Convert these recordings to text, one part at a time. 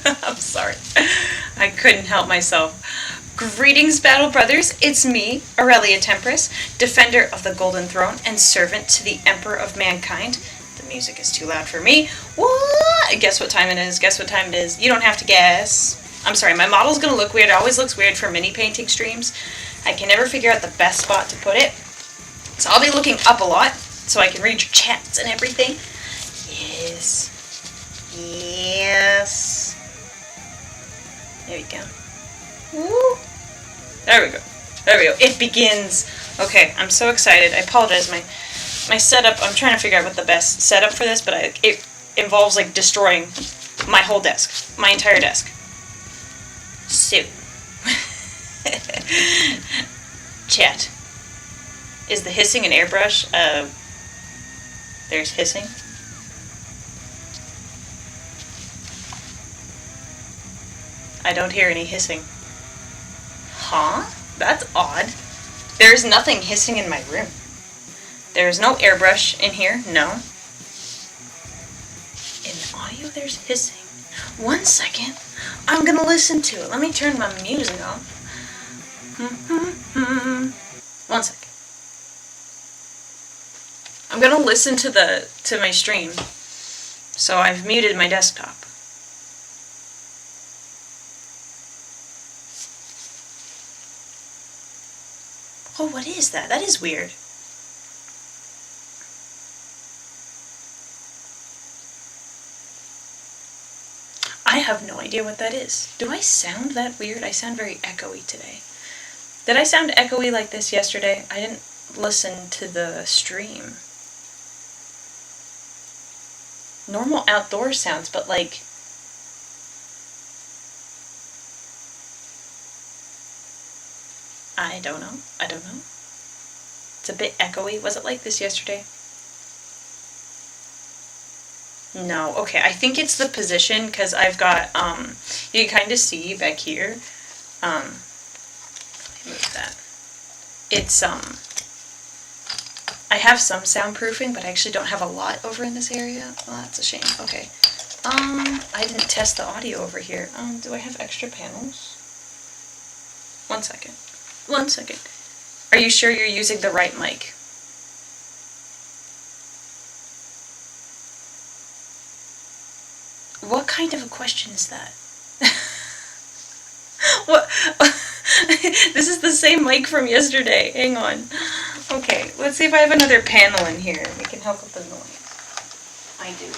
I'm sorry. I couldn't help myself. Greetings, Battle Brothers. It's me, Aurelia Tempris, defender of the Golden Throne and servant to the Emperor of Mankind. The music is too loud for me. What? Guess what time it is? Guess what time it is? You don't have to guess. I'm sorry, my model's gonna look weird. It always looks weird for mini painting streams. I can never figure out the best spot to put it. So I'll be looking up a lot so I can read your chats and everything. Yes. Yes. There we go. Woo. There we go. There we go. It begins. Okay, I'm so excited. I apologize. My setup, I'm trying to figure out what the best setup for this, but it involves like destroying my whole desk. My entire desk. So. Chat. Is the hissing an airbrush? There's hissing. I don't hear any hissing. Huh? That's odd. There's nothing hissing in my room. There's no airbrush in here. No. In audio, there's hissing. 1 second. I'm gonna listen to it. Let me turn my music off. 1 second. I'm gonna listen to my stream. So I've muted my desktop. Oh, what is that? That is weird. I have no idea what that is. Do I sound that weird? I sound very echoey today. Did I sound echoey like this yesterday? I didn't listen to the stream. Normal outdoor sounds, but like... I don't know. I don't know. It's a bit echoey. Was it like this yesterday? No. Okay, I think it's the position, because I've got, you can kind of see back here. Let me move that. It's, I have some soundproofing, but I actually don't have a lot over in this area. Oh, that's a shame. Okay. I didn't test the audio over here. Do I have extra panels? 1 second. 1 second. Are you sure you're using the right mic? What kind of a question is that? What? This is the same mic from yesterday. Hang on. Okay, let's see if I have another panel in here. We can help with the noise. I do.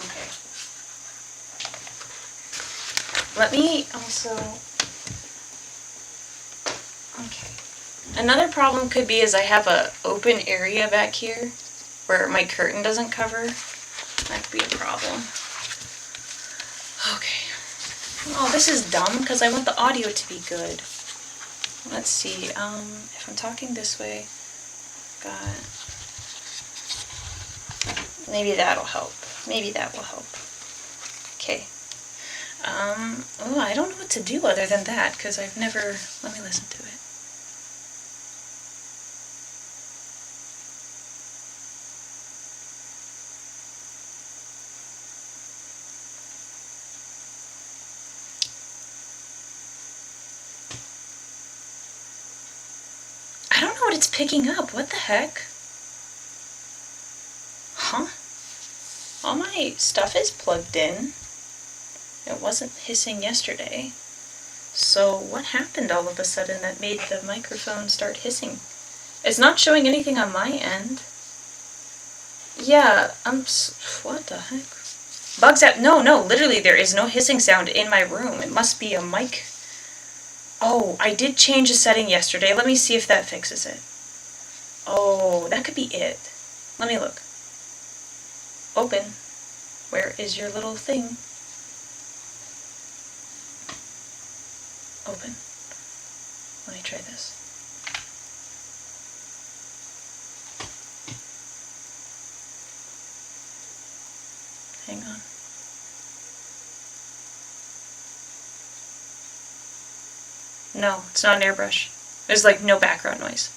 Okay. Let me also... Okay. Another problem could be is I have a open area back here where my curtain doesn't cover. That could be a problem. Okay. Oh, this is dumb because I want the audio to be good. Let's see. If I'm talking this way, got... Maybe that'll help. Maybe that will help. Okay. Oh, I don't know what to do other than that because I've never... Let me listen to it. I don't know what it's picking up. What the heck? Huh? All my stuff is plugged in. It wasn't hissing yesterday. So what happened all of a sudden that made the microphone start hissing? It's not showing anything on my end. Yeah, what the heck? Bugs out. No, literally there is no hissing sound in my room. It must be a mic. Oh, I did change a setting yesterday. Let me see if that fixes it. Oh, that could be it. Let me look. Open. Where is your little thing? Open. Let me try this. Hang on. No, it's not an airbrush. There's like no background noise.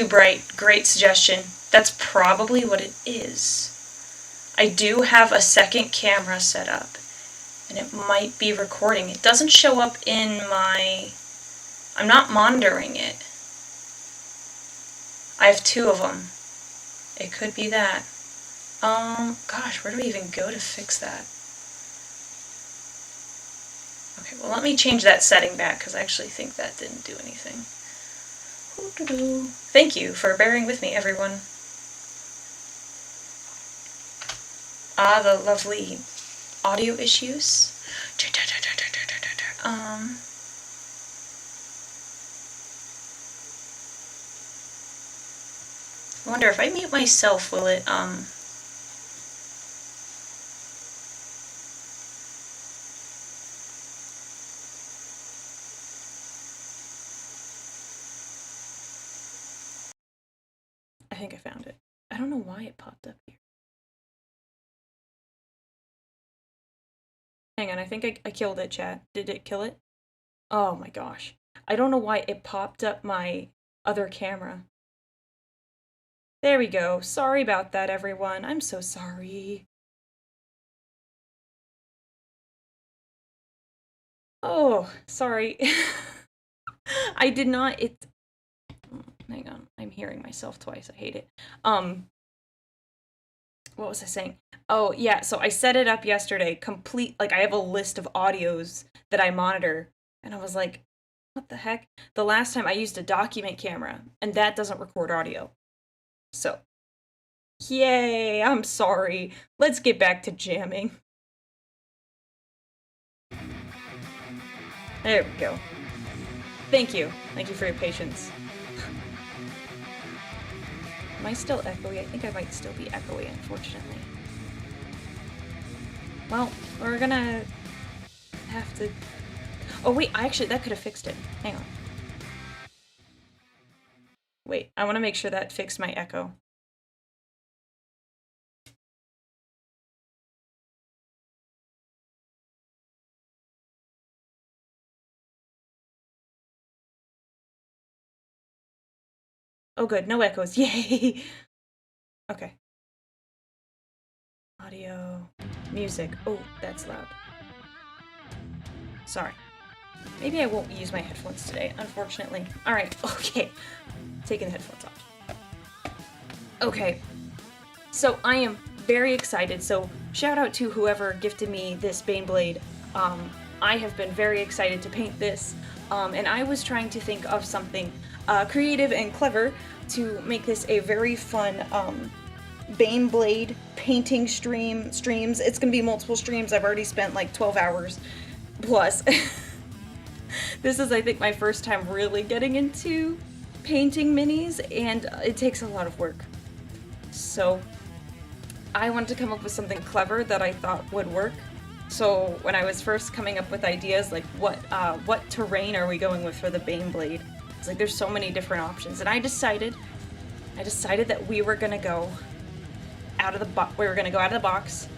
too bright. Great suggestion. That's probably what it is. I do have a second camera set up, and it might be recording. It doesn't show up in my... I'm not monitoring it. I have two of them. It could be that. Gosh, where do we even go to fix that? Okay, well, let me change that setting back, because I actually think that didn't do anything. Thank you for bearing with me, everyone. Ah, the lovely audio issues. I wonder if I mute myself, will it, I think I found it. I don't know why it popped up here. Hang on, I think I killed it, chat. Did it kill it? Oh my gosh. I don't know why it popped up my other camera. There we go. Sorry about that, everyone. I'm so sorry. Oh, sorry. I did not... Hang on. I'm hearing myself twice. I hate it. What was I saying? Oh, yeah, so I set it up yesterday, like, I have a list of audios that I monitor, and I was like, what the heck? The last time I used a document camera, and that doesn't record audio. So, yay, I'm sorry. Let's get back to jamming. There we go. Thank you. Thank you for your patience. Am I still echoey? I think I might still be echoey, unfortunately. Well, we're gonna have to... Oh wait, actually, that could have fixed it. Hang on. Wait, I want to make sure that fixed my echo. Oh good, no echoes. Yay! Okay. Audio. Music. Oh, that's loud. Sorry. Maybe I won't use my headphones today, unfortunately. Alright, okay. Taking the headphones off. Okay. So I am very excited. So shout out to whoever gifted me this Baneblade. I have been very excited to paint this. And I was trying to think of something creative and clever to make this a very fun Baneblade painting streams. It's gonna be multiple streams. I've already spent like 12 hours plus. This is, I think, my first time really getting into painting minis, and it takes a lot of work. So I wanted to come up with something clever that I thought would work. So when I was first coming up with ideas, like what terrain are we going with for the Baneblade? It's like there's so many different options, and I decided that we were gonna go out of the box,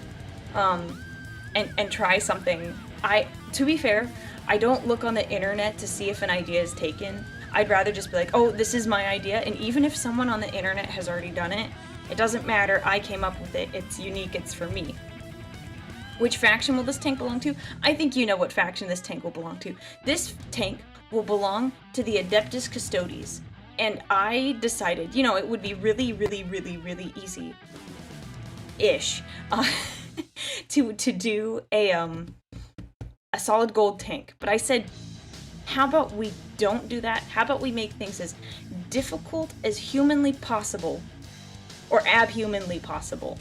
and try something. To be fair, I don't look on the internet to see if an idea is taken. I'd rather just be like, oh, this is my idea, and even if someone on the internet has already done it, it doesn't matter. I came up with it. It's unique. It's for me. Which faction will this tank belong to? I think you know what faction this tank will belong to. This tank will belong to the Adeptus Custodes. And I decided, you know, it would be really, really, really, really easy-ish to do a solid gold tank. But I said, how about we don't do that? How about we make things as difficult as humanly possible, or abhumanly possible?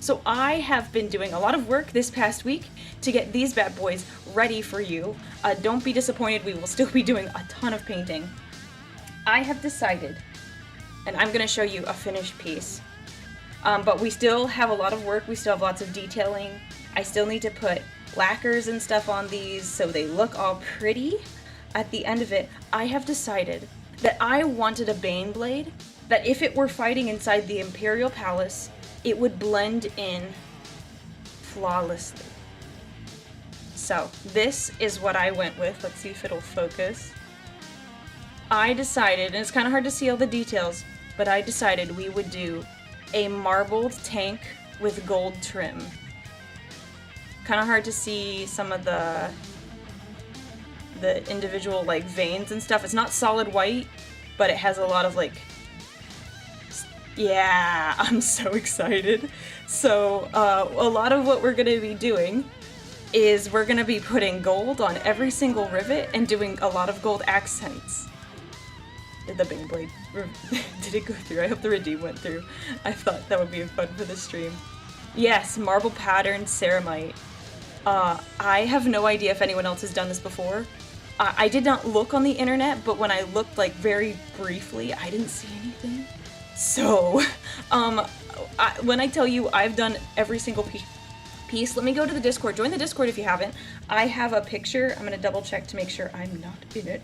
So I have been doing a lot of work this past week to get these bad boys ready for you. Don't be disappointed, we will still be doing a ton of painting. I have decided, and I'm going to show you a finished piece, but we still have a lot of work, we still have lots of detailing. I still need to put lacquers and stuff on these so they look all pretty. At the end of it, I have decided that I wanted a Baneblade that if it were fighting inside the Imperial Palace, it would blend in flawlessly. So this is what I went with. Let's see if it'll focus. I decided, and it's kind of hard to see all the details, but I decided we would do a marbled tank with gold trim. Kind of hard to see some of the individual like veins and stuff. It's not solid white, but it has a lot of like, yeah, I'm so excited. So a lot of what we're going to be doing is we're going to be putting gold on every single rivet and doing a lot of gold accents. Did the Baneblade, did it go through? I hope the redeem went through. I thought that would be fun for the stream. Yes, marble pattern ceramite. I have no idea if anyone else has done this before. I did not look on the internet, but when I looked like very briefly, I didn't see anything. So, when I tell you I've done every single piece, let me go to the Discord. Join the Discord if you haven't. I have a picture. I'm gonna double check to make sure I'm not in it.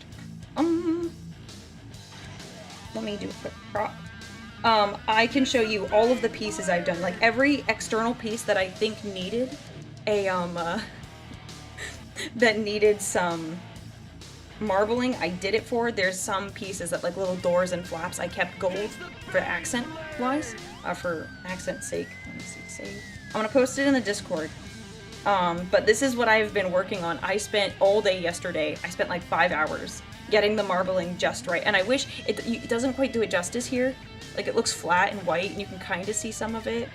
Let me do a quick crop. I can show you all of the pieces I've done. Like every external piece that I think needed a that needed some marbling, I did it for. There's some pieces that like little doors and flaps I kept gold for accent wise, for accent's sake. Let me see, save. I'm gonna post it in the Discord. But this is what I've been working on. I spent all day yesterday. I spent like 5 hours getting the marbling just right, and I wish it doesn't quite do it justice here. Like it looks flat and white, and you can kind of see some of it.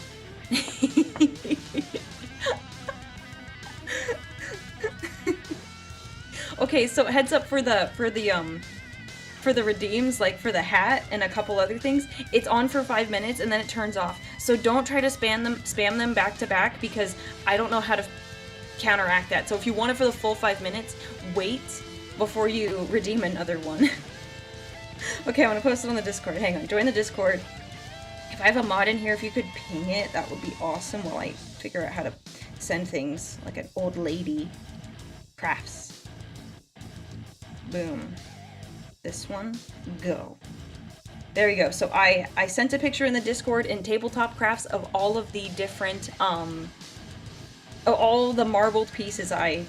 Okay, so heads up for the redeems, like for the hat and a couple other things. It's on for 5 minutes and then it turns off. So don't try to spam them back to back, because I don't know how to counteract that. So if you want it for the full 5 minutes, wait before you redeem another one. Okay, I'm gonna post it on the Discord. Hang on, join the Discord. If I have a mod in here, if you could ping it, that would be awesome while I figure out how to send things like an old lady. Crafts. Boom. This one, go. There you go. So I sent a picture in the Discord in Tabletop Crafts of all of the different, all the marbled pieces I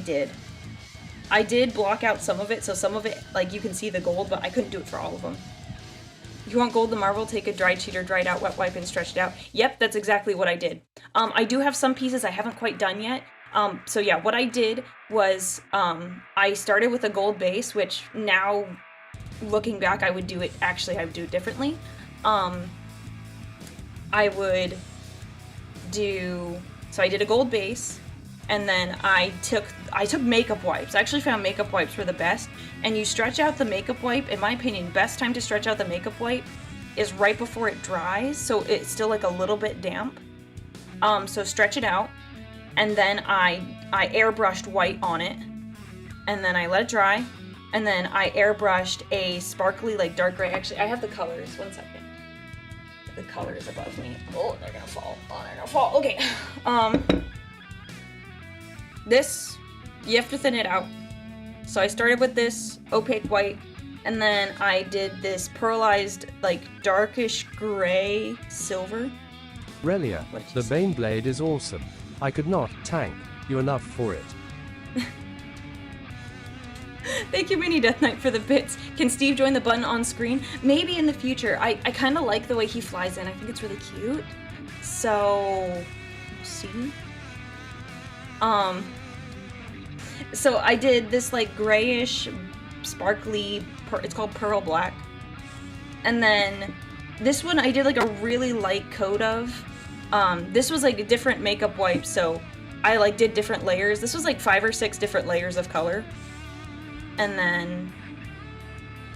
did. I did block out some of it, so some of it, like, you can see the gold, but I couldn't do it for all of them. If you want gold to marble, take a dried sheet or dried out wet wipe and stretch it out. Yep, that's exactly what I did. I do have some pieces I haven't quite done yet. So yeah, what I did was, I started with a gold base, which now, looking back, I would do it differently. So I did a gold base, and then I took makeup wipes. I actually found makeup wipes were the best, and you stretch out the makeup wipe. In my opinion, best time to stretch out the makeup wipe is right before it dries, so it's still like a little bit damp. So stretch it out, and then I airbrushed white on it, and then I let it dry, and then I airbrushed a sparkly, like, dark gray. Actually, I have the colors. 1 second. The colors above me. Oh, they're gonna fall. Oh, they're gonna fall. Okay. This, you have to thin it out. So I started with this opaque white, and then I did this pearlized, like, darkish gray silver. Aurelia, the Baneblade is awesome. I could not thank you enough for it. Thank you, Mini Death Knight, for the bits. Can Steve join the button on screen? Maybe in the future. I kind of like the way he flies in. I think it's really cute. So, see? So I did this, like, grayish, sparkly, it's called Pearl Black. And then this one I did, like, a really light coat of. This was, like, a different makeup wipe, so I, like, did different layers. This was, like, 5 or 6 different layers of color. And then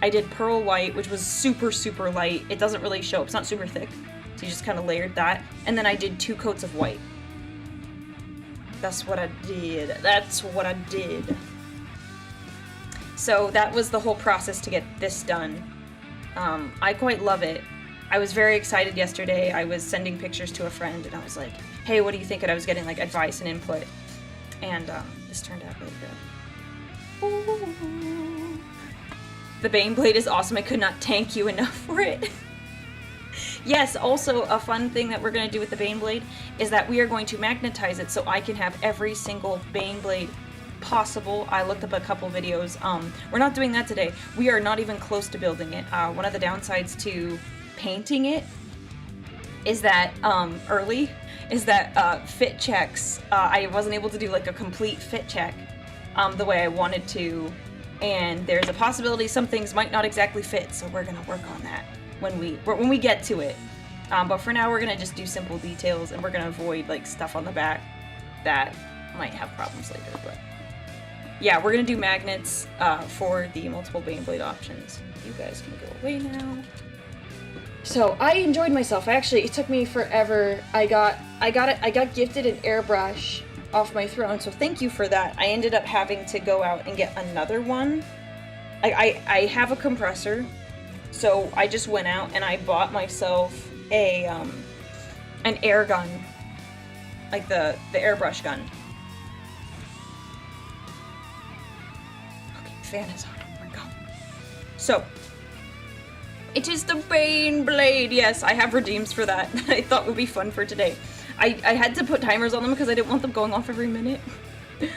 I did Pearl White, which was super, super light. It doesn't really show up. It's not super thick. So you just kind of layered that. And then I did 2 coats of white. That's what I did. That's what I did. So that was the whole process to get this done. I quite love it. I was very excited yesterday. I was sending pictures to a friend, and I was like, hey, what do you think? And I was getting, like, advice and input. And this turned out really good. Ooh. The Baneblade is awesome. I could not thank you enough for it. Yes, also a fun thing that we're going to do with the Baneblade is that we are going to magnetize it so I can have every single Baneblade possible. I looked up a couple videos. We're not doing that today. We are not even close to building it. One of the downsides to painting it is that fit checks. I wasn't able to do like a complete fit check the way I wanted to, and there's a possibility some things might not exactly fit. So we're gonna work on that when we get to it. But for now, we're gonna just do simple details, and we're gonna avoid like stuff on the back that might have problems later. But yeah, we're gonna do magnets for the multiple Baneblade options. You guys can go away now. So I enjoyed myself. It took me forever. I got gifted an airbrush off my throne, so thank you for that. I ended up having to go out and get another one. I have a compressor, so I just went out and I bought myself an air gun, like the airbrush gun. Okay, fan is on. Oh my god. So it is the Baneblade. Yes, I have redeems for that. I thought would be fun for today. I had to put timers on them because I didn't want them going off every minute. Did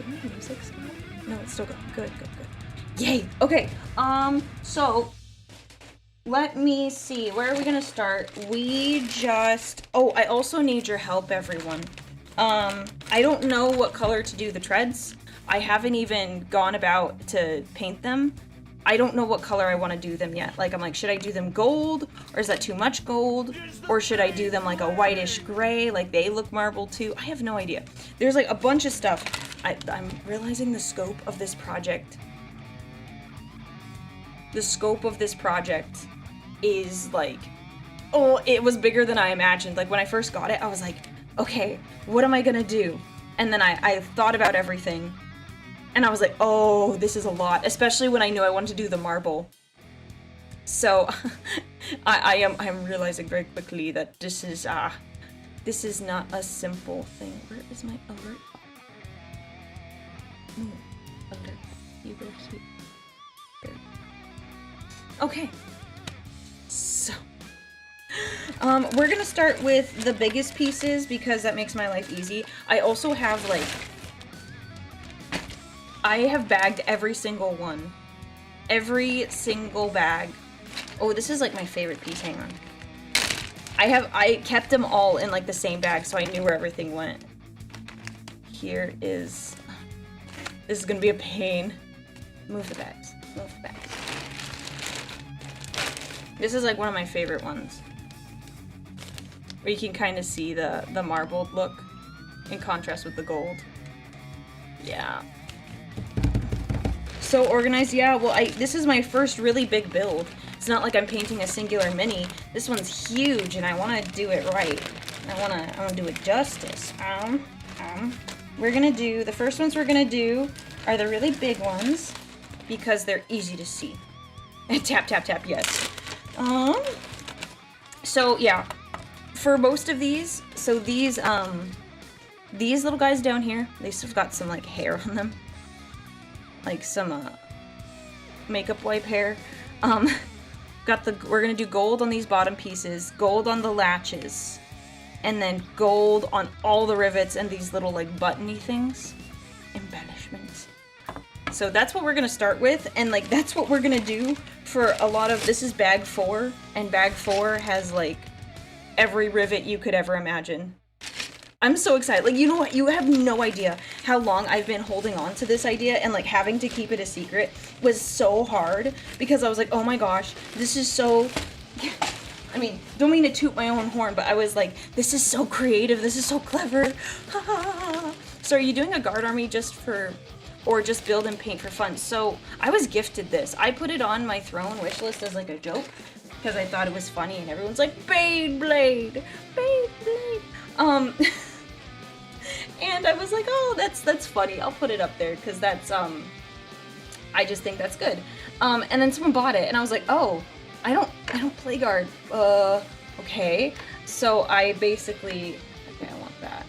my music stop? No, it's still going. Good. Yay. Okay. So let me see. Where are we gonna start? I also need your help, everyone. I don't know what color to do the treads. I haven't even gone about to paint them. I don't know what color I want to do them yet. Like, I'm like, should I do them gold? Or is that too much gold? Or should I do them like a whitish gray? Like, they look marble too? I have no idea. There's like a bunch of stuff. I'm realizing the scope of this project. The scope of this project is like, oh, it was bigger than I imagined. Like, when I first got it, I was like, okay, what am I gonna do? And then I thought about everything. And I was like, oh, this is a lot, especially when I knew I wanted to do the marble. So I'm realizing very quickly that this is not a simple thing. Where is my alert? Alert. You go here. There. Okay. So we're gonna start with the biggest pieces because that makes my life easy. I also have like, I have bagged every single one. Every single bag. Oh, this is like my favorite piece. Hang on. I kept them all in like the same bag so I knew where everything went. Here is... This is gonna be a pain. Move the bags. Move the bags. This is like one of my favorite ones. Where you can kind of see the marbled look in contrast with the gold. Yeah. So organized, yeah. Well, this is my first really big build. It's not like I'm painting a singular mini. This one's huge, and I want to do it right. I want to do it justice. We're gonna do the first ones. We're gonna do are the really big ones because they're easy to see. And tap tap tap. Yes. So yeah, for most of these, so these little guys down here, they still got some like hair on them. Like some makeup wipe hair. We're gonna do gold on these bottom pieces, gold on the latches, and then gold on all the rivets and these little like buttony things. Embellishments. So that's what we're gonna start with, and like that's what we're gonna do for a lot of, this is bag 4, and bag 4 has like every rivet you could ever imagine. I'm so excited. Like, you know what? You have no idea how long I've been holding on to this idea, and like having to keep it a secret was so hard because I was like, oh my gosh, this is so, I mean, don't mean to toot my own horn, but I was like, this is so creative. This is so clever. So are you doing a guard army just for, or just build and paint for fun? So I was gifted this. I put it on my throne wishlist as like a joke because I thought it was funny, and everyone's like, Baneblade, Baneblade. And I was like, oh, that's funny. I'll put it up there because that's I just think that's good. And then someone bought it, and I was like, oh, I don't play guard. Okay. So I basically, okay, I want that.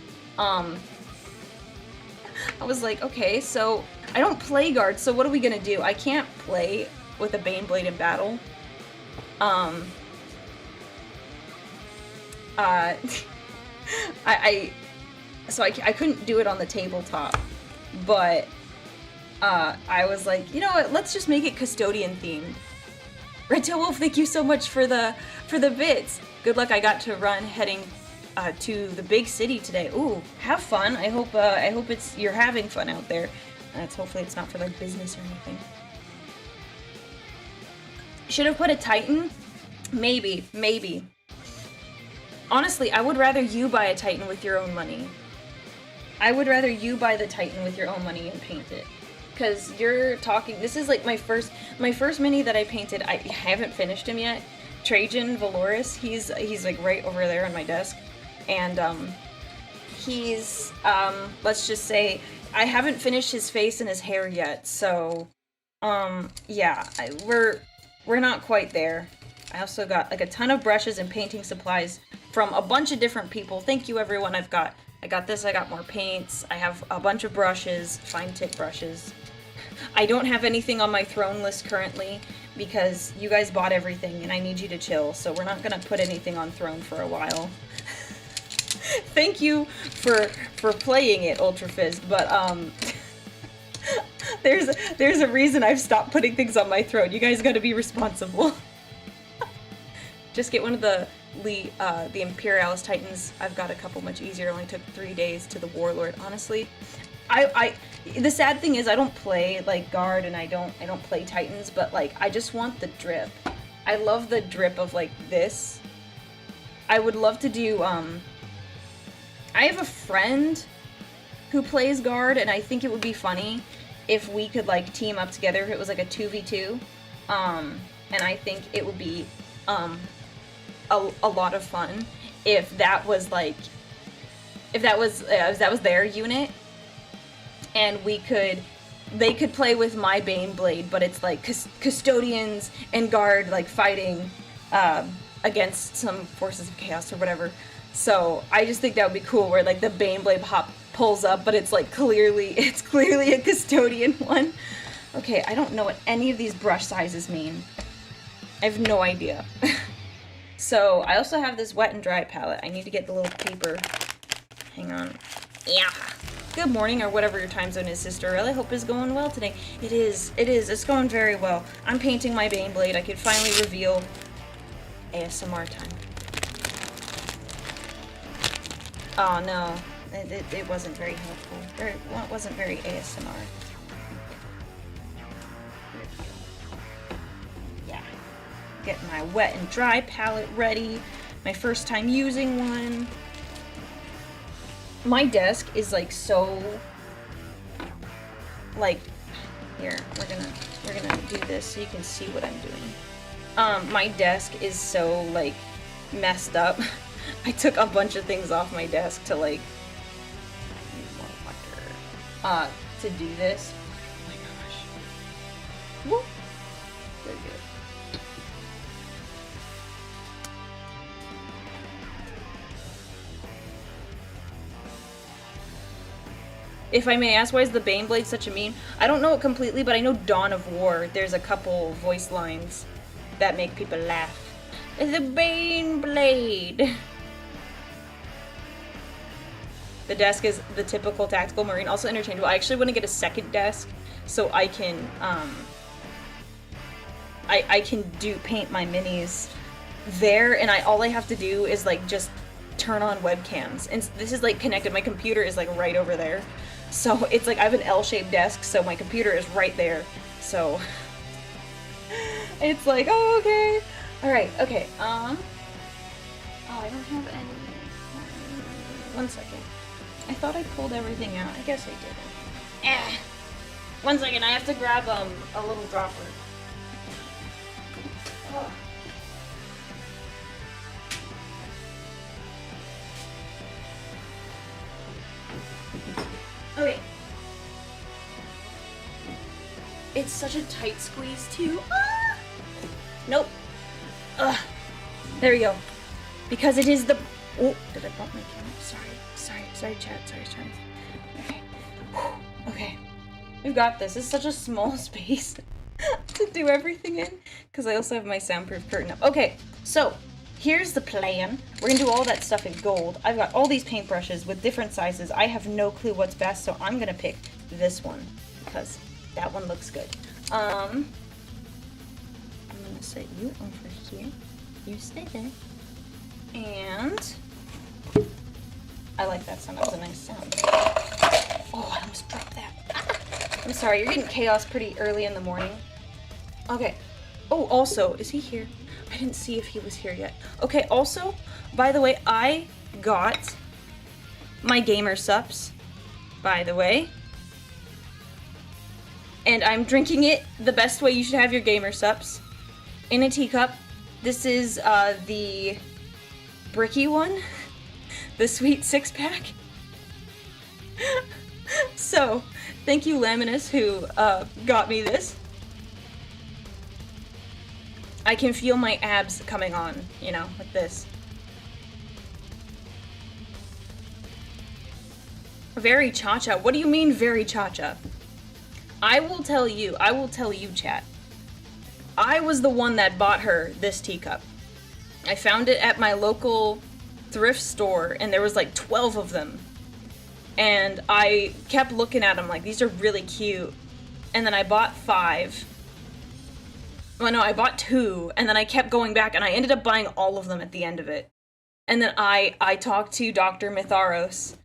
I was like, okay, so I don't play guard. So what are we gonna do? I can't play with a Baneblade in battle. So I couldn't do it on the tabletop, but I was like, you know what, let's just make it custodian themed. Red Tail Wolf, thank you so much for the bits. Good luck. I got to run heading to the big city today. Ooh, have fun. I hope you're having fun out there. Hopefully it's not for like business or anything. Should have put a Titan? Maybe. Honestly, I would rather you buy a Titan with your own money. I would rather you buy the Titan with your own money and paint it. Because you're talking, this is like my first mini that I painted. I haven't finished him yet. Trajan Valoris, he's like right over there on my desk. And he's, let's just say, I haven't finished his face and his hair yet. So, yeah, we're not quite there. I also got like a ton of brushes and painting supplies from a bunch of different people. Thank you, everyone. I got this, I got more paints, I have a bunch of brushes, fine tip brushes. I don't have anything on my throne list currently because you guys bought everything and I need you to chill, so we're not gonna put anything on throne for a while. Thank you for playing it, Ultra Fizz, but there's a reason I've stopped putting things on my throne. You guys gotta be responsible. Just get one of the Imperialis Titans. I've got a couple much easier. It only took 3 days to the Warlord. Honestly, the sad thing is I don't play like Guard and I don't play Titans, but like I just want the drip. I love the drip of like this. I would love to do I have a friend who plays Guard and I think it would be funny if we could like team up together if it was like a 2v2. And I think it would be a lot of fun if that was their unit and they could play with my Baneblade, but it's like custodians and Guard like fighting against some forces of chaos or whatever. So I just think that would be cool where like the Baneblade pulls up, but it's like clearly a custodian one. Okay, I don't know what any of these brush sizes mean. I have no idea. So, I also have this wet and dry palette. I need to get the little paper. Hang on. Yeah. Good morning, or whatever your time zone is, Sister Aurelia. I hope it's going well today. It is. It's going very well. I'm painting my Baneblade. I could finally reveal ASMR time. Oh, no. It wasn't very helpful. It wasn't very ASMR. Get my wet and dry palette ready. My first time using one. My desk is like so like here, we're gonna do this so you can see what I'm doing. My desk is so like messed up. I took a bunch of things off my desk to like use more water. To do this. Oh my gosh. Whoop. Very good. If I may ask, why is the Baneblade such a meme? I don't know it completely, but I know Dawn of War, there's a couple voice lines that make people laugh. The Baneblade! The desk is the typical tactical marine, also interchangeable. I actually want to get a second desk so I can, I can paint my minis there, and all I have to do is like just turn on webcams. And this is like connected, my computer is like right over there. So it's like I have an L-shaped desk, so my computer is right there. So it's like, oh, okay. Alright, okay. Oh, I don't have any. 1 second. I thought I pulled everything out. I guess I didn't. 1 second, I have to grab a little dropper. Oh. Okay. It's such a tight squeeze too. Ah! Nope. Ugh. There we go. Because it is the. Oh, did I bump my camera? Sorry, chat. Sorry. Okay. Okay. We've got this. It's such a small space to do everything in. Because I also have my soundproof curtain up. Okay, so here's the plan. We're gonna do all that stuff in gold. I've got all these paintbrushes with different sizes. I have no clue what's best, so I'm gonna pick this one because That one looks good. I'm gonna set you over here. You stay there. And I like that sound. That was a nice sound. Oh, I almost broke that. Ah! I'm sorry, you're getting chaos pretty early in the morning. Okay. Oh, also, is he here? I didn't see if he was here yet. Okay, also, by the way, I got my gamer sups, by the way. And I'm drinking it the best way you should have your gamer sups. In a teacup. This is the bricky one. The sweet 6-pack. So, thank you Laminus who got me this. I can feel my abs coming on, you know, with this. Very cha-cha. What do you mean very cha-cha? I will tell you, chat. I was the one that bought her this teacup. I found it at my local thrift store, and there was like 12 of them. And I kept looking at them like, these are really cute. And then I bought 5. Well, no, I bought 2, and then I kept going back, and I ended up buying all of them at the end of it. And then I talked to Dr. Mitharos,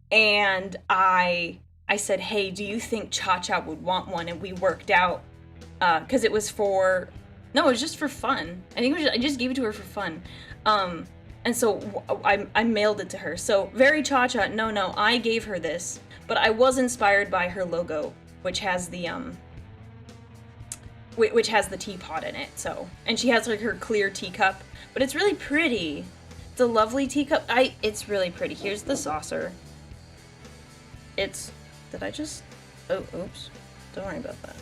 and I said, hey, do you think Cha-Cha would want one? And we worked out, because it was for, no, it was just for fun. I think I just gave it to her for fun. And so I mailed it to her. So, very Cha-Cha, no, I gave her this, but I was inspired by her logo, which has the teapot in it, so. And she has, like, her clear teacup, but it's really pretty. It's a lovely teacup. It's really pretty. Here's the saucer. Did I just, oh, oops. Don't worry about that,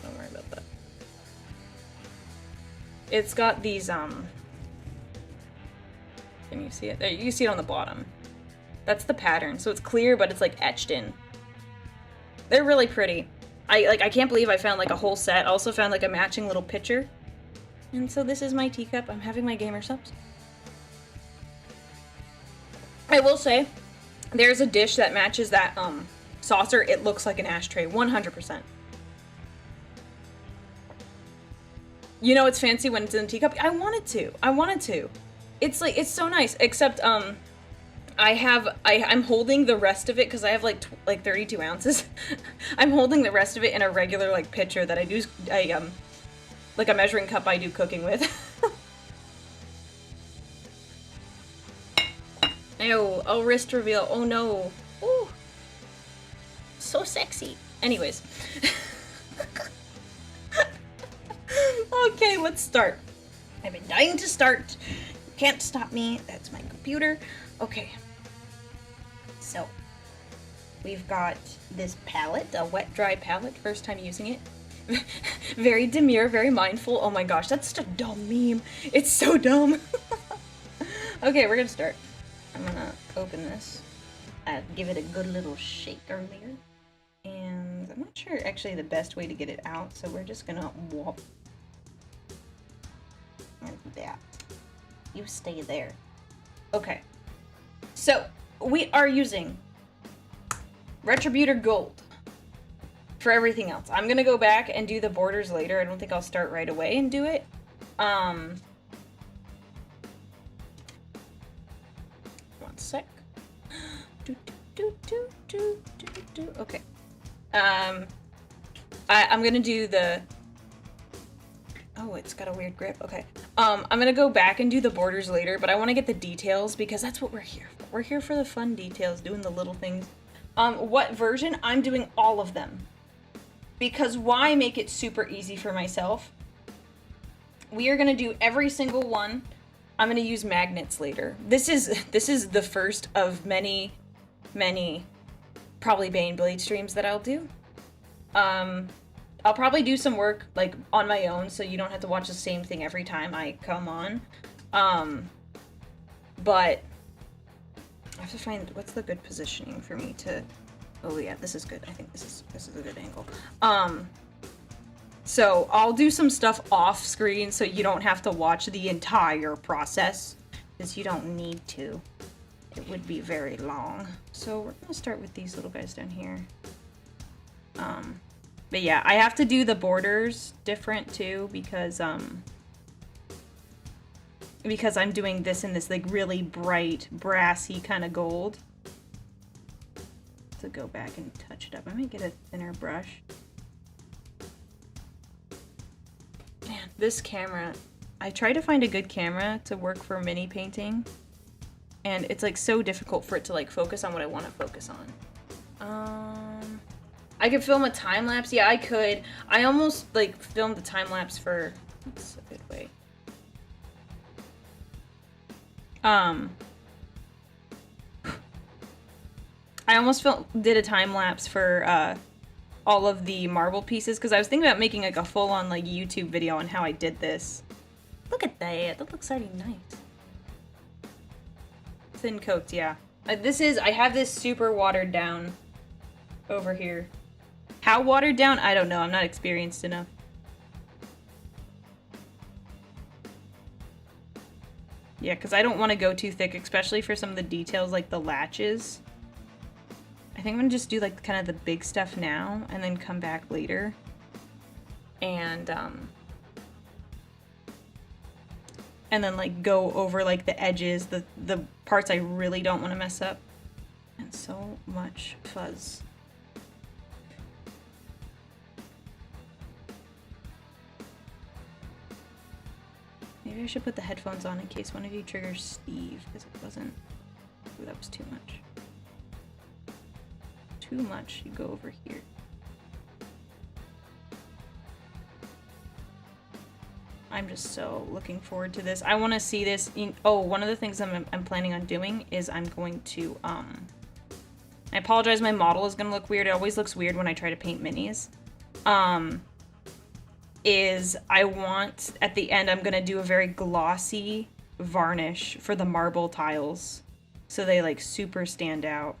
It's got these, can you see it? There, you can see it on the bottom. That's the pattern, so it's clear, but it's, like, etched in. They're really pretty. I can't believe I found, like, a whole set. I also found, like, a matching little pitcher. And so this is my teacup. I'm having my gamer subs. I will say, there's a dish that matches that, saucer. It looks like an ashtray, 100%. You know it's fancy when it's in a teacup? I wanted to. It's, like, it's so nice, except, I'm holding the rest of it because I have like 32 ounces. I'm holding the rest of it in a regular like pitcher that like a measuring cup I do cooking with. Oh, wrist reveal. Oh no. Ooh. So sexy. Anyways. Okay, let's start. I've been dying to start. You can't stop me. That's my computer. Okay. So, we've got this palette, a wet-dry palette, first time using it. Very demure, very mindful. Oh my gosh, that's such a dumb meme. It's so dumb. Okay, we're gonna start. I'm gonna open this. Give it a good little shake earlier. And I'm not sure actually the best way to get it out, so we're just gonna whop. Like that. You stay there. Okay. So, we are using Retributor Gold for everything else. I'm gonna go back and do the borders later. I don't think I'll start right away and do it. One sec. Okay. I'm gonna do the... Oh, it's got a weird grip. Okay. I'm gonna go back and do the borders later, but I want to get the details because that's what we're here for. We're here for the fun details, doing the little things. What version? I'm doing all of them. Because why make it super easy for myself? We are gonna do every single one. I'm gonna use magnets later. This is the first of many, probably Baneblade streams that I'll do. I'll probably do some work, like, on my own, so you don't have to watch the same thing every time I come on. But I have to find, what's the good positioning for me to, oh yeah, this is good. I think this is a good angle. So I'll do some stuff off screen so you don't have to watch the entire process, because you don't need to. It would be very long. So we're gonna start with these little guys down here. But yeah, I have to do the borders different too because I'm doing this in this like really bright, brassy kind of gold. To go back and touch it up. I might get a thinner brush. Man, this camera, I try to find a good camera to work for mini painting, and it's like so difficult for it to like focus on what I want to focus on. I could film a time lapse. Yeah, I could. I almost like filmed the time lapse for. That's a good way. I almost did a time lapse for all of the marble pieces because I was thinking about making like a full-on like YouTube video on how I did this. Look at that. That looks already nice. Thin coats, yeah. I have this super watered down over here. How watered down? I don't know. I'm not experienced enough. Yeah, because I don't want to go too thick, especially for some of the details like the latches. I think I'm going to just do like kind of the big stuff now and then come back later. And then like go over like the edges, the parts I really don't want to mess up. And so much fuzz. Maybe I should put the headphones on in case one of you triggers Steve, because it wasn't... Ooh, that was too much. Too much. You go over here. I'm just so looking forward to this. I want to see this in... Oh, one of the things I'm planning on doing is I'm going to... I apologize, my model is going to look weird. It always looks weird when I try to paint minis. Is I want, at the end, I'm going to do a very glossy varnish for the marble tiles. So they, like, super stand out.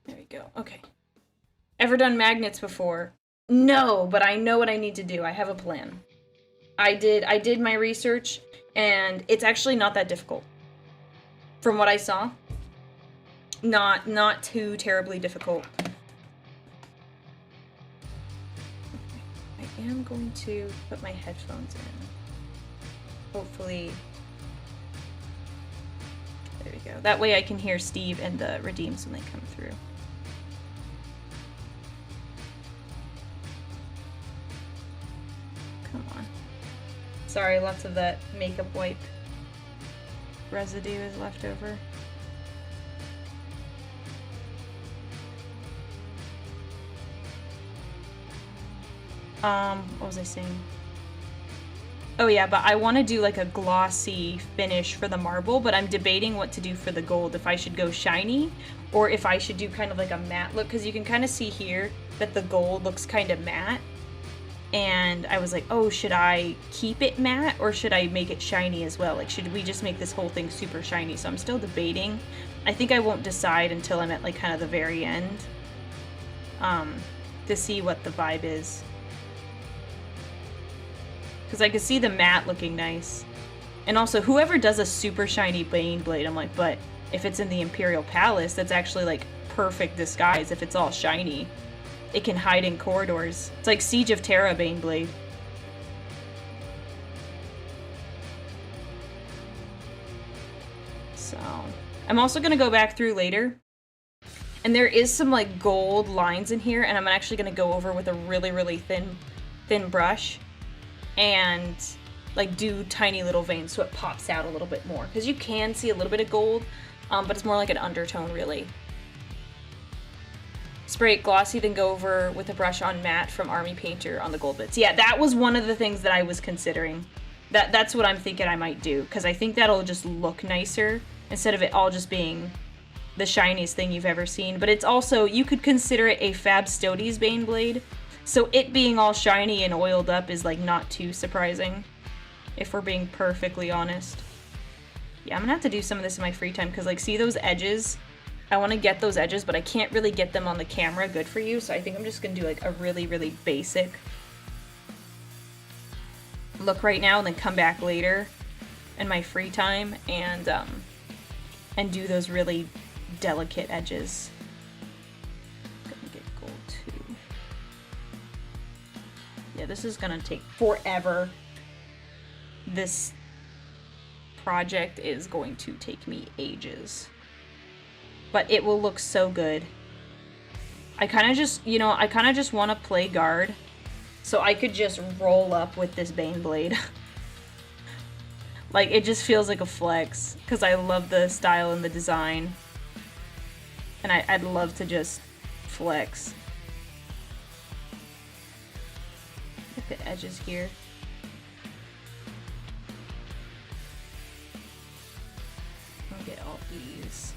There we go. Okay. Ever done magnets before? No, but I know what I need to do. I have a plan. I did my research, and it's actually not that difficult. From what I saw. Not too terribly difficult. I am going to put my headphones in. Hopefully. There we go. That way I can hear Steve and the redeems when they come through. Come on. Sorry, lots of that makeup wipe residue is left over. What was I saying? Oh yeah, but I want to do like a glossy finish for the marble, but I'm debating what to do for the gold. If I should go shiny, or if I should do kind of like a matte look, because you can kind of see here that the gold looks kind of matte. And I was like, oh, should I keep it matte, or should I make it shiny as well? Like, should we just make this whole thing super shiny? So I'm still debating. I think I won't decide until I'm at like kind of the very end, to see what the vibe is. Because I could see the matte looking nice. And also, whoever does a super shiny Baneblade, I'm like, but if it's in the Imperial Palace, that's actually like perfect disguise if it's all shiny. It can hide in corridors. It's like Siege of Terra Baneblade. So, I'm also going to go back through later. And there is some like gold lines in here, and I'm actually going to go over with a really, really thin brush. And like do tiny little veins so it pops out a little bit more. Because you can see a little bit of gold, but it's more like an undertone really. Spray it glossy, then go over with a brush on matte from Army Painter on the gold bits. Yeah, that was one of the things that I was considering. That's what I'm thinking I might do, because I think that'll just look nicer instead of it all just being the shiniest thing you've ever seen. But it's also, you could consider it a Femstodes Baneblade. So it being all shiny and oiled up is like not too surprising, if we're being perfectly honest. Yeah, I'm gonna have to do some of this in my free time, because like, see those edges? I want to get those edges, but I can't really get them on the camera good for you, so I think I'm just gonna do like a really, really basic look right now, and then come back later in my free time and do those really delicate edges. this is gonna take forever. This project is going to take me ages. But it will look so good. I kind of just, you know, I kind of just want to play guard. So I could just roll up with this Baneblade. Like, it just feels like a flex. Because I love the style and the design. And I'd love to just flex. Get the edges here. I'll get all these.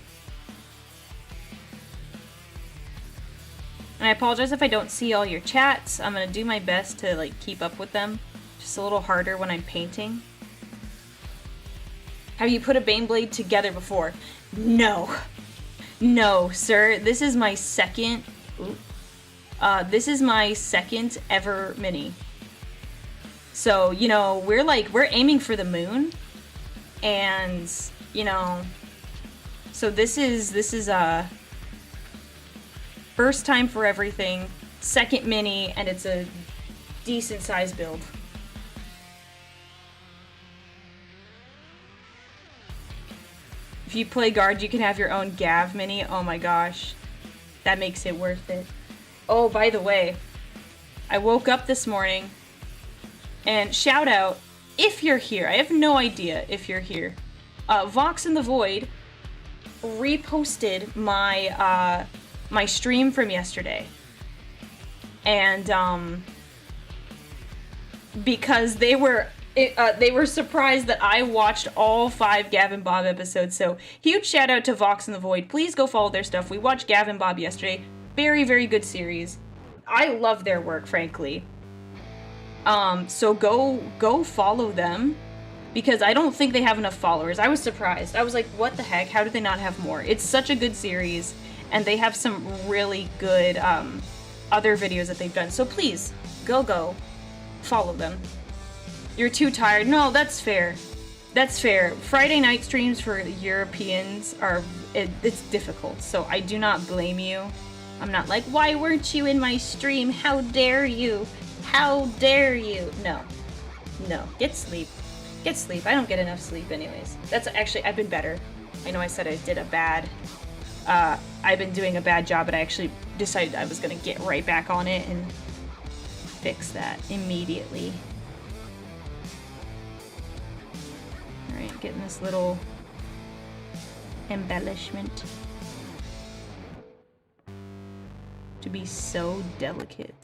And I apologize if I don't see all your chats. I'm gonna do my best to like keep up with them. Just a little harder when I'm painting. Have you put a Baneblade together before? No. No, sir. This is my second... this is my second ever mini. So, you know, we're aiming for the moon. And, you know... So this is first time for everything, second mini, and it's a decent size build. If you play guard, you can have your own Gav mini. Oh my gosh. That makes it worth it. Oh, by the way, I woke up this morning, and shout out, if you're here, I have no idea if you're here, Vox in the Void reposted my, my stream from yesterday. And, because they were surprised that I watched all 5 Gav and Bob episodes, so huge shout out to Vox in the Void. Please go follow their stuff. We watched Gav and Bob yesterday. Very, very good series. I love their work, frankly. So go follow them, because I don't think they have enough followers. I was surprised. I was like, what the heck? How did they not have more? It's such a good series, and they have some really good other videos that they've done. So please, go follow them. You're too tired. No, that's fair. That's fair. Friday night streams for Europeans it's difficult, so I do not blame you. I'm not like, why weren't you in my stream? How dare you? How dare you? No. Get sleep. Get sleep. I don't get enough sleep anyways. That's actually, I've been better. I know I said I did a bad, I've been doing a bad job, but I actually decided I was gonna get right back on it and fix that immediately. Alright, getting this little embellishment to be so delicate.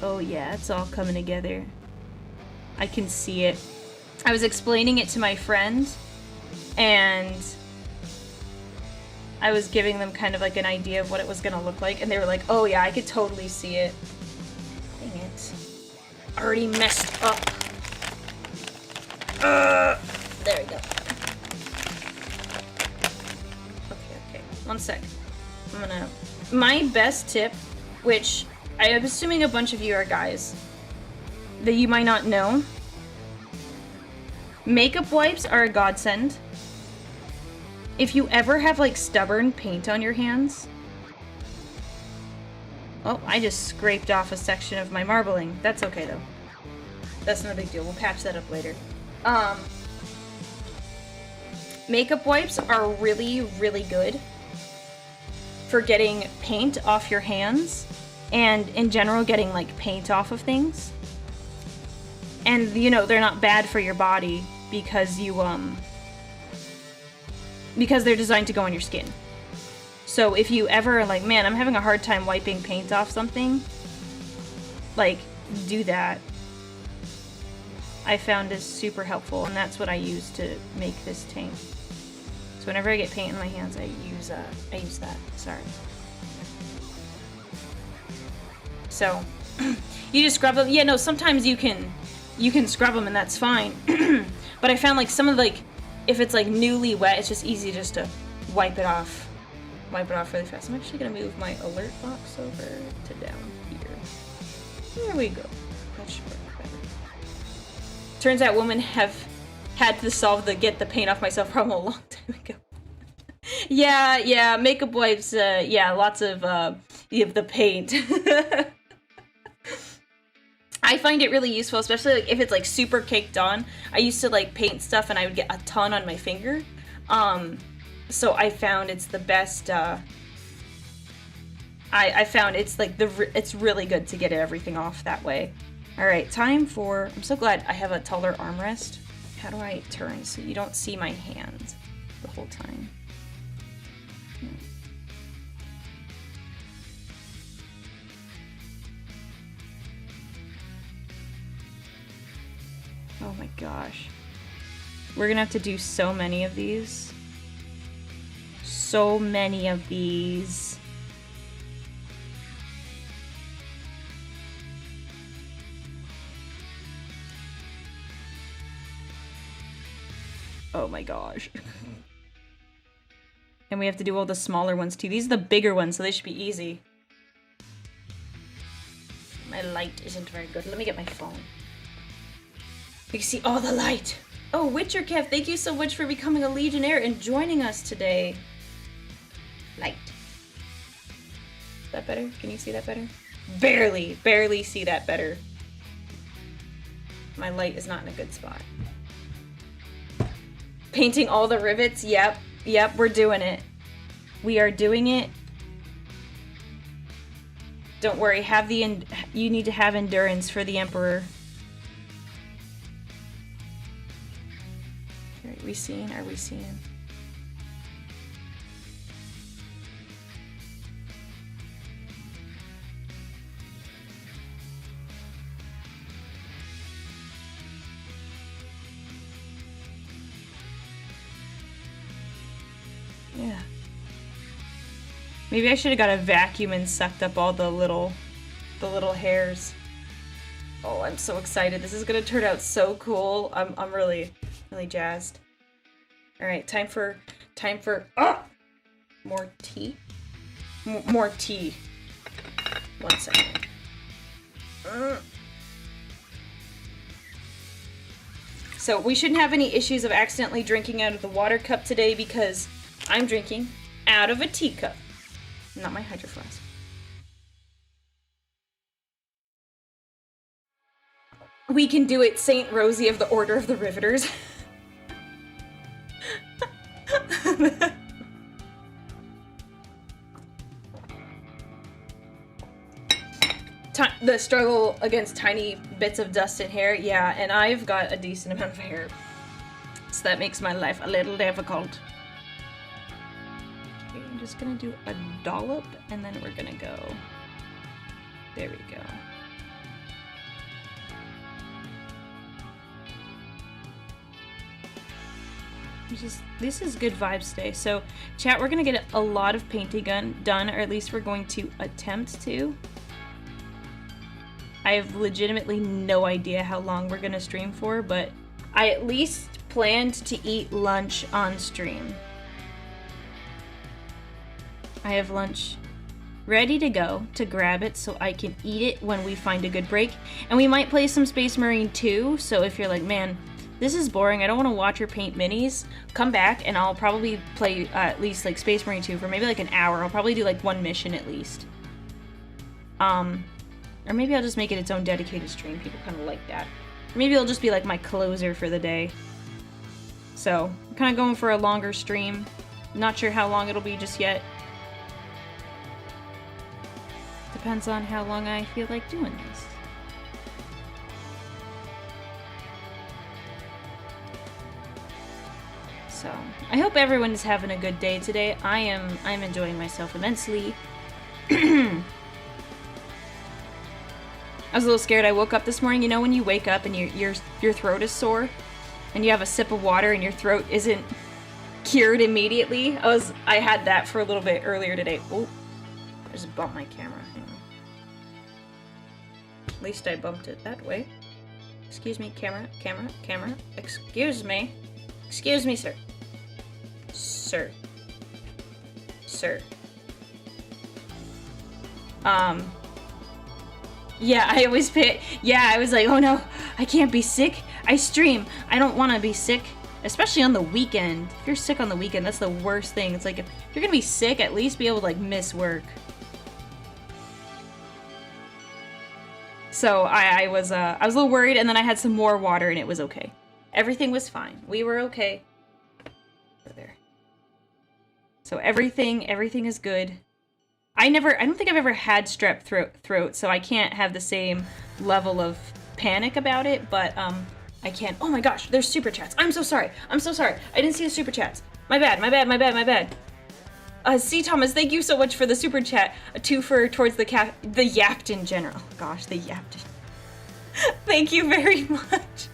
Oh yeah, it's all coming together. I can see it. I was explaining it to my friend, and I was giving them kind of like an idea of what it was gonna look like, and they were like, oh yeah, I could totally see it. Dang it. Already messed up. There we go. Okay. 1 sec. My best tip, which I am assuming a bunch of you are guys, that you might not know. Makeup wipes are a godsend. If you ever have like stubborn paint on your hands. Oh, I just scraped off a section of my marbling. That's okay though. That's no big deal. We'll patch that up later. Makeup wipes are really, really good for getting paint off your hands, and in general getting like paint off of things. And you know, they're not bad for your body because because they're designed to go on your skin. So if you ever like, man, I'm having a hard time wiping paint off something, like, do that. I found is super helpful, and that's what I use to make this tank. So whenever I get paint in my hands, I use that. Sorry. So you just scrub them. Yeah, no, sometimes you can scrub them and that's fine. But I found like some of like, if it's like newly wet, it's just easy just to wipe it off really fast. I'm actually gonna move my alert box over to down here. There we go. That should work better. Turns out women have had to solve the get the paint off myself problem a long time ago. Yeah, makeup wipes, yeah, lots of, You have the paint. I find it really useful, especially like if it's like super caked on. I used to like paint stuff and I would get a ton on my finger. So I found it's the best. I found it's like it's really good to get everything off that way. All right, time for. I'm so glad I have a taller armrest. How do I turn so you don't see my hands the whole time? Oh my gosh. We're gonna have to do so many of these. So many of these. Oh my gosh. And we have to do all the smaller ones too. These are the bigger ones, so they should be easy. My light isn't very good. Let me get my phone. We can see all the light. Oh, Witcher Kev, thank you so much for becoming a Legionnaire and joining us today. Light. Is that better? Can you see that better? Barely see that better. My light is not in a good spot. Painting all the rivets. Yep, we're doing it. We are doing it. Don't worry, you need to have endurance for the Emperor. Are we seeing? Yeah. Maybe I should have got a vacuum and sucked up all the little hairs. Oh, I'm so excited. This is gonna turn out so cool. I'm really jazzed. All right, time for more tea. More tea. 1 second. So we shouldn't have any issues of accidentally drinking out of the water cup today because I'm drinking out of a teacup, not my hydro flask. We can do it, Saint Rosie of the Order of the Riveters. The struggle against tiny bits of dust and hair, yeah, and I've got a decent amount of hair, so that makes my life a little difficult. Okay, I'm just gonna do a dollop, and then we're gonna go. There we go. This is good vibes today. So, chat, we're gonna get a lot of painting done, or at least we're going to attempt to. I have legitimately no idea how long we're gonna stream for, but I at least planned to eat lunch on stream. I have lunch ready to go to grab it so I can eat it when we find a good break. And we might play some Space Marine 2, so if you're like, man, this is boring, I don't want to watch or paint minis, come back and I'll probably play at least like Space Marine 2 for maybe like an hour. I'll probably do like one mission at least. Or maybe I'll just make it its own dedicated stream. People kind of like that. Maybe it'll just be like my closer for the day. So, I'm kind of going for a longer stream. Not sure how long it'll be just yet. Depends on how long I feel like doing this. So, I hope everyone is having a good day today. I'm enjoying myself immensely. I was a little scared. I woke up this morning, you know when you wake up and your throat is sore and you have a sip of water and your throat isn't cured immediately? I had that for a little bit earlier today. Oh, I just bumped my camera. Hang on. At least I bumped it that way. Excuse me, camera. Excuse me, sir. Sir. Yeah, I always I was like, oh no, I can't be sick. I stream. I don't want to be sick, especially on the weekend. If you're sick on the weekend, that's the worst thing. It's like, if you're gonna be sick, at least be able to like miss work. So I was a little worried, and then I had some more water, and it was okay. Everything was fine. We were okay. There. So everything is good. I don't think I've ever had strep throat, so I can't have the same level of panic about it, but I can. Oh my gosh, there's super chats. I'm so sorry. I didn't see the super chats. My bad. C. Thomas, thank you so much for the super chat. A twofer towards the yapped in general. Gosh, the yapped. Thank you very much.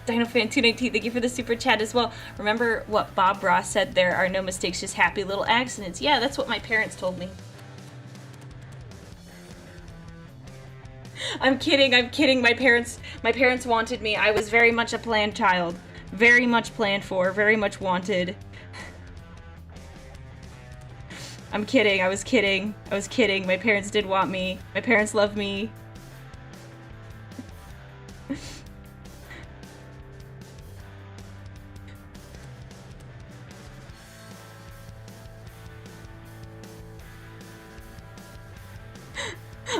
DinoFan219, thank you for the super chat as well. Remember what Bob Ross said, there are no mistakes, just happy little accidents. Yeah, that's what my parents told me. I'm kidding. My parents wanted me. I was very much a planned child. Very much planned for, very much wanted. I'm kidding. I was kidding. My parents did want me. My parents love me.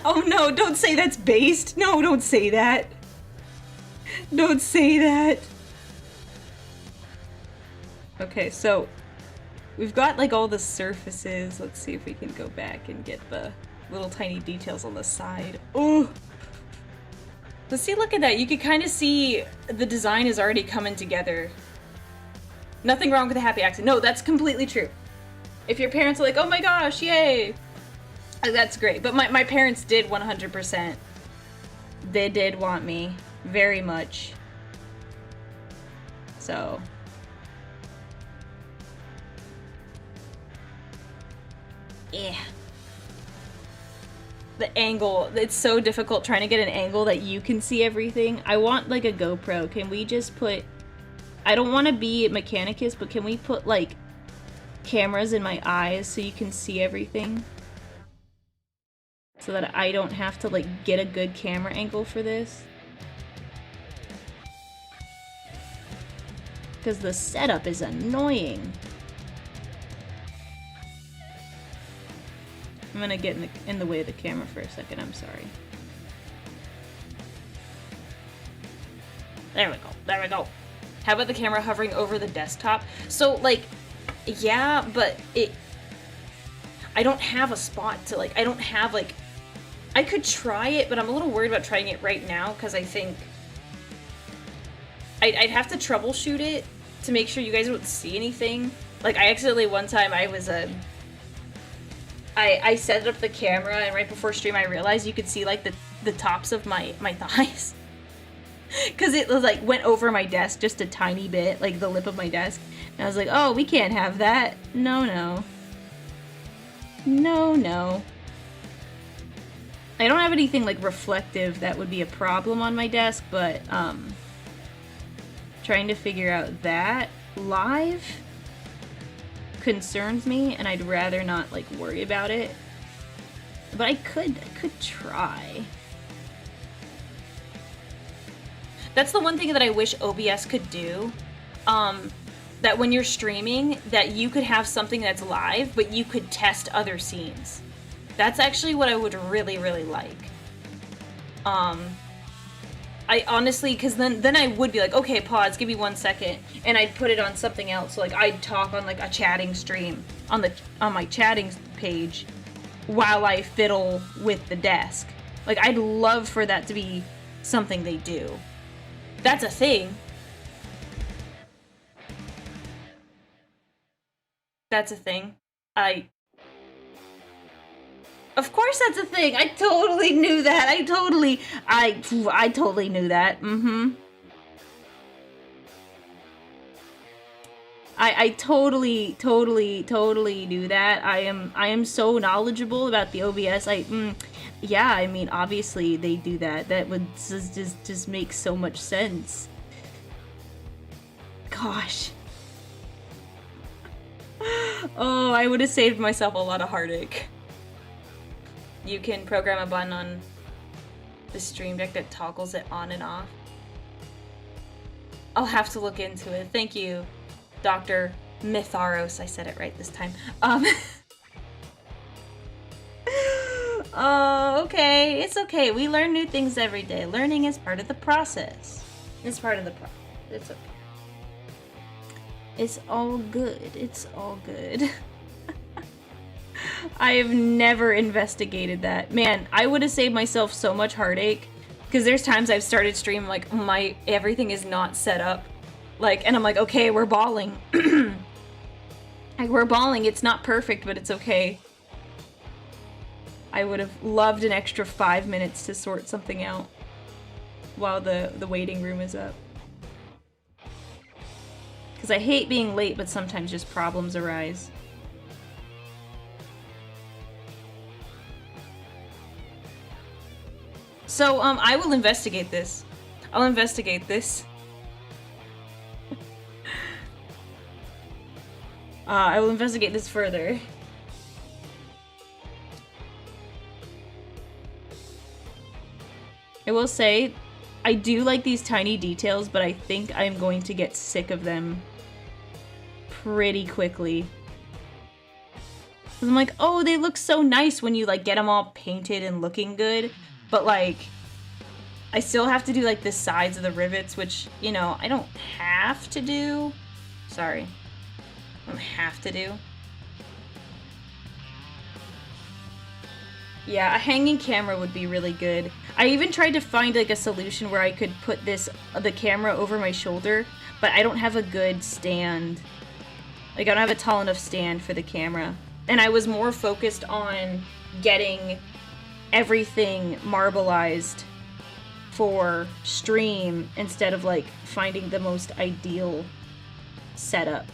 Oh no, don't say that's based. No, don't say that. Don't say that. Okay, so we've got like all the surfaces. Let's see if we can go back and get the little tiny details on the side. Oh! Let's see, look at that. You can kind of see the design is already coming together. Nothing wrong with a happy accident. No, that's completely true. If your parents are like, oh my gosh, yay! That's great. But my parents did 100%. They did want me very much. So... yeah. The angle, it's so difficult trying to get an angle that you can see everything. I want like a GoPro. Can we just put, I don't want to be Mechanicus, but can we put like cameras in my eyes so you can see everything? So that I don't have to like get a good camera angle for this. Because the setup is annoying. I'm gonna get in the way of the camera for a second, I'm sorry. There we go. How about the camera hovering over the desktop? So, like, yeah, but I don't have a spot to, like, I don't have, like, I could try it, but I'm a little worried about trying it right now, because I think I'd have to troubleshoot it to make sure you guys don't see anything. Like, I accidentally, one time, I set up the camera, and right before stream I realized you could see like the tops of my thighs. Cause it was like went over my desk just a tiny bit, like the lip of my desk. And I was like, oh, we can't have that. No. I don't have anything like reflective that would be a problem on my desk, but trying to figure out that live concerns me, and I'd rather not like worry about it. But I could try. That's the one thing that I wish OBS could do. That when you're streaming, that you could have something that's live, but you could test other scenes. That's actually what I would really, really like. I honestly, because then I would be like, okay, pause, give me 1 second, and I'd put it on something else. So like I'd talk on like a chatting stream on my chatting page while I fiddle with the desk. Like I'd love for that to be something they do. That's a thing. That's a thing. Of course that's a thing. I totally knew that. I totally knew that. I totally knew that. I am so knowledgeable about the OBS. Yeah, I mean, obviously they do that. That would just make so much sense. Gosh. Oh, I would have saved myself a lot of heartache. You can program a button on the Stream Deck that toggles it on and off. I'll have to look into it. Thank you, Dr. Mytharos. I said it right this time. Oh, okay. It's okay. We learn new things every day. Learning is part of the process. It's part of the process. It's okay. It's all good. It's all good. I have never investigated that. Man, I would have saved myself so much heartache. Because there's times I've started stream like everything is not set up. Like, and I'm like, okay, we're balling. Like, we're balling. It's not perfect, but it's okay. I would have loved an extra 5 minutes to sort something out while the waiting room is up. Because I hate being late, but sometimes just problems arise. So, I will investigate this. I'll investigate this. I will investigate this further. I will say, I do like these tiny details, but I think I'm going to get sick of them pretty quickly. 'Cause I'm like, oh, they look so nice when you like get them all painted and looking good. But like, I still have to do like the sides of the rivets, which, you know, I don't have to do. Sorry. I don't have to do. Yeah, a hanging camera would be really good. I even tried to find like a solution where I could put the camera over my shoulder, but I don't have a good stand. Like, I don't have a tall enough stand for the camera. And I was more focused on getting everything marbleized for stream instead of like finding the most ideal setup.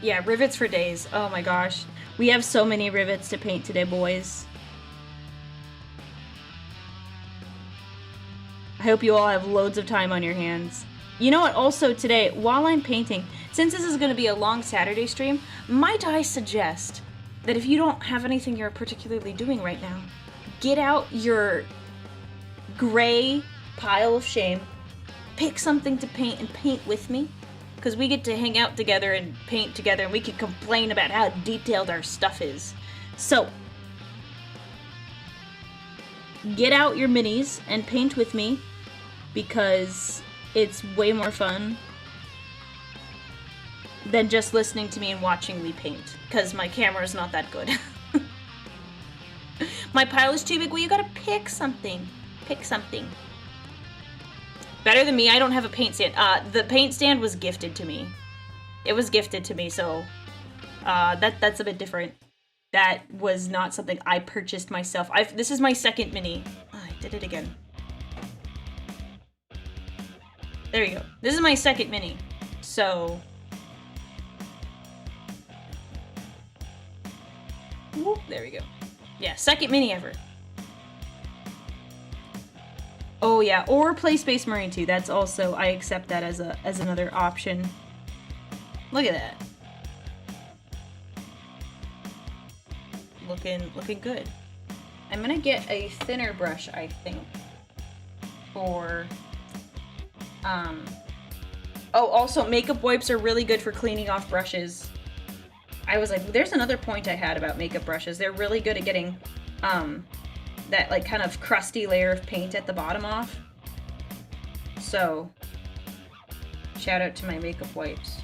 Yeah, rivets for days. Oh my gosh. We have so many rivets to paint today, boys. I hope you all have loads of time on your hands. You know what, also today, while I'm painting, since this is going to be a long Saturday stream, might I suggest that if you don't have anything you're particularly doing right now, get out your gray pile of shame, pick something to paint and paint with me, because we get to hang out together and paint together and we can complain about how detailed our stuff is. So, get out your minis and paint with me, because it's way more fun than just listening to me and watching me paint, because my camera is not that good. My pile is too big. Well, you gotta pick something. Pick something. Better than me, I don't have a paint stand. The paint stand was gifted to me. It was gifted to me, so that's a bit different. That was not something I purchased myself. This is my second mini. Oh, I did it again. There you go. This is my second mini. So, whoop, there we go. Yeah, second mini ever. Oh yeah, or play Space Marine 2. That's also, I accept that as another option. Look at that. Looking good. I'm gonna get a thinner brush, I think, for oh, also makeup wipes are really good for cleaning off brushes. I was like, there's another point I had about makeup brushes. They're really good at getting that like kind of crusty layer of paint at the bottom off. So, shout out to my makeup wipes.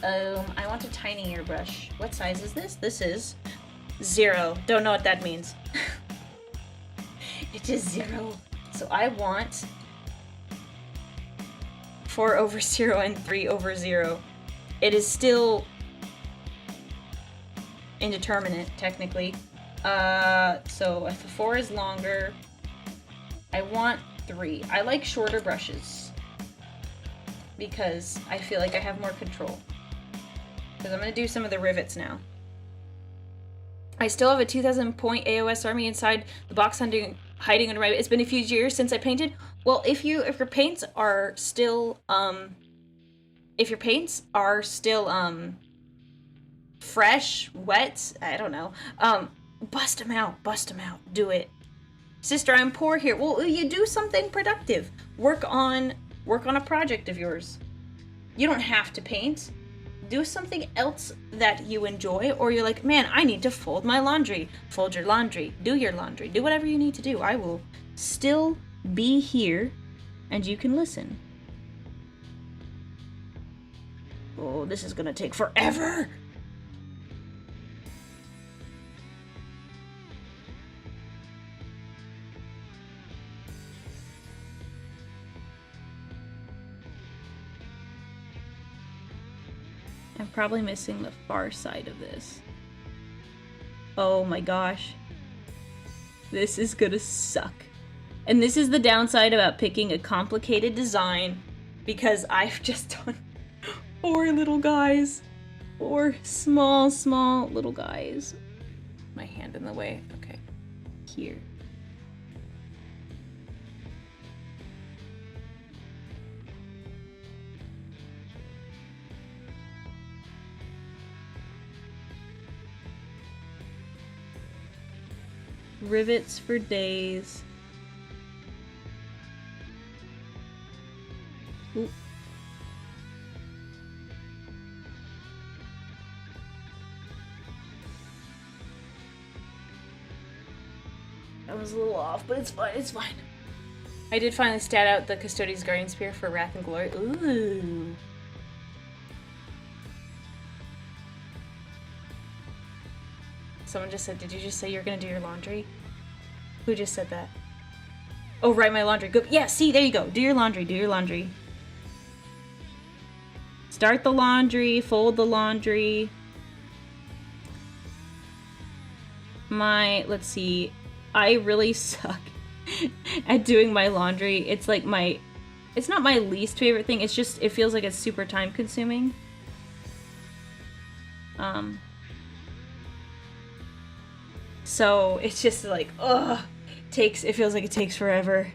I want a tinier brush. What size is this? This is 0. Don't know what that means. It is 0. So I want 4/0 and 3/0. It is still indeterminate, technically. So if the 4 is longer, I want 3. I like shorter brushes because I feel like I have more control. Because I'm going to do some of the rivets now. I still have a 2,000 point AOS army inside the box hunting hiding under my bed. It's been a few years since I painted. Well, if your paints are still fresh, wet, I don't know, bust them out, do it. Sister, I'm poor here. Well, you do something productive. Work on a project of yours. You don't have to paint. Do something else that you enjoy, or you're like, man, I need to fold my laundry. Fold your laundry. Do your laundry. Do whatever you need to do. I will still be here, and you can listen. Oh, this is gonna take forever. I'm probably missing the far side of this. Oh my gosh. This is gonna suck. And this is the downside about picking a complicated design, because I've just done 4 little guys. 4 small little guys. My hand in the way. Okay. Here. Rivets for days. Ooh. That was a little off, but it's fine, it's fine. I did finally stat out the Custodian's Guardian Spear for Wrath and Glory. Ooh. Someone just said, did you just say you're gonna do your laundry? Who just said that? Oh, right, my laundry. Good. Yeah, see, there you go. Do your laundry, do your laundry. Start the laundry, fold the laundry. Let's see. I really suck at doing my laundry. It's like it's not my least favorite thing. It's just, it feels like it's super time consuming. So it's just like, ugh, it feels like it takes forever.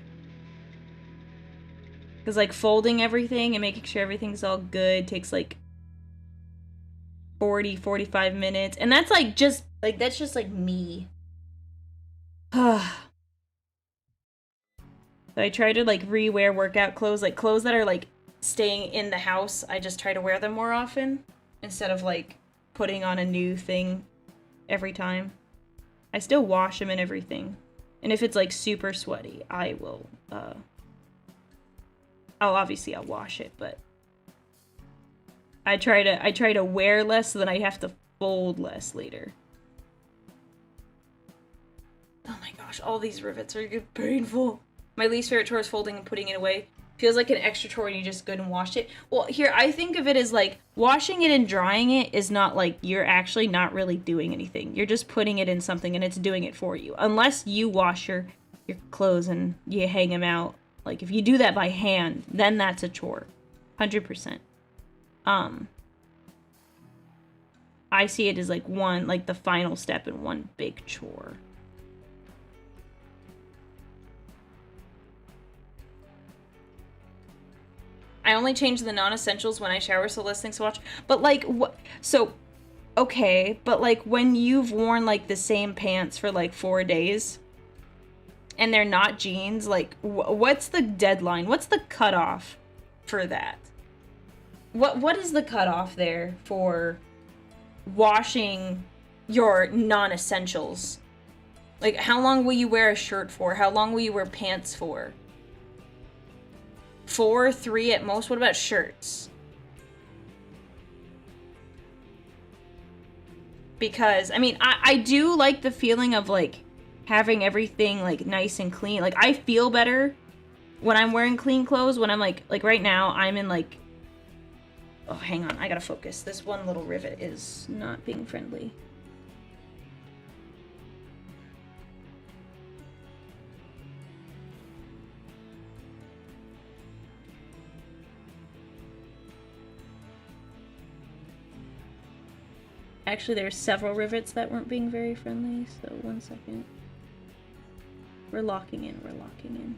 Because like folding everything and making sure everything's all good takes like 40-45 minutes. And that's like that's just like me. So I try to like re-wear workout clothes, like clothes that are like staying in the house. I just try to wear them more often instead of like putting on a new thing every time. I still wash them and everything. And if it's like super sweaty, I will, I'll wash it, but I try to wear less so that I have to fold less later. Oh my gosh, all these rivets are painful. My least favorite chore is folding and putting it away. Feels like an extra chore and you just go and wash it. Well, here, I think of it as like, washing it and drying it is not like, you're actually not really doing anything. You're just putting it in something and it's doing it for you. Unless you wash your clothes and you hang them out. Like, if you do that by hand, then that's a chore. 100%. I see it as like the final step in one big chore. I only change the non-essentials when I shower, so less things to watch. But like, okay, but like when you've worn like the same pants for like 4 days, and they're not jeans, like what's the deadline? What's the cutoff for that? What is the cutoff there for washing your non-essentials? Like, how long will you wear a shirt for? How long will you wear pants for? 4, 3 at most? What about shirts? Because, I mean, I do like the feeling of, like, having everything, like, nice and clean. Like, I feel better when I'm wearing clean clothes, when I'm, like right now, I'm in, like... Oh, hang on, I gotta focus. This one little rivet is not being friendly. Actually, there's several rivets that weren't being very friendly, so 1 second. We're locking in, we're locking in.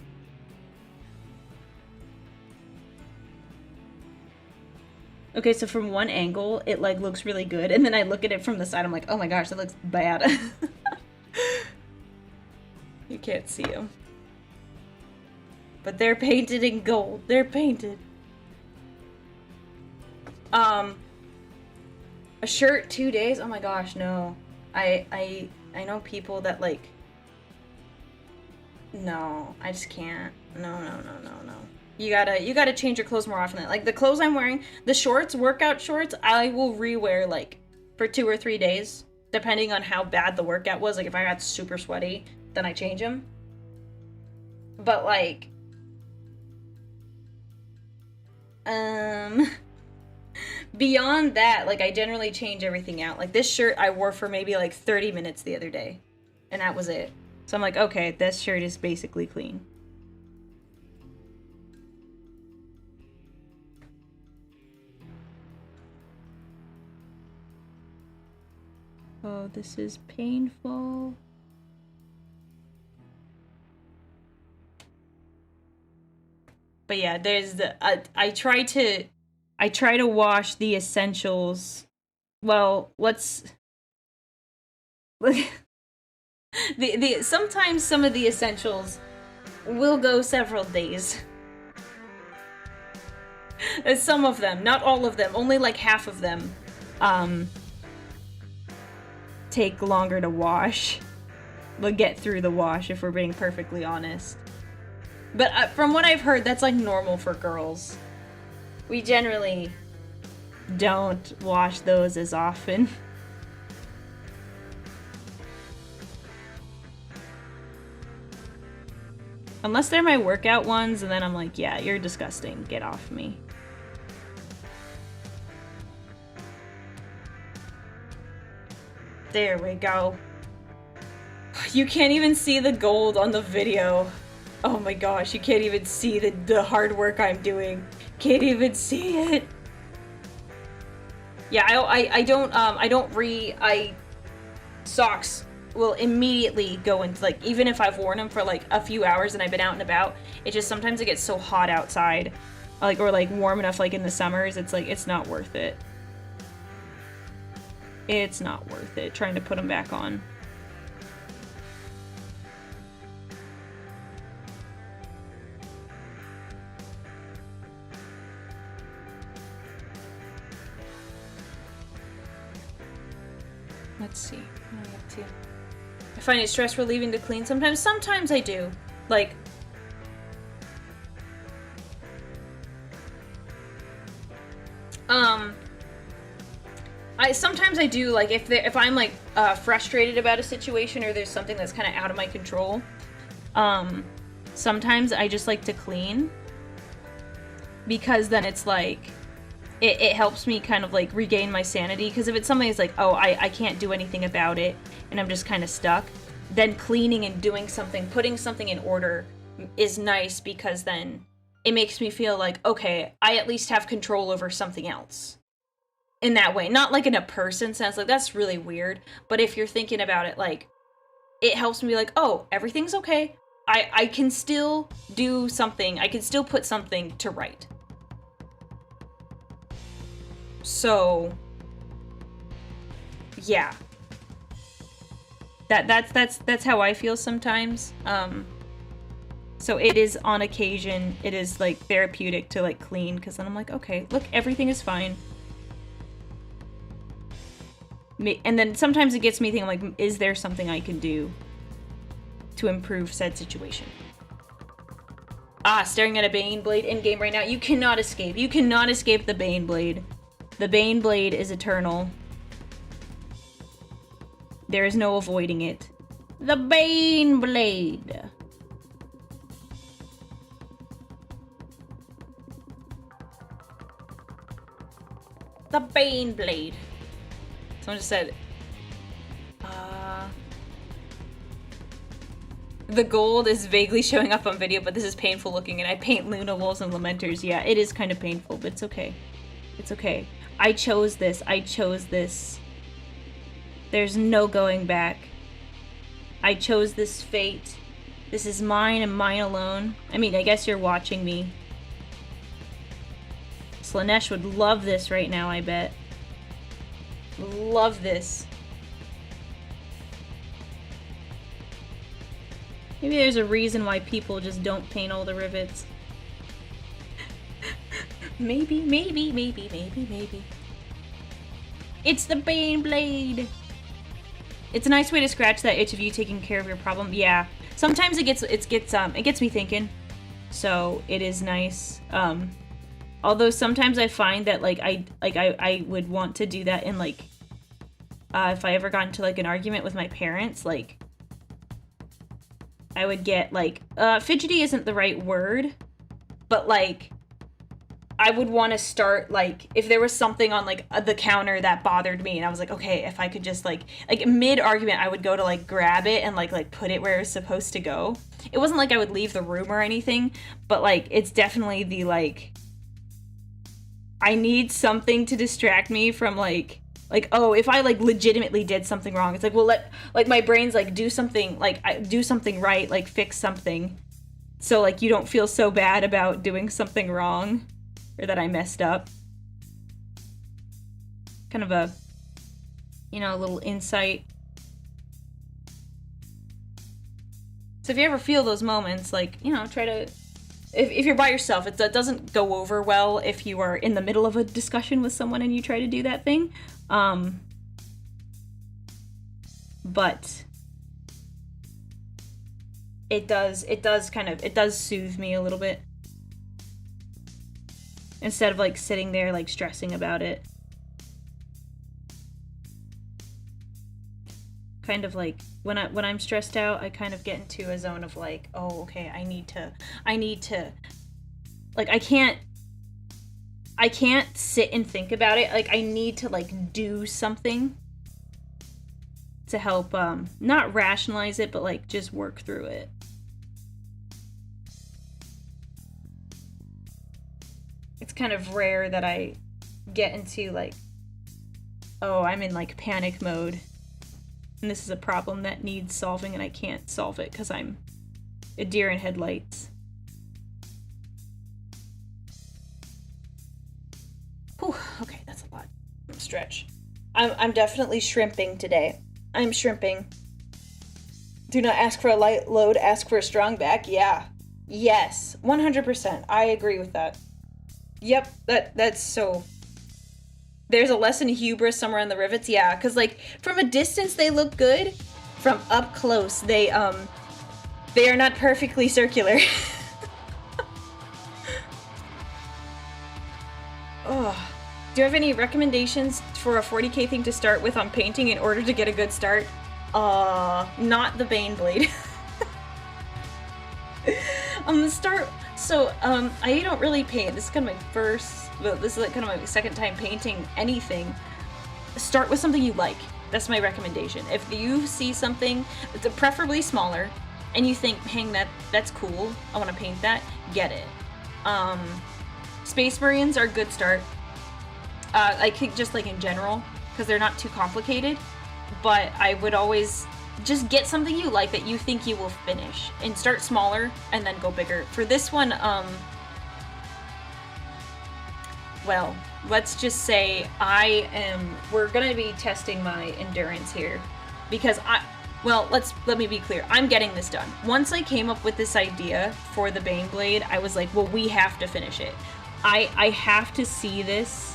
Okay, so from one angle, it like looks really good, and then I look at it from the side, I'm like, oh my gosh, that looks bad. You can't see them. But they're painted in gold. They're painted. A shirt 2 days? Oh my gosh, no. I know people that like... No, I just can't. No. You gotta change your clothes more often. Like the clothes I'm wearing, the shorts, workout shorts, I will rewear like for 2 or 3 days, depending on how bad the workout was. Like if I got super sweaty, then I change them. But like, beyond that, like I generally change everything out. Like this shirt I wore for maybe like 30 minutes the other day, and that was it. So I'm like, okay, this shirt is basically clean. Oh, this is painful. But yeah, there's the I try to wash the essentials. Well, let's sometimes some of the essentials will go several days. Some of them, not all of them, only like half of them take longer to wash. We'll get through the wash if we're being perfectly honest. But from what I've heard, that's like normal for girls. We generally don't wash those as often. Unless they're my workout ones, and then I'm like, yeah, you're disgusting. Get off me. There we go. You can't even see the gold on the video. Oh my gosh, you can't even see the hard work I'm doing. Can't even see it. Yeah, socks will immediately go into, like, even if I've worn them for like a few hours and I've been out and about, it just sometimes it gets so hot outside, like, or like warm enough like in the summers, it's like, it's not worth it. It's not worth it trying to put them back on. Let's see. What am I up to? I find it stress relieving to clean sometimes. Sometimes I do. Like, sometimes I do, like, if I'm like frustrated about a situation or there's something that's kind of out of my control, sometimes I just like to clean, because then it's like it helps me kind of like regain my sanity. Because if it's something that's like, oh, I can't do anything about it and I'm just kind of stuck, then cleaning and doing something, putting something in order is nice, because then it makes me feel like, okay, I at least have control over something else. In that way, not like in a person sense, like that's really weird, but if you're thinking about it, like, it helps me be like, oh, everything's okay. I can still do something. I can still put something to right. So, yeah. That's how I feel sometimes. So it is, on occasion, it is like therapeutic to like clean, because then I'm like, okay, look, everything is fine. And then sometimes it gets me thinking, like, is there something I can do to improve said situation? Staring at a Baneblade in-game right now. You cannot escape. You cannot escape the Baneblade. The Baneblade is eternal. There is no avoiding it. The Baneblade. The Baneblade. Someone just said, the gold is vaguely showing up on video, but this is painful looking, and I paint Luna Wolves and Lamenters. Yeah, it is kind of painful, but it's okay. It's okay. I chose this. I chose this. There's no going back. I chose this fate. This is mine and mine alone. I mean, I guess you're watching me. Slanesh would love this right now, I bet. Love this. Maybe there's a reason why people just don't paint all the rivets. Maybe. It's the Baneblade! It's a nice way to scratch that itch of you taking care of your problem. Yeah. Sometimes it gets me thinking. So it is nice. Although sometimes I find that I would want to do that in if I ever got into an argument with my parents, I would get fidgety isn't the right word, but I would want to start if there was something on the counter that bothered me, and I was like, okay, if I could just mid argument, I would go to grab it and put it where it was supposed to go. It wasn't I would leave the room or anything, but it's definitely the I need something to distract me from oh, if I legitimately did something wrong, it's well, let my brain's do something do something right, fix something, so you don't feel so bad about doing something wrong or that I messed up. Kind of a a little insight. So if you ever feel those moments, try to, if you're by yourself, it doesn't go over well if you are in the middle of a discussion with someone and you try to do that thing. But it does soothe me a little bit. Instead of sitting there stressing about it. Kind of when I'm stressed out, I kind of get into a zone of oh, okay, I need to I can't sit and think about it. I need to do something to help not rationalize it, but just work through it. It's kind of rare that I get into oh, I'm in panic mode and this is a problem that needs solving and I can't solve it because I'm a deer in headlights. Whew, okay, that's a lot. Stretch. I'm definitely shrimping today. I'm shrimping. Do not ask for a light load, ask for a strong back. Yeah. Yes. 100%. I agree with that. Yep, that's so... There's a lesson in hubris somewhere in the rivets, yeah, because from a distance they look good, from up close they are not perfectly circular. Oh, do you have any recommendations for a 40k thing to start with on painting in order to get a good start? Not the Baneblade. I don't really paint. This is kind of this is kind of my second time painting anything. Start with something you like. That's my recommendation. If you see something, preferably smaller, and you think, hang, that's cool, I want to paint that, get it. Space Marines are a good start. I think just in general, because they're not too complicated, but I would always just get something you like that you think you will finish, and start smaller and then go bigger. For this one, well, let's just say we're gonna be testing my endurance here, because let me be clear, I'm getting this done. Once I came up with this idea for the Baneblade, I was well, we have to finish it. I have to see this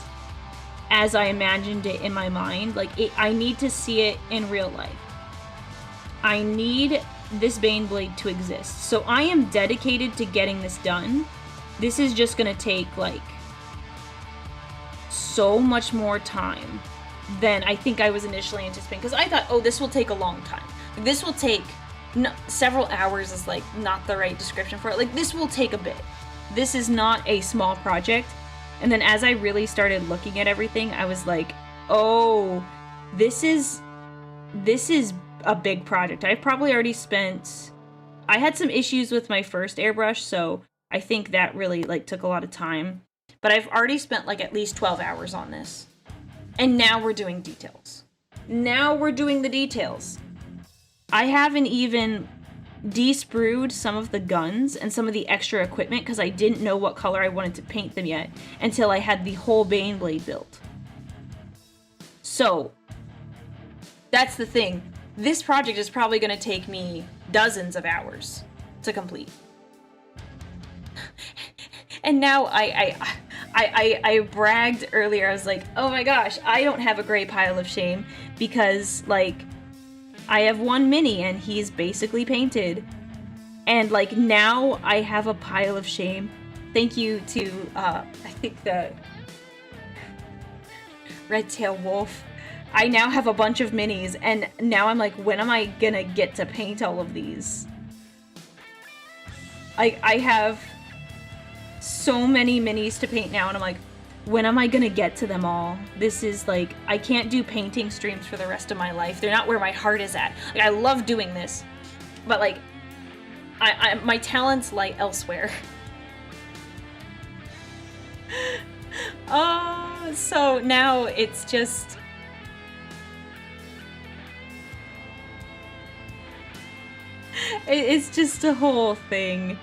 as I imagined it in my mind. I need to see it in real life. I need this Baneblade to exist. So I am dedicated to getting this done. This is just gonna take so much more time than I think I was initially anticipating, because I thought, oh, this will take a long time. This will take several hours is not the right description for it. This will take a bit. This is not a small project. And then as I really started looking at everything, I was oh, this is a big project. I've probably already I had some issues with my first airbrush, so I think that really took a lot of time. But I've already spent at least 12 hours on this. And now we're doing details. Now we're doing the details. I haven't even de-sprued some of the guns and some of the extra equipment because I didn't know what color I wanted to paint them yet until I had the whole Baneblade built. So, that's the thing. This project is probably going to take me dozens of hours to complete. And now I bragged earlier, I was like, oh my gosh, I don't have a gray pile of shame because, like, I have one mini and he's basically painted. And, like, now I have a pile of shame. Thank you to, I think the Red Tail Wolf. I now have a bunch of minis, and now I'm like, when am I gonna get to paint all of these? I have so many minis to paint now, and I'm like, when am I gonna get to them all? This is like, I can't do painting streams for the rest of my life. They're not where my heart is at. Like, I love doing this, but like, my talents lie elsewhere. Oh, so now it's just... It's just a whole thing.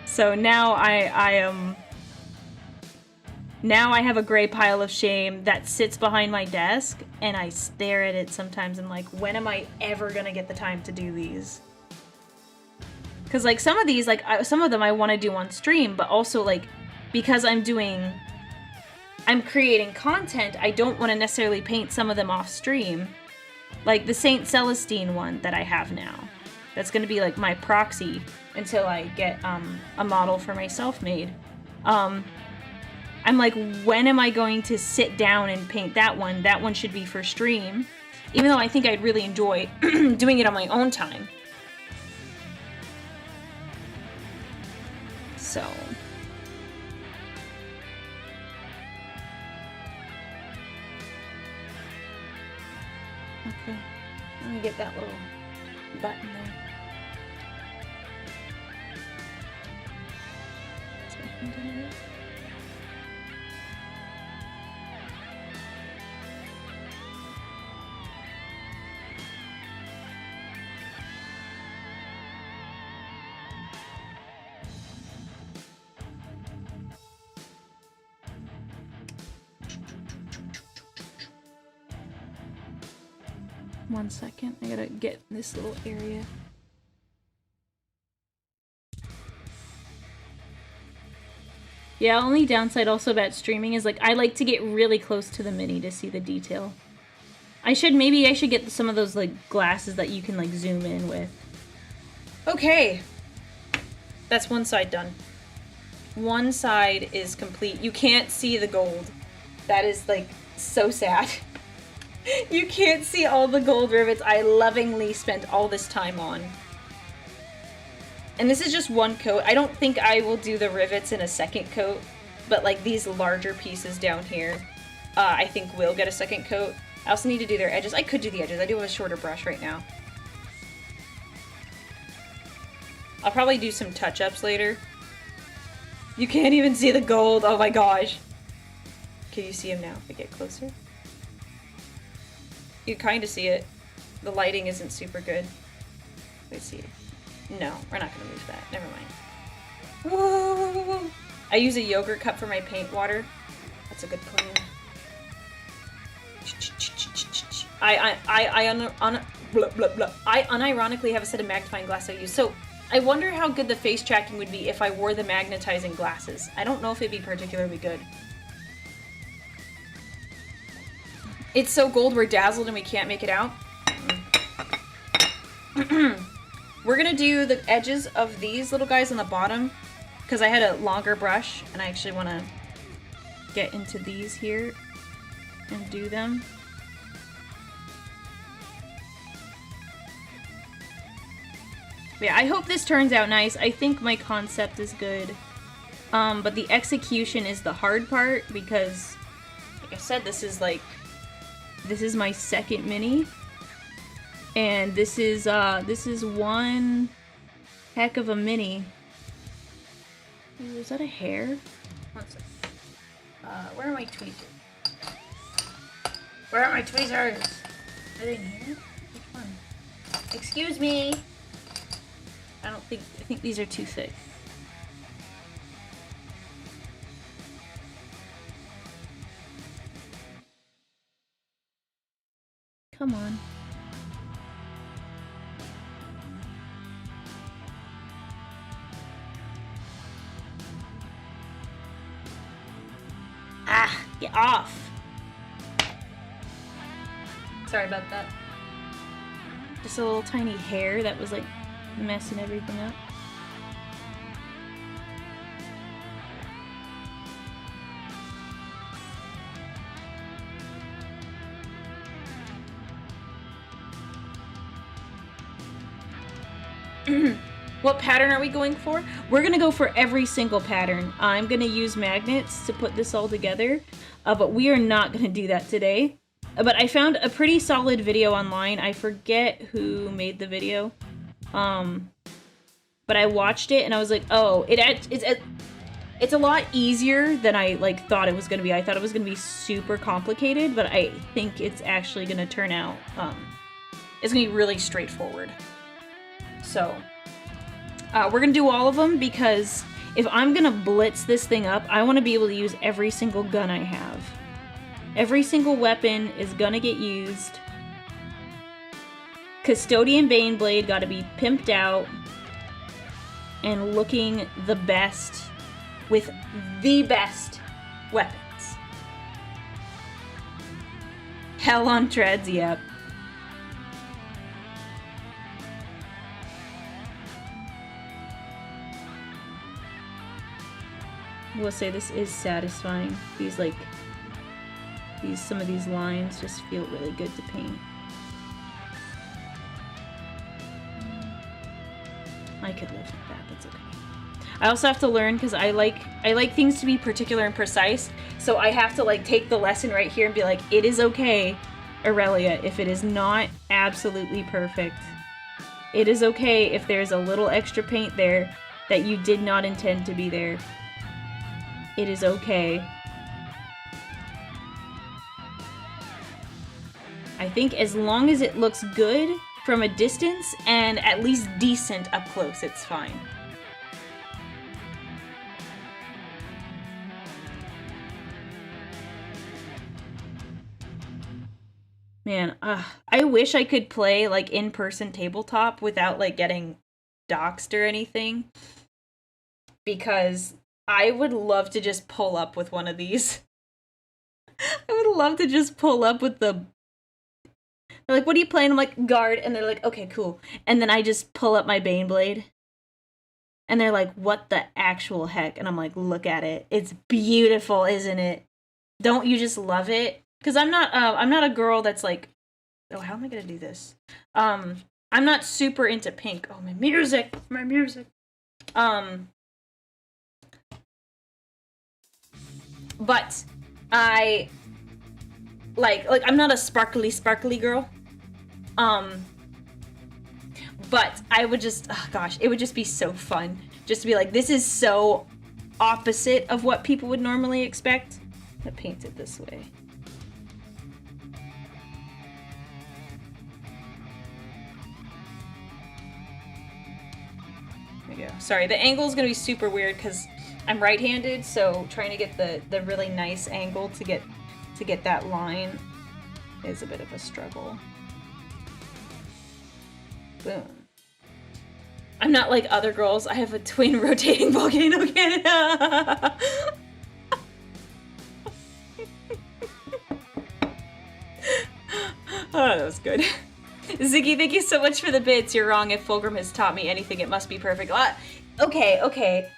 So now I am... Now I have a gray pile of shame that sits behind my desk, and I stare at it sometimes and like, when am I ever gonna get the time to do these? Because like some of these, like some of them I want to do on stream, but also like because I'm creating content, I don't want to necessarily paint some of them off stream. Like the Saint Celestine one that I have now. That's going to be like my proxy until I get a model for myself made. I'm like, when am I going to sit down and paint that one? That one should be for stream. Even though I think I'd really enjoy doing it on my own time. So... Okay, let me get that little button there. One second, I gotta get this little area. Yeah, only downside also about streaming is like I like to get really close to the mini to see the detail. Maybe I should get some of those like glasses that you can like zoom in with. Okay. That's one side done. One side is complete. You can't see the gold. That is like so sad. You can't see all the gold rivets I lovingly spent all this time on. And this is just one coat. I don't think I will do the rivets in a second coat, but like these larger pieces down here, I think will get a second coat. I also need to do their edges. I could do the edges. I do have a shorter brush right now. I'll probably do some touch-ups later. You can't even see the gold. Oh my gosh. Can you see him now if I get closer? You kind of see it. The lighting isn't super good. Let's see. No, we're not going to move that. Never mind. Whoa. I use a yogurt cup for my paint water. That's a good plan. I unironically have a set of magnifying glass I use. So I wonder how good the face tracking would be if I wore the magnetizing glasses. I don't know if it'd be particularly good. It's so gold we're dazzled and we can't make it out. We're gonna do the edges of these little guys on the bottom because I had a longer brush and I actually want to get into these here and do them. Yeah, I hope this turns out nice. I think my concept is good, but the execution is the hard part because, like I said, this is my second mini. And this is one heck of a mini. Ooh, is that a hair? One second. Where are my tweezers? Where are my tweezers? Are they in here? Which one? Excuse me. I think these are too thick. Come on. Ah, get off. Sorry about that. Just a little tiny hair that was like messing everything up. What pattern are we going for? We're gonna go for every single pattern. I'm gonna use magnets to put this all together, but we are not gonna do that today. But I found a pretty solid video online. I forget who made the video, but I watched it and I was like, oh, it's a lot easier than I like thought it was gonna be. I thought it was gonna be super complicated, but I think it's actually gonna turn out. It's gonna be really straightforward. So. We're gonna do all of them because if I'm gonna blitz this thing up, I want to be able to use every single gun I have. Every single weapon is gonna get used. Custodian Baneblade gotta be pimped out and looking the best with the best weapons. Hell on treads, yep. I will say this is satisfying. Some of these lines just feel really good to paint. I could live with that, that's okay. I also have to learn because I like things to be particular and precise, so I have to like take the lesson right here and be like, it is okay, Aurelia, if it is not absolutely perfect. It is okay if there's a little extra paint there that you did not intend to be there. It is okay. I think as long as it looks good from a distance and at least decent up close, it's fine. Man, I wish I could play like in-person tabletop without like getting doxxed or anything, because I would love to just pull up with one of these. I would love to just pull up with the... They're like, what are you playing? I'm like, guard. And they're like, okay, cool. And then I just pull up my Baneblade. And they're like, what the actual heck? And I'm like, look at it. It's beautiful, isn't it? Don't you just love it? Because I'm not a girl that's like... Oh, how am I going to do this? I'm not super into pink. Oh, my music! My music! But I like I'm not a sparkly girl. But I would just, oh gosh, it would just be so fun just to be like, this is so opposite of what people would normally expect. I paint it this way. There we go. Sorry, the angle is gonna be super weird because I'm right-handed, so trying to get the really nice angle to get that line is a bit of a struggle. Boom. I'm not like other girls. I have a twin rotating volcano cannon. Oh, that was good. Ziggy, thank you so much for the bits. You're wrong. If Fulgrim has taught me anything, it must be perfect. Okay.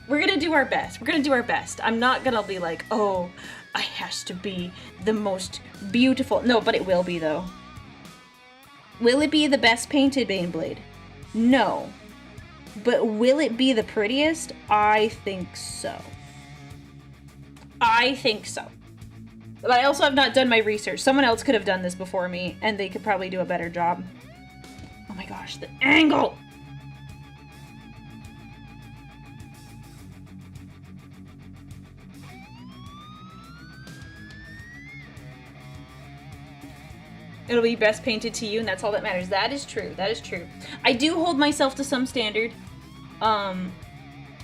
We're gonna do our best. We're gonna do our best. I'm not gonna be like, oh, it has to be the most beautiful. No, but it will be, though. Will it be the best painted Baneblade? No. But will it be the prettiest? I think so. I think so. But I also have not done my research. Someone else could have done this before me, and they could probably do a better job. Oh my gosh, the angle! It'll be best painted to you, and that's all that matters. That is true. That is true. I do hold myself to some standard.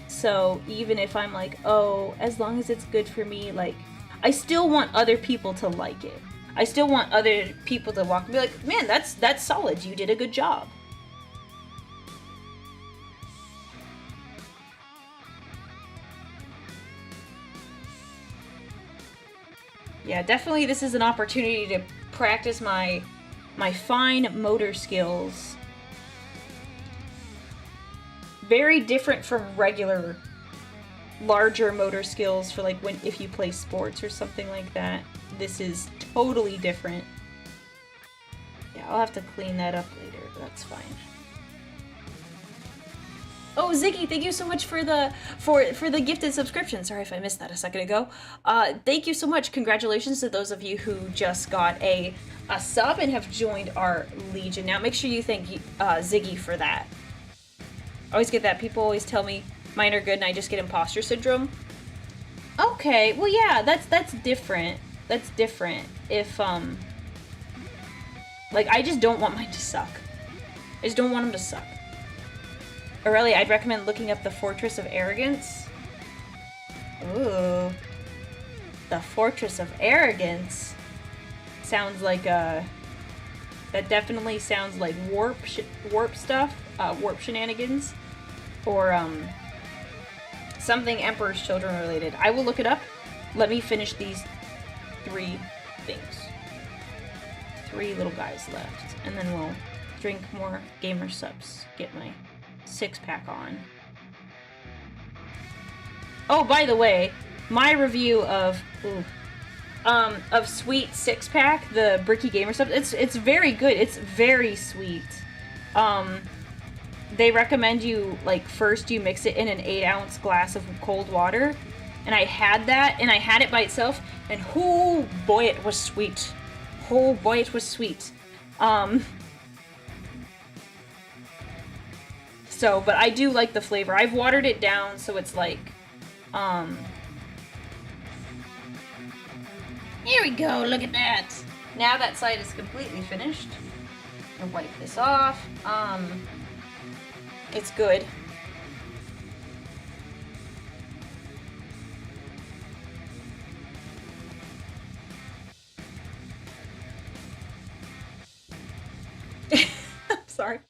So even if I'm like, oh, as long as it's good for me, like, I still want other people to like it. I still want other people to walk and be like, man, that's solid. You did a good job. Yeah, definitely this is an opportunity to practice my fine motor skills. Very different from regular larger motor skills for like if you play sports or something like that. This is totally different. Yeah, I'll have to clean that up later, but that's fine. Oh, Ziggy, thank you so much for the gifted subscription. Sorry if I missed that a second ago. Thank you so much. Congratulations to those of you who just got a sub and have joined our Legion. Now, make sure you thank Ziggy for that. I always get that. People always tell me mine are good and I just get imposter syndrome. Okay, well, yeah, that's different. That's different. If, like, I just don't want mine to suck. I just don't want them to suck. Aurelia, I'd recommend looking up the Fortress of Arrogance. Ooh. The Fortress of Arrogance? Sounds like, that definitely sounds like warp stuff. Warp shenanigans. Or, something Emperor's Children related. I will look it up. Let me finish these 3 things. 3 little guys left. And then we'll drink more gamer subs. Get my 6-pack on. Oh, by the way, my review of Sweet 6-pack, the Bricky Gamer stuff, it's very good. It's very sweet. They recommend you, like, first you mix it in an 8-ounce glass of cold water. And I had that, and I had it by itself, and oh boy, it was sweet. Oh boy, it was sweet. So, but I do like the flavor. I've watered it down, so it's like, here we go, look at that. Now that side is completely finished. I'll wipe this off. It's good. I'm sorry.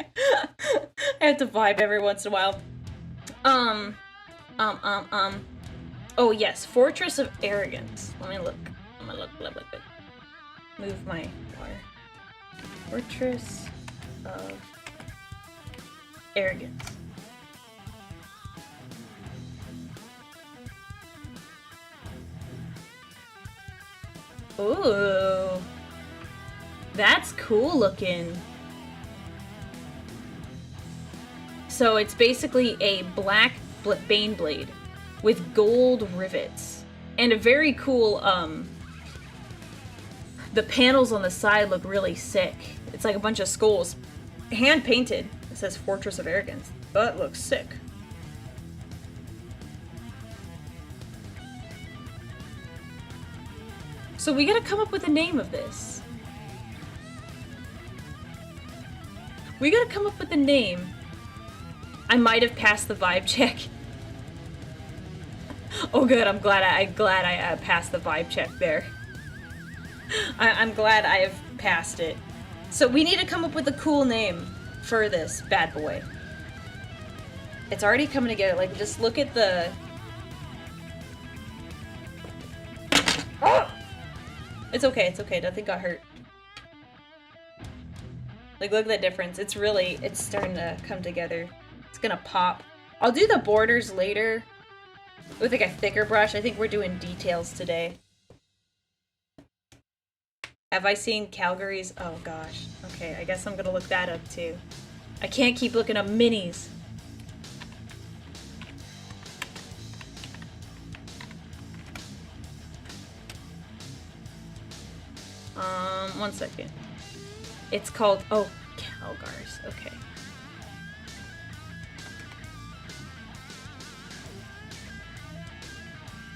I have to vibe every once in a while. Oh yes, Fortress of Arrogance. Let me look. Look. Move my water. Fortress of Arrogance. Ooh. That's cool looking. So it's basically a black Baneblade with gold rivets. And a very cool, the panels on the side look really sick. It's like a bunch of skulls. Hand painted. It says Fortress of Arrogance. That looks sick. So we gotta come up with a name of this. We gotta come up with a name. I might have passed the vibe check. Oh good, I'm glad I passed the vibe check there. I'm glad I have passed it. So we need to come up with a cool name for this bad boy. It's already coming together. Like, just look at the... Oh! It's okay, nothing got hurt. Like, look at that difference. It's starting to come together. It's gonna pop. I'll do the borders later with like a thicker brush. I think we're doing details today. Have I seen Calgary's? Oh gosh. Okay, I guess I'm gonna look that up too. I can't keep looking up minis. One second. It's called, oh, Calgar's, okay.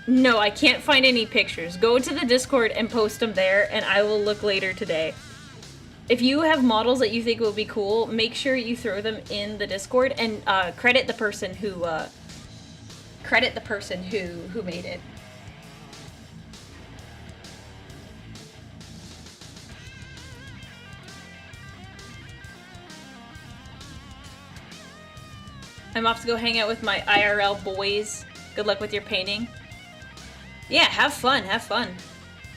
No, I can't find any pictures. Go to the Discord and post them there, and I will look later today. If you have models that you think would be cool, make sure you throw them in the Discord and credit the person who made it. I'm off to go hang out with my IRL boys. Good luck with your painting. Yeah, have fun, have fun.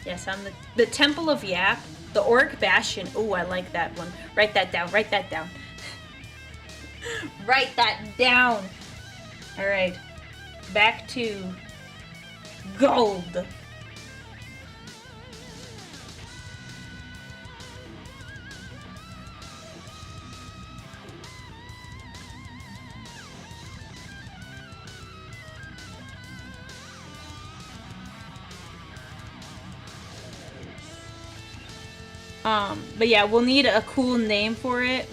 Yes, I'm the Temple of Yap. The Auric Bastion. Oh, I like that one. Write that down. Write that down. Write that down. All right. Back to gold. But yeah, we'll need a cool name for it.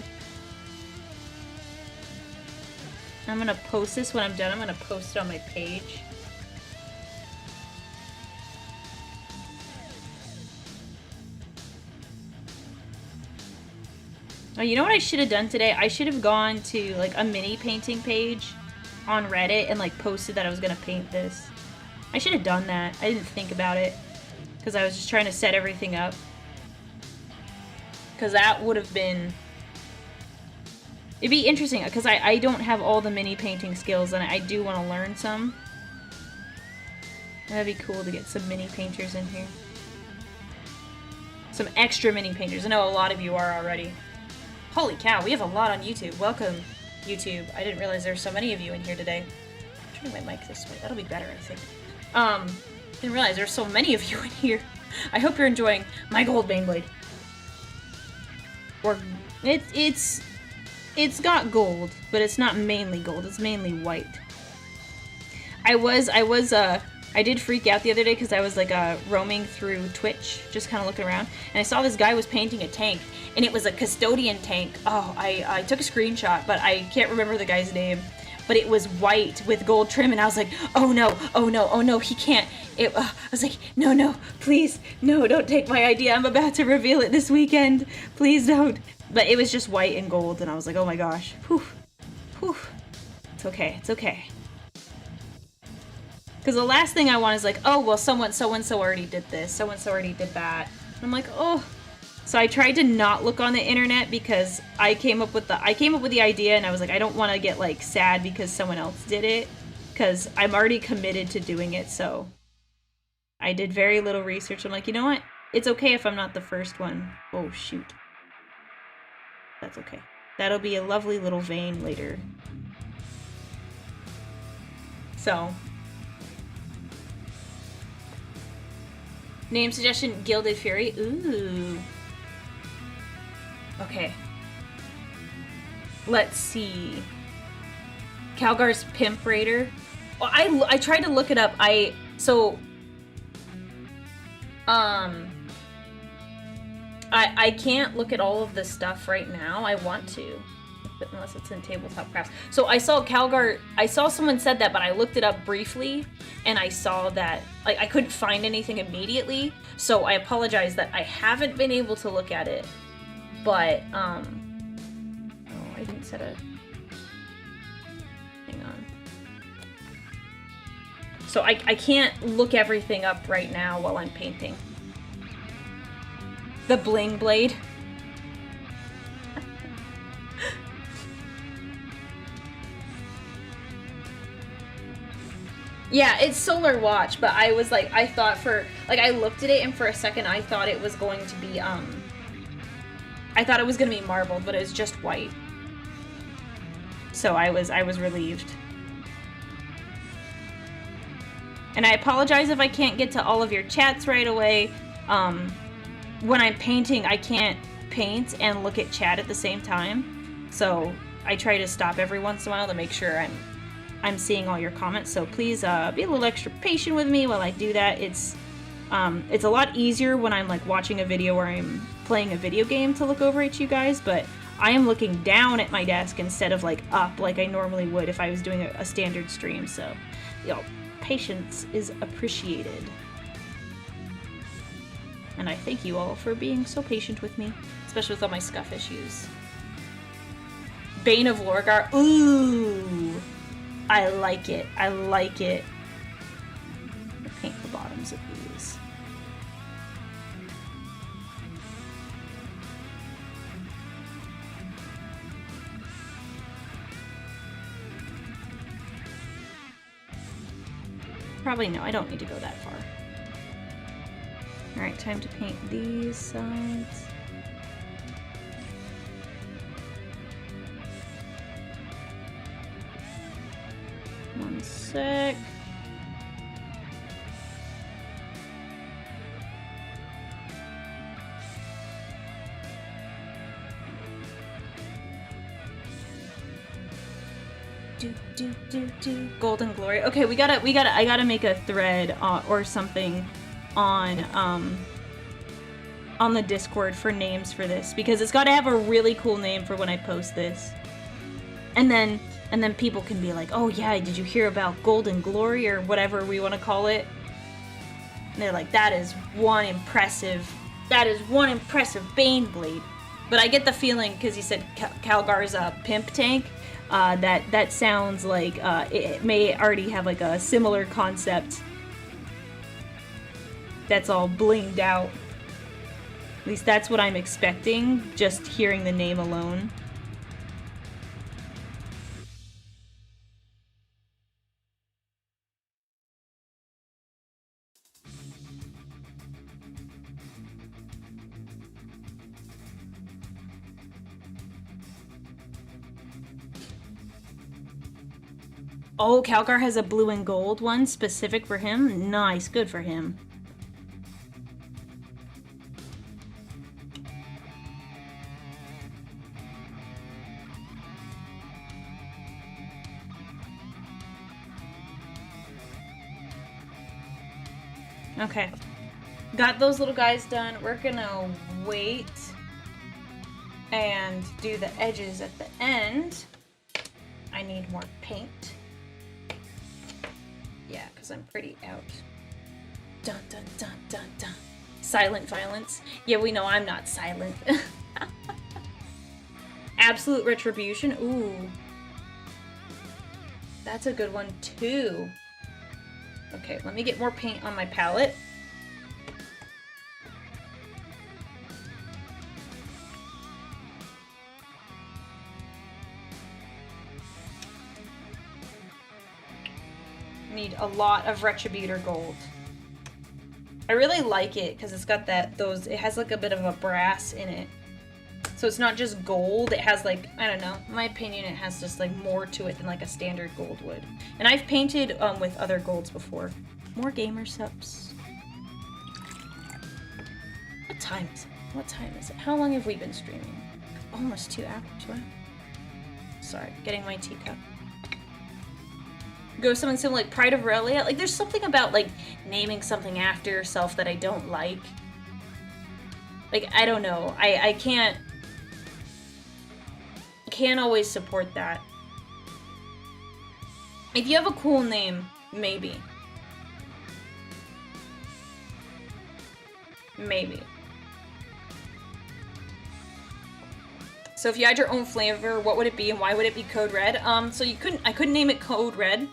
I'm gonna post this when I'm done. I'm gonna post it on my page. Oh, you know what I should have done today? I should have gone to like a mini painting page on Reddit and like posted that I was gonna paint this. I should have done that. I didn't think about it because I was just trying to set everything up. Because that would have been... It'd be interesting, because I don't have all the mini painting skills, and I do want to learn some. That'd be cool to get some mini painters in here. Some extra mini painters. I know a lot of you are already. Holy cow, we have a lot on YouTube. Welcome, YouTube. I didn't realize there were so many of you in here today. I'm turning my mic this way. That'll be better, I think. Didn't realize there's so many of you in here. I hope you're enjoying my gold Baneblade. Or it's got gold, but it's not mainly gold. It's mainly white. I did freak out the other day because I was like roaming through Twitch, just kind of looking around, and I saw this guy was painting a tank, and it was a custodian tank. Oh, I took a screenshot, but I can't remember the guy's name. But it was white with gold trim, and I was like, oh no, oh no, oh no, he can't. I was like, no, no, please, no, don't take my idea. I'm about to reveal it this weekend. Please don't. But it was just white and gold, and I was like, oh my gosh. Whew. Whew. It's okay, it's okay. Because the last thing I want is like, oh, well, so-and-so already did this, so-and-so already did that. And I'm like, oh. So I tried to not look on the internet because I came up with the idea, and I was like, I don't want to get like sad because someone else did it, because I'm already committed to doing it. So I did very little research. I'm like, you know what? It's okay if I'm not the first one. Oh shoot. That's okay. That'll be a lovely little vein later. So name suggestion: Gilded Fury. Ooh. Okay. Let's see. Calgar's Pimp Raider. Well, I tried to look it up. I can't look at all of this stuff right now. I want to, but unless it's in Tabletop Crafts. So I saw Calgar. I saw someone said that, but I looked it up briefly, and I saw that like I couldn't find anything immediately. So I apologize that I haven't been able to look at it. But, oh, I didn't set a... Hang on. So I can't look everything up right now while I'm painting. The Bling Blade. Yeah, it's Solar Watch, but I was like, I thought for... Like, I looked at it, and for a second I thought it was going to be, I thought it was going to be marbled, but it was just white. So I was relieved. And I apologize if I can't get to all of your chats right away. When I'm painting, I can't paint and look at chat at the same time. So I try to stop every once in a while to make sure I'm seeing all your comments. So please be a little extra patient with me while I do that. It's a lot easier when I'm like watching a video where I'm playing a video game to look over at you guys, but I am looking down at my desk instead of like up like I normally would if I was doing a standard stream. So, patience is appreciated. And I thank you all for being so patient with me, especially with all my scuff issues. Bane of Lorgar. Ooh! I like it. I like it. I'll paint the bottoms of these. Probably no, I don't need to go that far. Alright, time to paint these sides. One sec. Do. Golden Glory. Okay, I gotta make a thread or something on the Discord for names for this, because it's gotta have a really cool name for when I post this. And then people can be like, oh yeah, did you hear about Golden Glory or whatever we want to call it? And they're like, that is one impressive Baneblade. But I get the feeling, because you said Calgar's a pimp tank, that sounds like it may already have like a similar concept that's all blinged out. At least that's what I'm expecting, just hearing the name alone. Oh, Calgar has a blue and gold one specific for him? Nice, good for him. Okay. Got those little guys done. We're gonna wait and do the edges at the end. I need more paint. Yeah, because I'm pretty out. Dun dun dun dun dun. Silent violence. Yeah, we know I'm not silent. Absolute Retribution. Ooh. That's a good one too. Okay, let me get more paint on my palette. Need a lot of Retributor gold. I really like it because it's got it has like a bit of a brass in it. So it's not just gold, it has like, I don't know, in my opinion it has just like more to it than like a standard gold would. And I've painted with other golds before. More gamer subs. What time is it? What time is it? How long have we been streaming? Almost 2 hours, wow. Sorry, getting my teacup. Go something similar like Pride of Aurelia. Like there's something about like naming something after yourself that I don't like. Like, I don't know. I can't always support that. If you have a cool name, maybe. Maybe. So if you had your own flavor, what would it be and why would it be Code Red? So I couldn't name it Code Red.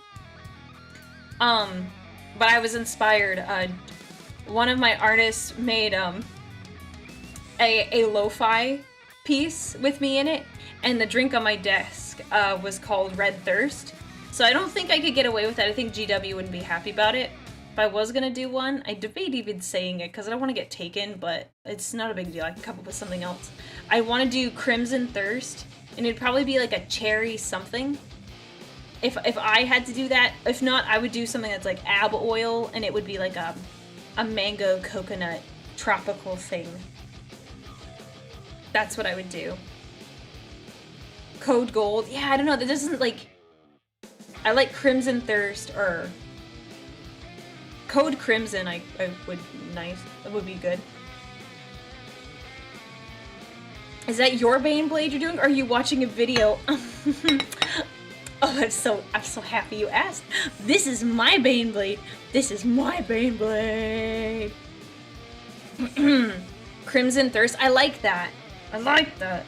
But I was inspired. One of my artists made a lo-fi piece with me in it, and the drink on my desk was called Red Thirst. So I don't think I could get away with that. I think GW wouldn't be happy about it. If I was gonna do one, I debate even saying it because I don't want to get taken, but it's not a big deal. I can come up with something else. I want to do Crimson Thirst, and it'd probably be like a cherry something. If I had to do that, if not, I would do something that's like ab oil, and it would be like a mango coconut tropical thing. That's what I would do. Code Gold, yeah, I don't know. That doesn't like. I like Crimson Thirst or Code Crimson. I would nice. That would be good. Is that your Baneblade you're doing? Or are you watching a video? Oh, I'm so happy you asked. This is my Baneblade. This is my Baneblade. Crimson Thirst. I like that. I like that.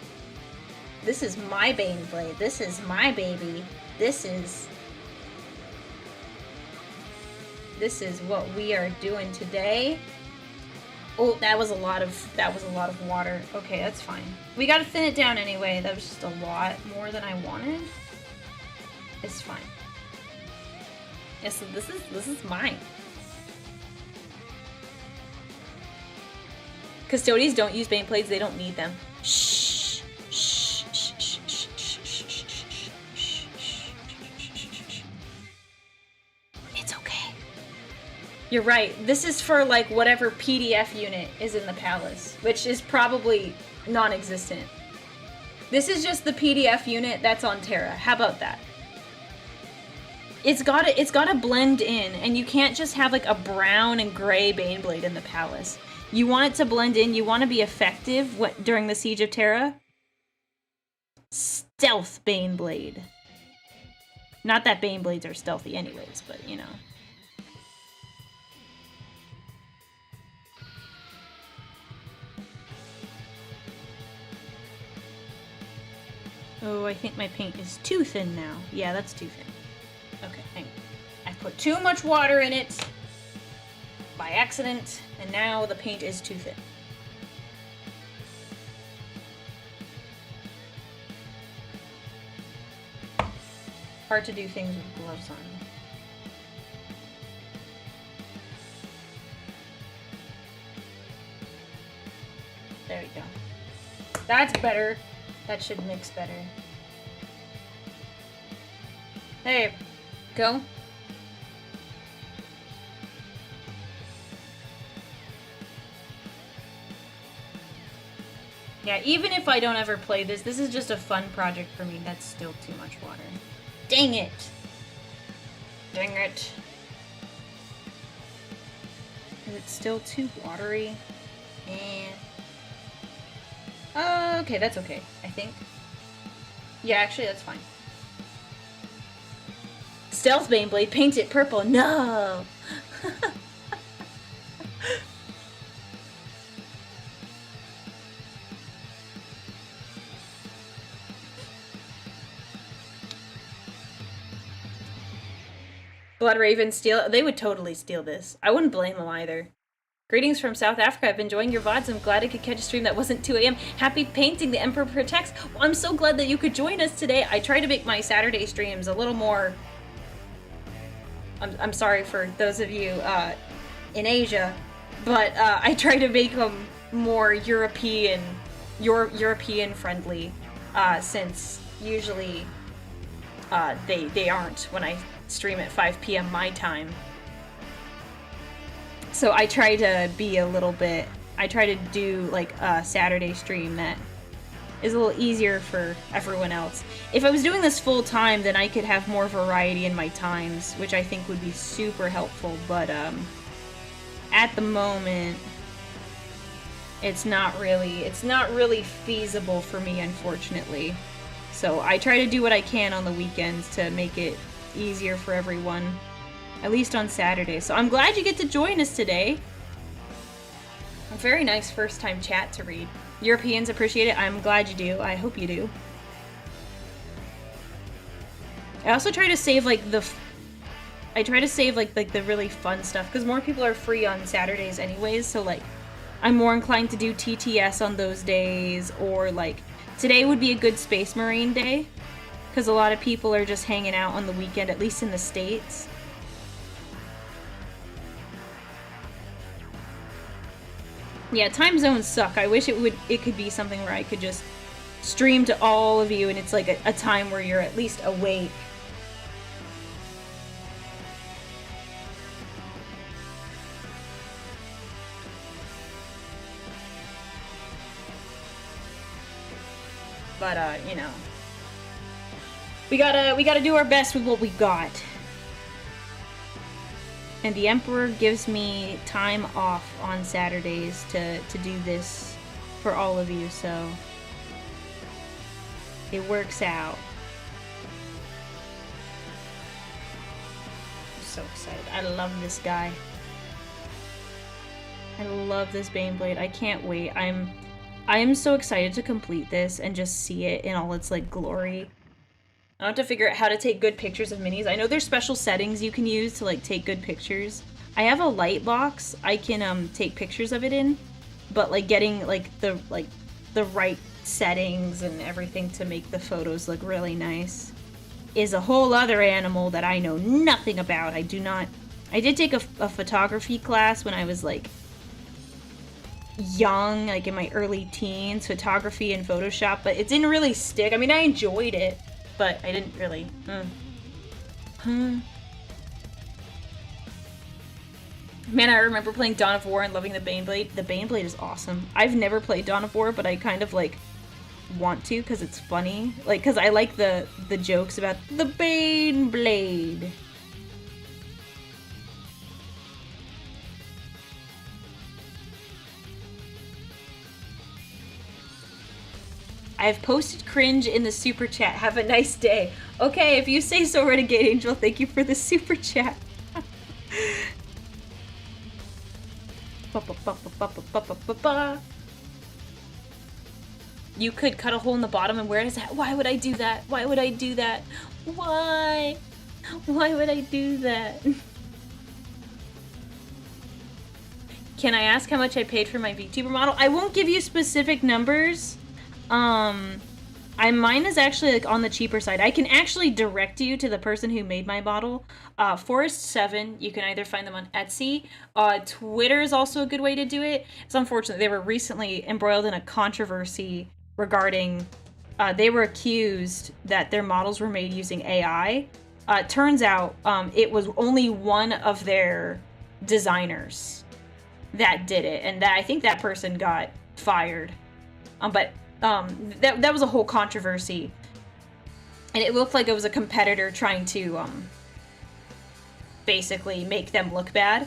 This is my Baneblade. This is my baby. This is what we are doing today. Oh, that was a lot of water. Okay, that's fine. We gotta thin it down anyway. That was just a lot more than I wanted. It's fine. Yeah, so this is mine. Custodians don't use Baneblades, they don't need them. Shh. Shh. Shh. Shh. Shh. Shh. Shh. It's okay. You're right. This is for like whatever PDF unit is in the palace, which is probably non-existent. This is just the PDF unit that's on Terra. How about that? It's gotta blend in, and you can't just have like a brown and gray Baneblade in the palace. You want it to blend in. You want to be effective during the Siege of Terra. Stealth Baneblade. Not that Baneblades are stealthy anyways, but you know. Oh, I think my paint is too thin now. Yeah, that's too thin. Okay, hang on. I put too much water in it by accident, and now the paint is too thin. Hard to do things with gloves on. There we go. That's better. That should mix better. There you go. Yeah, even if I don't ever play this, this is just a fun project for me. That's still too much water. Dang it! Dang it. Is it still too watery? Okay, that's okay, I think. Yeah, actually, that's fine. Stealth Baneblade, paint it purple. No! Blood Raven steal. They would totally steal this. I wouldn't blame them either. Greetings from South Africa. I've been enjoying your VODs. I'm glad I could catch a stream that wasn't 2 a.m. Happy painting. The Emperor protects. Well, I'm so glad that you could join us today. I try to make my Saturday streams a little more... I'm sorry for those of you in Asia, but I try to make them more European friendly, since usually they aren't when I stream at 5 p.m. my time. So I try to be a little bit, I try to do like a Saturday stream that is a little easier for everyone else. If I was doing this full time, then I could have more variety in my times, which I think would be super helpful, but at the moment it's not really feasible for me, unfortunately. So I try to do what I can on the weekends to make it easier for everyone. At least on Saturday. So I'm glad you get to join us today. A very nice first time chat to read. Europeans appreciate it. I'm glad you do. I hope you do. I also try to save like the really fun stuff, because more people are free on Saturdays anyways, so like I'm more inclined to do TTS on those days, or like today would be a good Space Marine day, because a lot of people are just hanging out on the weekend, at least in the States. Yeah, time zones suck. I wish it could be something where I could just stream to all of you and it's like a time where you're at least awake. But you know, we gotta do our best with what we got. And the Emperor gives me time off on Saturdays to do this for all of you, so it works out. I'm so excited. I love this guy. I love this Baneblade. I can't wait. I am so excited to complete this and just see it in all its, like, glory. I have to figure out how to take good pictures of minis. I know there's special settings you can use to, like, take good pictures. I have a light box I can, take pictures of it in, but, like, getting, like, the right settings and everything to make the photos look really nice is a whole other animal that I know nothing about. I did take a photography class when I was, like, young, like in my early teens, photography and Photoshop, but it didn't really stick. I mean, I enjoyed it, but I didn't really. Man, I remember playing Dawn of War and loving the Baneblade. The Baneblade is awesome. I've never played Dawn of War, but I kind of, like, want to because it's funny. Like, because I like the jokes about the Baneblade. I've posted cringe in the super chat. Have a nice day. Okay, if you say so, Renegade Angel, thank you for the super chat. You could cut a hole in the bottom and wear it as a hat. Why would I do that? Why would I do that? Why? Why would I do that? Can I ask how much I paid for my VTuber model? I won't give you specific numbers. Mine is actually, like, on the cheaper side. I can actually direct you to the person who made my model. Forest7, you can either find them on Etsy. Twitter is also a good way to do it. It's unfortunate they were recently embroiled in a controversy regarding, they were accused that their models were made using AI. Turns out, it was only one of their designers that did it, and I think that person got fired. That was a whole controversy, and it looked like it was a competitor trying to basically make them look bad.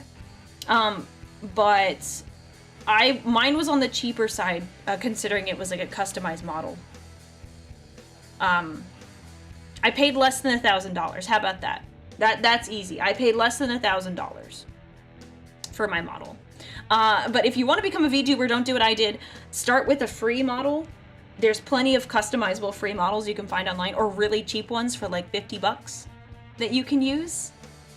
But mine was on the cheaper side, considering it was like a customized model. I paid less than $1,000. How about that? That's easy. I paid less than $1,000 for my model. But if you want to become a VTuber, don't do what I did. Start with a free model. There's plenty of customizable free models you can find online, or really cheap ones for like $50 that you can use.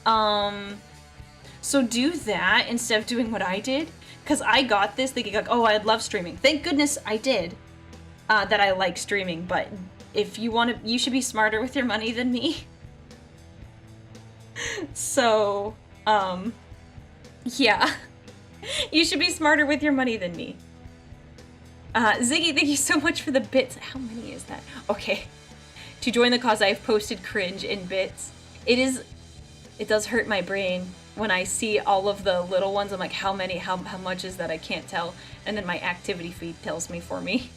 So do that instead of doing what I did, because I got this thinking like, oh, I'd love streaming. Thank goodness I did, that I like streaming. But if you want to, you should be smarter with your money than me. So, yeah. You should be smarter with your money than me. Ziggy, thank you so much for the bits. How many is that? Okay. To join the cause, I have posted cringe in bits. It does hurt my brain when I see all of the little ones. I'm like, how many, how much is that? I can't tell. And then my activity feed tells me for me.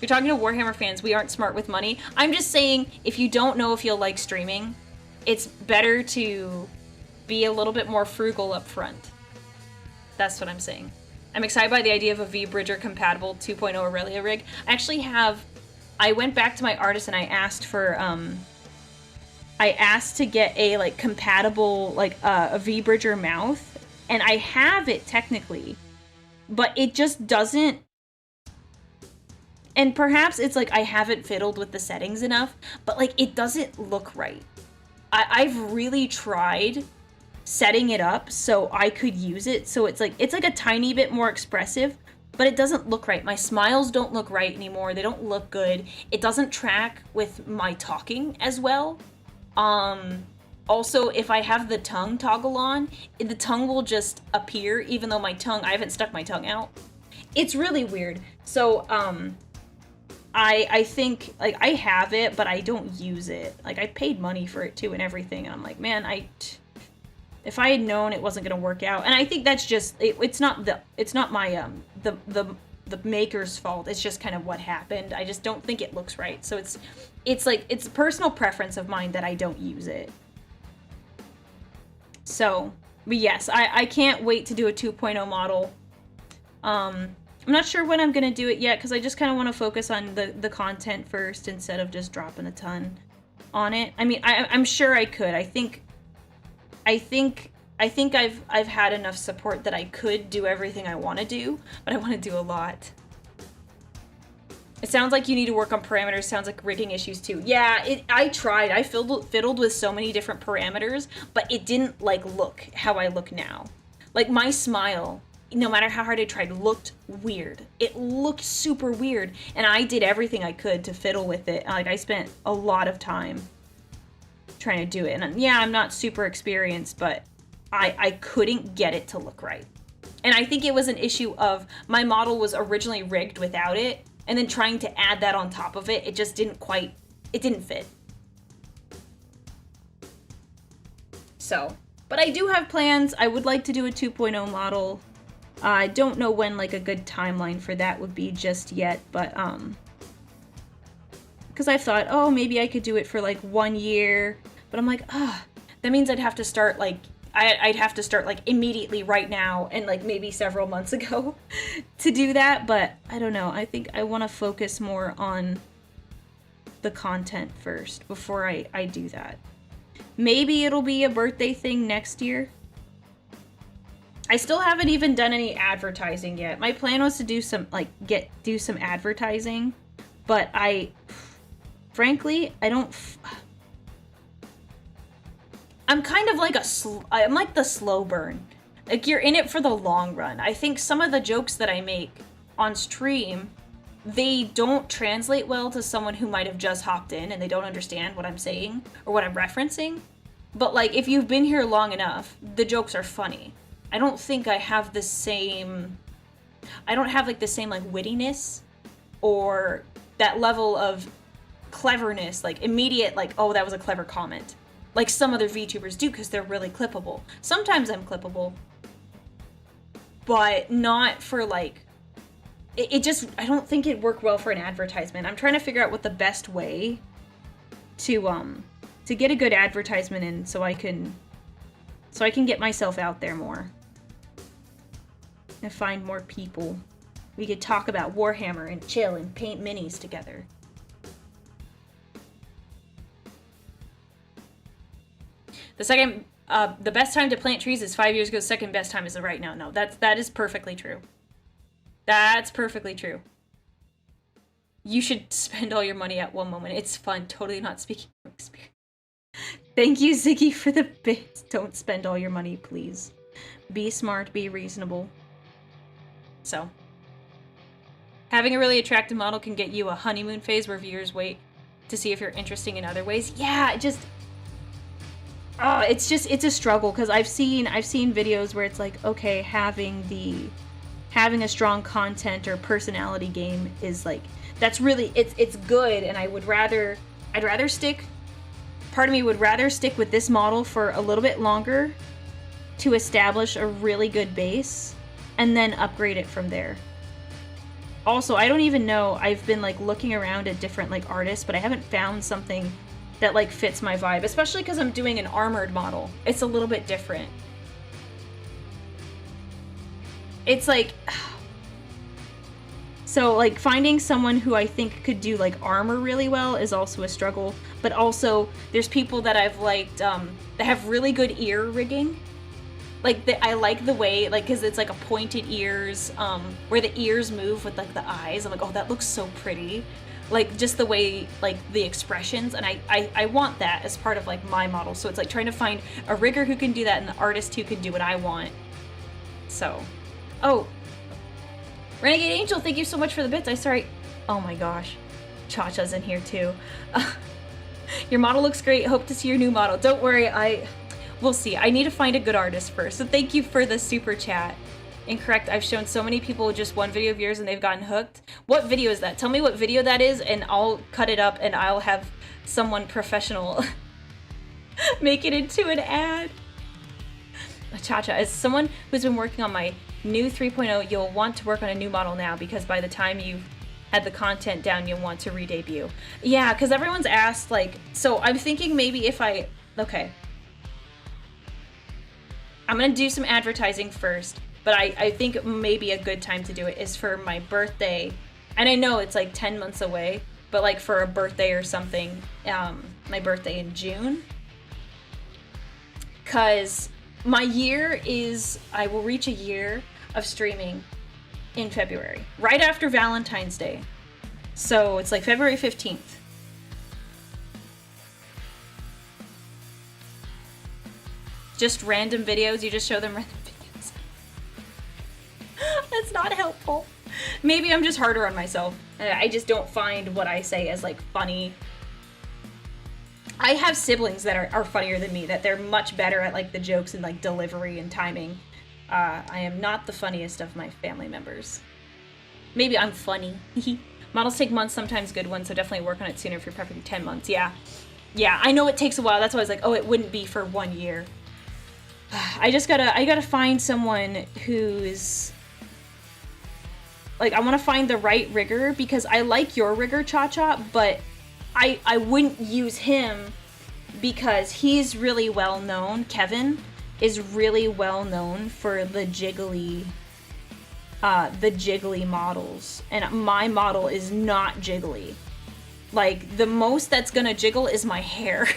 You're talking to Warhammer fans. We aren't smart with money. I'm just saying, if you don't know if you'll like streaming, it's better to be a little bit more frugal up front. That's what I'm saying. I'm excited by the idea of a V-Bridger compatible 2.0 Aurelia rig. I went back to my artist and I asked for, I asked to get a, like, compatible, like, a V-Bridger mouth. And I have it, technically. But it just doesn't... And perhaps it's, like, I haven't fiddled with the settings enough. But, like, it doesn't look right. I've really tried setting it up so I could use it, so it's like a tiny bit more expressive, but it doesn't look right. My smiles don't look right anymore. They don't look good. It doesn't track with my talking as well. Also, if I have the tongue toggle on, the tongue will just appear even though I haven't stuck my tongue out. It's really weird. So I think, like, I have it, but I don't use it. Like, I paid money for it too and everything, and I'm like, man, if I had known it wasn't gonna work out. And I think that's just, it's not my the maker's fault. It's just kind of what happened. I just don't think it looks right. So it's like, it's a personal preference of mine that I don't use it. So, but yes, I can't wait to do a 2.0 model. I'm not sure when I'm gonna do it yet, because I just kind of want to focus on the content first instead of just dropping a ton on it. I mean, I'm sure I could. I think I think I've had enough support that I could do everything I want to do, but I want to do a lot. It sounds like you need to work on parameters. Sounds like rigging issues too. Yeah, I tried. I fiddled with so many different parameters, but it didn't like look how I look now. Like my smile, no matter how hard I tried, looked weird. It looked super weird, and I did everything I could to fiddle with it. Like I spent a lot of time trying to do it, and yeah, I'm not super experienced, but I couldn't get it to look right. And I think it was an issue of my model was originally rigged without it, and then trying to add that on top of it, it just didn't quite, it didn't fit. So, but I do have plans. I would like to do a 2.0 model. I don't know when like a good timeline for that would be just yet, but because I thought, oh, maybe I could do it for like 1 year, but I'm like, that means I'd have to start like, I'd have to start like immediately right now and like maybe several months ago to do that, but I don't know. I think I want to focus more on the content first before I do that. Maybe it'll be a birthday thing next year. I still haven't even done any advertising yet. My plan was to do some do some advertising, but frankly, I'm kind of like I'm like the slow burn. Like you're in it for the long run. I think some of the jokes that I make on stream, they don't translate well to someone who might have just hopped in and they don't understand what I'm saying or what I'm referencing. But like if you've been here long enough, the jokes are funny. I don't think I have the same, I don't have like the same like wittiness or that level of cleverness, like immediate, like, oh, that was a clever comment. Like some other VTubers do because they're really clippable. Sometimes I'm clippable, but not for like, it just, I don't think it'd work well for an advertisement. I'm trying to figure out what the best way to get a good advertisement in so I can get myself out there more and find more people. We could talk about Warhammer and chill and paint minis together. The best time to plant trees is 5 years ago. The second best time is right now. No, that is perfectly true. That's perfectly true. You should spend all your money at one moment. It's fun. Totally not speaking from experience. Thank you, Ziggy, for the bits. Don't spend all your money, please. Be smart, be reasonable. So, having a really attractive model can get you a honeymoon phase where viewers wait to see if you're interesting in other ways. Yeah, it's a struggle because I've seen videos where it's like, okay, having a strong content or personality game is like, that's really, it's good, and I'd rather stick, part of me would rather stick with this model for a little bit longer to establish a really good base and then upgrade it from there. Also, I don't even know, I've been like looking around at different like artists, but I haven't found something that like fits my vibe, especially because I'm doing an armored model. It's a little bit different. It's like, so like finding someone who I think could do like armor really well is also a struggle, but also there's people that I've liked that have really good ear rigging. Like I like the way, like, because it's like a pointed ears, where the ears move with like the eyes. I'm like, oh, that looks so pretty. Like just the way, like the expressions, and I want that as part of like my model. So it's like trying to find a rigger who can do that and the artist who can do what I want. So, oh, Renegade Angel, thank you so much for the bits. Oh my gosh, Cha-Cha's in here too. Your model looks great. Hope to see your new model. Don't worry, we'll see. I need to find a good artist first. So thank you for the super chat. Incorrect. I've shown so many people just one video of yours and they've gotten hooked. What video is that? Tell me what video that is and I'll cut it up and I'll have someone professional make it into an ad. Cha-Cha, as someone who's been working on my new 3.0, you'll want to work on a new model now because by the time you've had the content down, you'll want to re-debut. Yeah, because everyone's asked, like, so I'm thinking maybe if okay. I'm going to do some advertising first. But I think maybe a good time to do it is for my birthday. And I know it's like 10 months away, but like for a birthday or something, my birthday in June. Because my year is, I will reach a year of streaming in February, right after Valentine's Day. So it's like February 15th. Just random videos, you just show them random videos. That's not helpful. Maybe I'm just harder on myself. I just don't find what I say as like funny. I have siblings that are funnier than me, that they're much better at like the jokes and like delivery and timing. I am not the funniest of my family members. Maybe I'm funny. Models take months, sometimes good ones, so definitely work on it sooner if you're prepping 10 months. Yeah. Yeah, I know it takes a while. That's why I was like, oh, it wouldn't be for 1 year. I gotta find someone who's like, I want to find the right rigger, because I like your rigger, Cha-Cha, but I wouldn't use him because he's really well known. Kevin is really well known for the jiggly models, and my model is not jiggly. Like, the most that's gonna jiggle is my hair.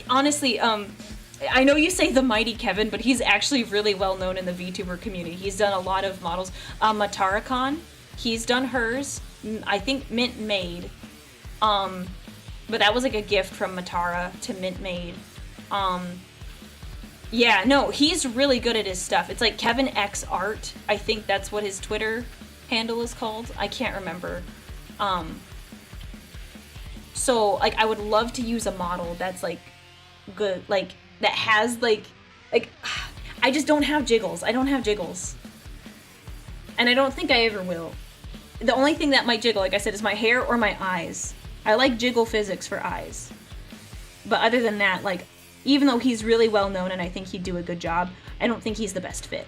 Honestly, I know you say the mighty Kevin, but he's actually really well known in the VTuber community. He's done a lot of models. Matara-Con, he's done hers. I think Mint Made. But that was like a gift from Matara to Mint Made. Yeah, no, he's really good at his stuff. It's like Kevin X Art. I think that's what his Twitter handle is called. I can't remember. So, like, I would love to use a model that's, like, good, like, that has, like, I just don't have jiggles. I don't have jiggles. And I don't think I ever will. The only thing that might jiggle, like I said, is my hair or my eyes. I like jiggle physics for eyes. But other than that, like, even though he's really well known and I think he'd do a good job, I don't think he's the best fit.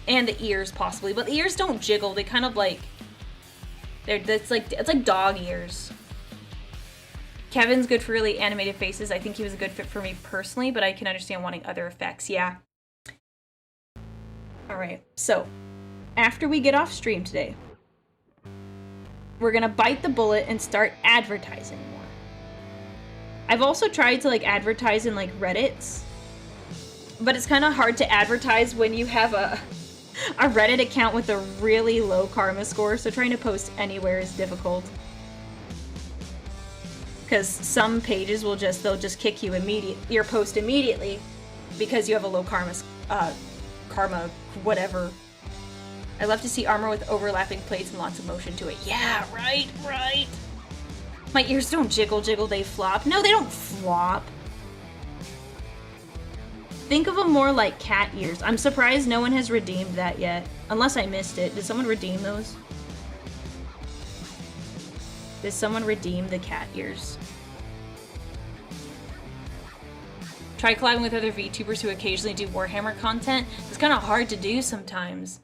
And the ears, possibly. But the ears don't jiggle. They kind of, like... it's like dog ears. Kevin's good for really animated faces. I think he was a good fit for me personally, but I can understand wanting other effects. Yeah. Alright, so after we get off stream today, we're gonna bite the bullet and start advertising more. I've also tried to like advertise in like Reddits, but it's kind of hard to advertise when you have a Reddit account with a really low karma score, so trying to post anywhere is difficult. Because some pages will they'll just kick you your post immediately because you have a low karma whatever. I love to see armor with overlapping plates and lots of motion to it. Yeah, right. My ears don't jiggle, they flop. No, they don't flop. Think of them more like cat ears. I'm surprised no one has redeemed that yet. Unless I missed it. Did someone redeem those? Did someone redeem the cat ears? Try collabing with other VTubers who occasionally do Warhammer content. It's kind of hard to do sometimes.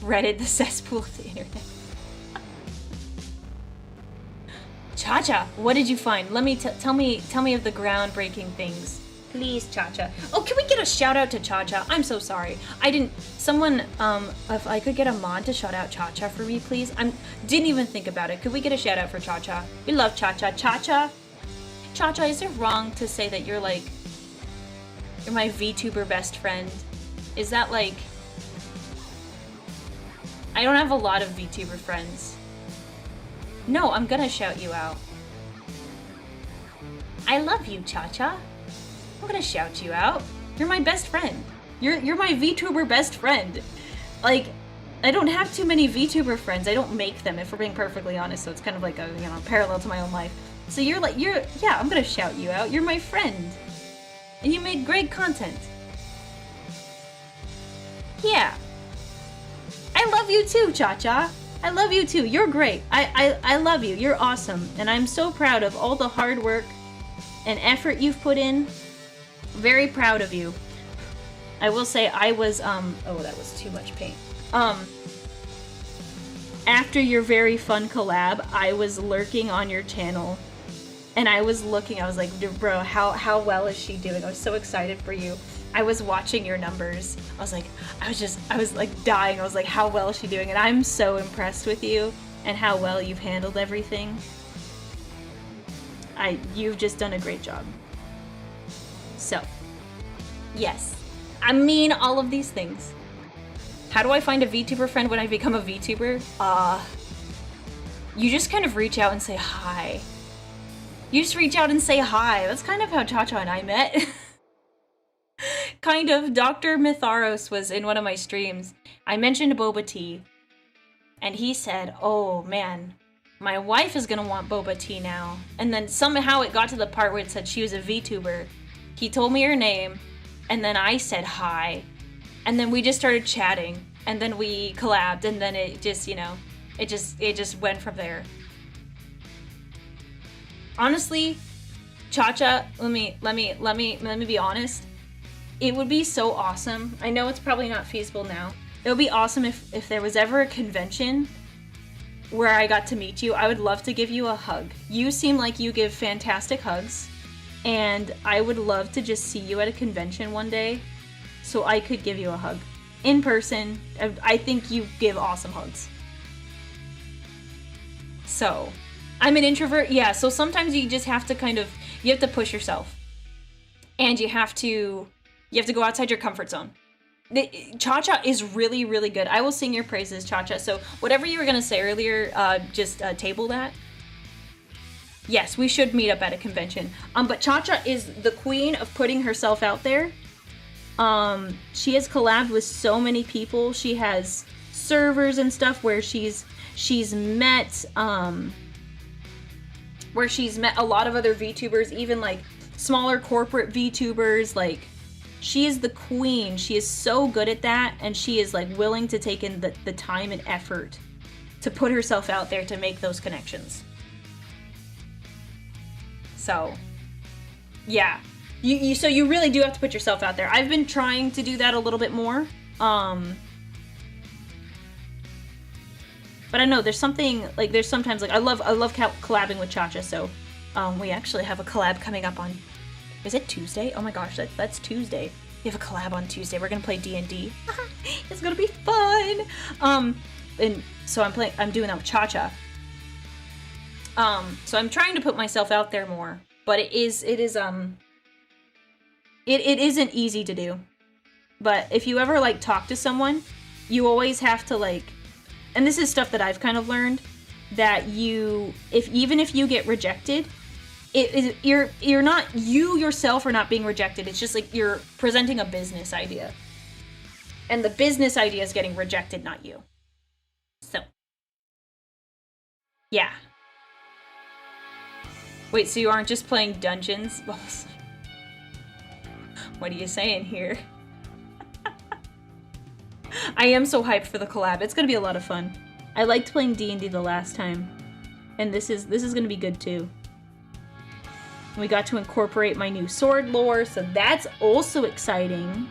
Reddit, the cesspool of the internet. Cha-Cha, what did you find? Let me tell me of the groundbreaking things. Please, Cha-Cha. Oh, can we get a shout out to Cha-Cha? I'm so sorry. Someone, if I could get a mod to shout out Cha-Cha for me, please. Didn't even think about it. Could we get a shout out for Cha-Cha? We love Cha-Cha. Cha-Cha? Cha-Cha, is it wrong to say that you're my VTuber best friend? Is that like... I don't have a lot of VTuber friends. No, I'm gonna shout you out. I love you, Cha-Cha. I'm gonna shout you out. You're my best friend. You're my VTuber best friend. Like, I don't have too many VTuber friends. I don't make them, if we're being perfectly honest, so it's kind of like a, parallel to my own life. So yeah, I'm gonna shout you out. You're my friend. And you make great content. Yeah. I love you too, Cha-Cha. I love you too. You're great. I love you. You're awesome. And I'm so proud of all the hard work and effort you've put in. Very proud of you. I will say I was, oh, that was too much paint. After your very fun collab, I was lurking on your channel. And I was looking, I was like, bro, how well is she doing? I was so excited for you. I was watching your numbers. I was like dying. I was like, how well is she doing? And I'm so impressed with you. and how well you've handled everything. You've just done a great job. So, yes. I mean all of these things. How do I find a VTuber friend when I become a VTuber? You just kind of reach out and say hi. You just reach out and say hi. That's kind of how Cha-Cha and I met. Kind of. Dr. Mytharos was in one of my streams. I mentioned boba tea. And he said, oh man, my wife is gonna want boba tea now. And then somehow it got to the part where it said she was a VTuber. He told me her name, and then I said hi. And then we just started chatting. And then we collabed, and then it just, you know, it just went from there. Honestly, Cha-Cha, let me be honest. It would be so awesome. I know it's probably not feasible now. It would be awesome if there was ever a convention where I got to meet you. I would love to give you a hug. You seem like you give fantastic hugs, and I would love to just see you at a convention one day so I could give you a hug. In person, I think you give awesome hugs. So, I'm an introvert, yeah, so sometimes you just have to you have to push yourself. And you have to go outside your comfort zone. Cha-Cha is really, really good. I will sing your praises, Cha-Cha. So whatever you were going to say earlier, just table that. Yes, we should meet up at a convention. But Cha-Cha is the queen of putting herself out there. She has collabed with so many people. She has servers and stuff where she's met a lot of other VTubers, even like smaller corporate VTubers. Like, she is the queen. She is so good at that, and she is like willing to take in the time and effort to put herself out there to make those connections. So, yeah. So you really do have to put yourself out there. I've been trying to do that a little bit more. But I know there's something like sometimes I love collabing with Cha-Cha. So we actually have a collab coming up on, is it Tuesday? Oh my gosh, that's Tuesday. We have a collab on Tuesday. We're gonna play D&D. It's gonna be fun. And so I'm doing that with Cha-Cha. So I'm trying to put myself out there more, but it isn't easy to do. But if you ever like talk to someone, you always have to like, and this is stuff that I've kind of learned, that even if you get rejected, you're not, you yourself are not being rejected. It's just like you're presenting a business idea, and the business idea is getting rejected, not you. So, yeah. Wait, so you aren't just playing dungeons? What are you saying here? I am so hyped for the collab. It's gonna be a lot of fun. I liked playing D&D the last time, and this is gonna be good too. And we got to incorporate my new sword lore, so that's also exciting.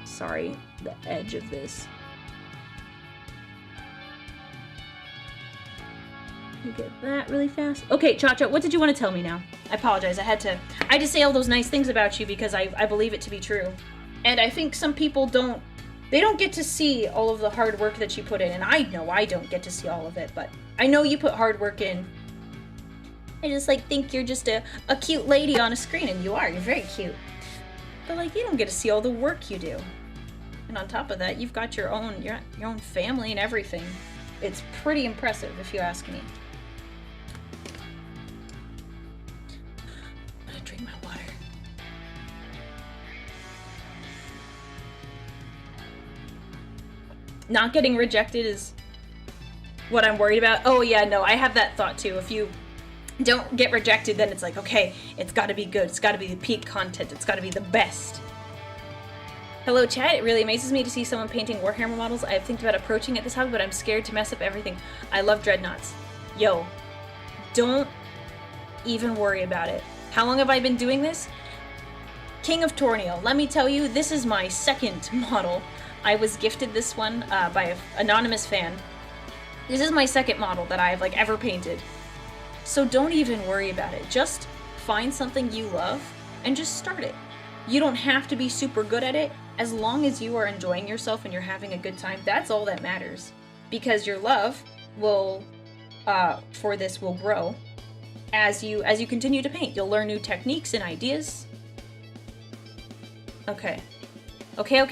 Sorry, the edge of this. You get that really fast. Okay, Cha-Cha, what did you want to tell me now? I apologize. I had to say all those nice things about you because I believe it to be true. And I think some people don't get to see all of the hard work that you put in. And I know I don't get to see all of it, but I know you put hard work in. I just think you're just a cute lady on a screen, and you are. You're very cute. But you don't get to see all the work you do. And on top of that, you've got your own family and everything. It's pretty impressive, if you ask me. I'm gonna drink my water. Not getting rejected is what I'm worried about. Oh yeah, no, I have that thought too. If you don't get rejected, then it's like, okay, it's gotta be good. It's gotta be the peak content. It's gotta be the best. Hello chat, it really amazes me to see someone painting Warhammer models. I've think about approaching it this hobby, but I'm scared to mess up everything. I love dreadnoughts. Yo, don't even worry about it. How long have I been doing this? King of Torneo. Let me tell you, this is my second model. I was gifted this one by an anonymous fan. This is my second model that I've ever painted. So don't even worry about it. Just find something you love and just start it. You don't have to be super good at it. As long as you are enjoying yourself and you're having a good time, that's all that matters. Because your love will for this will grow as you continue to paint. You'll learn new techniques and ideas. Okay,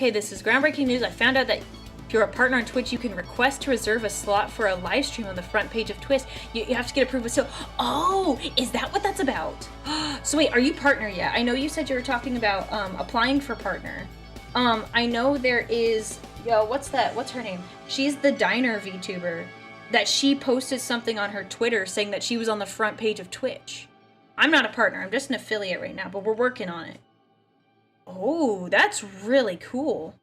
this is groundbreaking news. I found out that if you're a partner on Twitch, you can request to reserve a slot for a live stream on the front page of Twitch. You have to get approved. So, oh, is that what that's about? So wait, are you partner yet? I know you said you were talking about applying for partner. I know there is, what's her name? She's the Diner VTuber. That she posted something on her Twitter saying that she was on the front page of Twitch. I'm not a partner, I'm just an affiliate right now, but we're working on it. Oh, that's really cool.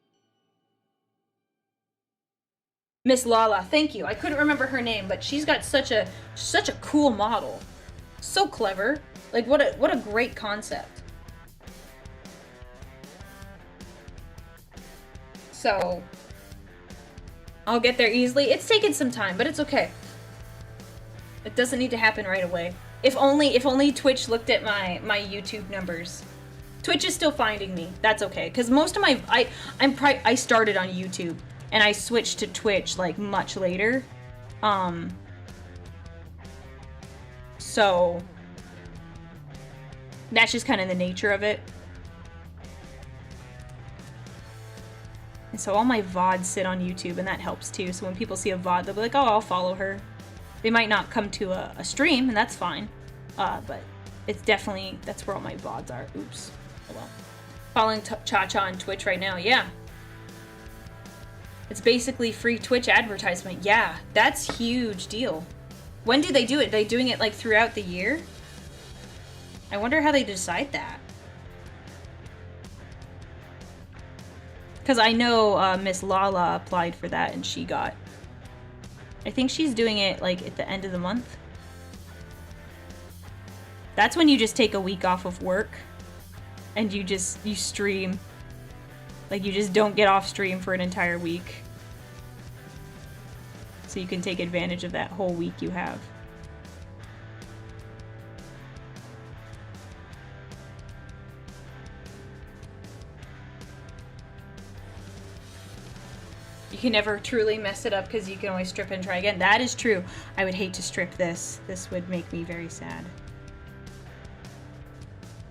Miss Lala, thank you. I couldn't remember her name, but she's got such a cool model. So clever. Like, what a great concept. So, I'll get there easily. It's taken some time, but it's okay. It doesn't need to happen right away. If only Twitch looked at my YouTube numbers. Twitch is still finding me. That's okay, because most of my I started on YouTube and I switched to Twitch like much later. So that's just kind of the nature of it. And so all my VODs sit on YouTube, and that helps too. So when people see a VOD, they'll be like, oh, I'll follow her. They might not come to a stream, and that's fine. But it's definitely, that's where all my VODs are. Oops. Oh well. Following Cha-Cha on Twitch right now, yeah. It's basically free Twitch advertisement. Yeah, that's huge deal. When do they do it? Are they doing it like throughout the year? I wonder how they decide that. Because I know Miss Lala applied for that and she got... I think she's doing it like at the end of the month. That's when you just take a week off of work and you stream. Like you just don't get off stream for an entire week. So you can take advantage of that whole week you have. You can never truly mess it up because you can always strip and try again. That is true. I would hate to strip this. This would make me very sad.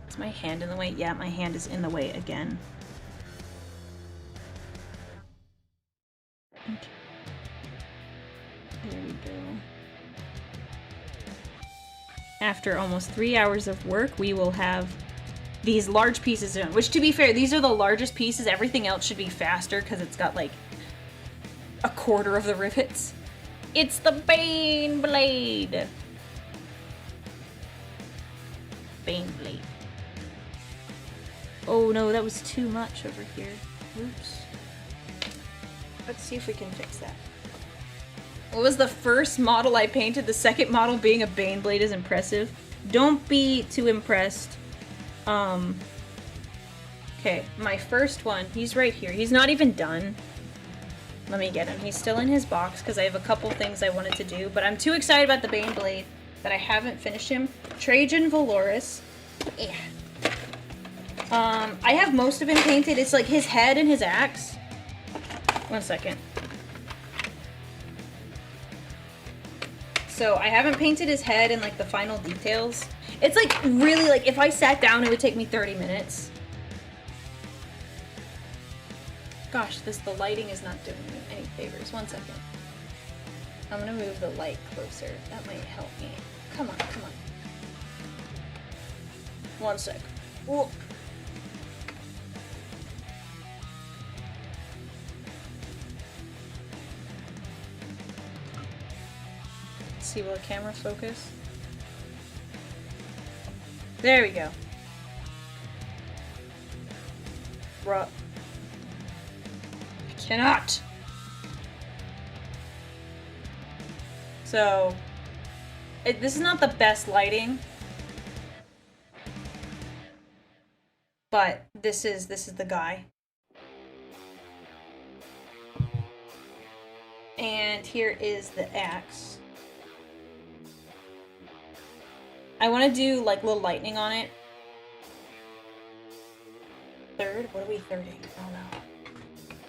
Is my hand in the way? Yeah, my hand is in the way again. Okay. There we go. After almost 3 hours of work, we will have these large pieces done. Which, to be fair, these are the largest pieces. Everything else should be faster because it's got like a quarter of the rivets. It's the Baneblade. Baneblade. Oh no, that was too much over here. Oops. Let's see if we can fix that. What was the first model I painted? The second model being a Baneblade is impressive. Don't be too impressed. Okay, my first one, he's right here. He's not even done. Let me get him. He's still in his box because I have a couple things I wanted to do, but I'm too excited about the Baneblade that I haven't finished him. Trajan Valoris. Yeah. I have most of him painted. It's like his head and his axe. 1 second. So I haven't painted his head and like the final details. It's like really like if I sat down it would take me 30 minutes. Gosh, the lighting is not doing me any favors. 1 second. I'm gonna move the light closer. That might help me. Come on, come on. 1 sec. Whoa. Let's see, will the camera focus? There we go. Bruh. Cannot. So, this is not the best lighting, but this is the guy. And here is the axe. I want to do like little lightning on it. Third? What are we thirding? Oh no.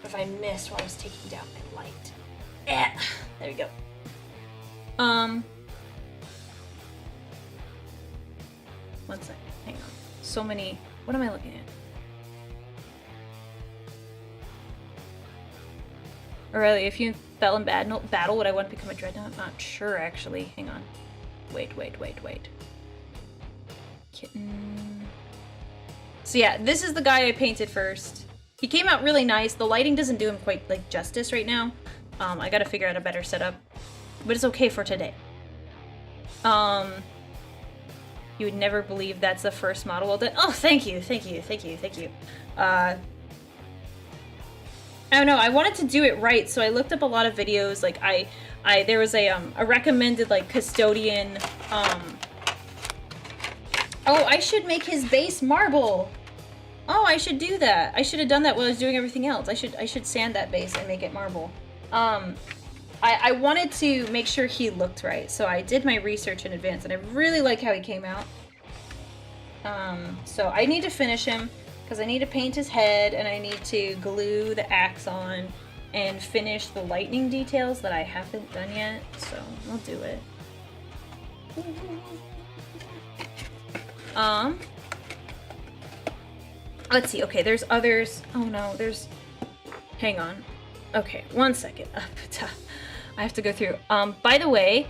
If I missed while I was taking down my light. There we go. One second, hang on. So many, what am I looking at? Aurelia, if you fell in battle, would I want to become a dreadnought? Not sure, actually. Hang on. Wait. Kitten. So yeah, this is the guy I painted first. He came out really nice. The lighting doesn't do him quite, like, justice right now. I gotta figure out a better setup. But it's okay for today. You would never believe that's the first model well done. Oh, thank you. I don't know, I wanted to do it right, so I looked up a lot of videos. Like, there was a recommended, like, custodian, Oh, I should make his base marble! Oh, I should do that. I should have done that while I was doing everything else. I should sand that base and make it marble. I wanted to make sure he looked right, so I did my research in advance, and I really like how he came out. So I need to finish him, because I need to paint his head, and I need to glue the axe on, and finish the lightning details that I haven't done yet, so I'll do it. Let's see, okay, there's others. Oh no, there's... Hang on. Okay, one second. I have to go through. By the way,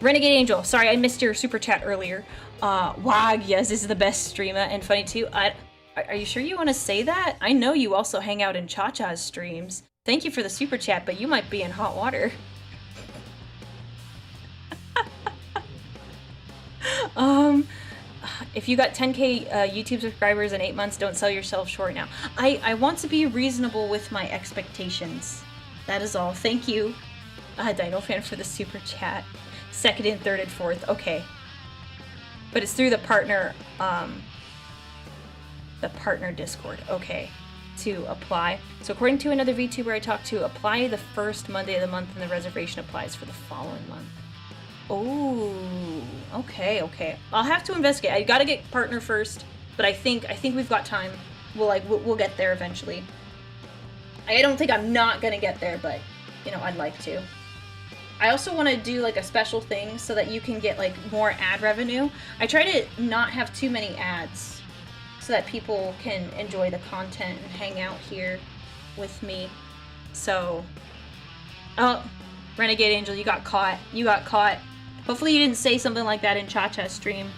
Renegade Angel, sorry I missed your super chat earlier. Wag, yes, this is the best streamer and funny too. Are you sure you want to say that? I know you also hang out in Cha-Cha's streams. Thank you for the super chat, but you might be in hot water. If you got 10k YouTube subscribers in 8 months, don't sell yourself short now. I want to be reasonable with my expectations. That is all. Thank you, Dino Fan, for the super chat. 2nd and 3rd and 4th. Okay. But it's through the partner Discord. Okay. To apply. So according to another VTuber I talked to, apply the first Monday of the month and the reservation applies for the following month. Oh, okay. I'll have to investigate. I gotta get partner first, but I think we've got time. We'll get there eventually. I don't think I'm not gonna get there, but you know, I'd like to. I also want to do like a special thing so that you can get like more ad revenue. I try to not have too many ads so that people can enjoy the content and hang out here with me. So, oh, Renegade Angel, you got caught. Hopefully you didn't say something like that in Cha-Cha's stream.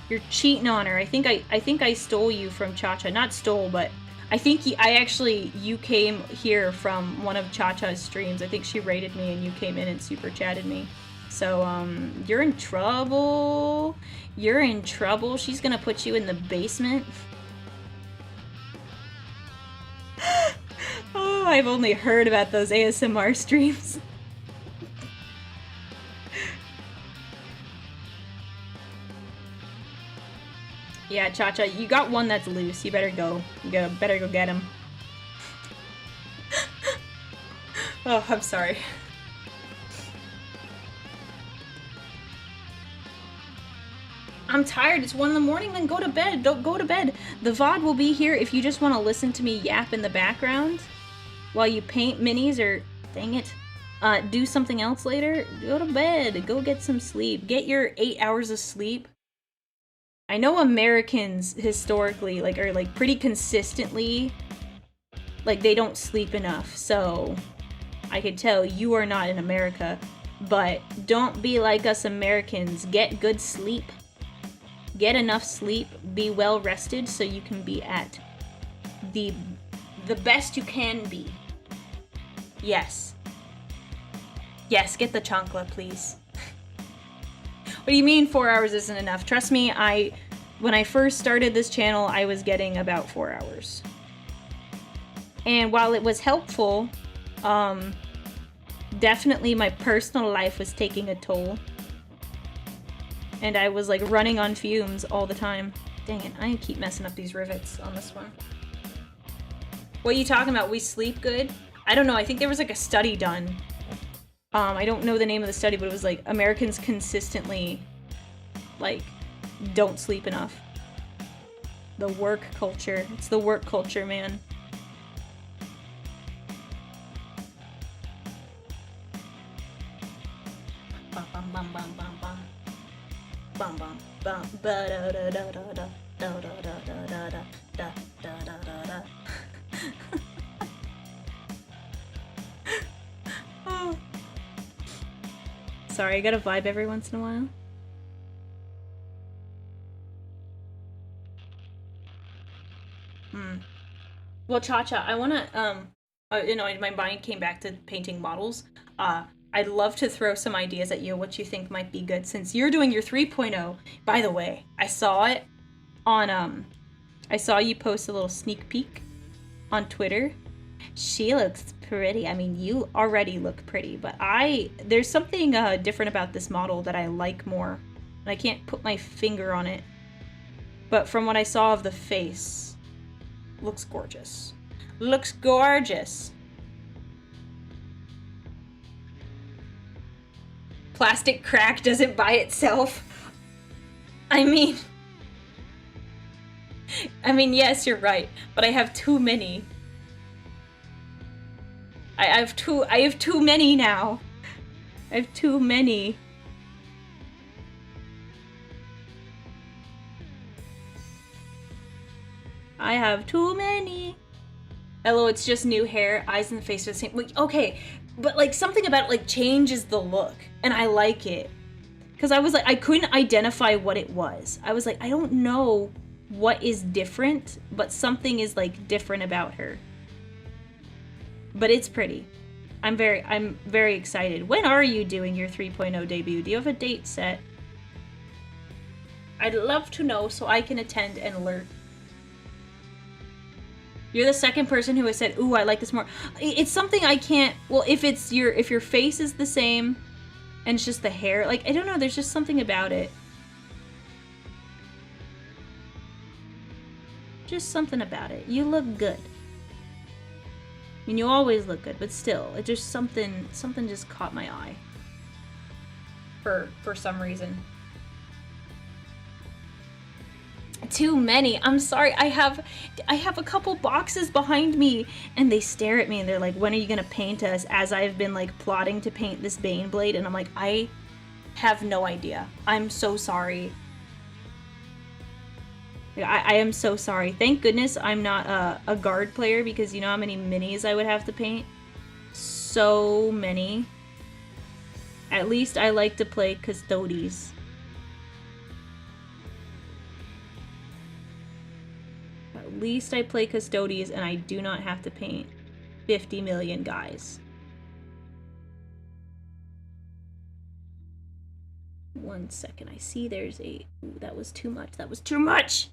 You're cheating on her. I think I stole you from Cha-Cha. Not stole, but I think you came here from one of Cha-Cha's streams. I think she rated me and you came in and super chatted me. So, you're in trouble. You're in trouble. She's gonna put you in the basement. Oh, I've only heard about those ASMR streams. Yeah, Cha-Cha, you got one that's loose. You better go. Better go get him. Oh, I'm sorry. I'm tired. It's 1 in the morning. Then go to bed. Don't go to bed. The VOD will be here if you just want to listen to me yap in the background while you paint minis or, dang it, do something else later. Go to bed. Go get some sleep. Get your 8 hours of sleep. I know Americans historically, are pretty consistently, they don't sleep enough, so I could tell you are not in America, but don't be like us Americans. Get good sleep. Get enough sleep. Be well rested so you can be at the best you can be. Yes. Yes, get the chancla, please. What do you mean 4 hours isn't enough? Trust me, when I first started this channel, I was getting about 4 hours. And while it was helpful, definitely my personal life was taking a toll. And I was running on fumes all the time. Dang it, I keep messing up these rivets on this one. What are you talking about? We sleep good? I don't know, I think there was a study done. I don't know the name of the study, but it was Americans consistently, don't sleep enough. The work culture. It's the work culture, man. bum bum bum bum bum. Bum bum bum ba da da da da da da da da da da da da da da da. Oh. Sorry, I gotta vibe every once in a while. Well, Cha-Cha, I wanna, my mind came back to painting models. I'd love to throw some ideas at you, what you think might be good, since you're doing your 3.0. By the way, I saw it on, I saw you post a little sneak peek on Twitter. She looks pretty. I mean, you already look pretty, but there's something different about this model that I like more. And I can't put my finger on it. But from what I saw of the face, looks gorgeous. Looks gorgeous. Plastic crack doesn't buy itself. I mean, yes, you're right, but I have too many. I have too many now. I have too many. I have too many. Hello, it's just new hair, eyes and the face are the same. Like, okay, but like something about it like changes the look, and I like it. Cause I was like, I couldn't identify what it was. I was like, I don't know what is different, but something is like different about her. But it's pretty. I'm very excited. When are you doing your 3.0 debut? Do you have a date set? I'd love to know so I can attend and learn. You're the second person who has said, "Ooh, I like this more." It's something I can't. Well, if your face is the same, and it's just the hair, like I don't know. There's just something about it. Just something about it. You look good. I mean, you always look good, but still, it just something just caught my eye. For some reason. Too many. I'm sorry. I have a couple boxes behind me, and they stare at me, and they're like, "When are you gonna paint us?" As I've been like plotting to paint this Baneblade, and I'm like, I have no idea. I'm so sorry. I am so sorry. Thank goodness I'm not a guard player, because you know how many minis I would have to paint? So many. At least I like to play Custodes. At least I play Custodes and I do not have to paint 50 million guys. 1 second. I see there's a... Ooh, that was too much. That was too much!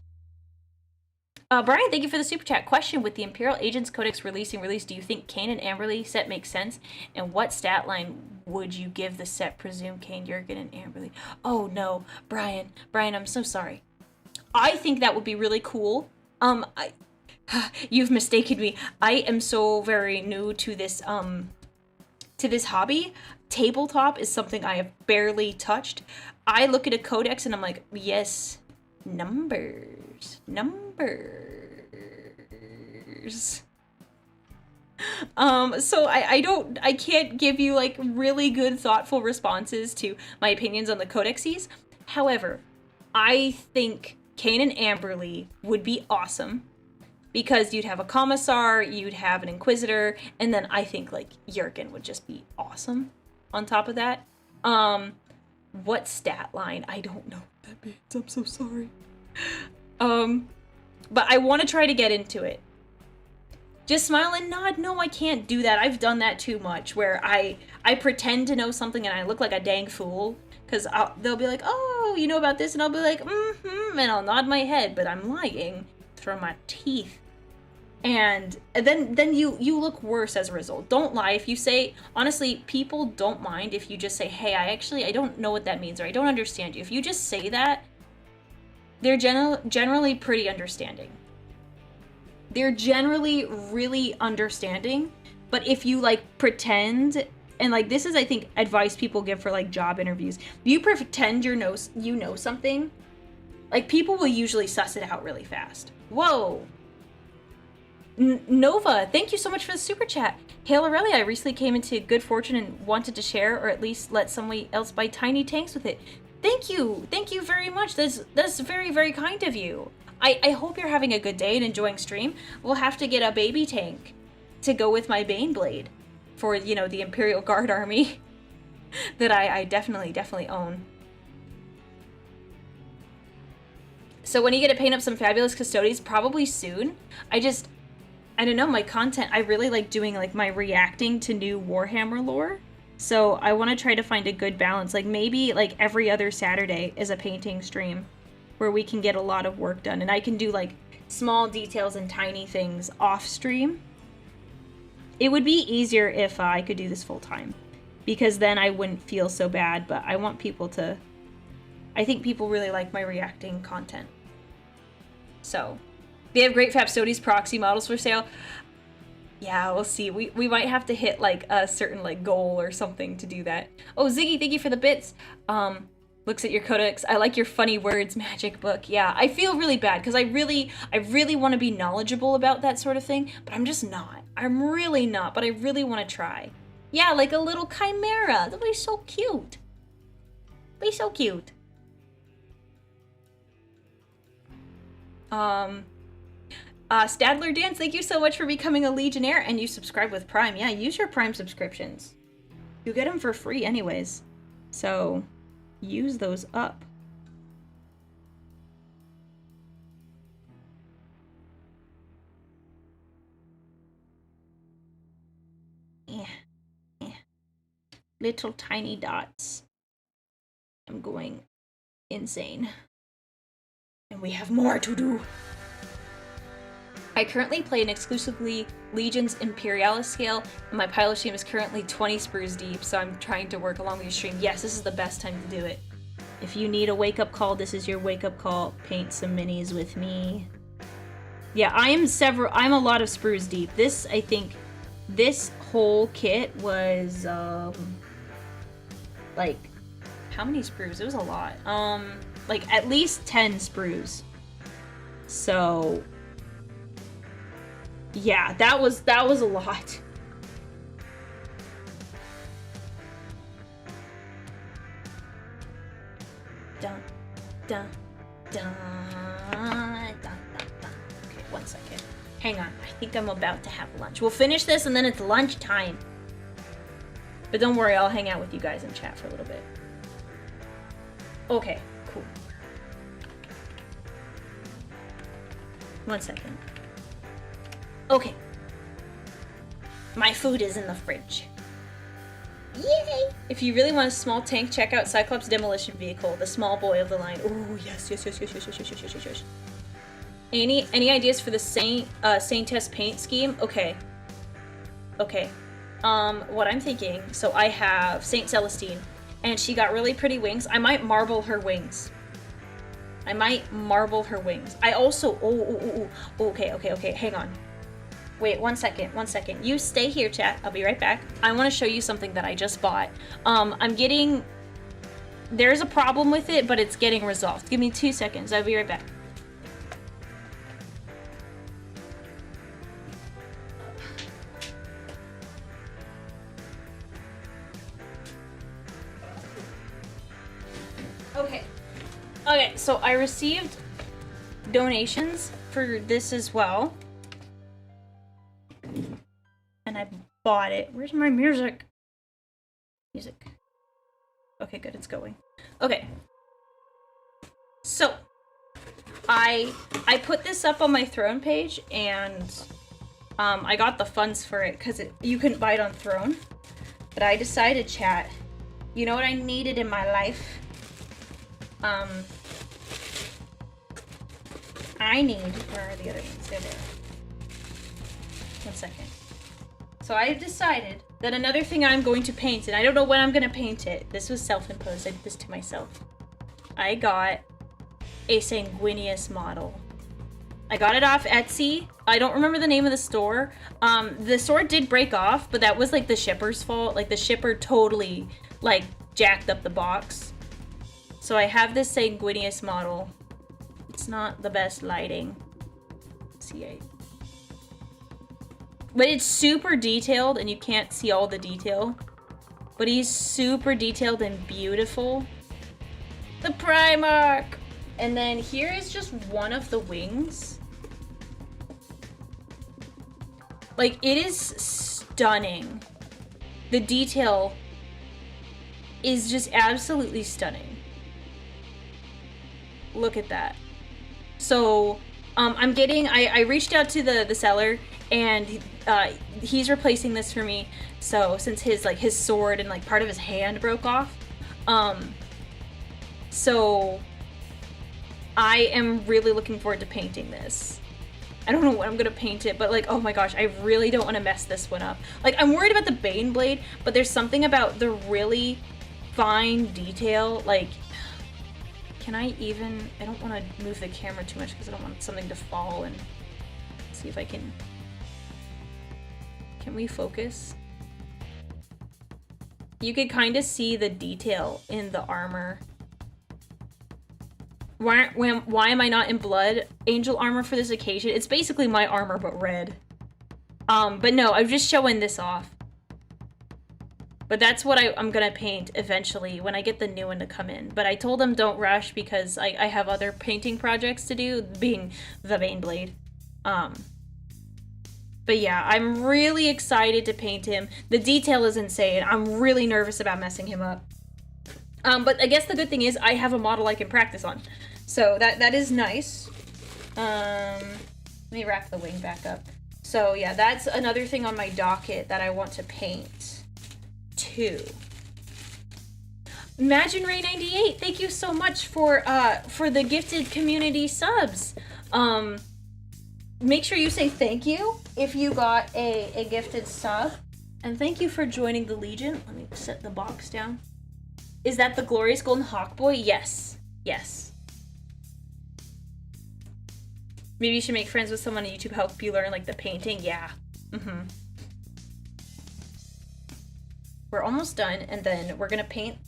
Brian, thank you for the super chat. Question: with the Imperial Agents Codex release, do you think Kane and Amberly set makes sense? And what stat line would you give the set? Presume Kane, Jurgen, and Amberly. Oh no, Brian, I'm so sorry. I think that would be really cool. You've mistaken me. I am so very new to this hobby. Tabletop is something I have barely touched. I look at a codex and I'm like, yes, numbers. So I can't give you like really good thoughtful responses to my opinions on the codexes. However, I think Kane and Amberly would be awesome because you'd have a commissar, you'd have an inquisitor, and then I think like Jurgen would just be awesome on top of that. What stat line? I don't know what that means. I'm so sorry. But I want to try to get into it. Just smile and nod. No, I can't do that. I've done that too much, where I pretend to know something and I look like a dang fool. Because they'll be like, "Oh, you know about this?" And I'll be like, "Mm-hmm," and I'll nod my head, but I'm lying through my teeth. And then you look worse as a result. Don't lie. If you say, honestly, people don't mind if you just say, "Hey, I don't know what that means," or "I don't understand you." If you just say that, they're generally pretty understanding. They're generally really understanding, but if you like pretend, and like this is I think advice people give for like job interviews. If you pretend you know something, like people will usually suss it out really fast. Whoa. Nova, thank you so much for the super chat. Hail Aurelia, I recently came into good fortune and wanted to share, or at least let someone else buy tiny tanks with it. Thank you very much. That's very, very kind of you. I hope you're having a good day and enjoying stream. We'll have to get a baby tank to go with my Baneblade for, you know, the Imperial Guard army that I definitely own. So when you get to paint up some fabulous Custodes, probably soon. I don't know, my content, I really like doing like my reacting to new Warhammer lore. So I want to try to find a good balance. Like maybe like every other Saturday is a painting stream where we can get a lot of work done. And I can do like small details and tiny things off stream. It would be easier if I could do this full time, because then I wouldn't feel so bad. But I want people to, I think people really like my reacting content. So they have great Femstodes proxy models for sale. Yeah, we'll see. We might have to hit like a certain like goal or something to do that. Oh, Ziggy, thank you for the bits. Looks at your codex. I like your funny words magic book. Yeah, I feel really bad because I really want to be knowledgeable about that sort of thing, but I'm just not. I'm really not, but I really want to try. Yeah, like a little chimera. That'd be so cute. Be so cute. Stadler Dance, thank you so much for becoming a Legionnaire, and you subscribe with Prime. Yeah, use your Prime subscriptions. You get them for free anyways. So use those up. Yeah. Little tiny dots. I'm going insane. And we have more to do. I currently play an exclusively Legion's Imperialis scale, and my pilot stream is currently 20 sprues deep, so I'm trying to work along with your stream. Yes, this is the best time to do it. If you need a wake-up call, this is your wake-up call. Paint some minis with me. Yeah, I'm a lot of sprues deep. This, I think, this whole kit was, like, how many sprues? It was a lot. Like, at least 10 sprues. So yeah, that was a lot. Dun, dun, dun, dun, dun, dun. Okay, 1 second. Hang on, I think I'm about to have lunch. We'll finish this and then it's lunchtime. But don't worry, I'll hang out with you guys in chat for a little bit. Okay, cool. 1 second. Okay. My food is in the fridge. Yay! If you really want a small tank, check out Cyclops Demolition Vehicle, the small boy of the line. Oh, yes. Any ideas for the Saintess paint scheme? Okay. What I'm thinking, so I have Saint Celestine, and she got really pretty wings. I might marble her wings. I also, okay, hang on. Wait, 1 second. You stay here, chat. I'll be right back. I want to show you something that I just bought. There's a problem with it, but it's getting resolved. Give me 2 seconds. I'll be right back. Okay, so I received donations for this as well. And I bought it. Where's my music? Okay, good, it's going. Okay. So, I put this up on my Throne page, and I got the funds for it because you couldn't buy it on Throne. But I decided, chat, you know what I needed in my life? Where are the other ones? There they are. 1 second. So I decided that another thing I'm going to paint, and I don't know when I'm going to paint it. This was self-imposed. I did this to myself. I got a Sanguinius model. I got it off Etsy. I don't remember the name of the store. The sword did break off, but that was like the shipper's fault. Like the shipper totally like jacked up the box. So I have this Sanguinius model. It's not the best lighting. Let's see, But it's super detailed, and you can't see all the detail. But he's super detailed and beautiful. The Primarch! And then here is just one of the wings. Like, it is stunning. The detail is just absolutely stunning. Look at that. So, I reached out to the seller, and he's replacing this for me. So, since his sword and like part of his hand broke off, so I am really looking forward to painting this. I don't know what I'm gonna paint it, but like, oh my gosh, I really don't want to mess this one up. Like, I'm worried about the Baneblade, but there's something about the really fine detail. Like, can I even... I don't want to move the camera too much because I don't want something to fall, and see if I can... Can we focus? You could kind of see the detail in the armor. Why am I not in Blood Angel armor for this occasion? It's basically my armor, but red. But no, I'm just showing this off. But that's what I'm gonna paint eventually when I get the new one to come in. But I told them don't rush because I have other painting projects to do, being the Baneblade. But yeah, I'm really excited to paint him. The detail is insane. I'm really nervous about messing him up. But I guess the good thing is I have a model I can practice on. So that is nice. Let me wrap the wing back up. So yeah, that's another thing on my docket that I want to paint too. Imagine Ray 98, thank you so much for the gifted community subs. Make sure you say thank you if you got a gifted sub. And thank you for joining the Legion. Let me set the box down. Is that the Glorious Golden Hawk Boy? Yes. Yes. Maybe you should make friends with someone on YouTube, help you learn, like, the painting. Yeah. We're almost done, and then we're gonna paint.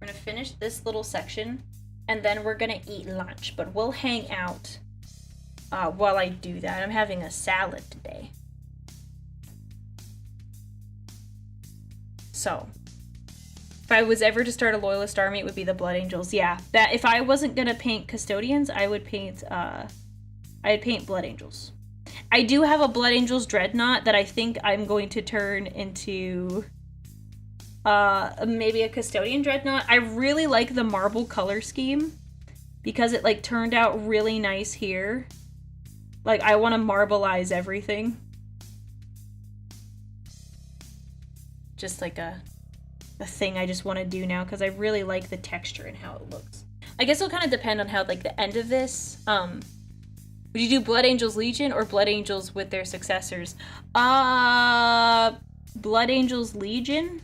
We're gonna finish this little section, and then we're gonna eat lunch. But we'll hang out while I do that. I'm having a salad today. So, if I was ever to start a Loyalist army, it would be the Blood Angels. Yeah, that if I wasn't gonna paint Custodians, I would paint I'd paint Blood Angels. I do have a Blood Angels Dreadnought that I think I'm going to turn into maybe a Custodian Dreadnought. I really like the marble color scheme because it like turned out really nice here. Like, I want to marbleize everything. Just like a thing I just want to do now because I really like the texture and how it looks. I guess it'll kind of depend on how, like, the end of this. Would you do Blood Angels Legion or Blood Angels with their successors? Blood Angels Legion?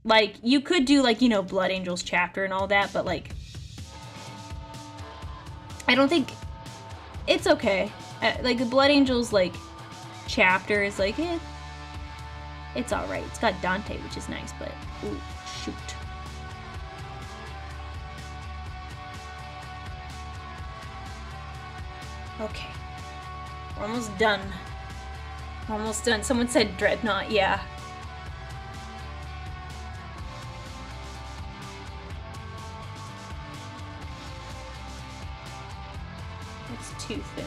Like, you could do, like, you know, Blood Angels Chapter and all that, but, like, I don't think... It's okay. Like, the Blood Angels, like, Chapter is, like, it's alright. It's got Dante, which is nice, but... Ooh, shoot. Okay. We're almost done. We're almost done. Someone said Dreadnought, yeah. It's too thin.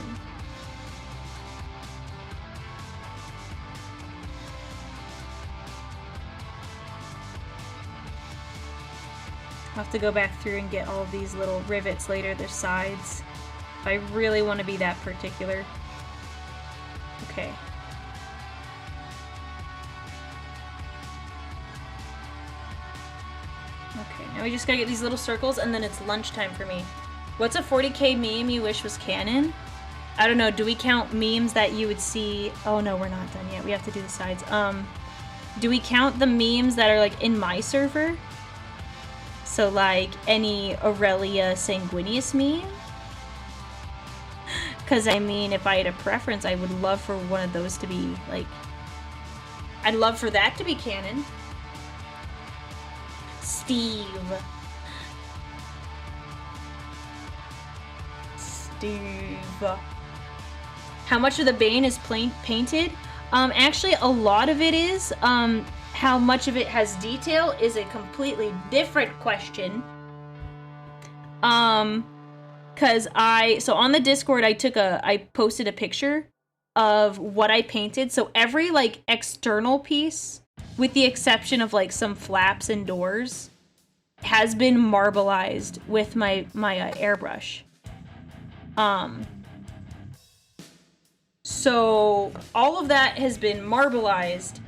I'll have to go back through and get all of these little rivets later, their sides. If I really want to be that particular. Okay. Okay, now we just gotta get these little circles and then it's lunchtime for me. What's a 40k meme you wish was canon? I don't know, do we count memes that you would see? Oh no, we're not done yet. We have to do the sides. Do we count the memes that are like in my server? So like any Aurelia Sanguinius meme? Because I mean, if I had a preference, I would love for one of those to be like... I'd love for that to be canon. Steve. how much of the Bane is painted. Actually, a lot of it is. How much of it has detail is a completely different question. Cause so on the Discord, I posted a picture of what I painted. So every like external piece, with the exception of like some flaps and doors, has been marbleized with my airbrush. So all of that has been marbleized,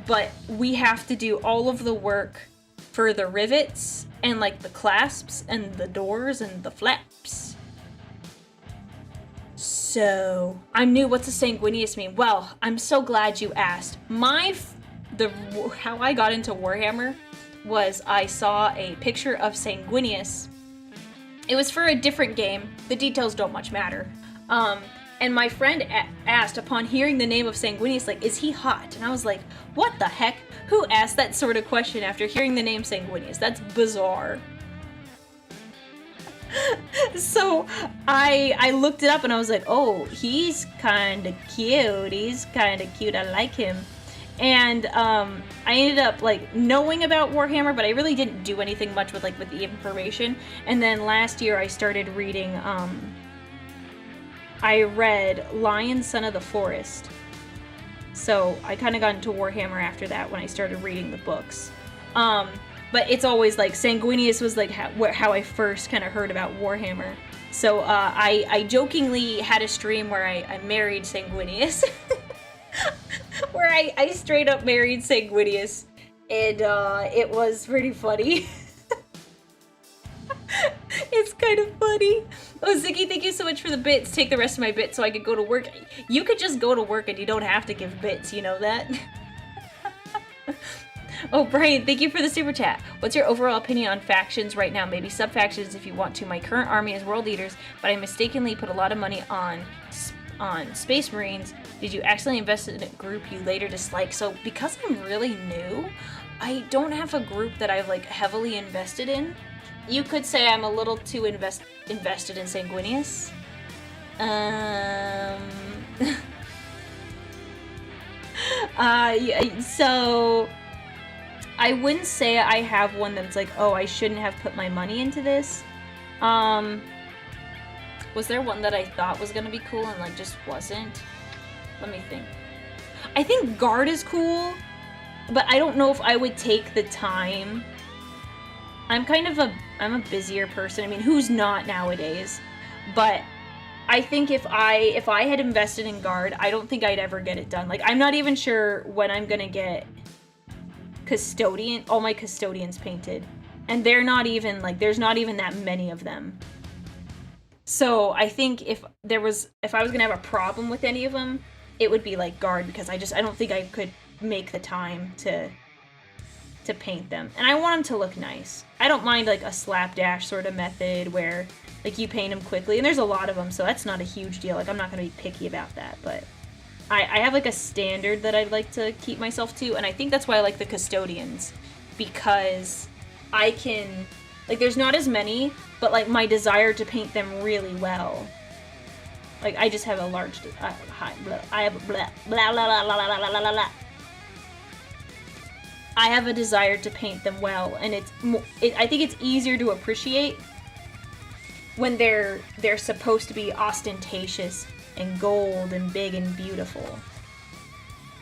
but we have to do all of the work for the rivets and like the clasps and the doors and the flaps. So I'm new. What's a sanguineous mean? Well, I'm so glad you asked. How I got into Warhammer was I saw a picture of sanguineous. It was for a different game. The details don't much matter. And my friend asked, upon hearing the name of Sanguinius, like, is he hot? And I was like, what the heck? Who asked that sort of question after hearing the name Sanguinius? That's bizarre. So I looked it up and I was like, oh, he's kind of cute. He's kind of cute. I like him. And I ended up like knowing about Warhammer, but I really didn't do anything much with the information. And then last year I started reading. I read Lion, Son of the Forest. So I kind of got into Warhammer after that when I started reading the books. But it's always like Sanguinius was like how I first kind of heard about Warhammer. So I jokingly had a stream where I married Sanguinius. Where I straight up married Sanguinius. And it was pretty funny. It's kind of funny. Oh, Ziggy, thank you so much for the bits. Take the rest of my bits so I could go to work. You could just go to work and you don't have to give bits, you know that? Oh, Brian, thank you for the super chat. What's your overall opinion on factions right now? Maybe sub-factions if you want to. My current army is world leaders, but I mistakenly put a lot of money on Space Marines. Did you accidentally invest in a group you later dislike? So, because I'm really new, I don't have a group that I've heavily invested in. You could say I'm a little too invested in Sanguinius. So I wouldn't say I have one that's like, oh, I shouldn't have put my money into this. Was there one that I thought was gonna be cool and just wasn't? Let me think. I think Guard is cool, but I don't know if I would take the time. I'm a busier person. I mean, who's not nowadays? But I think if I had invested in Guard, I don't think I'd ever get it done. I'm not even sure when I'm gonna get all my Custodians painted. And they're not even, there's not even that many of them. So I think if I was gonna have a problem with any of them, it would be Guard, because I don't think I could make the time to paint them. And I want them to look nice. I don't mind a slapdash sort of method where you paint them quickly, and there's a lot of them, so that's not a huge deal. I'm not gonna be picky about that, but I have a standard that I'd like to keep myself to, and I think that's why I like the Custodians, because I can there's not as many, but my desire to paint them really well, I just have a large I have blah blah blah blah blah blah blah blah. I have a desire to paint them well, and I think it's easier to appreciate when they're supposed to be ostentatious and gold and big and beautiful,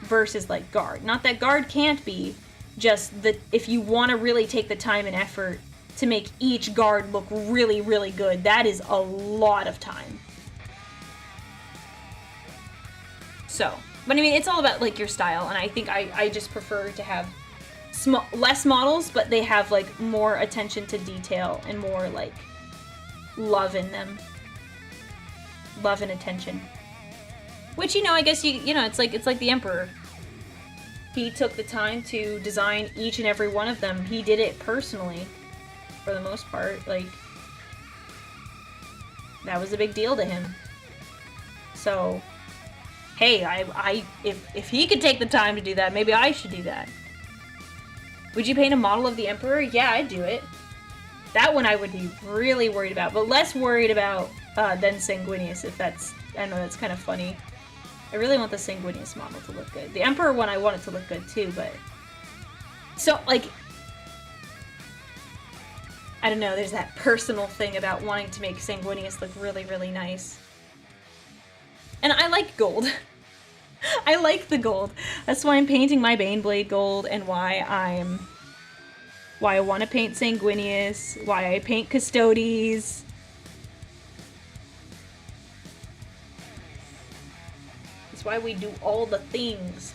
versus Guard. Not that Guard can't be, just that if you want to really take the time and effort to make each Guard look really, really good, that is a lot of time. So, but I mean, it's all about your style, and I think I just prefer to have less models, but they have more attention to detail and more love in them, love and attention. Which I guess it's like the Emperor. He took the time to design each and every one of them. He did it personally, for the most part. That was a big deal to him. So, hey, if he could take the time to do that, maybe I should do that. Would you paint a model of the Emperor? Yeah, I'd do it. That one I would be really worried about, but less worried about than Sanguinius, if that's... I know that's kind of funny. I really want the Sanguinius model to look good. The Emperor one, I want it to look good too, but... So, like... I don't know, there's that personal thing about wanting to make Sanguinius look really, really nice. And I like gold. I like the gold. That's why I'm painting my Baneblade gold, and why I want to paint Sanguinius, why I paint Custodes. That's why we do all the things.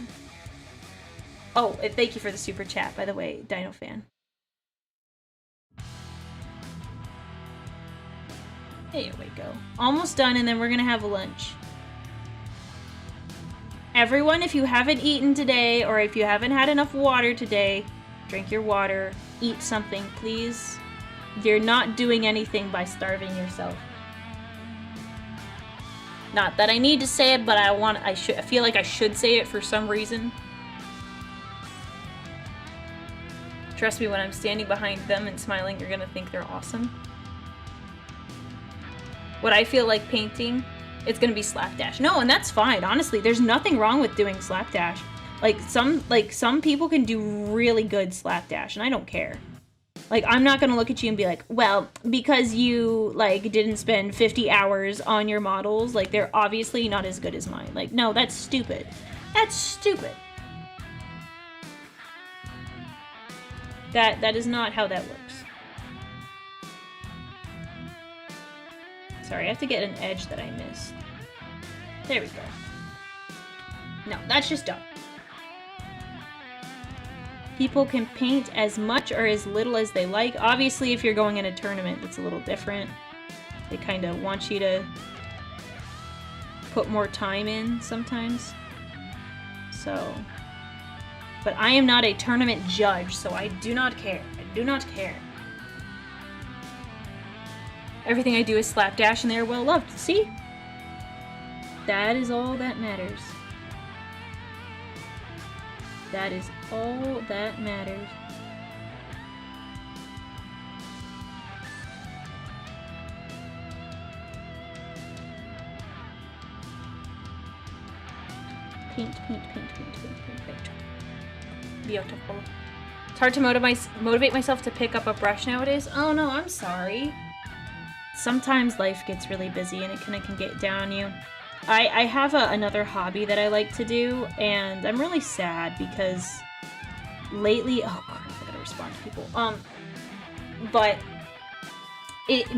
Oh, and thank you for the super chat, by the way, Dino fan. There we go. Almost done, and then we're gonna have lunch. Everyone, if you haven't eaten today, or if you haven't had enough water today, drink your water, eat something, please. You're not doing anything by starving yourself. Not that I need to say it, but I feel like I should say it for some reason. Trust me, when I'm standing behind them and smiling, you're gonna think they're awesome. What I feel like painting, it's gonna be slapdash. No, and that's fine. Honestly, there's nothing wrong with doing slapdash. Like some people can do really good slapdash, and I don't care. Like, I'm not gonna look at you and be like, well, because you like didn't spend 50 hours on your models, like they're obviously not as good as mine. Like, no, that's stupid. That's stupid. That is not how that works. Sorry, I have to get an edge that I missed. There we go. No, that's just dumb. People can paint as much or as little as they like. Obviously, if you're going in a tournament, that's a little different. They kind of want you to put more time in sometimes. So, but I am not a tournament judge, so I do not care. I do not care. Everything I do is slapdash, and they are well loved. See? That is all that matters. That is all that matters. Paint, paint, paint, paint, paint, paint, paint. Beautiful. It's hard to motivate myself to pick up a brush nowadays. Oh no, I'm sorry. Sometimes life gets really busy and it kind of can get down on you. I have another hobby that I like to do, and I'm really sad because lately, oh crap, I gotta respond to people. But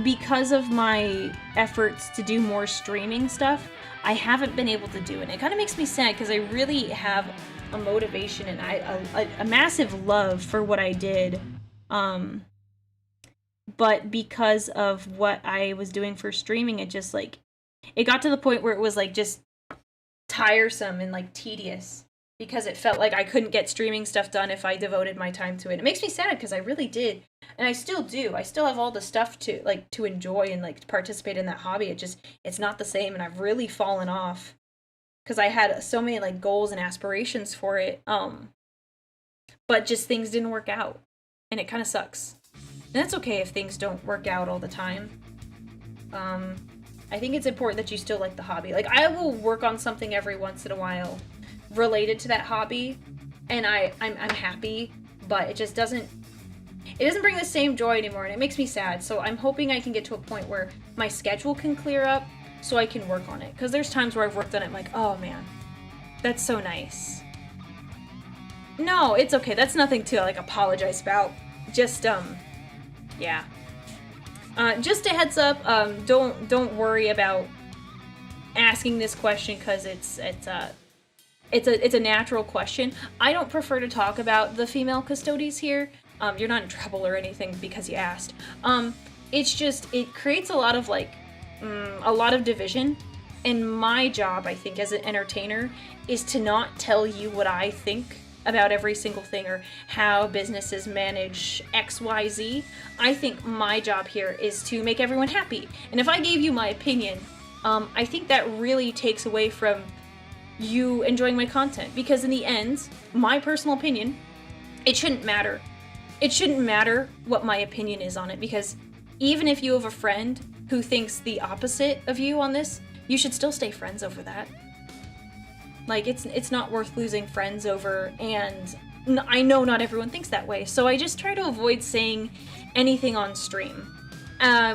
because of my efforts to do more streaming stuff, I haven't been able to do it. It kind of makes me sad because I really have a motivation and a massive love for what I did. But because of what I was doing for streaming, it just like, it got to the point where it was like just tiresome and like tedious because it felt like I couldn't get streaming stuff done if I devoted my time to it. It makes me sad because I really did, and I still do. I still have all the stuff to enjoy and like participate in that hobby. It's not the same, and I've really fallen off because I had so many like goals and aspirations for it. But just things didn't work out, and it kind of sucks. And that's okay if things don't work out all the time. I think it's important that you still like the hobby. Like, I will work on something every once in a while related to that hobby, and I'm happy, but it just doesn't bring the same joy anymore, and it makes me sad. So I'm hoping I can get to a point where my schedule can clear up so I can work on it. Because there's times where I've worked on it, I'm like, oh man, that's so nice. No, it's okay. That's nothing to like apologize about. Just yeah. Just a heads up, don't worry about asking this question because it's a natural question. I don't prefer to talk about the female Custodes here. You're not in trouble or anything because you asked. It's just, it creates a lot of like a lot of division, and my job, I think, as an entertainer is to not tell you what I think about every single thing or how businesses manage XYZ. I think my job here is to make everyone happy. And if I gave you my opinion, I think that really takes away from you enjoying my content. Because in the end, my personal opinion, it shouldn't matter. It shouldn't matter what my opinion is on it, because even if you have a friend who thinks the opposite of you on this, you should still stay friends over that. Like, it's not worth losing friends over, and I know not everyone thinks that way, so I just try to avoid saying anything on stream.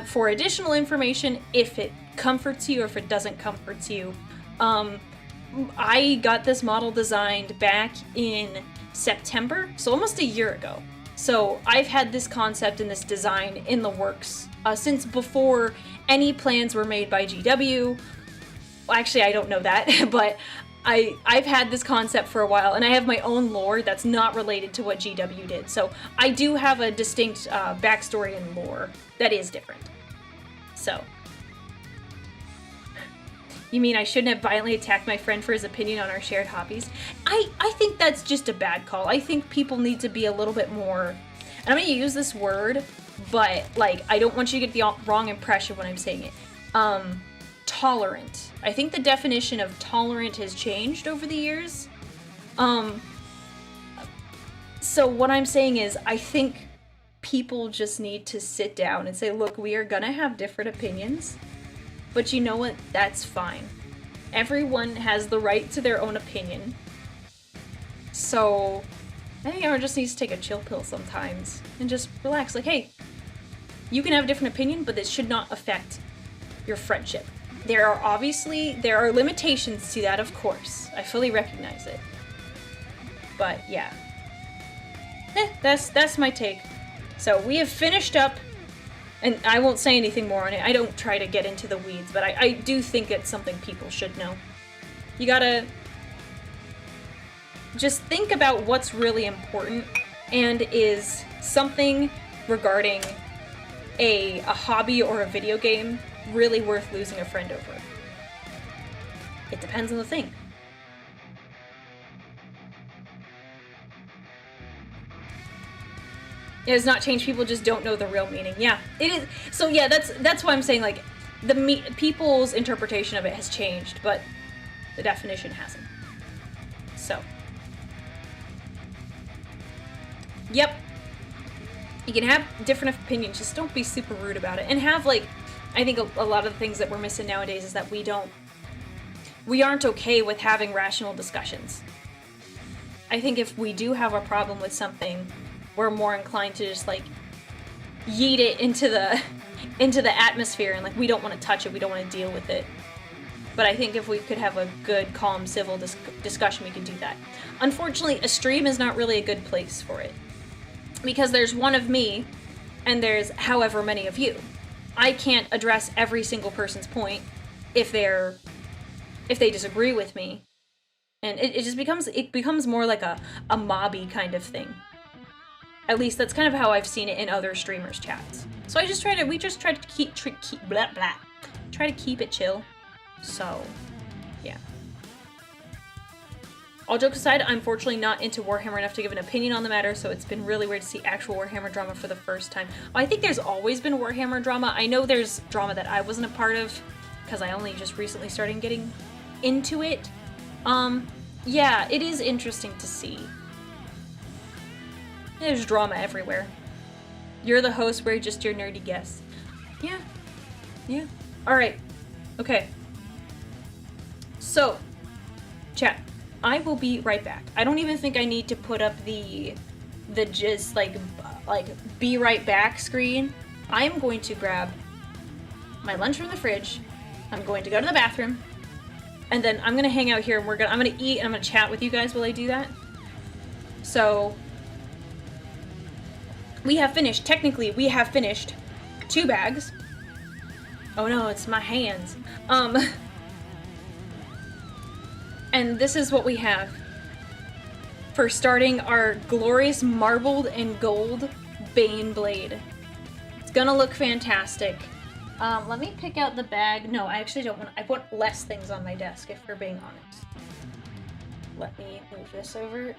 For additional information, if it comforts you or if it doesn't comfort you, I got this model designed back in September, so almost a year ago. So I've had this concept and this design in the works since before any plans were made by GW. Well, actually, I don't know that, but I've had this concept for a while, and I have my own lore that's not related to what GW did. So I do have a distinct backstory and lore that is different. So, you mean I shouldn't have violently attacked my friend for his opinion on our shared hobbies? I think that's just a bad call. I think people need to be a little bit more, and I'm going to use this word, but, like, I don't want you to get the wrong impression when I'm saying it. Tolerant. I think the definition of tolerant has changed over the years. So what I'm saying is, I think people just need to sit down and say, look, we are gonna have different opinions, but you know what? That's fine. Everyone has the right to their own opinion. So I think everyone just needs to take a chill pill sometimes and just relax. Like, hey, you can have a different opinion, but this should not affect your friendship. There are limitations to that, of course. I fully recognize it. But yeah. That's my take. So we have finished up, and I won't say anything more on it. I don't try to get into the weeds, but I do think it's something people should know. You gotta just think about what's really important, and is something regarding a hobby or a video game really worth losing a friend over? It depends on the thing. It has not changed. People just don't know the real meaning. Yeah, it is. So yeah, that's why I'm saying, like, people's interpretation of it has changed, but the definition hasn't. So, yep. You can have different opinions, just don't be super rude about it. And have, like, I think a lot of the things that we're missing nowadays is that we aren't okay with having rational discussions. I think if we do have a problem with something, we're more inclined to just, like, yeet it into the atmosphere, and, like, we don't want to touch it, we don't want to deal with it. But I think if we could have a good, calm, civil discussion, we could do that. Unfortunately, a stream is not really a good place for it. Because there's one of me, and there's however many of you. I can't address every single person's point if they disagree with me. And it just becomes more like a mobby kind of thing. At least that's kind of how I've seen it in other streamers' chats. So we just try to keep blah blah. Try to keep it chill. So, yeah. All jokes aside, I'm fortunately not into Warhammer enough to give an opinion on the matter, so it's been really weird to see actual Warhammer drama for the first time. I think there's always been Warhammer drama. I know there's drama that I wasn't a part of, because I only just recently started getting into it. Yeah, it is interesting to see. There's drama everywhere. You're the host, we're just your nerdy guests. Yeah. Yeah. Alright. Okay. So, chat. I will be right back. I don't even think I need to put up the just like be right back screen. I am going to grab my lunch from the fridge. I'm going to go to the bathroom, and then I'm gonna hang out here, and I'm gonna eat, and I'm gonna chat with you guys while I do that. So we have finished. Technically, we have finished 2 bags. Oh no, it's my hands. And this is what we have for starting our glorious marbled and gold Baneblade. It's gonna look fantastic. Let me pick out the bag. No, I actually don't want. I want less things on my desk, if we're being honest. Let me move this over.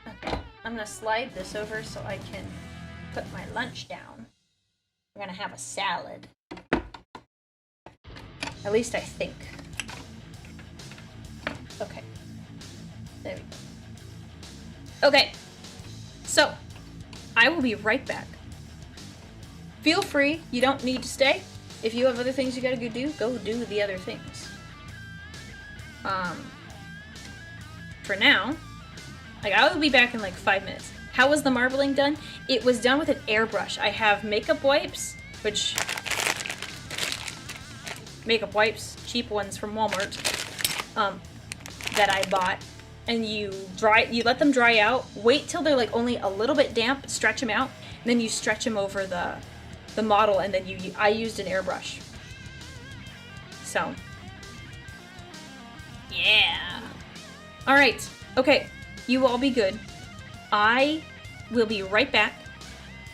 Okay, I'm gonna slide this over so I can put my lunch down. We're gonna have a salad. At least I think. Okay. There we go. Okay. So, I will be right back. Feel free, you don't need to stay. If you have other things you gotta go do the other things. For now, like, I will be back in like 5 minutes. How was the marbling done? It was done with an airbrush. I have makeup wipes, cheap ones from Walmart, that I bought. And you let them dry out. Wait till they're like only a little bit damp. Stretch them out, and then you stretch them over the model. And then I used an airbrush. So, yeah. All right. Okay. You all be good. I will be right back.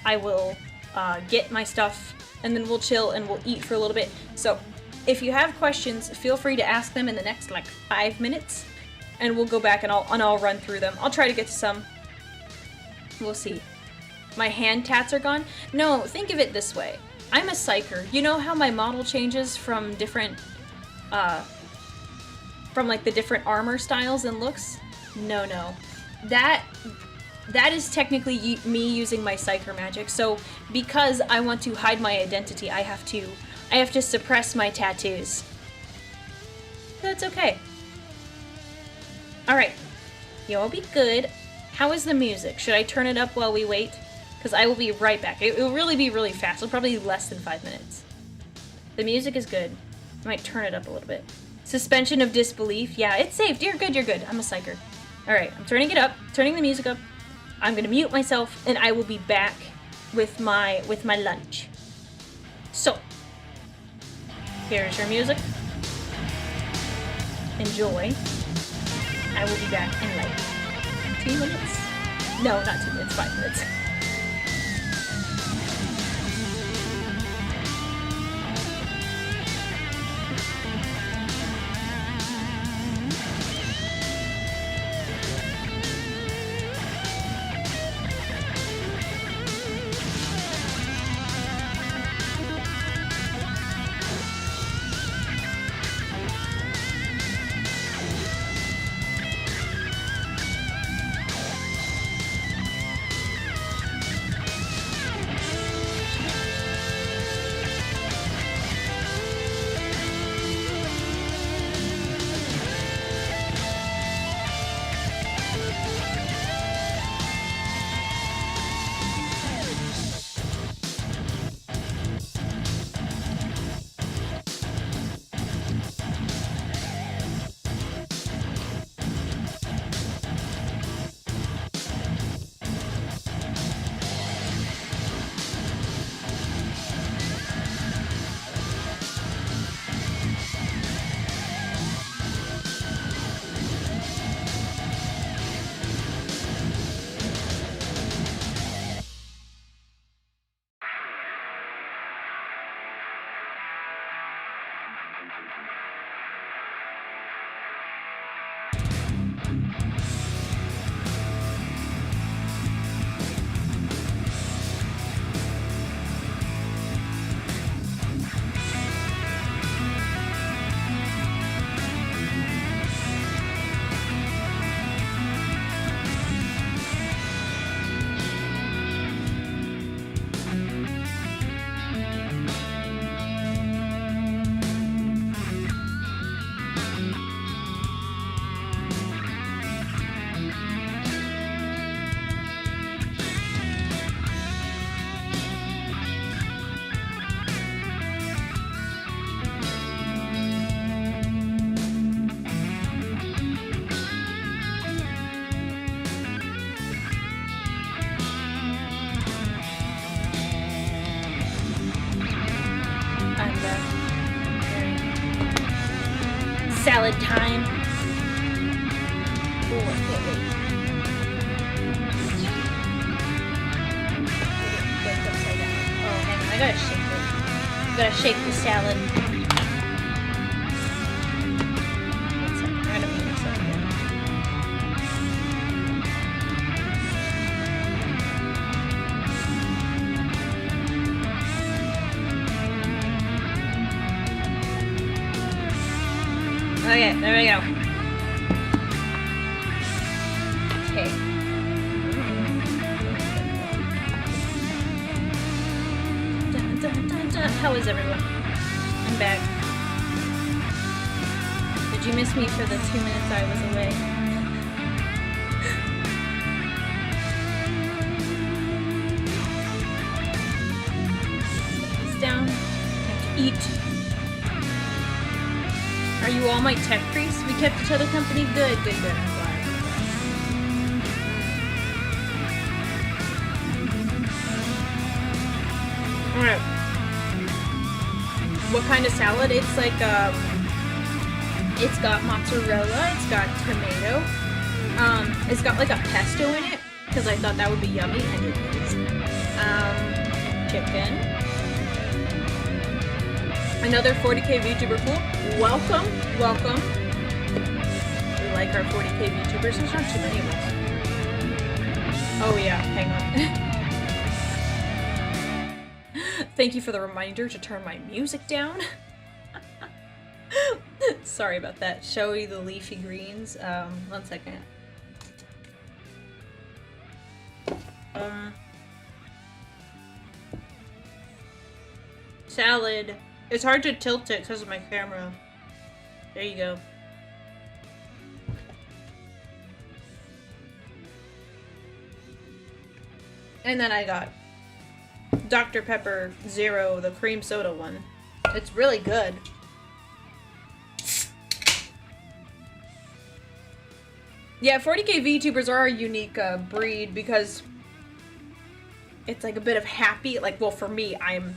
I will get my stuff, and then we'll chill and we'll eat for a little bit. So, if you have questions, feel free to ask them in the next like 5 minutes. And we'll go back and I'll run through them. I'll try to get to some. We'll see. My hand tats are gone? No, think of it this way. I'm a psyker. You know how my model changes from different, from like the different armor styles and looks? No. That is technically me using my psyker magic. So because I want to hide my identity, I have to suppress my tattoos. That's okay. Alright, you all be good. How is the music? Should I turn it up while we wait? Because I will be right back. It will really be really fast. It'll probably be less than 5 minutes. The music is good. I might turn it up a little bit. Suspension of disbelief. Yeah, it's saved. You're good. I'm a psyker. Alright, I'm turning it up. Turning the music up. I'm going to mute myself, and I will be back with my lunch. So, here's your music. Enjoy. I will be back in like 2 minutes. No, not 2 minutes, 5 minutes. Salad time. Oh, I can't wait. It's upside down. Oh, hang on, I gotta shake it. Gotta shake the salad. One second, I'm gonna mute myself again. Okay, there we go. Okay. Dun, dun, dun, dun. How is everyone? I'm back. Did you miss me for the 2 minutes I was away? It's down. Time to eat. Are you all my Tempris? We kept each other company. Good, good, good. I'm glad. Alright. What kind of salad? It's like, it's got mozzarella, it's got tomato, it's got like a pesto in it, because I thought that would be yummy, and it is. Chicken. Another 40k VTuber pool. Welcome, welcome. We like our 40k VTubers. There's not too many of us. Oh yeah, hang on. Thank you for the reminder to turn my music down. Sorry about that. Showy the leafy greens. 1 second. Salad. It's hard to tilt it because of my camera. There you go. And then I got Dr. Pepper Zero, the cream soda one. It's really good. Yeah, 40k VTubers are a unique breed because it's like a bit of happy, like, well, for me, I'm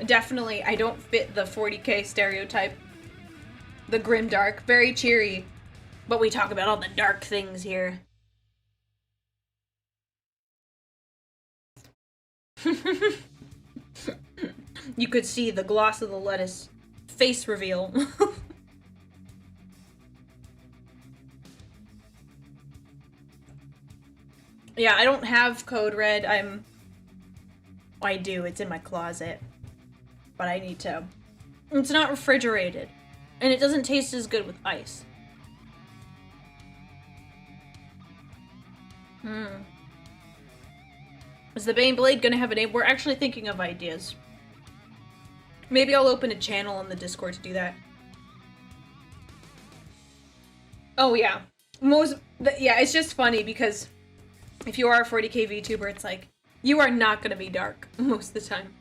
definitely, I don't fit the 40k stereotype. The grim dark, very cheery, but we talk about all the dark things here. You could see the gloss of the lettuce face reveal. Yeah, I don't have Code Red. I do. It's in my closet. But I need to. It's not refrigerated. And it doesn't taste as good with ice. Is the Baneblade gonna have a name? We're actually thinking of ideas. Maybe I'll open a channel on the Discord to do that. Oh yeah. Yeah, it's just funny because if you are a 40k VTuber, it's like, you are not gonna be dark most of the time.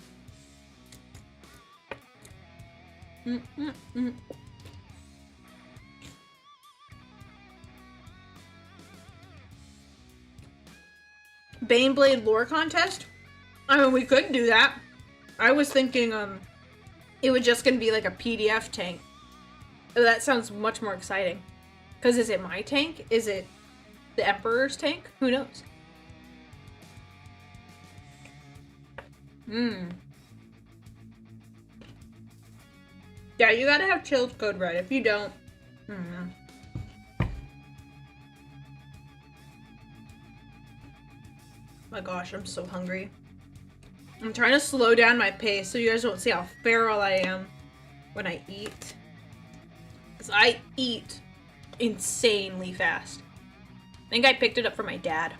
Baneblade lore contest? I mean, we could do that. I was thinking, it would just gonna be like a PDF tank. Oh, that sounds much more exciting. Because is it my tank? Is it the Emperor's tank? Who knows? Yeah, you gotta have chilled Code Red. If you don't, my gosh, I'm so hungry. I'm trying to slow down my pace so you guys don't see how feral I am when I eat. Because I eat insanely fast. I think I picked it up from my dad.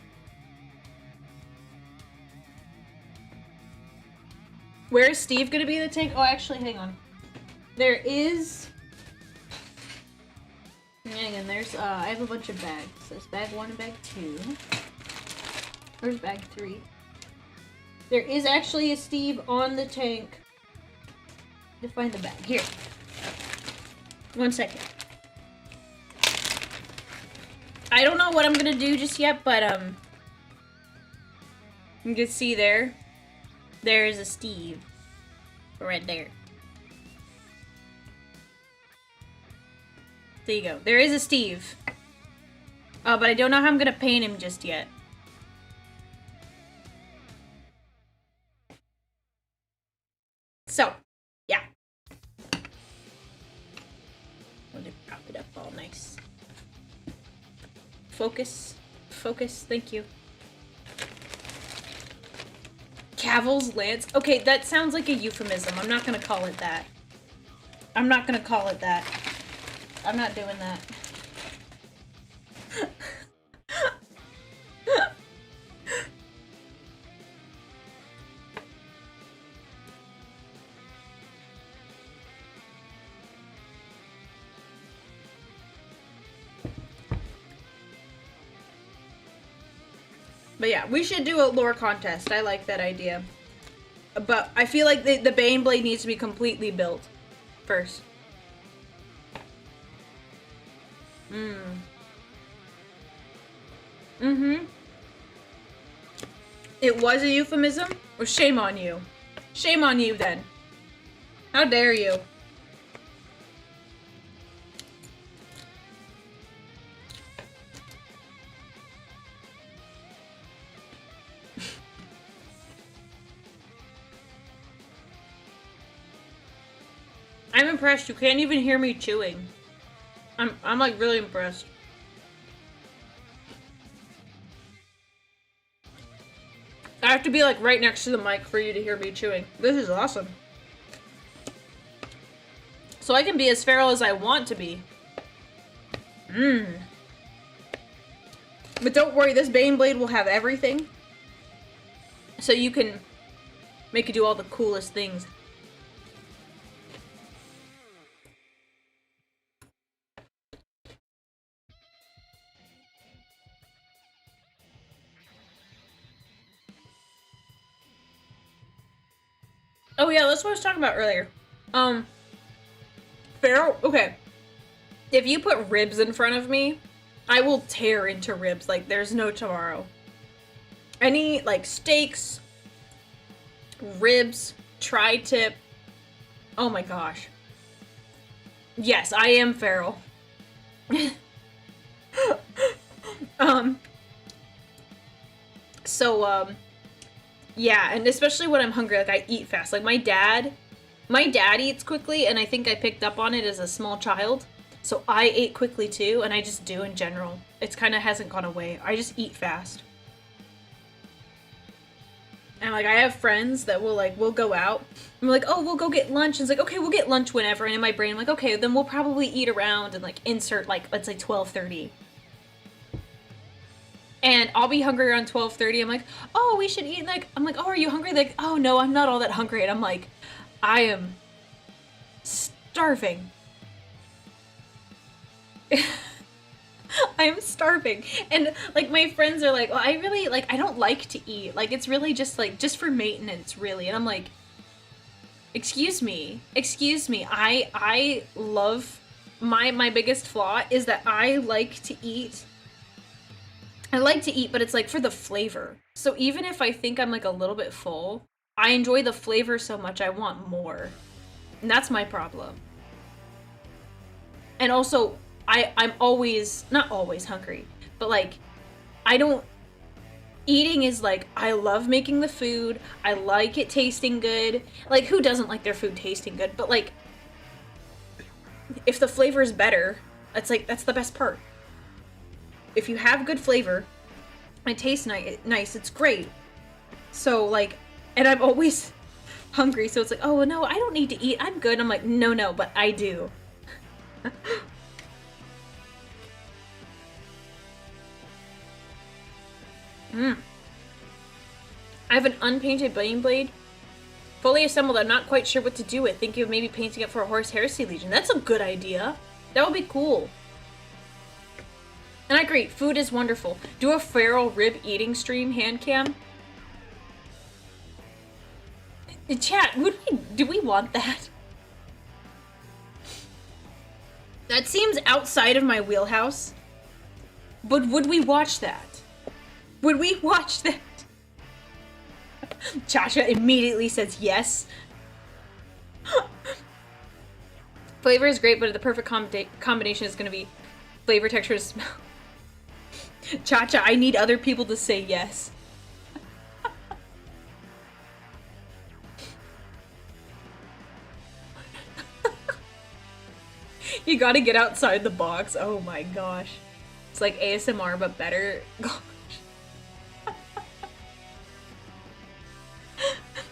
Where is Steve gonna be the tank? Oh, actually, hang on. There is... Hang on, there's, I have a bunch of bags. There's bag 1 and bag 2. There's bag 3. There is actually a Steve on the tank. To find the bag. Here. 1 second. I don't know what I'm gonna do just yet, but, you can see there. There is a Steve. Right there. There you go. There is a Steve. But I don't know how I'm gonna paint him just yet. So, yeah. Let me prop it up all nice. Focus. Focus. Thank you. Cavil's Lance. Okay, that sounds like a euphemism. I'm not gonna call it that. I'm not gonna call it that. I'm not doing that. But yeah, we should do a lore contest. I like that idea. But I feel like the Baneblade needs to be completely built first. It was a euphemism? Well, shame on you. Shame on you then. How dare you? I'm impressed. You can't even hear me chewing. I'm like really impressed. I have to be like right next to the mic for you to hear me chewing. This is awesome. So I can be as feral as I want to be. But don't worry, this Baneblade will have everything. So you can make it do all the coolest things. Oh yeah, that's what I was talking about earlier. Feral, okay. If you put ribs in front of me, I will tear into ribs like there's no tomorrow. Any, like, steaks, ribs, tri-tip. Oh my gosh. Yes, I am feral. Yeah, and especially when I'm hungry, like, I eat fast. Like, my dad eats quickly, and I think I picked up on it as a small child. So I ate quickly, too, and I just do in general. It's kind of hasn't gone away. I just eat fast. And, like, I have friends that we'll go out. I'm like, oh, we'll go get lunch. And it's like, okay, we'll get lunch whenever. And in my brain, I'm like, okay, then we'll probably eat around and, like, insert, like, let's say 12:30. And I'll be hungry around 12:30. I'm like, oh, we should eat. Like, I'm like, oh, are you hungry? Like, oh, no, I'm not all that hungry. And I'm like, I am starving. I am starving. And, like, my friends are like, well, I really, like, I don't like to eat. Like, it's really just, like, just for maintenance, really. And I'm like, excuse me. I love, my biggest flaw is that I like to eat. I like to eat, but it's, like, for the flavor. So even if I think I'm, like, a little bit full, I enjoy the flavor so much I want more. And that's my problem. And also, I'm always, not always hungry, but, like, eating is, like, I love making the food, I like it tasting good. Like, who doesn't like their food tasting good? But, like, if the flavor is better, it's, like, that's the best part. If you have good flavor, and it tastes nice, it's great. So, like, and I'm always hungry, so it's like, oh, no, I don't need to eat, I'm good. I'm like, no, but I do. I have an unpainted Baneblade. Fully assembled, I'm not quite sure what to do with. Thinking of maybe painting it for a Horse Heresy Legion. That's a good idea. That would be cool. And I agree, food is wonderful. Do a feral rib eating stream, hand cam. Chat, do we want that? That seems outside of my wheelhouse. But would we watch that? Would we watch that? Chacha immediately says yes. Flavor is great, but the perfect combination is going to be flavor, texture, and smell. Chacha, I need other people to say yes. You gotta get outside the box. Oh my gosh. It's like ASMR, but better. Gosh.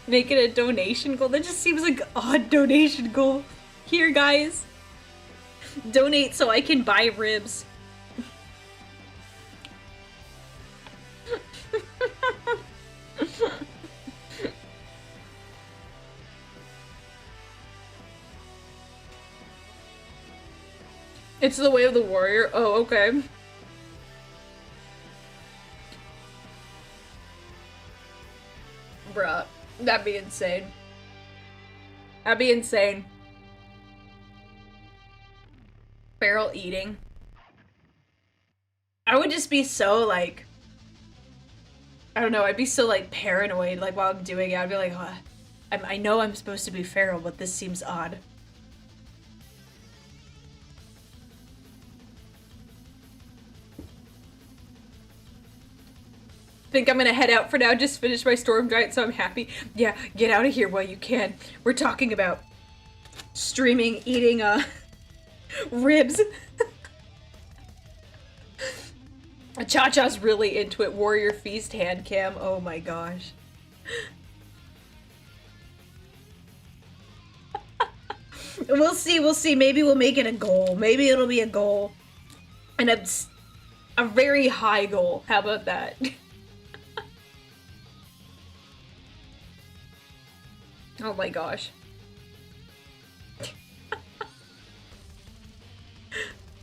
Make it a donation goal. That just seems like an odd donation goal. Here, guys. Donate so I can buy ribs. It's the way of the warrior. Oh, okay. That'd be insane. That'd be insane. Feral eating. I would just be so, like... I don't know, I'd be so, like, paranoid, like, while I'm doing it. I'd be like, oh, I know I'm supposed to be feral, but this seems odd. Think I'm gonna head out for now, just finish my storm giant, so I'm happy. Yeah, get out of here while you can. We're talking about streaming, eating, ribs. Cha-Cha's really into it. Warrior Feast hand cam. Oh my gosh. We'll see. Maybe we'll make it a goal. Maybe it'll be a goal. And a very high goal. How about that? Oh my gosh.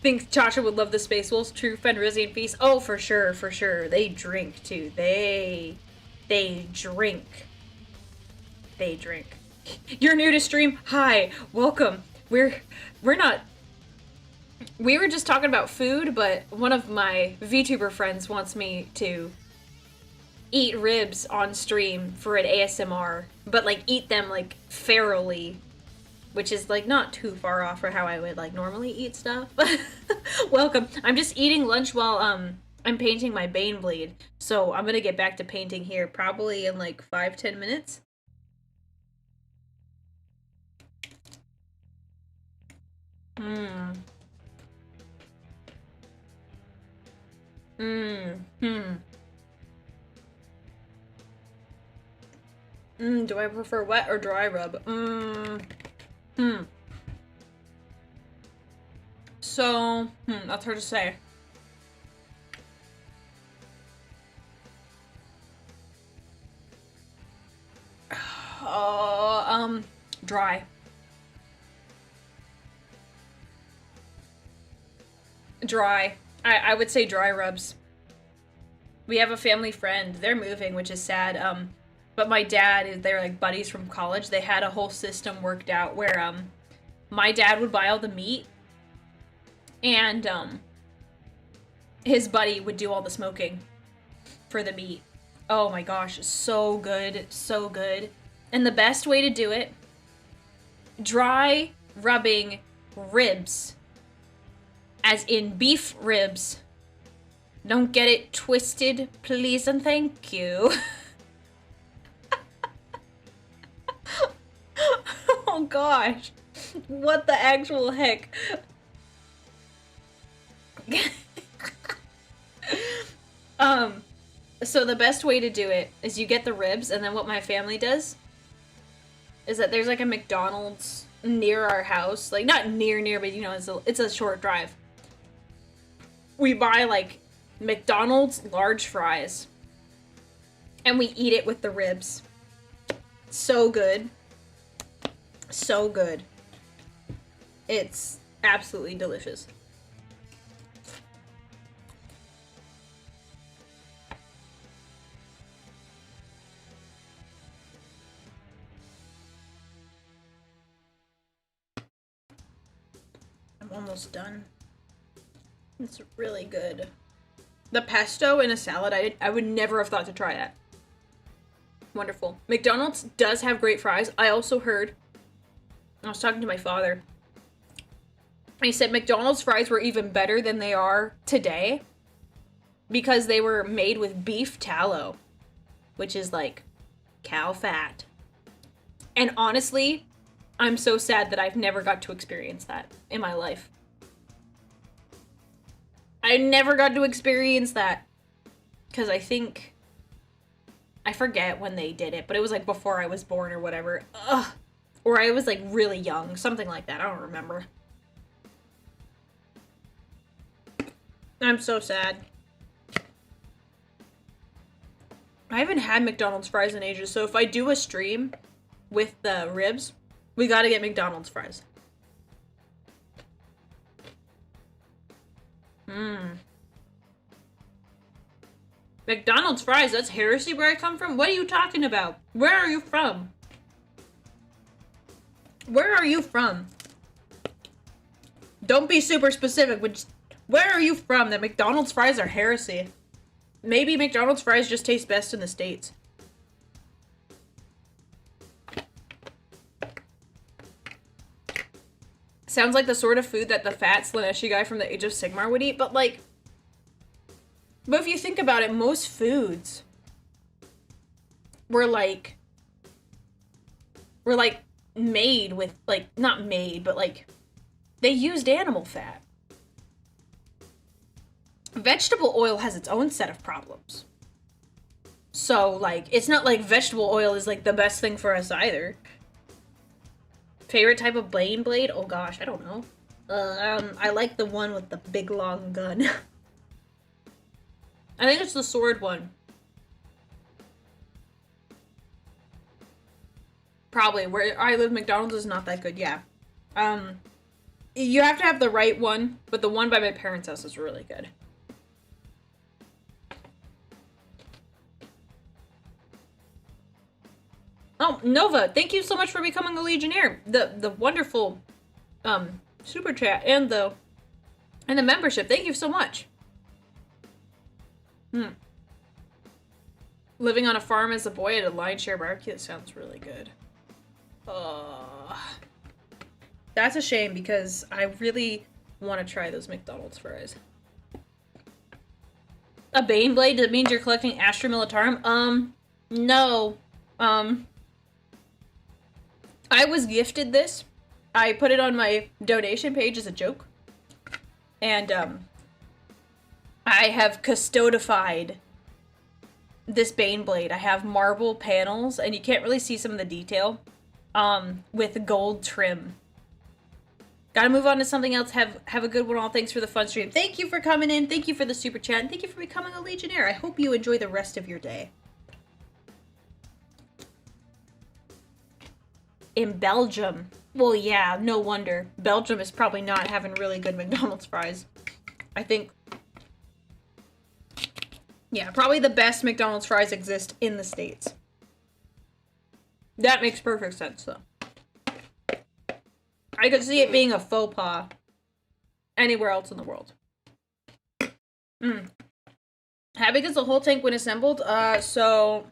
Think Cha-Cha would love the Space Wolves. True Fenrisian Feast. Oh, for sure, for sure. They drink too. They drink. They drink. You're new to stream? Hi, welcome. We were just talking about food, but one of my VTuber friends wants me to eat ribs on stream for an ASMR, but like eat them like ferally, which is like not too far off for how I would like normally eat stuff. Welcome. I'm just eating lunch while I'm painting my Baneblade, so I'm gonna get back to painting here probably in like 5-10 minutes. Do I prefer wet or dry rub? So, that's hard to say. Dry. Dry. I would say dry rubs. We have a family friend. They're moving, which is sad. But my dad, they're like buddies from college. They had a whole system worked out where my dad would buy all the meat and his buddy would do all the smoking for the meat. Oh my gosh, so good, so good. And the best way to do it, dry rubbing ribs, as in beef ribs. Don't get it twisted, please and thank you. Oh gosh, what the actual heck? So the best way to do it is you get the ribs, and then what my family does is that there's like a McDonald's near our house, like not near, but you know, it's a short drive. We buy like McDonald's large fries, and we eat it with the ribs. So good. So good. It's absolutely delicious. I'm almost done. It's really good. The pesto in a salad, I would never have thought to try that. Wonderful. McDonald's does have great fries. I also heard, I was talking to my father, and he said McDonald's fries were even better than they are today because they were made with beef tallow, which is like cow fat. And honestly, I'm so sad that I've never got to experience that in my life. I never got to experience that because I forget when they did it, but it was like before I was born or whatever. Ugh. Or I was like really young, something like that. I don't remember. I'm so sad. I haven't had McDonald's fries in ages, so if I do a stream with the ribs, we gotta get McDonald's fries. McDonald's fries, that's heresy where I come from? What are you talking about? Where are you from? Where are you from? Don't be super specific, but where are you from that McDonald's fries are heresy? Maybe McDonald's fries just taste best in the States. Sounds like the sort of food that the fat Slaneshi guy from the Age of Sigmar would eat, but like... But if you think about it, most foods were like made with, like, not made, but like, they used animal fat. Vegetable oil has its own set of problems. So, like, it's not like vegetable oil is, like, the best thing for us either. Favorite type of Baneblade? Oh gosh, I don't know. I like the one with the big long gun. I think it's the sword one. Probably. Where I live, McDonald's is not that good, yeah. You have to have the right one, but the one by my parents' house is really good. Oh, Nova, thank you so much for becoming a Legionnaire. The wonderful super chat and the membership. Thank you so much. Living on a farm as a boy at a lion share barbecue, that sounds really good. That's a shame because I really want to try those McDonald's fries. A Baneblade? That means you're collecting Astra Militarum? No. I was gifted this. I put it on my donation page as a joke. And, I have custodified this Baneblade. I have marble panels, and you can't really see some of the detail, with gold trim. Gotta move on to something else. Have a good one all. Thanks for the fun stream. Thank you for coming in. Thank you for the super chat. And thank you for becoming a Legionnaire. I hope you enjoy the rest of your day. In Belgium. Well, yeah, no wonder. Belgium is probably not having really good McDonald's fries. I think... Yeah, probably the best McDonald's fries exist in the States. That makes perfect sense, though. I could see it being a faux pas anywhere else in the world. How big is the whole tank when assembled? So...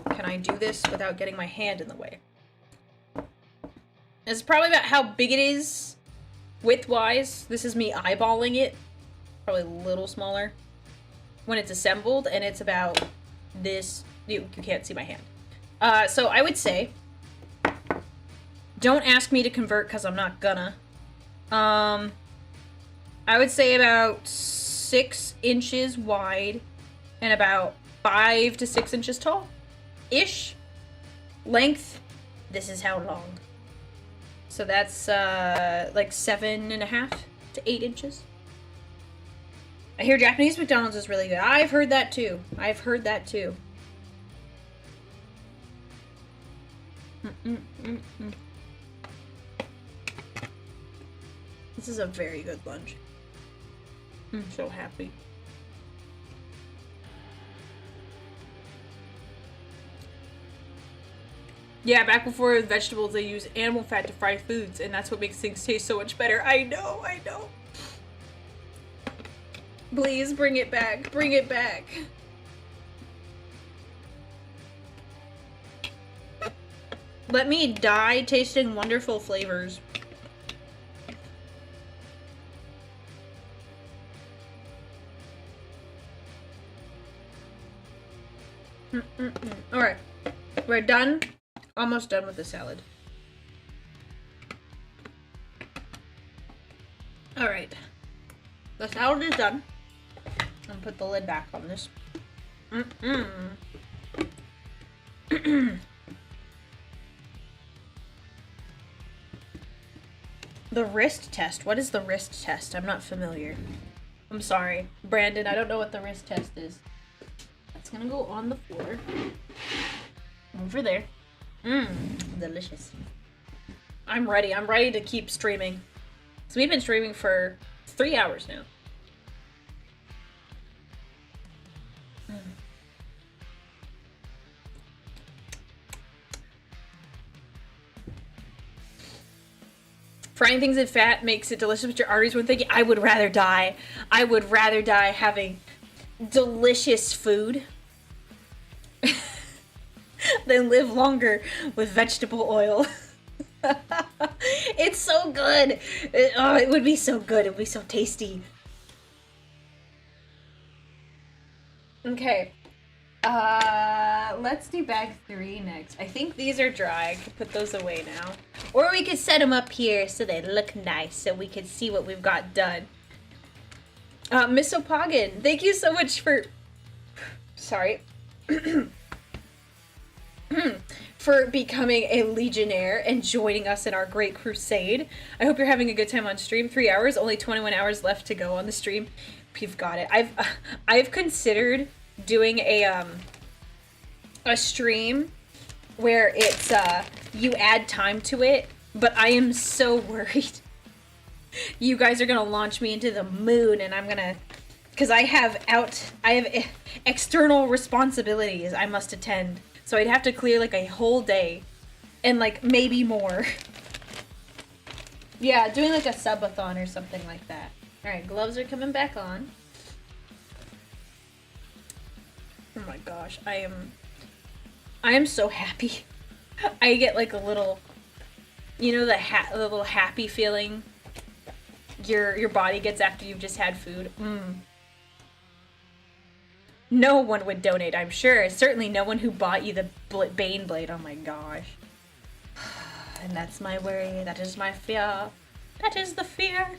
Can I do this without getting my hand in the way? It's probably about how big it is width-wise. This is me eyeballing it. Probably a little smaller when it's assembled, and it's about this. You can't see my hand. So I would say, don't ask me to convert because I'm not gonna. I would say about 6 inches wide and about 5 to 6 inches tall. Ish. Length, this is how long. So that's like 7.5 to 8 inches. I hear Japanese McDonald's is really good. I've heard that too. I've heard that too. This is a very good lunch. I'm so happy. Yeah, back before vegetables, they use animal fat to fry foods, and that's what makes things taste so much better. I know, I know. Please bring it back. Bring it back. Let me die tasting wonderful flavors. Alright. We're done. Almost done with the salad. Alright. The salad is done. I'm gonna put the lid back on this. The wrist test. What is the wrist test? I'm not familiar. I'm sorry. Brandon, I don't know what the wrist test is. It's gonna go on the floor. Over there. Delicious. I'm ready. I'm ready to keep streaming. So we've been streaming for 3 hours now. Frying things in fat makes it delicious, but your arteries weren't thinking. I would rather die. I would rather die having delicious food than live longer with vegetable oil. It's so good. It would be so good. It would be so tasty. Okay. Let's do bag 3 next. I think these are dry. I could put those away now. Or we could set them up here so they look nice, so we can see what we've got done. Miss Opagan, thank you so much for... Sorry. For becoming a Legionnaire and joining us in our great crusade. I hope you're having a good time on stream. 3 hours, only 21 hours left to go on the stream. You've got it. I've considered doing a stream where it's you add time to it, but I am so worried you guys are gonna launch me into the moon, and I'm gonna, because I have external responsibilities I must attend, so I'd have to clear like a whole day and like maybe more. Yeah, doing like a subathon or something like that. All right, gloves are coming back on. Oh my gosh, I am so happy. I get like a little, you know, the little happy feeling your body gets after you've just had food. No one would donate, I'm sure. Certainly no one who bought you the Baneblade. Oh my gosh. And that's my worry. That is my fear. That is the fear.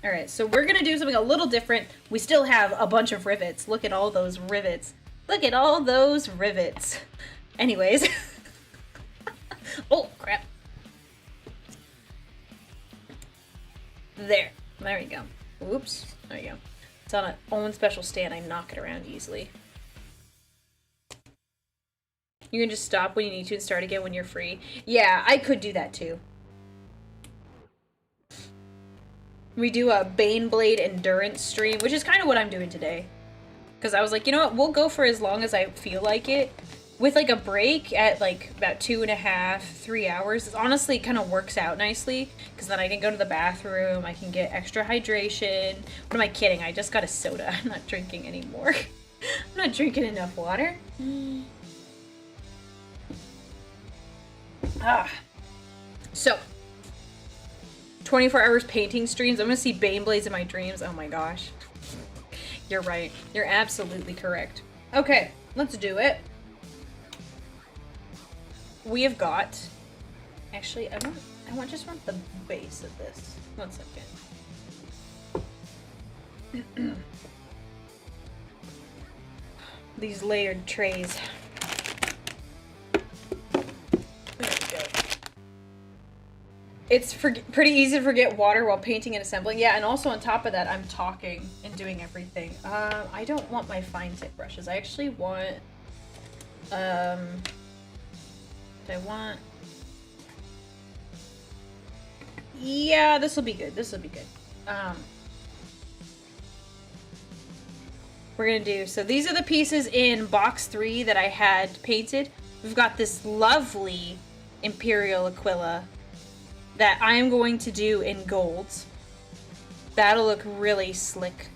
Alright, so we're gonna do something a little different. We still have a bunch of rivets. Look at all those rivets. Look at all those rivets. Anyways. Oh, crap. There we go. Oops. There you go. It's on its own special stand. I knock it around easily. You can just stop when you need to and start again when you're free. Yeah, I could do that too. We do a Baneblade endurance stream, which is kind of what I'm doing today. Because I was like, you know what, we'll go for as long as I feel like it. With like a break at like about 2.5, 3 hours. It honestly kind of works out nicely. Because then I can go to the bathroom, I can get extra hydration. What am I kidding? I just got a soda. I'm not drinking anymore. I'm not drinking enough water. So, 24 hours painting streams. I'm gonna see Baneblades in my dreams. Oh my gosh. You're right. You're absolutely correct. Okay, let's do it. We have got... Actually, I just want the base of this. 1 second. These layered trays. It's pretty easy to forget water while painting and assembling. Yeah, and also on top of that, I'm talking and doing everything. I don't want my fine tip brushes. I actually want... do I want... Yeah, this will be good. This will be good. We're gonna do... So these are the pieces in box 3 that I had painted. We've got this lovely Imperial Aquila that I'm going to do in gold. That'll look really slick.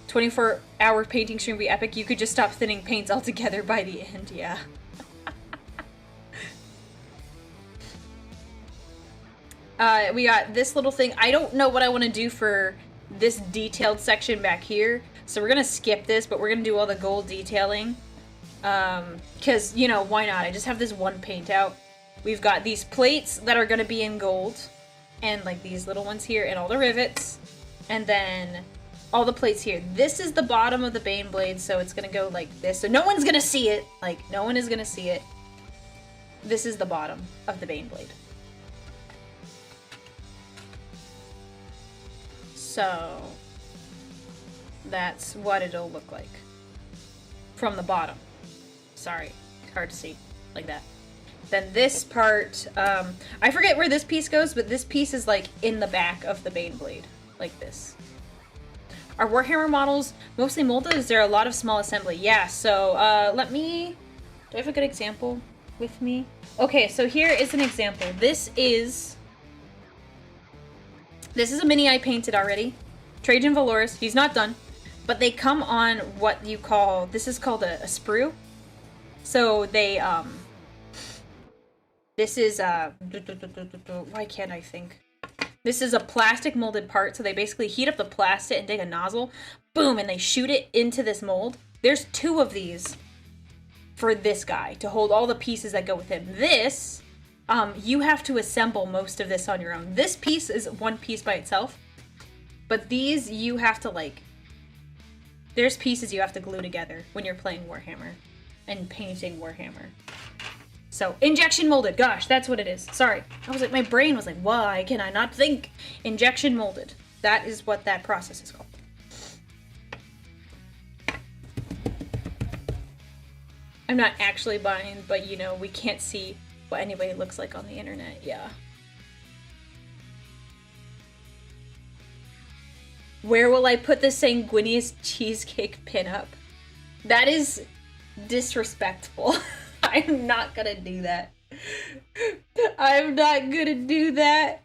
24-hour painting stream would be epic. You could just stop thinning paints altogether by the end, yeah. We got this little thing. I don't know what I want to do for this detailed section back here, so we're gonna skip this, but we're gonna do all the gold detailing. Because, you know, why not? I just have this one paint out. We've got these plates that are going to be in gold, and like these little ones here, and all the rivets, and then all the plates here. This is the bottom of the Baneblade, so it's going to go like this. So no one's going to see it. Like, no one is going to see it. This is the bottom of the Baneblade. So that's what it'll look like from the bottom. Sorry, hard to see like that. Then this part, I forget where this piece goes, but this piece is like in the back of the Baneblade, like this. Are Warhammer models mostly molded? Is there a lot of small assembly? Yeah, so let me, do I have a good example with me? Okay, so here is an example. This is This is a mini I painted already. Trajan Valorous. He's not done. But they come on what you call... This is called a sprue. So they, This is, why can't I think? This is a plastic molded part. So they basically heat up the plastic and take a nozzle. Boom! And they shoot it into this mold. There's 2 of these for this guy to hold all the pieces that go with him. This, you have to assemble most of this on your own. This piece is one piece by itself. But these, you have to, like... There's pieces you have to glue together when you're playing Warhammer and painting Warhammer. So, injection molded. Gosh, that's what it is. Sorry. I was like, my brain was like, why can I not think? Injection molded. That is what that process is called. I'm not actually blind, but you know, we can't see what anybody looks like on the internet. Yeah. Where will I put the sanguineous cheesecake pinup? That is disrespectful. I'm not gonna do that. I'm not gonna do that.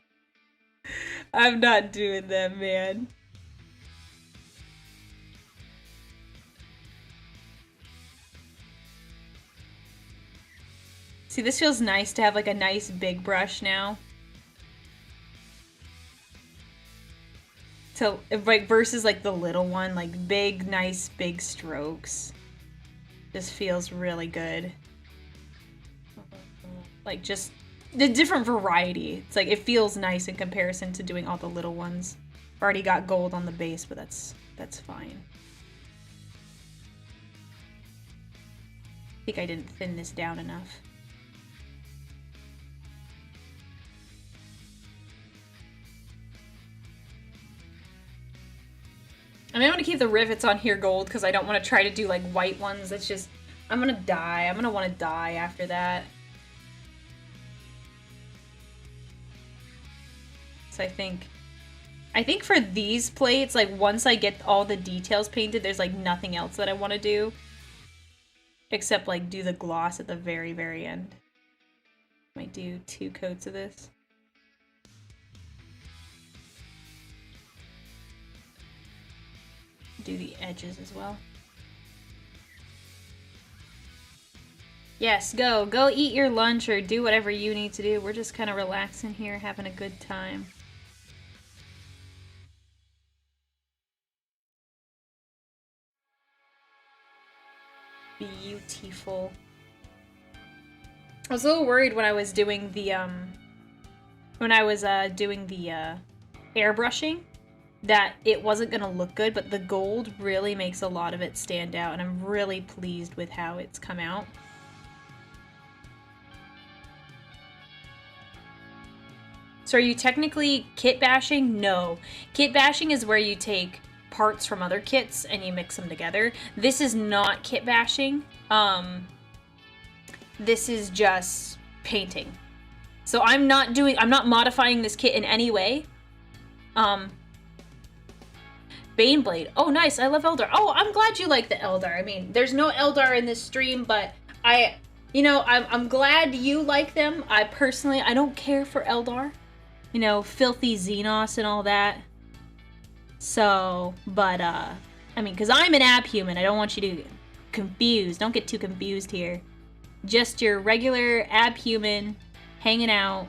I'm not doing that, man. See, this feels nice to have like a nice big brush now. So, like, versus like the little one, like big, nice, big strokes. This feels really good. Like, just the different variety. It's like, it feels nice in comparison to doing all the little ones. I've already got gold on the base, but that's fine. I think I didn't thin this down enough. I mean, I'm gonna keep the rivets on here gold because I don't want to try to do like white ones. That's just, I'm gonna die. I'm gonna want to die after that. So I think for these plates, like once I get all the details painted, there's like nothing else that I want to do. Except like do the gloss at the very, very end. Might do 2 coats of this. Do the edges as well. Yes, go eat your lunch or do whatever you need to do. We're just kind of relaxing here, having a good time. Beautiful. I was a little worried when I was doing the airbrushing that it wasn't gonna look good, but the gold really makes a lot of it stand out, and I'm really pleased with how it's come out. So are you technically kit bashing? No. Kit bashing is where you take parts from other kits and you mix them together. This is not kit bashing. This is just painting. So I'm not modifying this kit in any way. Baneblade. Oh, nice. I love Eldar. Oh, I'm glad you like the Eldar. I mean, there's no Eldar in this stream, but I'm glad you like them. I don't care for Eldar. You know, filthy Xenos and all that. So, but, I mean, because I'm an abhuman. I don't want you to get confused. Don't get too confused here. Just your regular abhuman hanging out.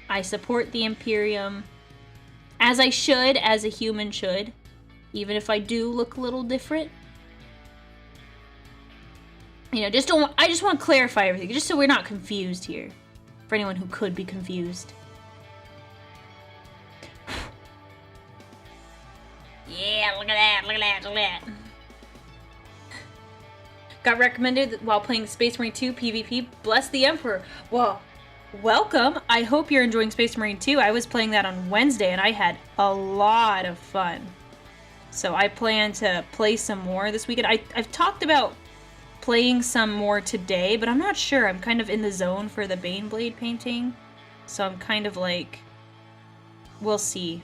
I support the Imperium. As I should, as a human should. Even if I do look a little different. You know, I just want to clarify everything, just so we're not confused here. For anyone who could be confused. Yeah, look at that, look at that, look at that. Got recommended while playing Space Marine 2 PvP. Bless the Emperor. Well, welcome. I hope you're enjoying Space Marine 2. I was playing that on Wednesday and I had a lot of fun. So I plan to play some more this weekend. I've talked about playing some more today, but I'm not sure. I'm kind of in the zone for the Baneblade painting. So I'm kind of like, we'll see.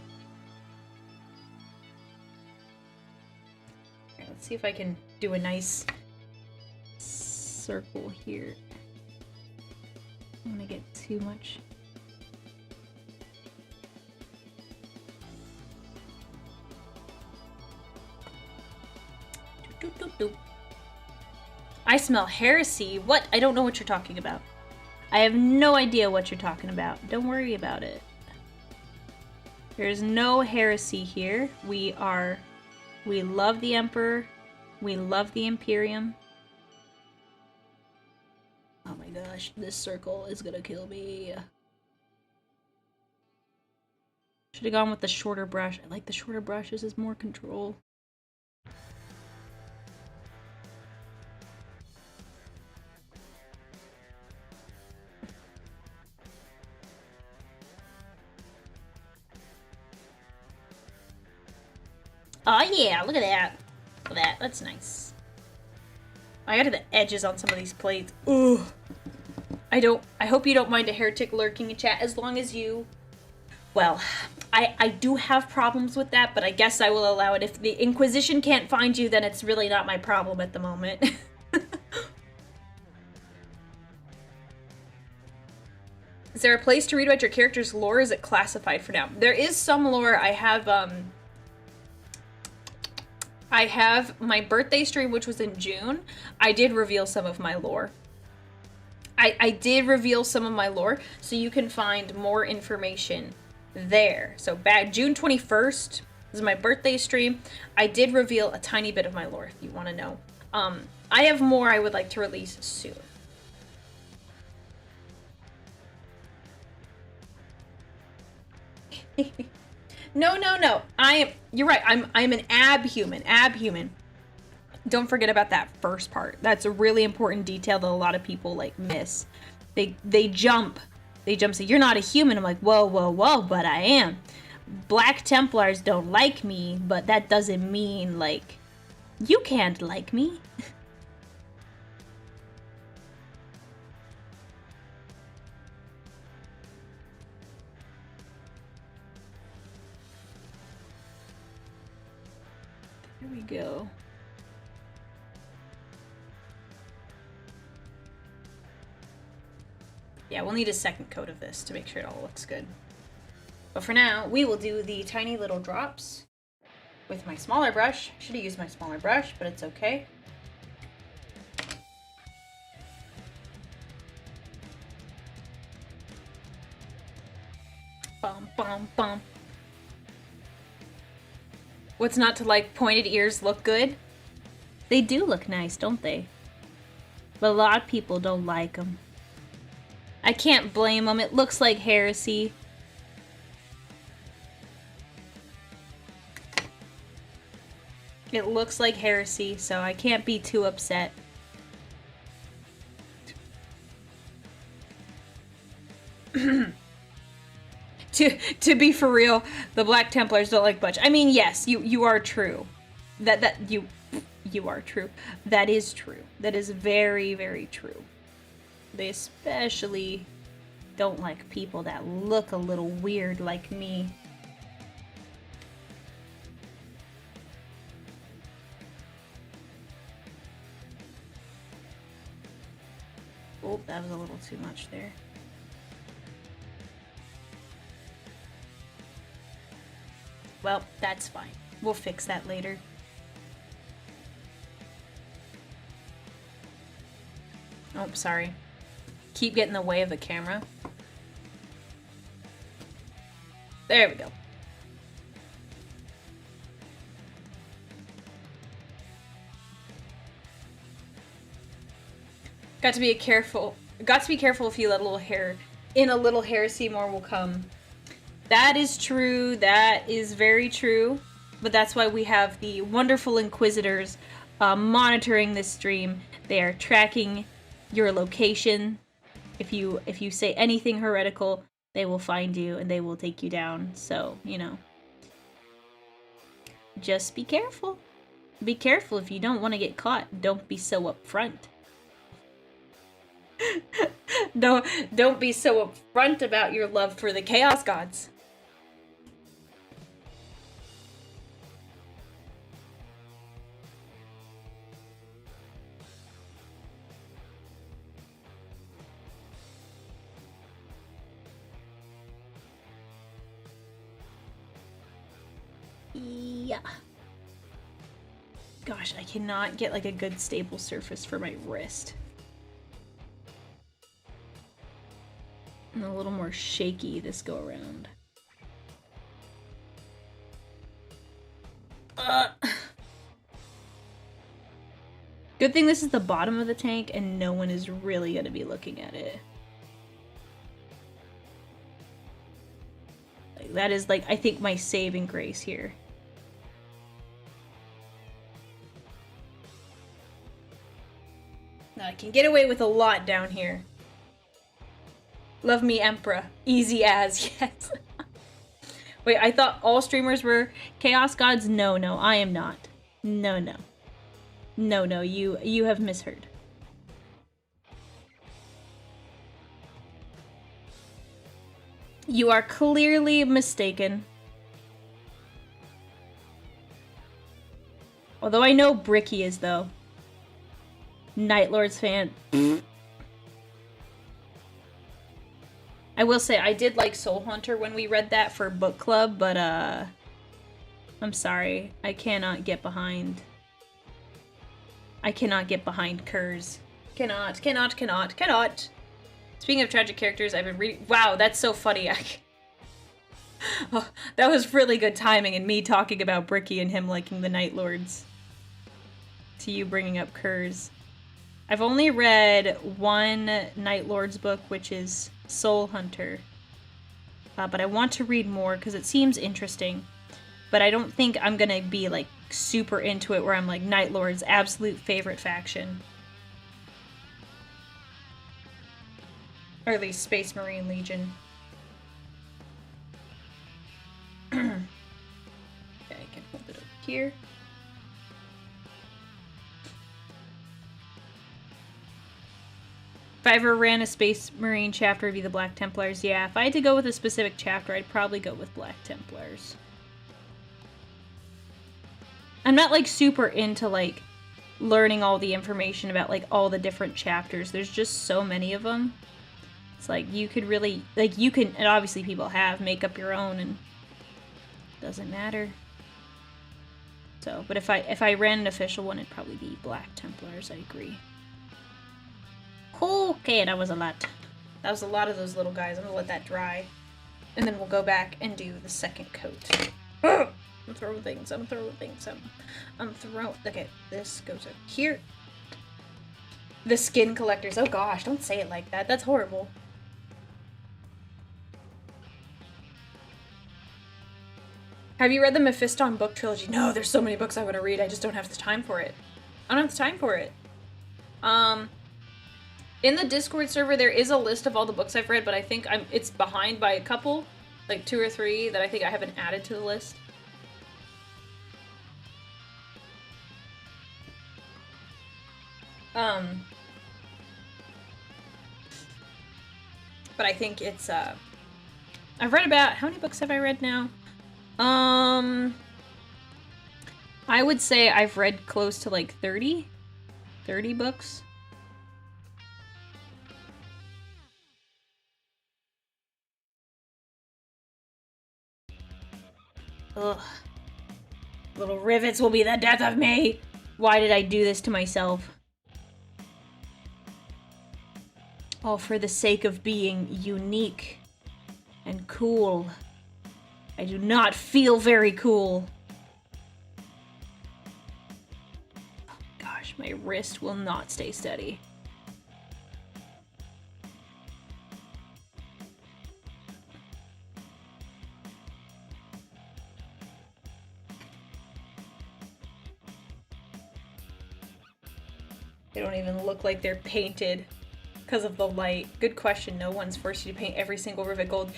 Right, let's see if I can do a nice circle here. I don't want to get too much. I smell heresy. What? I don't know what you're talking about. I have no idea what you're talking about. Don't worry about it. There's no heresy here. We love the Emperor. We love the Imperium. Oh my gosh, this circle is gonna kill me. Should have gone with the shorter brush. I like the shorter brush. This is more control. Oh yeah, look at that. Look at that. That's nice. I got to the edges on some of these plates. Ooh. I hope you don't mind a heretic lurking in chat as long as you... Well, I do have problems with that, but I guess I will allow it. If the Inquisition can't find you, then it's really not my problem at the moment. Is there a place to read about your character's lore? Is it classified for now? There is some lore. I have my birthday stream, which was in June. I did reveal some of my lore. I did reveal some of my lore, so you can find more information there. So back June 21st, this is my birthday stream. I did reveal a tiny bit of my lore, if you want to know. I have more I would like to release soon. No. You're right. I'm an abhuman. Don't forget about that first part. That's a really important detail that a lot of people like miss. They jump. Say, you're not a human. I'm like, whoa, but I am. Black Templars don't like me, but that doesn't mean, like, you can't like me. There we go. Yeah, we'll need a second coat of this to make sure it all looks good. But for now, we will do the tiny little drops with my smaller brush. Should have used my smaller brush, but it's okay. Bum, bum, bum. What's not to like? Pointed ears look good? They do look nice, don't they? But a lot of people don't like them. I can't blame them. It looks like heresy. It looks like heresy, so I can't be too upset. To be for real, the Black Templars don't like Butch. I mean, yes, you are true. You are true. That is true. That is very, very true. They especially don't like people that look a little weird like me. Oh, that was a little too much there. Well, that's fine. We'll fix that later. Oh, sorry. Keep getting in the way of the camera. There we go. Got to be careful if you let a little hair in. A little heresy, more will come. That is true. That is very true. But that's why we have the wonderful Inquisitors monitoring this stream. They are tracking your location. If you say anything heretical, they will find you and they will take you down. So, you know, just be careful. Be careful if you don't want to get caught. Don't be so upfront. Don't be so upfront about your love for the Chaos Gods. Yeah. Gosh, I cannot get like a good stable surface for my wrist. I'm a little more shaky this go around. Good thing this is the bottom of the tank and no one is really going to be looking at it. Like, that is like, I think, my saving grace here. Now I can get away with a lot down here. Love me, Emperor. Easy as, yes. Wait, I thought all streamers were Chaos Gods? No, no, I am not. No, no. No, no, you have misheard. You are clearly mistaken. Although I know Bricky is, though. Night Lord's fan. I will say, I did like Soul Hunter when we read that for book club, but, I'm sorry. I cannot get behind. I cannot get behind Kurz. Cannot. Speaking of tragic characters, I've been reading... Wow, that's so funny. Oh, that was really good timing in me talking about Bricky and him liking the Night Lords. To you bringing up Kurz. I've only read one Night Lords book, which is Soul Hunter. But I want to read more because it seems interesting. But I don't think I'm gonna be like super into it where I'm like Night Lord's absolute favorite faction. Or at least Space Marine Legion. Okay, I can hold it over here. If I ever ran a Space Marine chapter, it'd be the Black Templars. Yeah, if I had to go with a specific chapter, I'd probably go with Black Templars. I'm not, like, super into, like, learning all the information about, like, all the different chapters. There's just so many of them. It's like, you could really, like, you can, and obviously people have, make up your own, and it doesn't matter. So, but if I ran an official one, it'd probably be Black Templars, I agree. Okay, that was a lot. That was a lot of those little guys. I'm gonna let that dry. And then we'll go back and do the second coat. I'm throwing things. I'm throwing... Okay, this goes up here. The skin collectors. Oh gosh, don't say it like that. That's horrible. Have you read the Mephiston book trilogy? No, there's so many books I want to read. I just don't have the time for it. I don't have the time for it. In the Discord server, there is a list of all the books I've read, but I think it's behind by a couple. Like 2 or 3 that I think I haven't added to the list. But I think it's, I've read about, how many books have I read now? I would say I've read close to like 30 books. Ugh. Little rivets will be the death of me! Why did I do this to myself? All for the sake of being unique and cool. I do not feel very cool. Oh, gosh, my wrist will not stay steady. They don't even look like they're painted because of the light. Good question. No one's forced you to paint every single rivet gold.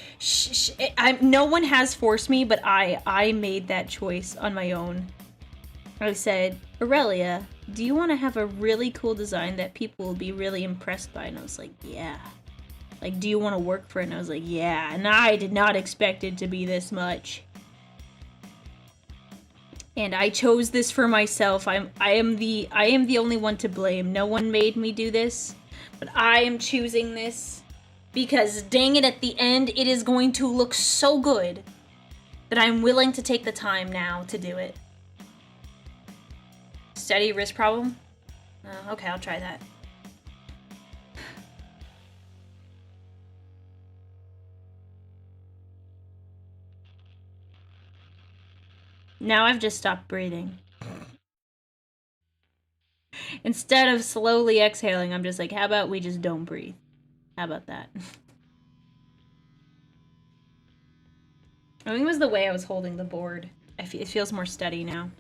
No one has forced me, but I made that choice on my own. I said, Aurelia, do you want to have a really cool design that people will be really impressed by? And I was like, yeah. Like, do you want to work for it? And I was like, yeah. And I did not expect it to be this much. And I chose this for myself. I am the only one to blame. No one made me do this, but I am choosing this because dang it, at the end it is going to look so good that I'm willing to take the time now to do it. steady wrist problem? Okay, I'll try that. Now I've just stopped breathing. Instead of slowly exhaling, I'm just like, how about we just don't breathe? How about that? I think it was the way I was holding the board. It feels more steady now.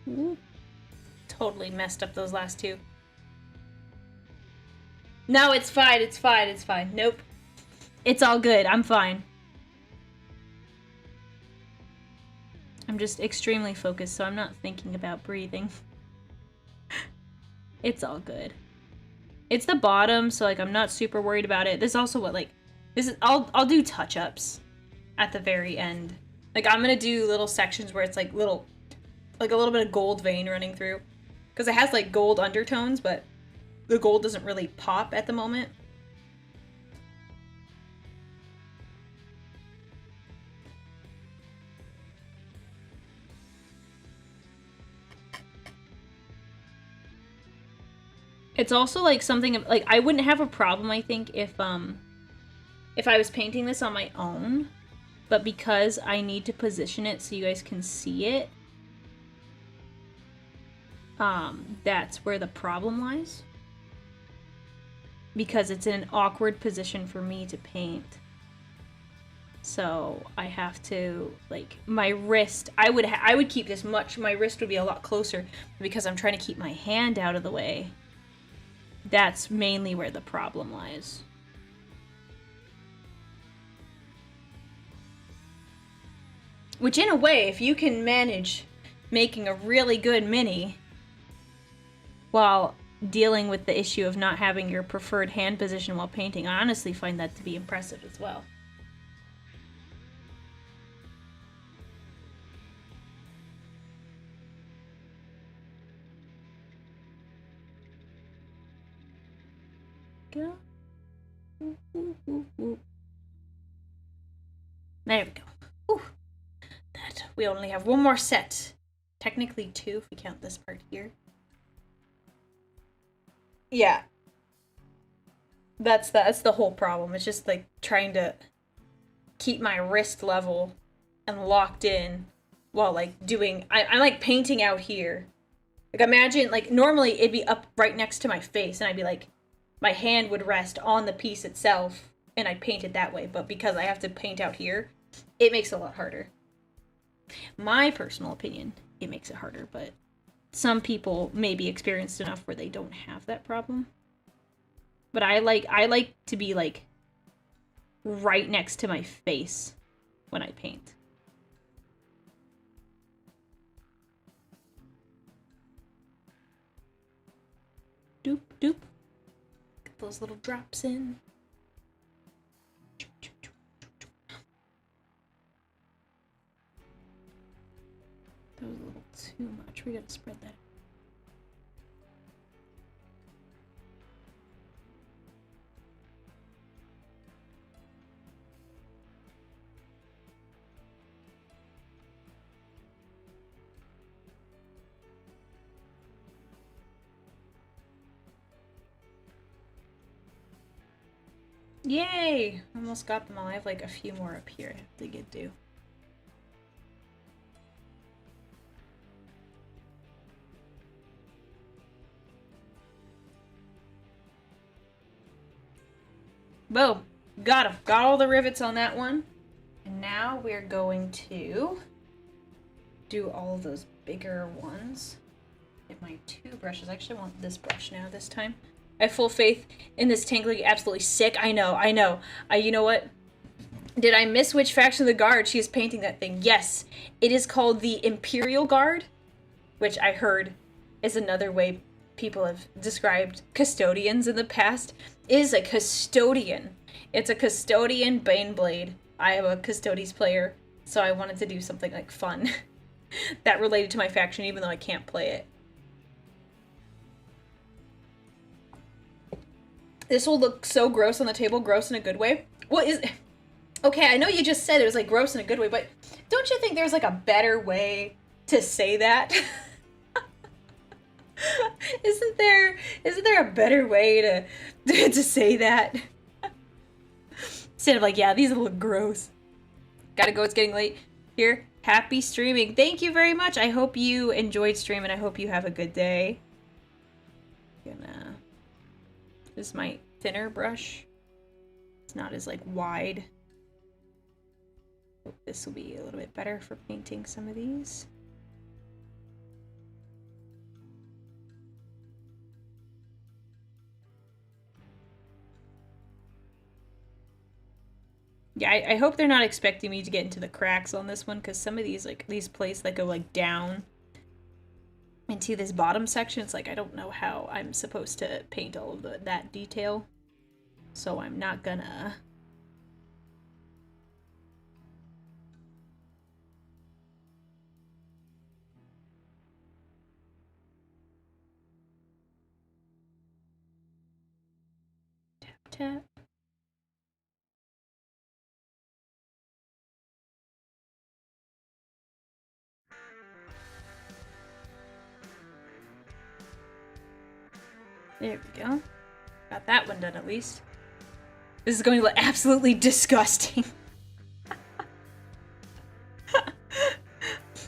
Ooh. Totally messed up those last two. No, it's fine, it's fine, it's fine. Nope. It's all good, I'm fine. I'm just extremely focused, so I'm not thinking about breathing. It's all good. It's the bottom, so like I'm not super worried about it. This is also what like this is I'll do touch-ups at the very end. Like I'm gonna do little sections where it's like little like a little bit of gold vein running through. Because it has like gold undertones, but the gold doesn't really pop at the moment. It's also like something like I wouldn't have a problem, I think, if I was painting this on my own, but because I need to position it so you guys can see it, that's where the problem lies. Because it's in an awkward position for me to paint. So I have to, like, my wrist, I would keep this much, my wrist would be a lot closer because I'm trying to keep my hand out of the way. That's mainly where the problem lies. Which in a way, if you can manage making a really good mini while dealing with the issue of not having your preferred hand position while painting, I honestly find that to be impressive as well. Go. There we go. Ooh. That we only have one more set. Technically two if we count this part here. Yeah. That's the whole problem. It's just like trying to keep my wrist level and locked in while like doing I'm like painting out here. Like imagine like normally it'd be up right next to my face and I'd be like my hand would rest on the piece itself and I'd paint it that way, but because I have to paint out here, it makes it a lot harder. My personal opinion, it makes it harder, but some people may be experienced enough where they don't have that problem. But I like to be like right next to my face when I paint. Doop doop. Get those little drops in. That was a little too much. We gotta spread that. Yay! Almost got them all. I have like a few more up here I have to get to. Boom! Got them. Got all the rivets on that one. And now we're going to do all of those bigger ones. Get my two brushes. I actually want this brush now this time. I have full faith in this Tangling absolutely sick. I know. You know what? Did I miss which faction of the Guard she is painting that thing? Yes. It is called the Imperial Guard, which I heard is another way people have described custodians in the past, is a custodian. It's a custodian Baneblade. I am a Custodes player, so I wanted to do something like fun that related to my faction, even though I can't play it. This will look so gross on the table, gross in a good way. What is... Okay, I know you just said it was like gross in a good way, but don't you think there's like a better way to say that? Isn't there a better way to say that? Instead of like, yeah, these look gross. Gotta go, it's getting late. Here, happy streaming. Thank you very much. I hope you enjoyed streaming. I hope you have a good day. This is my thinner brush. It's not as like wide. Hope this will be a little bit better for painting some of these. Yeah, I hope they're not expecting me to get into the cracks on this one, because some of these, like, these places that go, like, down into this bottom section, it's like, I don't know how I'm supposed to paint all of that detail. So I'm not gonna... Tap, tap. There we go. Got that one done at least. This is going to look absolutely disgusting.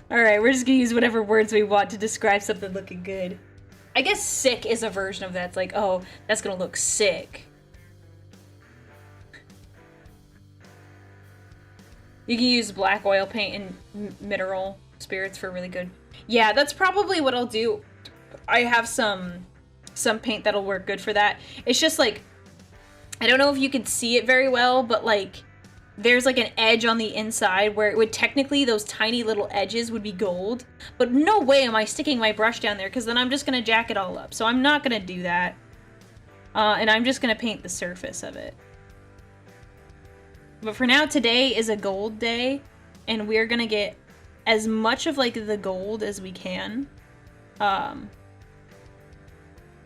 Alright, we're just gonna use whatever words we want to describe something looking good. I guess sick is a version of that. It's like, oh, that's gonna look sick. You can use black oil paint and mineral spirits for really good. Yeah, that's probably what I'll do. I have some paint that'll work good for that. It's just like, I don't know if you can see it very well, but like there's like an edge on the inside where it would technically, those tiny little edges would be gold, but no way am I sticking my brush down there, because then I'm just gonna jack it all up. So I'm not gonna do that. And I'm just gonna paint the surface of it. But for now, today is a gold day, and we're gonna get as much of like the gold as we can.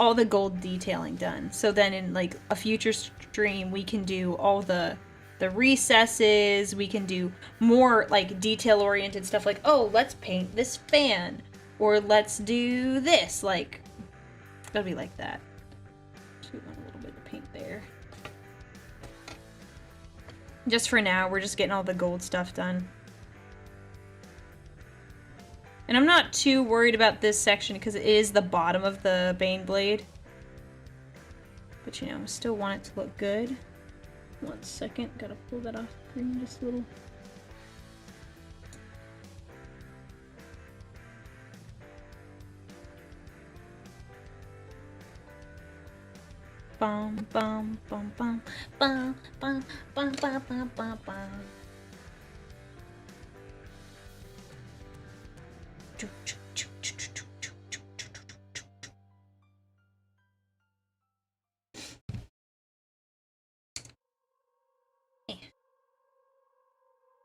All the gold detailing done. So then in like a future stream, we can do all the recesses, we can do more like detail-oriented stuff like, oh, let's paint this fan, or let's do this, like, it'll be like that. So we want a little bit of paint there. Just for now, we're just getting all the gold stuff done. And I'm not too worried about this section because it is the bottom of the Baneblade. But you know, still want it to look good. 1 second, gotta pull that off the screen just a little. Bum bum bum bum bum bum bum bum bum bum bum.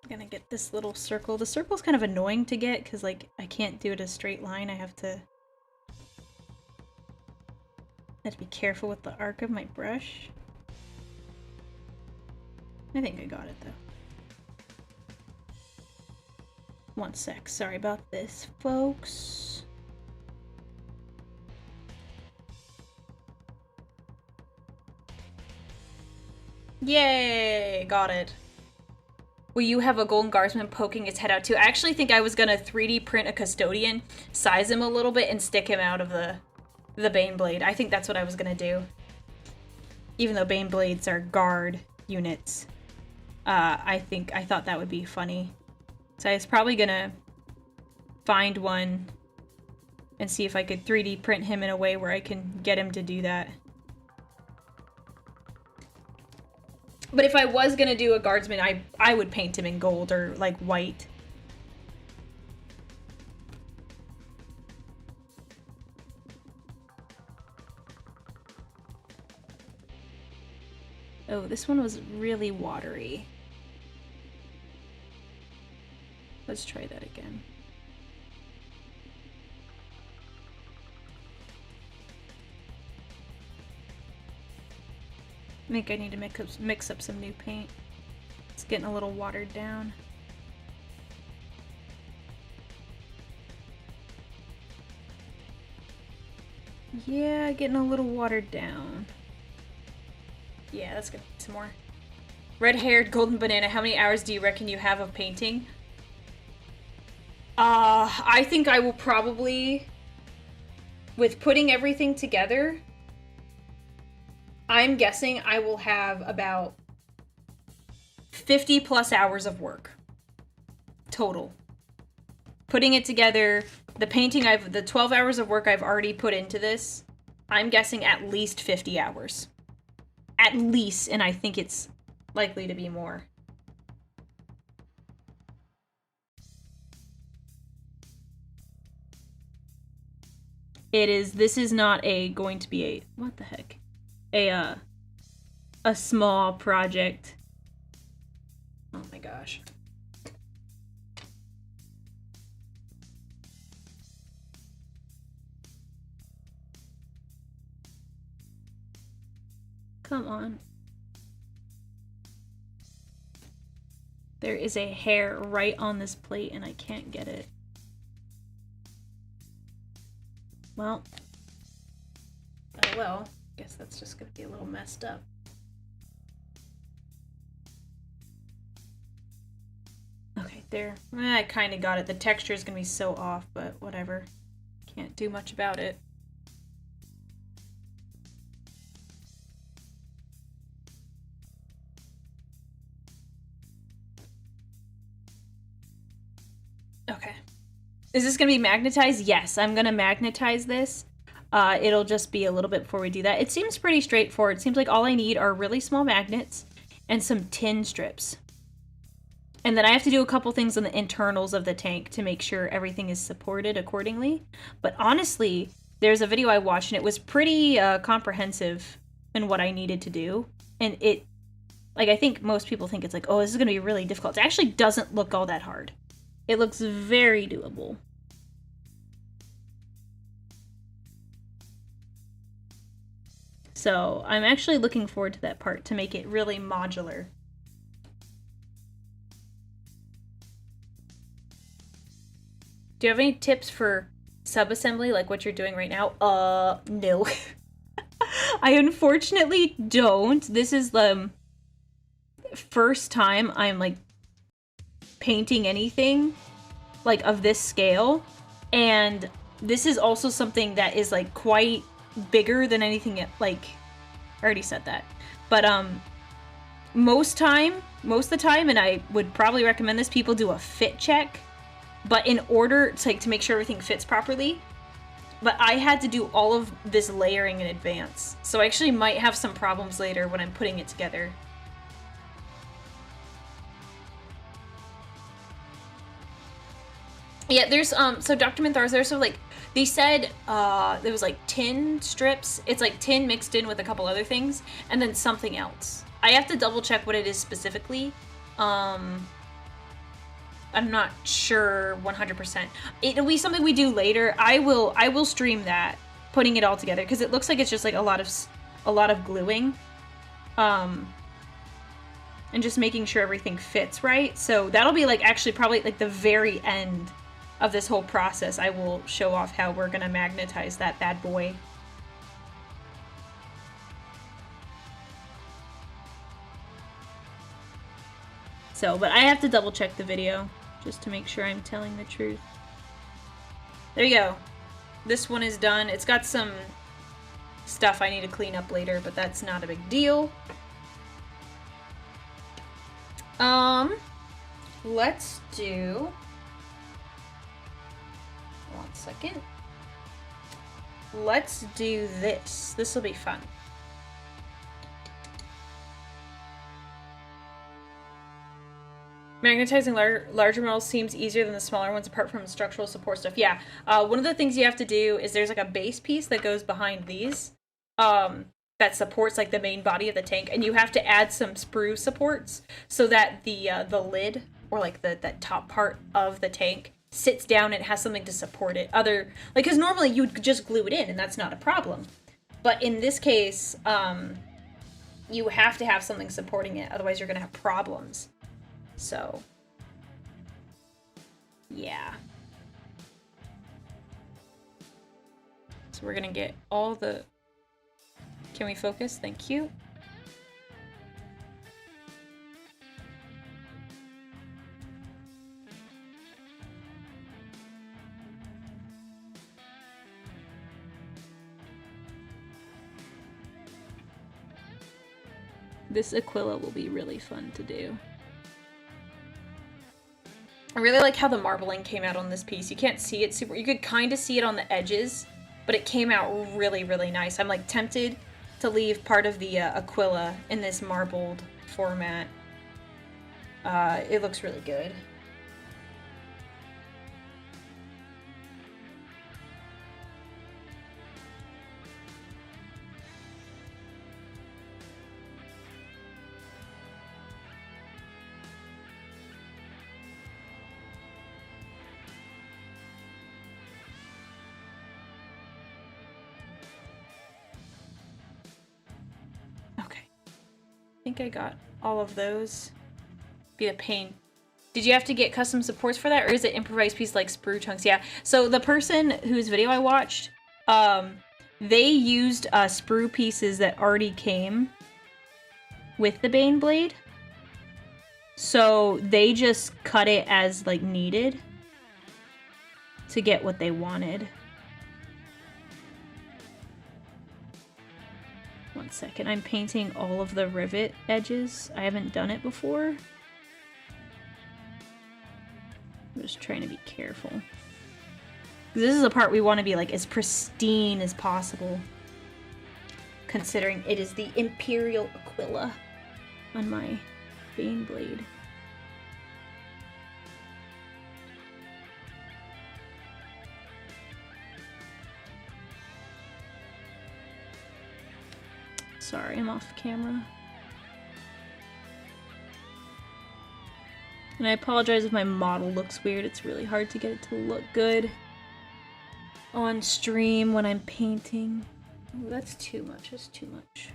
I'm gonna get this little circle. The circle's kind of annoying to get because like I can't do it a straight line. I have to be careful with the arc of my brush. I think I got it though. 1 sec, sorry about this, folks. Yay, got it. Will you have a golden guardsman poking his head out too? I actually think I was gonna 3D print a custodian, size him a little bit, and stick him out of the Baneblade. I think that's what I was gonna do. Even though Baneblades are guard units, I thought that would be funny. So I was probably gonna find one and see if I could 3D print him in a way where I can get him to do that. But if I was gonna do a guardsman, I would paint him in gold or like white. Oh, this one was really watery. Let's try that again. I think I need to mix up some new paint. It's getting a little watered down. Yeah, getting a little watered down. Yeah, that's gonna need some more. Red-haired golden banana, how many hours do you reckon you have of painting? I think I will probably, with putting everything together, I'm guessing I will have about 50 plus hours of work total. Putting it together, the painting the 12 hours of work I've already put into this, I'm guessing at least 50 hours. At least, and I think it's likely to be more. This is not going to be what the heck? A small project. Oh my gosh. Come on. There is a hair right on this plate and I can't get it. Well. Oh well. Guess that's just gonna be a little messed up. Okay, there. I kind of got it. The texture is gonna be so off, but whatever. Can't do much about it. Okay. Is this gonna be magnetized? Yes, I'm gonna magnetize this. It'll just be a little bit before we do that. It seems pretty straightforward. It seems like all I need are really small magnets and some tin strips. And then I have to do a couple things on the internals of the tank to make sure everything is supported accordingly. But honestly, there's a video I watched and it was pretty comprehensive in what I needed to do. And it, like, I think most people think it's like, oh, this is going to be really difficult. It actually doesn't look all that hard. It looks very doable. So I'm actually looking forward to that part to make it really modular. Do you have any tips for subassembly, like what you're doing right now? No. I unfortunately don't. This is the first time I'm like painting anything like of this scale, and this is also something that is like quite bigger than anything. Like, I already said that, but most of the time, and I would probably recommend this, people do a fit check, but in order to, like, to make sure everything fits properly. But I had to do all of this layering in advance, so I actually might have some problems later when I'm putting it together. Yeah, there's so Dr. Minthar's, there's so like they said there was like tin strips. It's like tin mixed in with a couple other things, and then something else. I have to double check what it is specifically. I'm not sure 100%. It'll be something we do later. I will stream that, putting it all together, because it looks like it's just like a lot of gluing, and just making sure everything fits right. So that'll be like actually probably like the very end of this whole process. I will show off how we're gonna magnetize that bad boy. So, but I have to double check the video just to make sure I'm telling the truth. There you go. This one is done. It's got some stuff I need to clean up later, but that's not a big deal. Let's do... One second. Let's do this. This will be fun. Magnetizing larger metals seems easier than the smaller ones, apart from structural support stuff. Yeah, one of the things you have to do is there's like a base piece that goes behind these. That that supports like the main body of the tank, and you have to add some sprue supports so that the lid, or like that top part of the tank, sits down and it has something to support it. Because normally you would just glue it in and that's not a problem. But in this case, you have to have something supporting it, otherwise you're gonna have problems. So, yeah. So we're gonna get all the... Can we focus? Thank you. This Aquila will be really fun to do. I really like how the marbling came out on this piece. You can't see it super... You could kind of see it on the edges, but it came out really, really nice. I'm like tempted to leave part of the Aquila in this marbled format. It looks really good. I think I got all of those. Be a pain. Did you have to get custom supports for that, or is it improvised piece like sprue chunks? Yeah. So the person whose video I watched, they used sprue pieces that already came with the Baneblade. So they just cut it as like needed to get what they wanted. One second, I'm painting all of the rivet edges. I haven't done it before. I'm just trying to be careful. This is the part we want to be like as pristine as possible, considering it is the Imperial Aquila on my Baneblade. Sorry, I'm off camera. And I apologize if my model looks weird. It's really hard to get it to look good on stream when I'm painting. Ooh, that's too much. That's too much.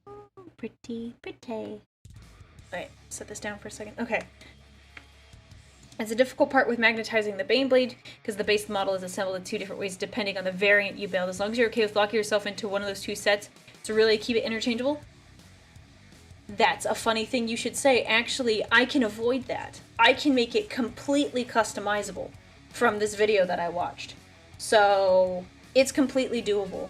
Oh, pretty, pretty. Alright, set this down for a second. Okay. It's a difficult part with magnetizing the Baneblade because the base model is assembled in two different ways depending on the variant you build. As long as you're okay with locking yourself into one of those two sets to really keep it interchangeable, that's a funny thing you should say. Actually, I can avoid that. I can make it completely customizable from this video that I watched. So it's completely doable.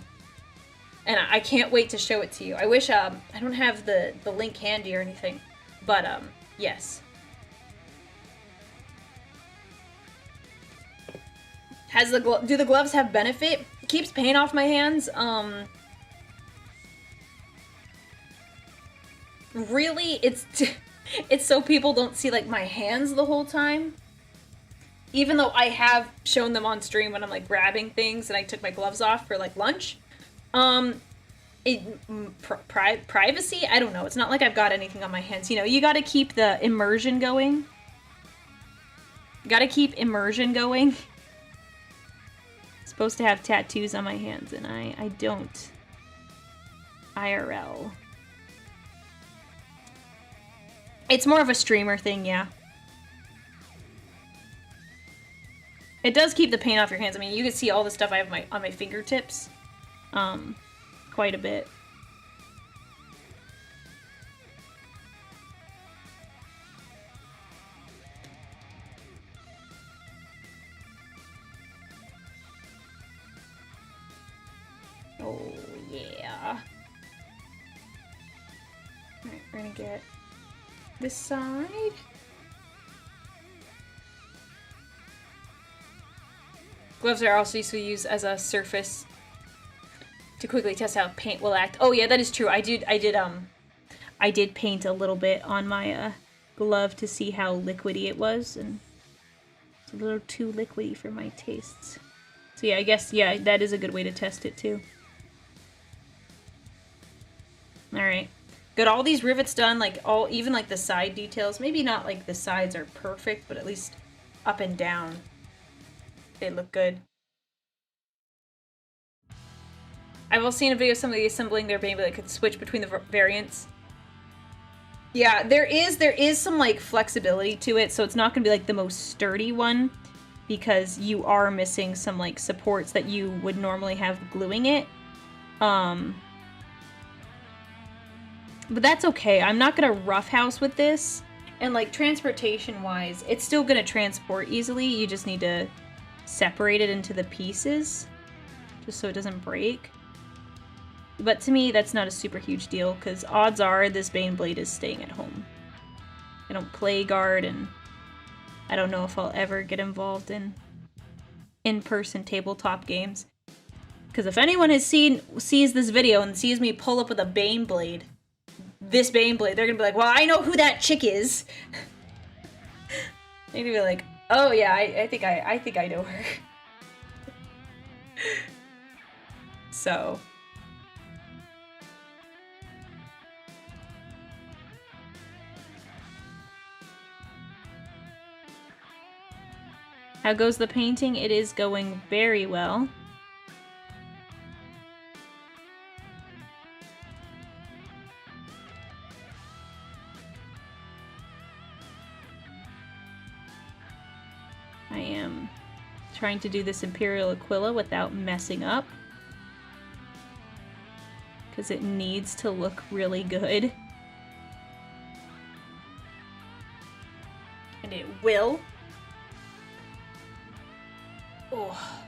And I can't wait to show it to you. I wish, I don't have the link handy or anything, but yes. Do the gloves have benefit? It keeps paint off my hands. Really, it's so people don't see like my hands the whole time. Even though I have shown them on stream when I'm like grabbing things and I took my gloves off for like lunch. Privacy? I don't know. It's not like I've got anything on my hands. You know, you gotta keep the immersion going. Gotta keep immersion going. Supposed to have tattoos on my hands, and I don't. IRL. It's more of a streamer thing, yeah. It does keep the paint off your hands. I mean, you can see all the stuff I have on my fingertips. Quite a bit. Oh, yeah. Alright, we're gonna get this side. Gloves are also used as a surface to quickly test how paint will act. Oh yeah, that is true. I did paint a little bit on my glove to see how liquidy it was, and It's a little too liquidy for my tastes. So yeah, I guess, yeah, that is a good way to test it too. Alright. Got all these rivets done, like even like the side details. Maybe not like the sides are perfect, but at least up and down they look good. I've also seen a video of somebody assembling their Baneblade that could switch between the variants. Yeah, there is some like flexibility to it, so it's not gonna be like the most sturdy one because you are missing some like supports that you would normally have gluing it. But that's okay. I'm not gonna roughhouse with this. And like transportation wise, it's still gonna transport easily. You just need to separate it into the pieces just so it doesn't break. But to me, that's not a super huge deal because odds are this Baneblade is staying at home. I don't play guard, and I don't know if I'll ever get involved in in-person tabletop games. Because if anyone sees this video and sees me pull up with a Baneblade, this Baneblade, they're gonna be like, well, I know who that chick is. They're gonna be like, oh yeah, I think I know her. So how goes the painting? It is going very well. I am trying to do this Imperial Aquila without messing up, because it needs to look really good. And it will. Oh.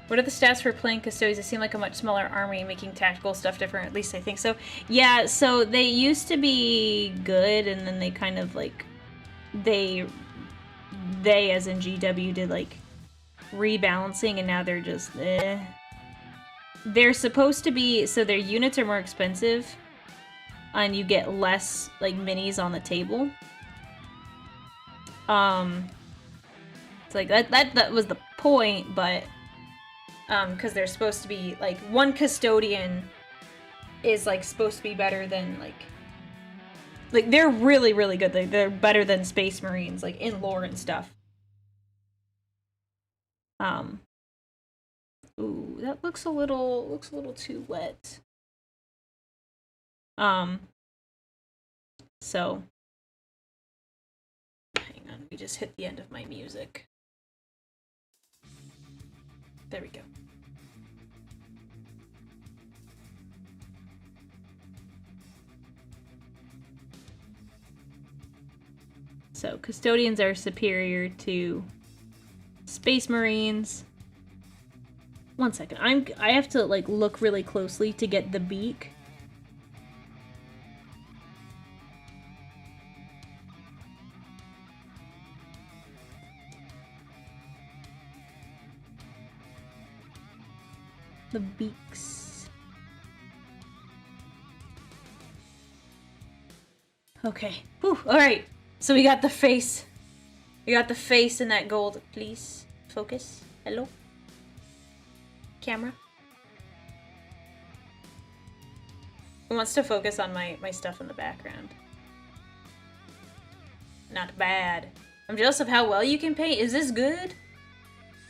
What are the stats for playing Custodians? They seem like a much smaller army, making tactical stuff different. At least I think so. Yeah, so they used to be good, and then they kind of like they as in GW did like rebalancing, and now they're just They're supposed to be, so their units are more expensive, and you get less like minis on the table. It's like that was the point, but because they're supposed to be like one custodian is like supposed to be better than like they're really really good. They're better than Space Marines like in lore and stuff. Ooh, that looks a little too wet. So hang on, we just hit the end of my music. There we go. So custodians are superior to Space Marines. One second, I have to like look really closely to get the beak. The beaks. Okay. Whew, alright. So we got the face. We got the face in that gold. Please focus. Hello? Camera? Who wants to focus on my stuff in the background? Not bad. I'm jealous of how well you can paint. Is this good?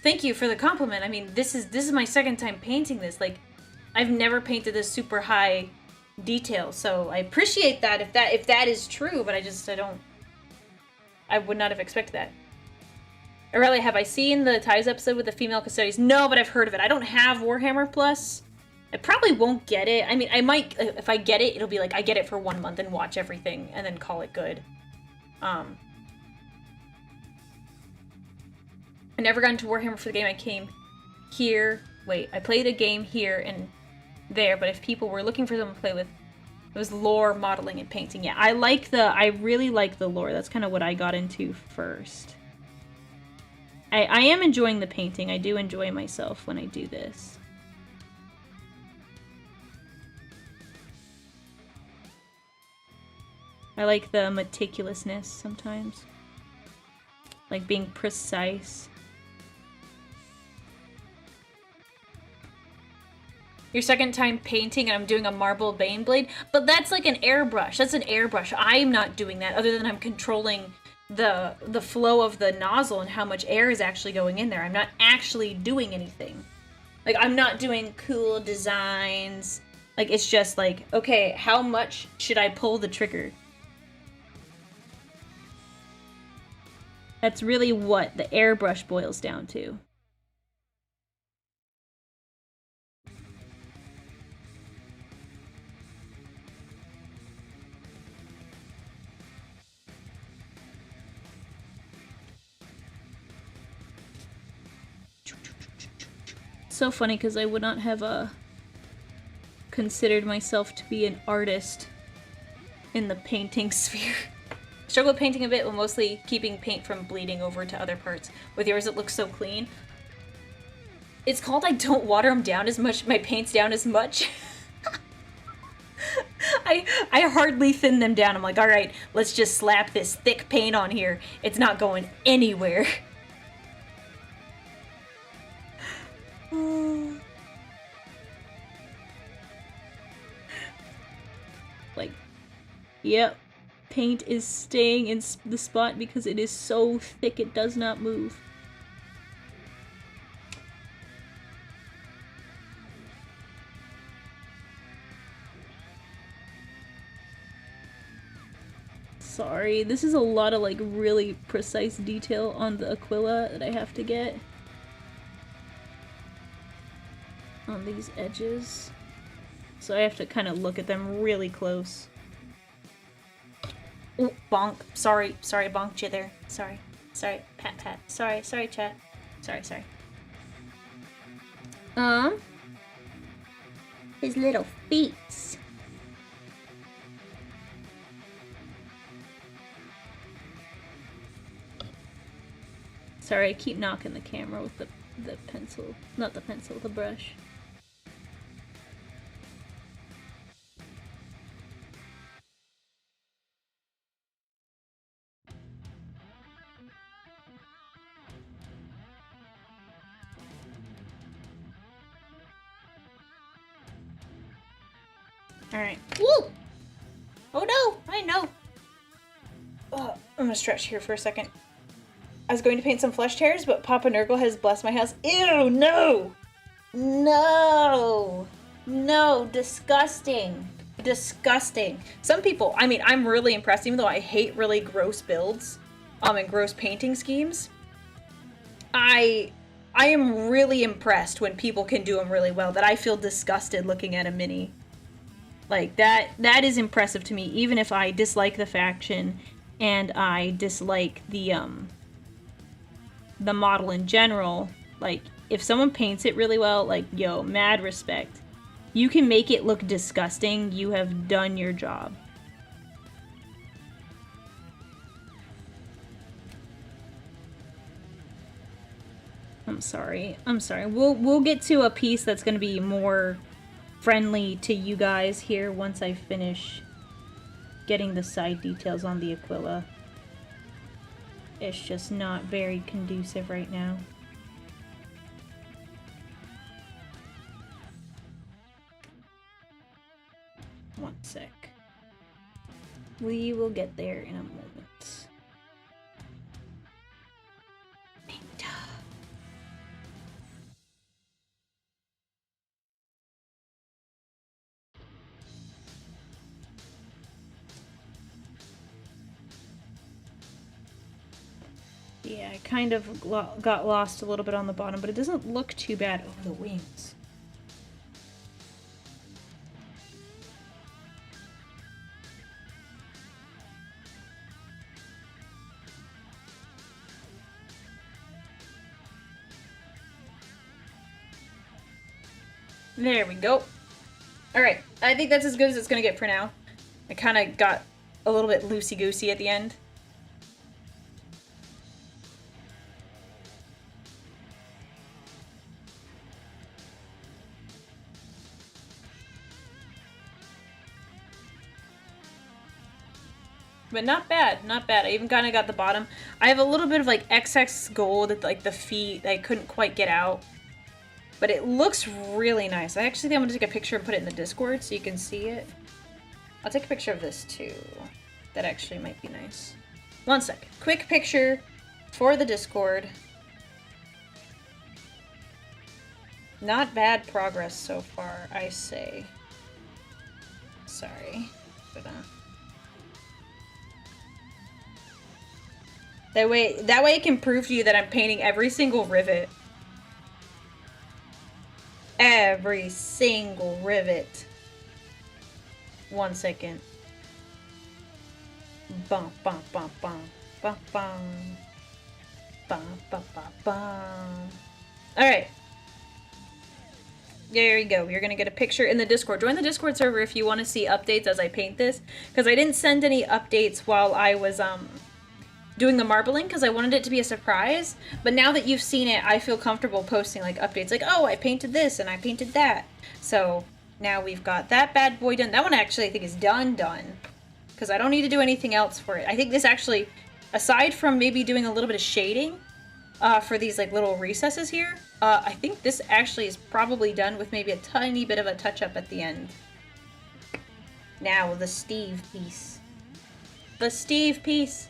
Thank you for the compliment. I mean, this is my second time painting this. Like, I've never painted this super high detail, so I appreciate that if that is true, but I would not have expected that. Aurelia, have I seen the Ties episode with the female custodians? No, but I've heard of it. I don't have Warhammer Plus. I probably won't get it. I mean, I might, if I get it, it'll be like I get it for 1 month and watch everything and then call it good. I never got into Warhammer for the game. I came here. Wait, I played a game here and there, but if people were looking for someone to play with, it was lore, modeling, and painting. Yeah, I really like the lore. That's kind of what I got into first. I am enjoying the painting. I do enjoy myself when I do this. I like the meticulousness sometimes. Like being precise. Your second time painting and I'm doing a marble Baneblade, but that's like an airbrush. That's an airbrush. I'm not doing that other than I'm controlling the flow of the nozzle and how much air is actually going in there. I'm not actually doing anything. Like, I'm not doing cool designs. Like, it's just like, okay, how much should I pull the trigger? That's really what the airbrush boils down to. So funny because I would not have considered myself to be an artist in the painting sphere. Struggle with painting a bit, but mostly keeping paint from bleeding over to other parts. With yours, it looks so clean. It's called I don't water them down as much, my paints down as much. I hardly thin them down. I'm like, all right, let's just slap this thick paint on here. It's not going anywhere. Like, yep, paint is staying in the spot because it is so thick it does not move. Sorry, this is a lot of like really precise detail on the Aquila that I have to get on these edges. So I have to kind of look at them really close. Oh, bonk. Sorry, bonked you there. Sorry, pat. Sorry, chat. Sorry. His little feet. Sorry, I keep knocking the camera with the pencil. Not the pencil, the brush. Alright. Woo! Oh no! I know! I'm gonna stretch here for a second. I was going to paint some flesh tears, but Papa Nurgle has blessed my house. Ew! No! No! No! Disgusting! Disgusting. Some people, I mean, I'm really impressed, even though I hate really gross builds, and gross painting schemes. I am really impressed when people can do them really well, that I feel disgusted looking at a mini. Like, that is impressive to me, even if I dislike the faction and I dislike the model in general. Like, if someone paints it really well, like, yo, mad respect. You can make it look disgusting, you have done your job. I'm sorry. We'll get to a piece that's gonna be more friendly to you guys here once I finish getting the side details on the Aquila. It's just not very conducive right now. One sec. We will get there in a moment. Yeah, I kind of got lost a little bit on the bottom, but it doesn't look too bad over the wings. There we go. Alright, I think that's as good as it's gonna get for now. I kind of got a little bit loosey-goosey at the end. But not bad, not bad. I even kind of got the bottom. I have a little bit of like XX gold at like the feet that I couldn't quite get out. But it looks really nice. I actually think I'm gonna take a picture and put it in the Discord so you can see it. I'll take a picture of this too. That actually might be nice. One sec. Quick picture for the Discord. Not bad progress so far, I say. Sorry. But, that way I can prove to you that I'm painting every single rivet. Every single rivet. 1 second. Bum bum bum bum bum bum bum bum bum bum. Alright. There you go. You're gonna get a picture in the Discord. Join the Discord server if you want to see updates as I paint this. Because I didn't send any updates while I was doing the marbling because I wanted it to be a surprise. But now that you've seen it, I feel comfortable posting like updates like, oh, I painted this and I painted that. So now we've got that bad boy done. That one actually I think is done. Because I don't need to do anything else for it. I think this actually, aside from maybe doing a little bit of shading for these like little recesses here, I think this actually is probably done with maybe a tiny bit of a touch-up at the end. Now, the Steve piece. The Steve piece.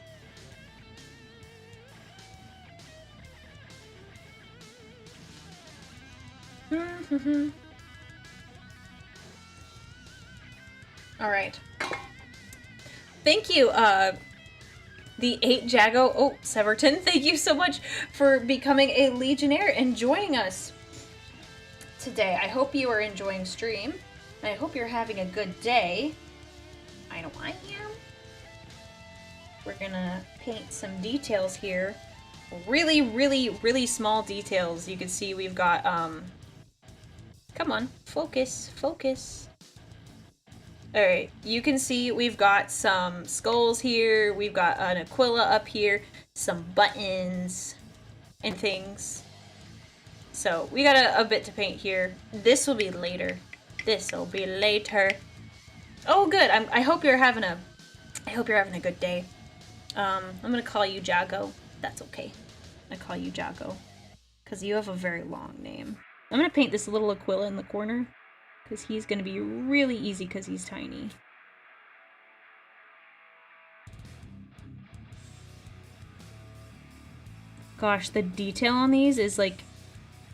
Alright. Thank you, the 8 Jago. Oh, Severton, thank you so much for becoming a Legionnaire and joining us today. I hope you are enjoying stream. And I hope you're having a good day. I know I am. We're gonna paint some details here. Really, really, really small details. You can see we've got, come on, focus, focus. Alright, you can see we've got some skulls here, we've got an Aquila up here, some buttons and things. So, we got a bit to paint here. This will be later. This will be later. Oh, good. I hope you're having a good day. I'm gonna call you Jago. That's okay. I call you Jago because you have a very long name. I'm gonna paint this little Aquila in the corner. Because he's going to be really easy because he's tiny. Gosh, the detail on these is like,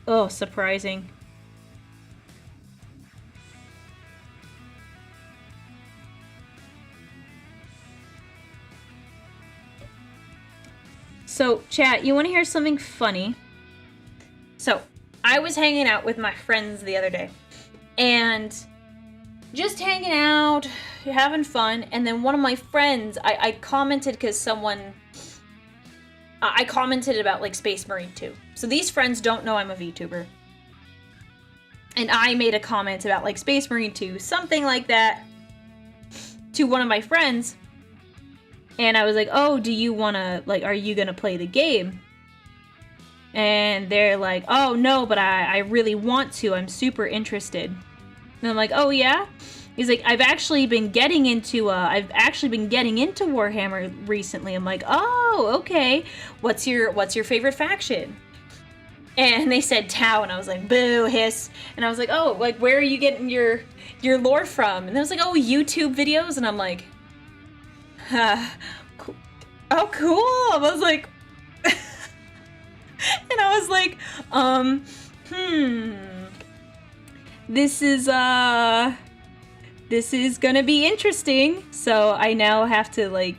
oh, surprising. So, chat, you want to hear something funny? So, I was hanging out with my friends the other day. And just hanging out, having fun, and then one of my friends, I commented because someone, I commented about like Space Marine 2. So these friends don't know I'm a VTuber. And I made a comment about like Space Marine 2, something like that, to one of my friends. And I was like, oh, do you want to, like, are you going to play the game? And they're like, oh, no, but I really want to. I'm super interested. And I'm like, oh, yeah? He's like, I've actually been getting into Warhammer recently. I'm like, oh, okay. What's your favorite faction? And they said Tau, and I was like, boo, hiss. And I was like, oh, like, where are you getting your lore from? And they was like, oh, YouTube videos. And I'm like, cool. Oh, cool. I was like, and I was like, this is gonna be interesting. So I now have to, like,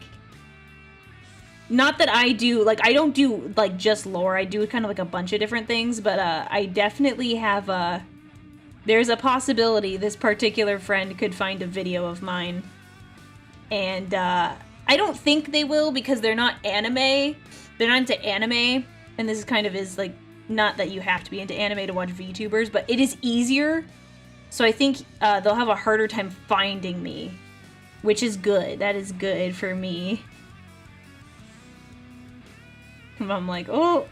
not that I do, like, I don't do, like, just lore. I do kind of, like, a bunch of different things, but, I definitely have, there's a possibility this particular friend could find a video of mine. And, I don't think they will because they're not anime. They're not into anime. And this kind of is, like, not that you have to be into anime to watch VTubers, but it is easier. So I think they'll have a harder time finding me, which is good. That is good for me. And I'm like, oh,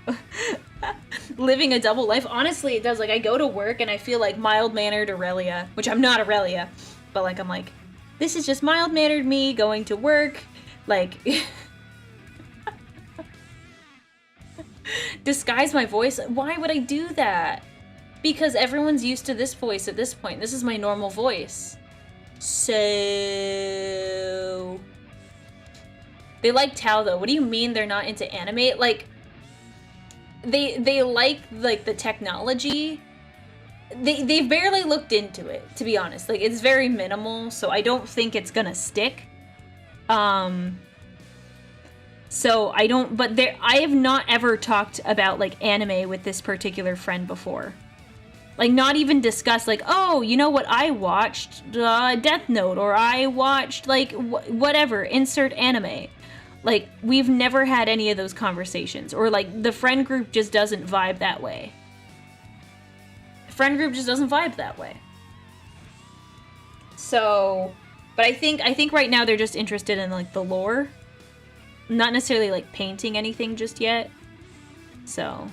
living a double life. Honestly, it does. Like, I go to work and I feel like mild-mannered Aurelia, which I'm not Aurelia, but, like, I'm like, this is just mild-mannered me going to work, Like, disguise my voice? Why would I do that? Because everyone's used to this voice at this point. This is my normal voice. So... They like Tao, though. What do you mean they're not into anime? Like, they like the technology. They barely looked into it, to be honest. Like, it's very minimal, so I don't think it's gonna stick. So I don't, but I have not ever talked about, like, anime with this particular friend before. Like, not even discussed, like, oh, you know what I watched? Death Note, or I watched, like, whatever, insert anime. Like, we've never had any of those conversations. Or, like, the friend group just doesn't vibe that way. Friend group just doesn't vibe that way. So, but I think right now they're just interested in, like, the lore. Not necessarily, like, painting anything just yet. So,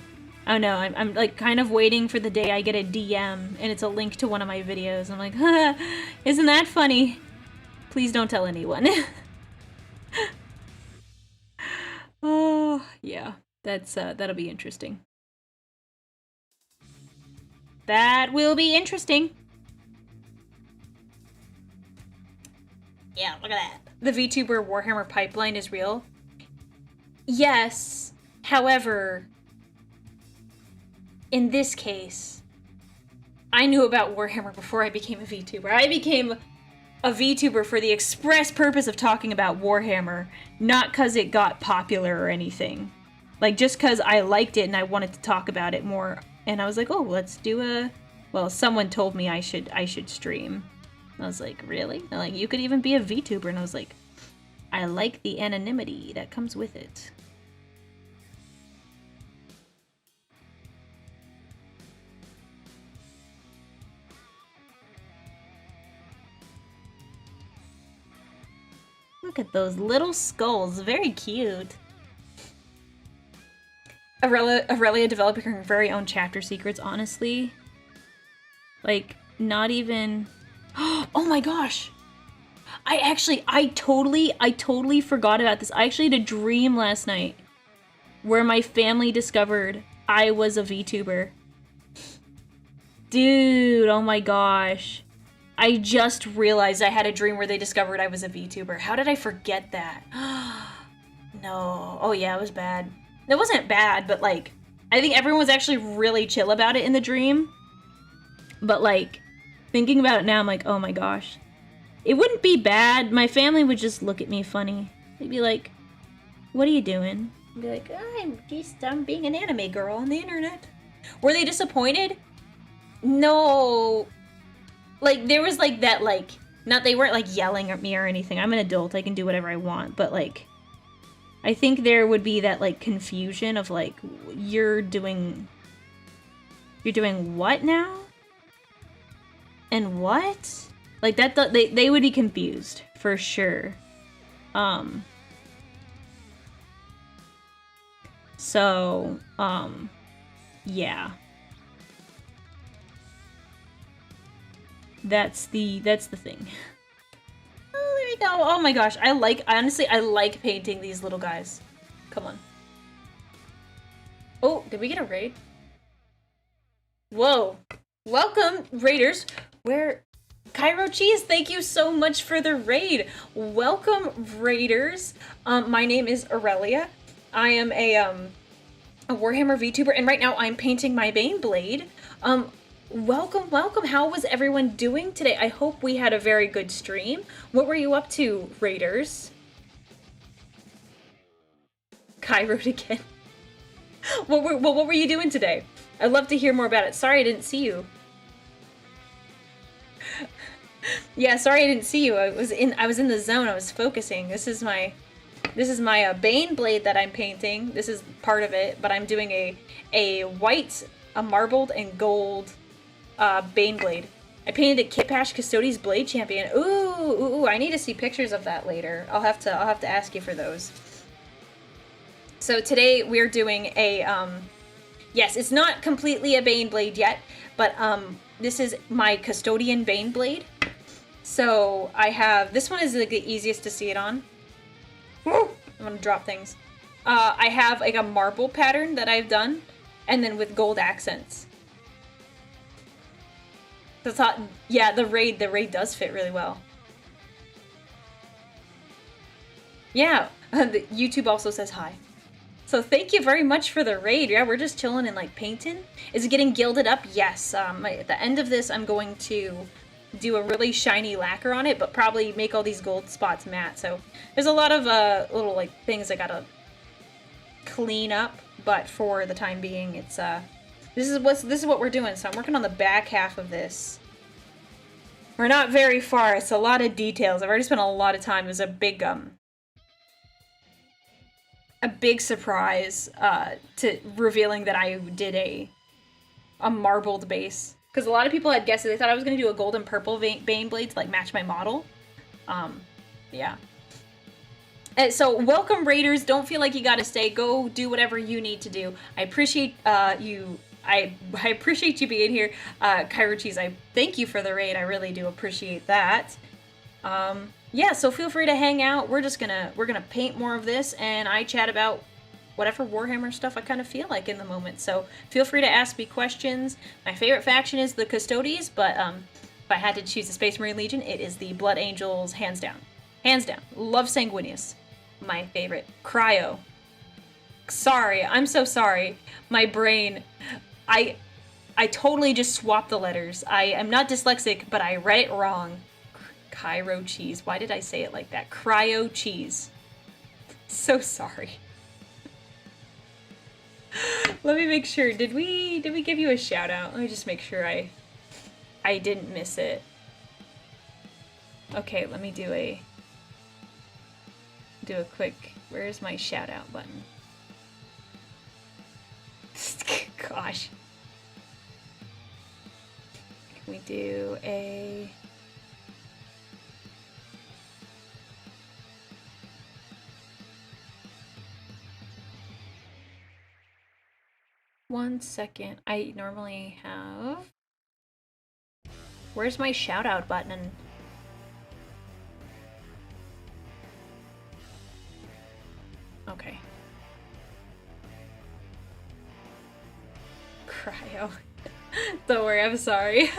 I don't know. I'm like, kind of waiting for the day I get a DM, and it's a link to one of my videos. I'm like, isn't that funny? Please don't tell anyone. Oh, yeah. That'll be interesting. That will be interesting. Yeah, look at that. The VTuber Warhammer pipeline is real. Yes. However, in this case, I knew about Warhammer before I became a VTuber. I became a VTuber for the express purpose of talking about Warhammer, not because it got popular or anything. Like, just because I liked it and I wanted to talk about it more. And I was like, oh, let's do a... Well, someone told me I should stream. I was like, really? They're like, you could even be a VTuber. And I was like, I like the anonymity that comes with it. Look at those little skulls. Very cute. Aurelia developing her very own chapter secrets, honestly. Like, not even... Oh my gosh! I totally forgot about this. I actually had a dream last night where my family discovered I was a VTuber. Dude, oh my gosh. I just realized I had a dream where they discovered I was a VTuber. How did I forget that? No. Oh yeah, it was bad. It wasn't bad, but like, I think everyone was actually really chill about it in the dream. But like, thinking about it now, I'm like, oh my gosh. It wouldn't be bad. My family would just look at me funny. They'd be like, what are you doing? I'd be like, I'm being an anime girl on the internet. Were they disappointed? No. Like, there was like that, like, they weren't like yelling at me or anything. I'm an adult, I can do whatever I want. But like, I think there would be that like confusion of like, you're doing what now? And what? Like that, they would be confused for sure. So, yeah. That's the thing. Oh, there we go. Oh my gosh, honestly, I like painting these little guys. Come on. Oh, did we get a raid? Whoa. Welcome, raiders. Cairo Cheese, thank you so much for the raid. Welcome, raiders. My name is Aurelia. I am a Warhammer Vtuber, and right now I'm painting my Baneblade. Welcome. How was everyone doing today? I hope we had a very good stream. What were you up to, raiders? Cairo again. What were you doing today? I'd love to hear more about it. Sorry I didn't see you. Yeah, sorry I didn't see you. I was in the zone. I was focusing. This is my Baneblade that I'm painting. This is part of it, but I'm doing a white, a marbled, and gold Baneblade. I painted a Kitpash Custodes Blade Champion. Ooh, I need to see pictures of that later. I'll have to ask you for those. So today we're doing a yes, it's not completely a Baneblade yet, but this is my Custodian Baneblade. So I have, this one is like the easiest to see it on. I'm gonna drop things. I have like a marble pattern that I've done, and then with gold accents. That's hot. Yeah, the raid does fit really well. Yeah, YouTube also says hi. So thank you very much for the raid. Yeah, we're just chilling and like painting. Is it getting gilded up? Yes. At the end of this, I'm going to do a really shiny lacquer on it, but probably make all these gold spots matte. So there's a lot of little like things I gotta clean up, but for the time being, it's this is what we're doing. So I'm working on the back half of this. We're not very far. It's a lot of details. I've already spent a lot of time. It was a big surprise to revealing that I did a marbled base. Because a lot of people had guessed it. They thought I was going to do a gold and purple Baneblade to like match my model. Yeah. And so welcome raiders. Don't feel like you got to stay. Go do whatever you need to do. I appreciate you. I appreciate you being here. Cairo Cheese, I thank you for the raid. I really do appreciate that. Yeah, so feel free to hang out. We're gonna paint more of this, and I chat about whatever Warhammer stuff I kind of feel like in the moment. So feel free to ask me questions. My favorite faction is the Custodes, but if I had to choose the Space Marine Legion, it is the Blood Angels, hands down. Hands down. Love Sanguinius. My favorite. Cryo. Sorry, I'm so sorry. My brain. I totally just swapped the letters. I am not dyslexic, but I read it wrong. Cairo Cheese. Why did I say it like that? Cryo Cheese. So sorry. Let me make sure. Did we give you a shout out? Let me just make sure I didn't miss it. Okay, let me do a quick. Where's my shout out button? Gosh. Can we do a... One second. I normally have... Where's my shout out button? Okay. Cryo. Don't worry, I'm sorry.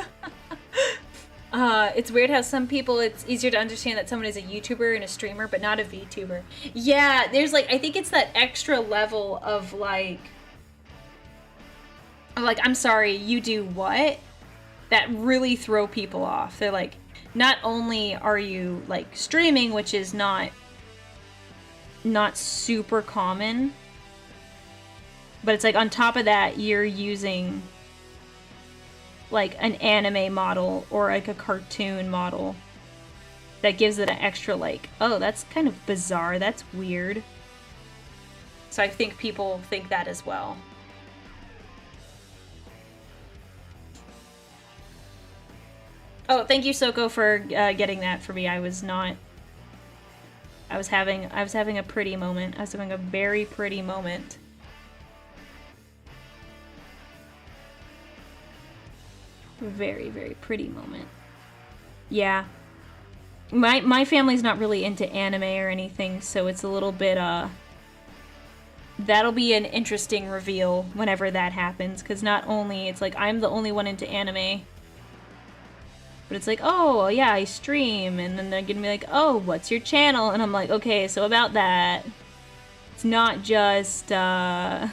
It's weird how some people, it's easier to understand that someone is a YouTuber and a streamer, but not a VTuber. Yeah, there's like, I think it's that extra level of like, I'm sorry, you do what? That really throw people off. They're like, not only are you like streaming, which is not super common, but it's like on top of that, you're using like an anime model or like a cartoon model that gives it an extra like, oh, that's kind of bizarre, that's weird. So I think people think that as well. Oh, thank you, Soko, for getting that for me. I was having a pretty moment. I was having a very pretty moment. Very, very pretty moment. Yeah. My family's not really into anime or anything, so it's a little bit, that'll be an interesting reveal whenever that happens, because not only, it's like, I'm the only one into anime, but it's like, oh, yeah, I stream, and then they're gonna be like, oh, what's your channel? And I'm like, okay, so about that, it's not just, I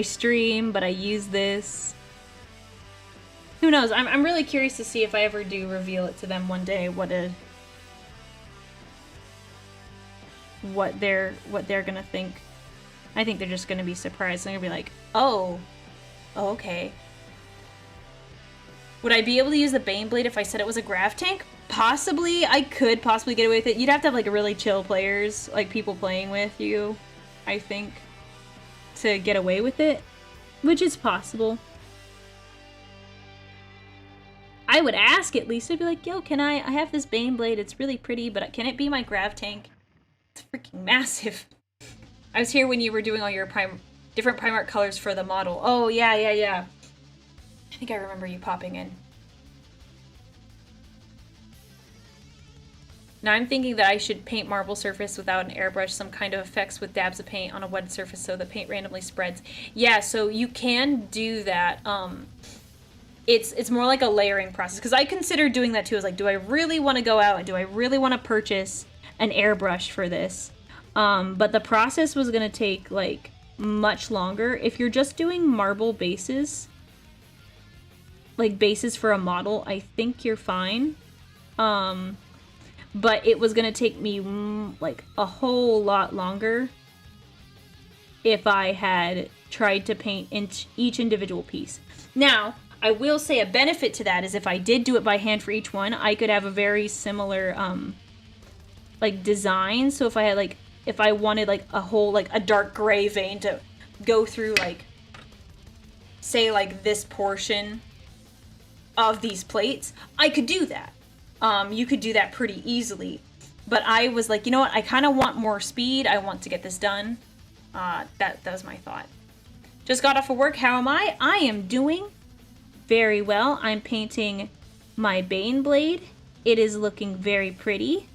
stream, but I use this. Who knows? I'm really curious to see if I ever do reveal it to them one day, what they're gonna think. I think they're just gonna be surprised. They're gonna be like, oh, okay. Would I be able to use the Baneblade if I said it was a grav tank? Possibly. I could possibly get away with it. You'd have to have like a really chill players, like people playing with you, I think, to get away with it, which is possible. I would ask at least. I'd be like, yo, can I have this Baneblade, it's really pretty, but can it be my grav tank? It's freaking massive. I was here when you were doing all your different Primarch colors for the model. Oh, yeah. I think I remember you popping in. Now I'm thinking that I should paint marble surface without an airbrush, some kind of effects with dabs of paint on a wet surface so the paint randomly spreads. Yeah, so you can do that. It's more like a layering process, because I considered doing that too. I was like, do I really want to go out and do I really want to purchase an airbrush for this? But the process was going to take like much longer. If you're just doing marble bases, like bases for a model, I think you're fine. But it was going to take me like a whole lot longer if I had tried to paint each individual piece. Now, I will say a benefit to that is if I did do it by hand for each one, I could have a very similar like design. So if I had like, if I wanted like a whole, like a dark gray vein to go through, like, say like this portion of these plates, I could do that. You could do that pretty easily. But I was like, you know what? I kind of want more speed. I want to get this done. That was my thought. Just got off of work. How am I? I am doing very well. I'm painting my Baneblade. It is looking very pretty.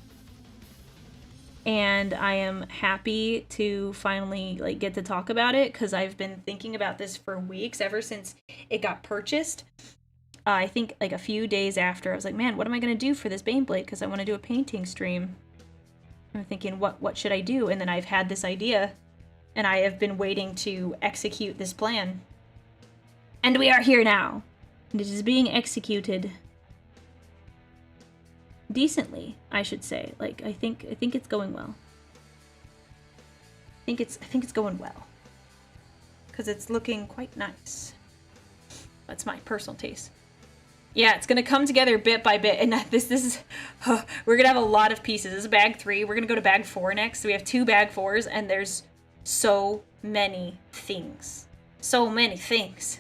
And I am happy to finally like get to talk about it, because I've been thinking about this for weeks, ever since it got purchased. I think like a few days after, I was like, man, what am I going to do for this Baneblade? Because I want to do a painting stream. I'm thinking, what should I do? And then I've had this idea, and I have been waiting to execute this plan. And we are here now. And it is being executed decently, I should say. Like, I think it's going well. I think it's going well. Because it's looking quite nice. That's my personal taste. Yeah, it's gonna come together bit by bit, and this is, we're gonna have a lot of pieces. This is bag 3. We're gonna go to bag 4 next. So we have 2 bag 4s, and there's so many things. So many things.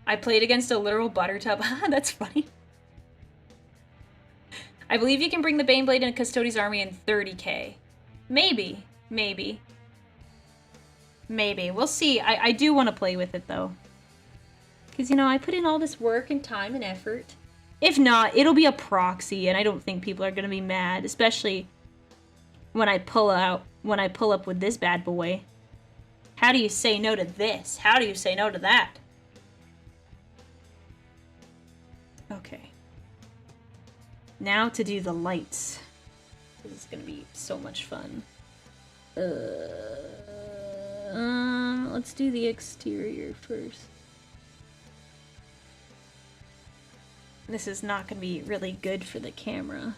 I played against a literal butter tub. That's funny. I believe you can bring the Baneblade in a Custodes army in 30k. Maybe. We'll see. I do want to play with it, though. Because, you know, I put in all this work and time and effort. If not, it'll be a proxy, and I don't think people are going to be mad, especially when I pull up with this bad boy. How do you say no to this? How do you say no to that? Okay. Now to do the lights. This is going to be so much fun. Let's do the exterior first. This is not going to be really good for the camera.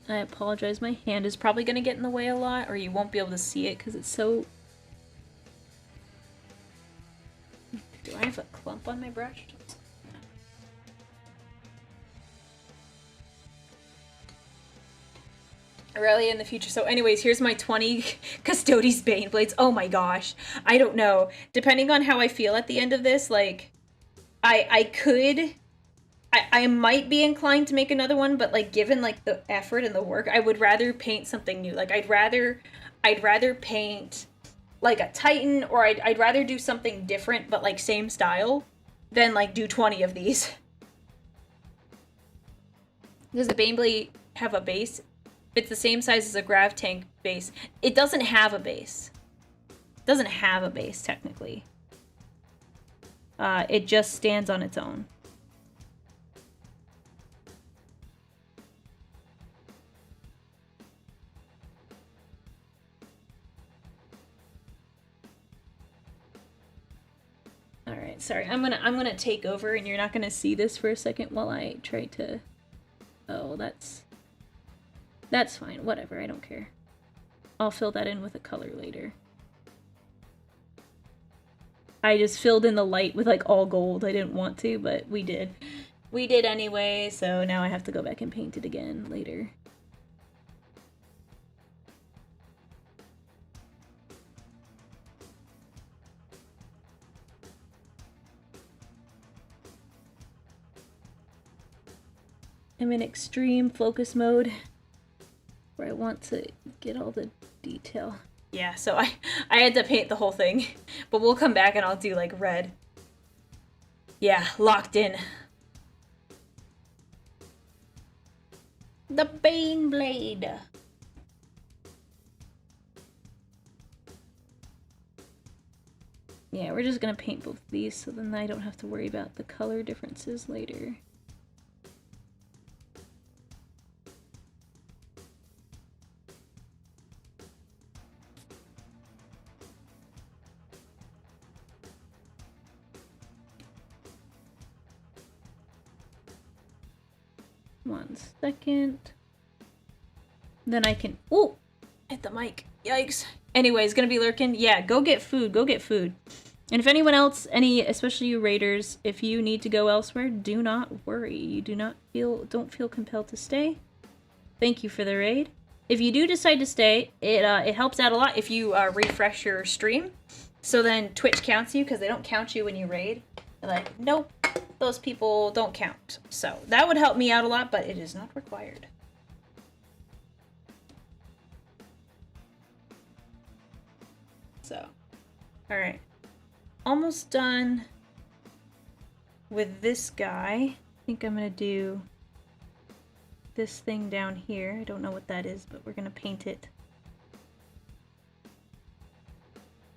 I apologize, my hand is probably going to get in the way a lot, or you won't be able to see it because it's so... Do I have a clump on my brush? Aurelia in the future. So anyways, here's my 20 Custodes Baneblades. Oh my gosh. I don't know. Depending on how I feel at the end of this, like, I might be inclined to make another one, but like, given like the effort and the work, I would rather paint something new. Like, I'd rather paint like a Titan, or I'd rather do something different, but like same style, than like do 20 of these. Does the Baneblade have a base? It's the same size as a grav tank base. It doesn't have a base. It doesn't have a base, technically. It just stands on its own. Alright, sorry. I'm gonna take over, and you're not gonna see this for a second while I try to... Oh, that's fine. Whatever, I don't care. I'll fill that in with a color later. I just filled in the light with like all gold. I didn't want to, but we did. We did anyway, so now I have to go back and paint it again later. I'm in extreme focus mode, where I want to get all the detail. Yeah, so I had to paint the whole thing, but we'll come back and I'll do like red. Yeah, locked in. The Baneblade. Yeah, we're just gonna paint both these so then I don't have to worry about the color differences later. One second. Then I can... Ooh! Hit the mic. Yikes. Anyways, gonna be lurking. Yeah, go get food. Go get food. And if anyone else, especially you raiders, if you need to go elsewhere, do not worry. You don't feel compelled to stay. Thank you for the raid. If you do decide to stay, it helps out a lot if you refresh your stream. So then Twitch counts you, because they don't count you when you raid. They're like, nope, those people don't count. So that would help me out a lot, but it is not required. So, alright. Almost done with this guy. I think I'm going to do this thing down here. I don't know what that is, but we're going to paint it.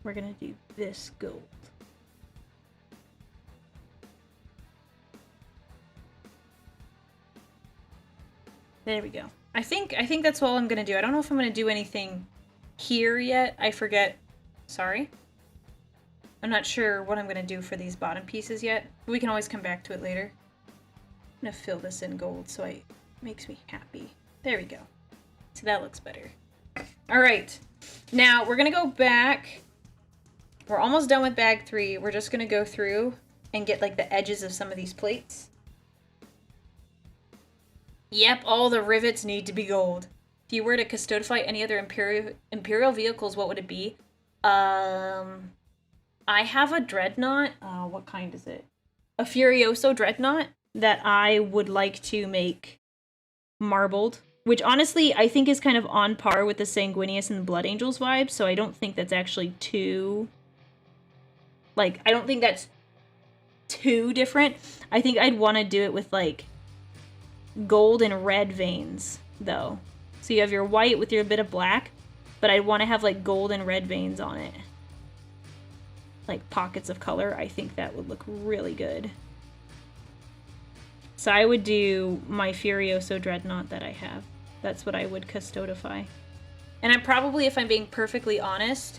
We're going to do this gold. There we go. I think that's all I'm going to do. I don't know if I'm going to do anything here yet. I forget. Sorry. I'm not sure what I'm going to do for these bottom pieces yet. We can always come back to it later. I'm going to fill this in gold so it makes me happy. There we go. So that looks better. All right. Now we're going to go back. We're almost done with bag 3. We're just going to go through and get like the edges of some of these plates. Yep, all the rivets need to be gold. If you were to custodify any other Imperial vehicles, what would it be? I have a Dreadnought. What kind is it? A Furioso Dreadnought that I would like to make marbled. Which honestly, I think is kind of on par with the Sanguinius and the Blood Angels vibe. So I don't think that's actually too... Like, I don't think that's too different. I think I'd want to do it with, like, gold and red veins, though. So you have your white with your bit of black, but I'd want to have, like, gold and red veins on it. Like, pockets of color. I think that would look really good. So I would do my Furioso Dreadnought that I have. That's what I would custodify. And I'm probably, if I'm being perfectly honest,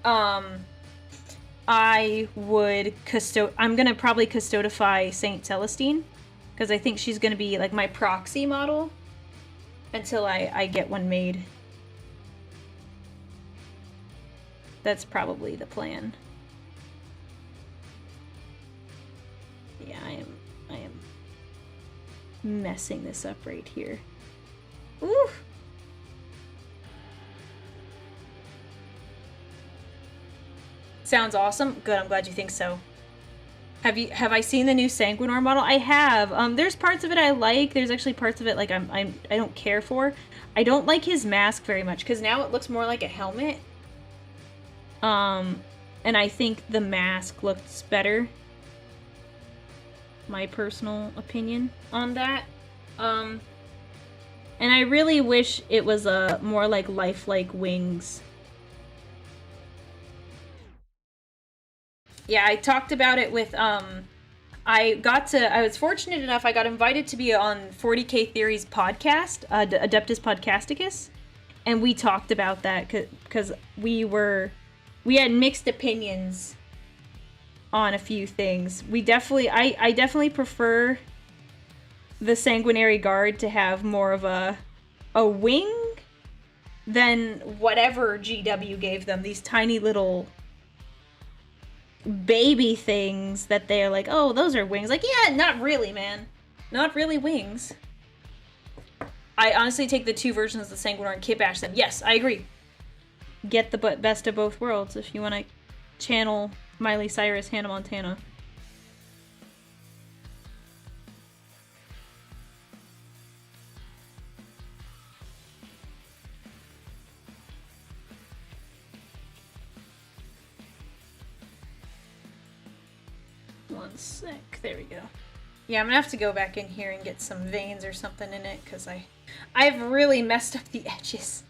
I would I'm gonna probably custodify Saint Celestine, because I think she's gonna be like my proxy model until I get one made. That's probably the plan. Yeah, I am messing this up right here. Ooh. Sounds awesome. Good, I'm glad you think so. Have I seen the new Sanguinor model? I have. There's parts of it I like. There's actually parts of it like I don't care for. I don't like his mask very much because now it looks more like a helmet. And I think the mask looks better. My personal opinion on that. And I really wish it was a more like lifelike wings. Yeah, I talked about it with, I was fortunate enough, I got invited to be on 40K Theory's podcast, Adeptus Podcasticus, and we talked about that, because we had mixed opinions on a few things. I definitely prefer the Sanguinary Guard to have more of a wing than whatever GW gave them, these tiny little baby things that they're like, oh, those are wings. Like, yeah, not really, man. Not really wings. I honestly take the two versions of the Sanguinor and kit bash them. Yes, I agree. Get the best of both worlds if you want to channel Miley Cyrus, Hannah Montana. 1 sec. There we go. Yeah, I'm gonna have to go back in here and get some veins or something in it, because I've really messed up the edges.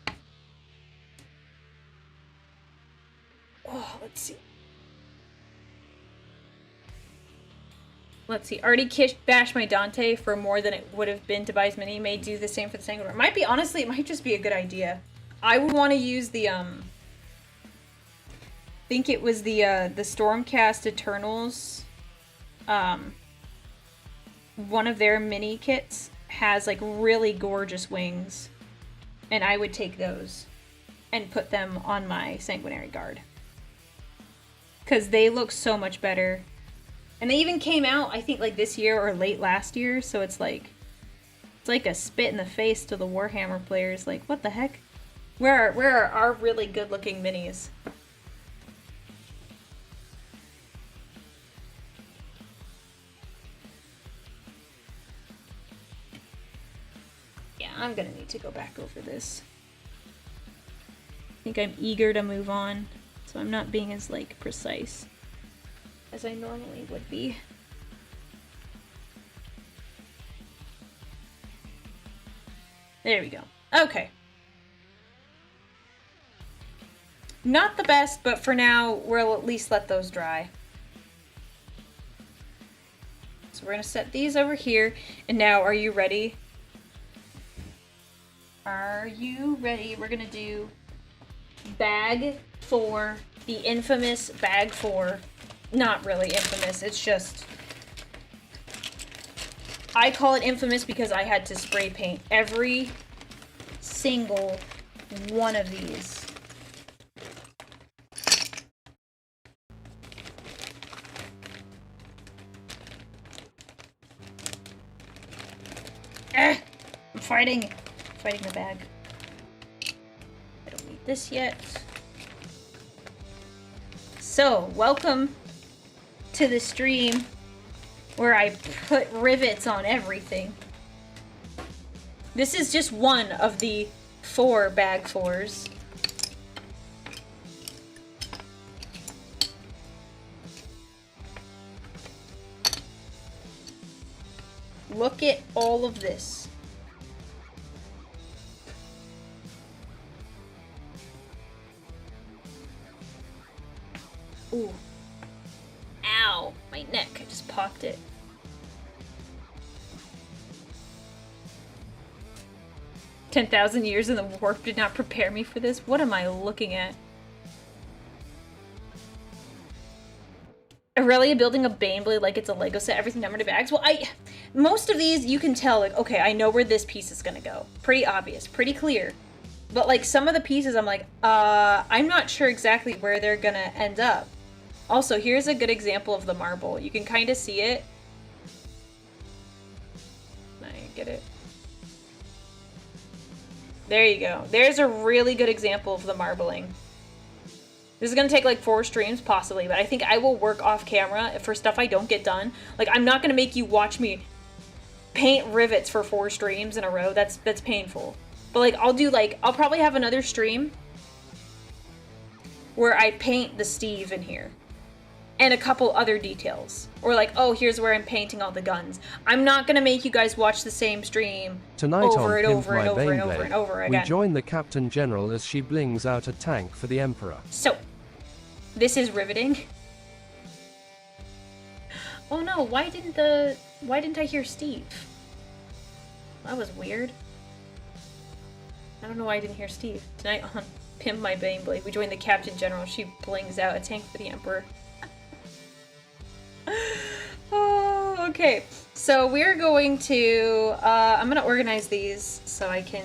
Oh, let's see. Let's see. Already bashed my Dante for more than it would have been to buy his mini. May do the same for the Sanguinary. Might be, honestly, it might just be a good idea. I would want to use the, I think it was the Stormcast Eternals, one of their mini kits has like really gorgeous wings, and I would take those and put them on my Sanguinary Guard because they look so much better. And they even came out, I think, like this year or late last year, so it's like a spit in the face to the Warhammer players. Like, what the heck? Where are our really good looking minis? Yeah, I'm gonna need to go back over this. I think I'm eager to move on, so I'm not being as, like, precise as I normally would be. There we go. Okay. Not the best, but for now, we'll at least let those dry. So we're gonna set these over here, and now, are you ready? Are you ready? We're gonna do bag 4, the infamous bag 4. Not really infamous, it's just... I call it infamous because I had to spray paint every single one of these. I'm fighting the bag. I don't need this yet. So, welcome to the stream where I put rivets on everything. This is just one of the 4 bag 4s. Look at all of this. Ooh. Ow, my neck, I just popped it. "10,000 years in the warp did not prepare me for this." What am I looking at? Aurelia building a Baneblade like it's a Lego set, everything numbered in bags. Well, most of these you can tell, like, okay, I know where this piece is gonna go. Pretty obvious, pretty clear. But like some of the pieces I'm like, I'm not sure exactly where they're gonna end up. Also, here's a good example of the marble. You can kind of see it. I get it. There you go. There's a really good example of the marbling. This is going to take like 4 streams, possibly, but I think I will work off camera for stuff I don't get done. Like, I'm not going to make you watch me paint rivets for 4 streams in a row. That's painful. But like, I'll probably have another stream where I paint the Steve in here. And a couple other details. Or like, oh, here's where I'm painting all the guns. I'm not going to make you guys watch the same stream Tonight over on and Pimp over My and over and Baneblade, over and over again. we join the Captain General as she blings out a tank for the Emperor. So, this is riveting. Oh no, why didn't I hear Steve? That was weird. I don't know why I didn't hear Steve. Tonight on Pimp My Baneblade, we join the Captain General. She blings out a tank for the Emperor. Oh, okay. So we're going to, I'm going to organize these so I can,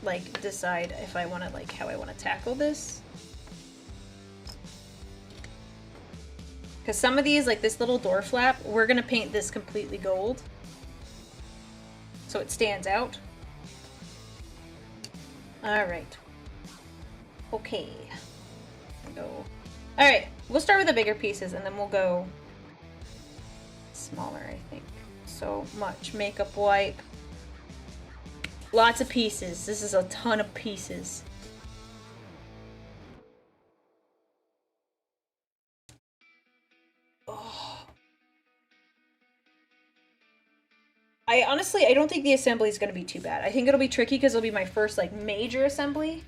like, decide if I want to, like, how I want to tackle this. Because some of these, like this little door flap, we're going to paint this completely gold. So it stands out. Alright. Okay. Go. Alright, we'll start with the bigger pieces and then we'll go smaller, I think. So much makeup wipe. Lots of pieces. This is a ton of pieces. I honestly, I don't think the assembly is going to be too bad. I think it'll be tricky because it'll be my first, like, major assembly.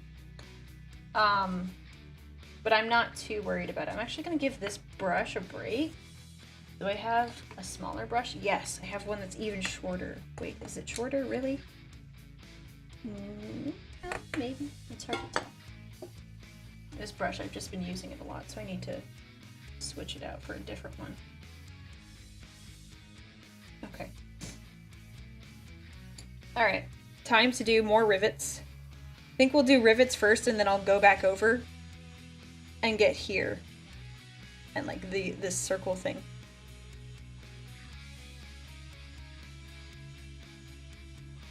But I'm not too worried about it. I'm actually going to give this brush a break. Do I have a smaller brush? Yes, I have one that's even shorter. Wait, is it shorter, really? Maybe. It's hard to tell. This brush, I've just been using it a lot, so I need to switch it out for a different one. Okay. Alright, time to do more rivets. I think we'll do rivets first, and then I'll go back over and get here. And like this circle thing.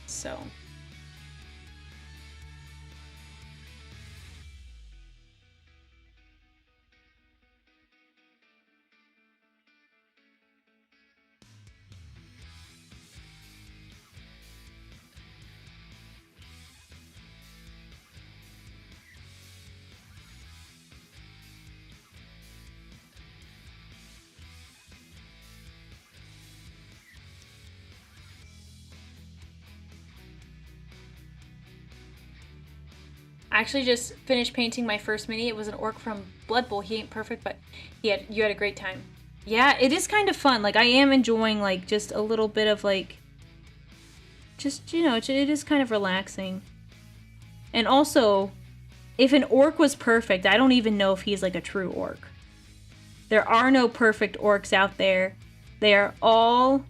So... I actually just finished painting my first mini. It was an orc from Blood Bowl. He ain't perfect, but you had a great time. Yeah, it is kind of fun. Like, I am enjoying, like, just a little bit of, like, just, you know, it is kind of relaxing. And also, if an orc was perfect, I don't even know if he's, like, a true orc. There are no perfect orcs out there. They are all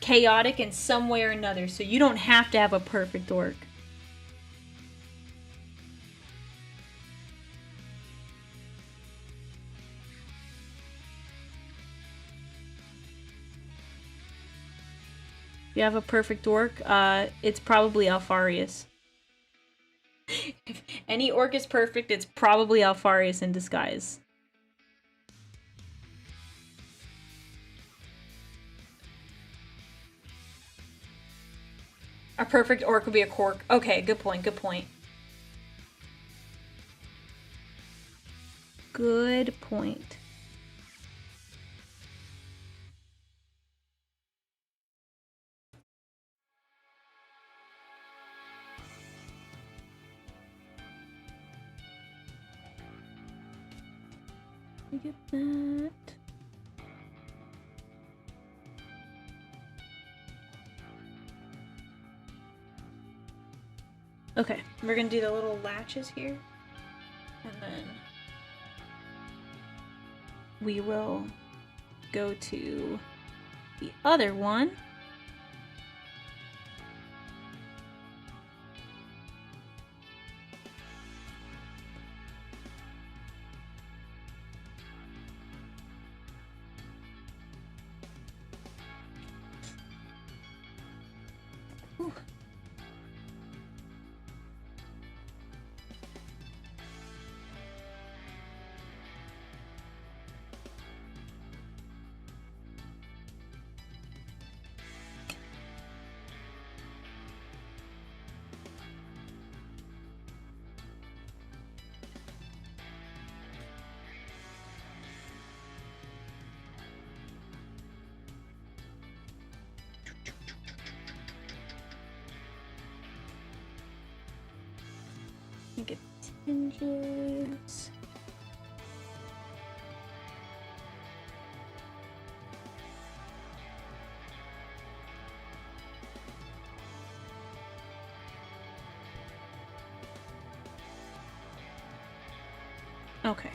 chaotic in some way or another, so you don't have to have a perfect orc. If you have a perfect orc, it's probably Alfarius. If any orc is perfect, it's probably Alfarius in disguise. A perfect orc would be a cork. Okay, good point, good point. Good point. Get that. Okay, we're gonna do the little latches here, and then we will go to the other one. Get tinges. Okay.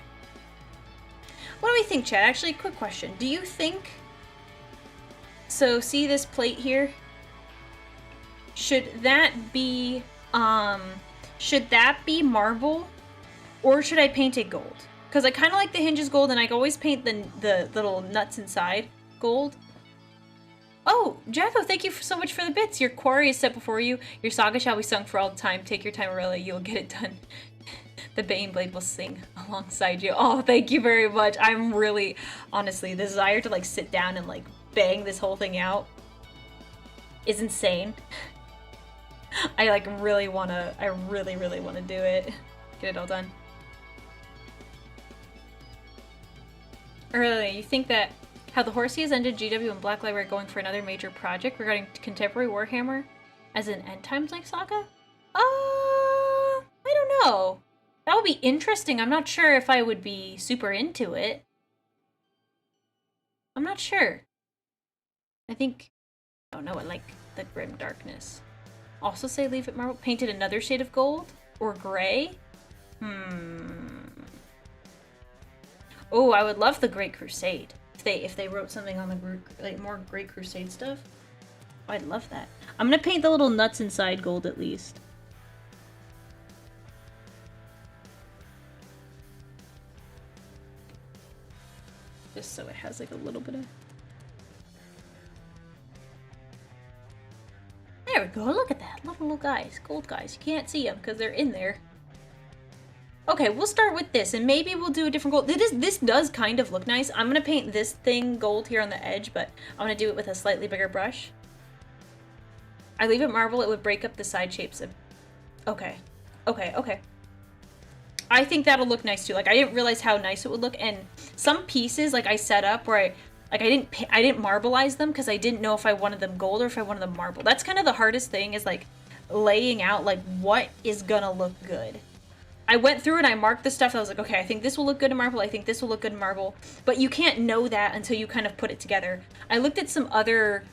What do we think, Chad? Actually, quick question. Do you think... So, see this plate here? Should that be, should that be marble? Or should I paint it gold? Because I kind of like the hinges gold, and I can always paint the little nuts inside gold. Oh, Jacko, thank you so much for the bits. Your quarry is set before you. Your saga shall be sung for all time. Take your time, Aurelia. You'll get it done. The Baneblade will sing alongside you. Oh, thank you very much. I'm really, honestly, the desire to, like, sit down and, like, bang this whole thing out is insane. I, like, really wanna do it. Get it all done. Aurelia, you think that How the Horsey has ended, GW and Black Library are going for another major project regarding contemporary Warhammer as an end times like saga? I don't know. That would be interesting. I'm not sure if I would be super into it. I'm not sure. I think... Oh no, I like the grim darkness. Also say leave it marble. Painted another shade of gold? Or gray? Oh, I would love the Great Crusade. If they wrote something on the like more Great Crusade stuff. Oh, I'd love that. I'm gonna paint the little nuts inside gold at least. Just so it has like a little bit of... There we go, look at that. Little guys, gold guys. You can't see them because they're in there. Okay, we'll start with this, and maybe we'll do a different gold. This does kind of look nice. I'm gonna paint this thing gold here on the edge, but I'm gonna do it with a slightly bigger brush. I leave it marble, it would break up the side shapes of... Okay. Okay. I think that'll look nice too. Like, I didn't realize how nice it would look, and some pieces, like, I set up where I didn't marbleize them because I didn't know if I wanted them gold or if I wanted them marble. That's kind of the hardest thing, is, like, laying out, like, what is gonna look good. I went through and I marked the stuff. I was like, okay, I think this will look good in marble. I think this will look good in marble. But you can't know that until you kind of put it together. I looked at some other...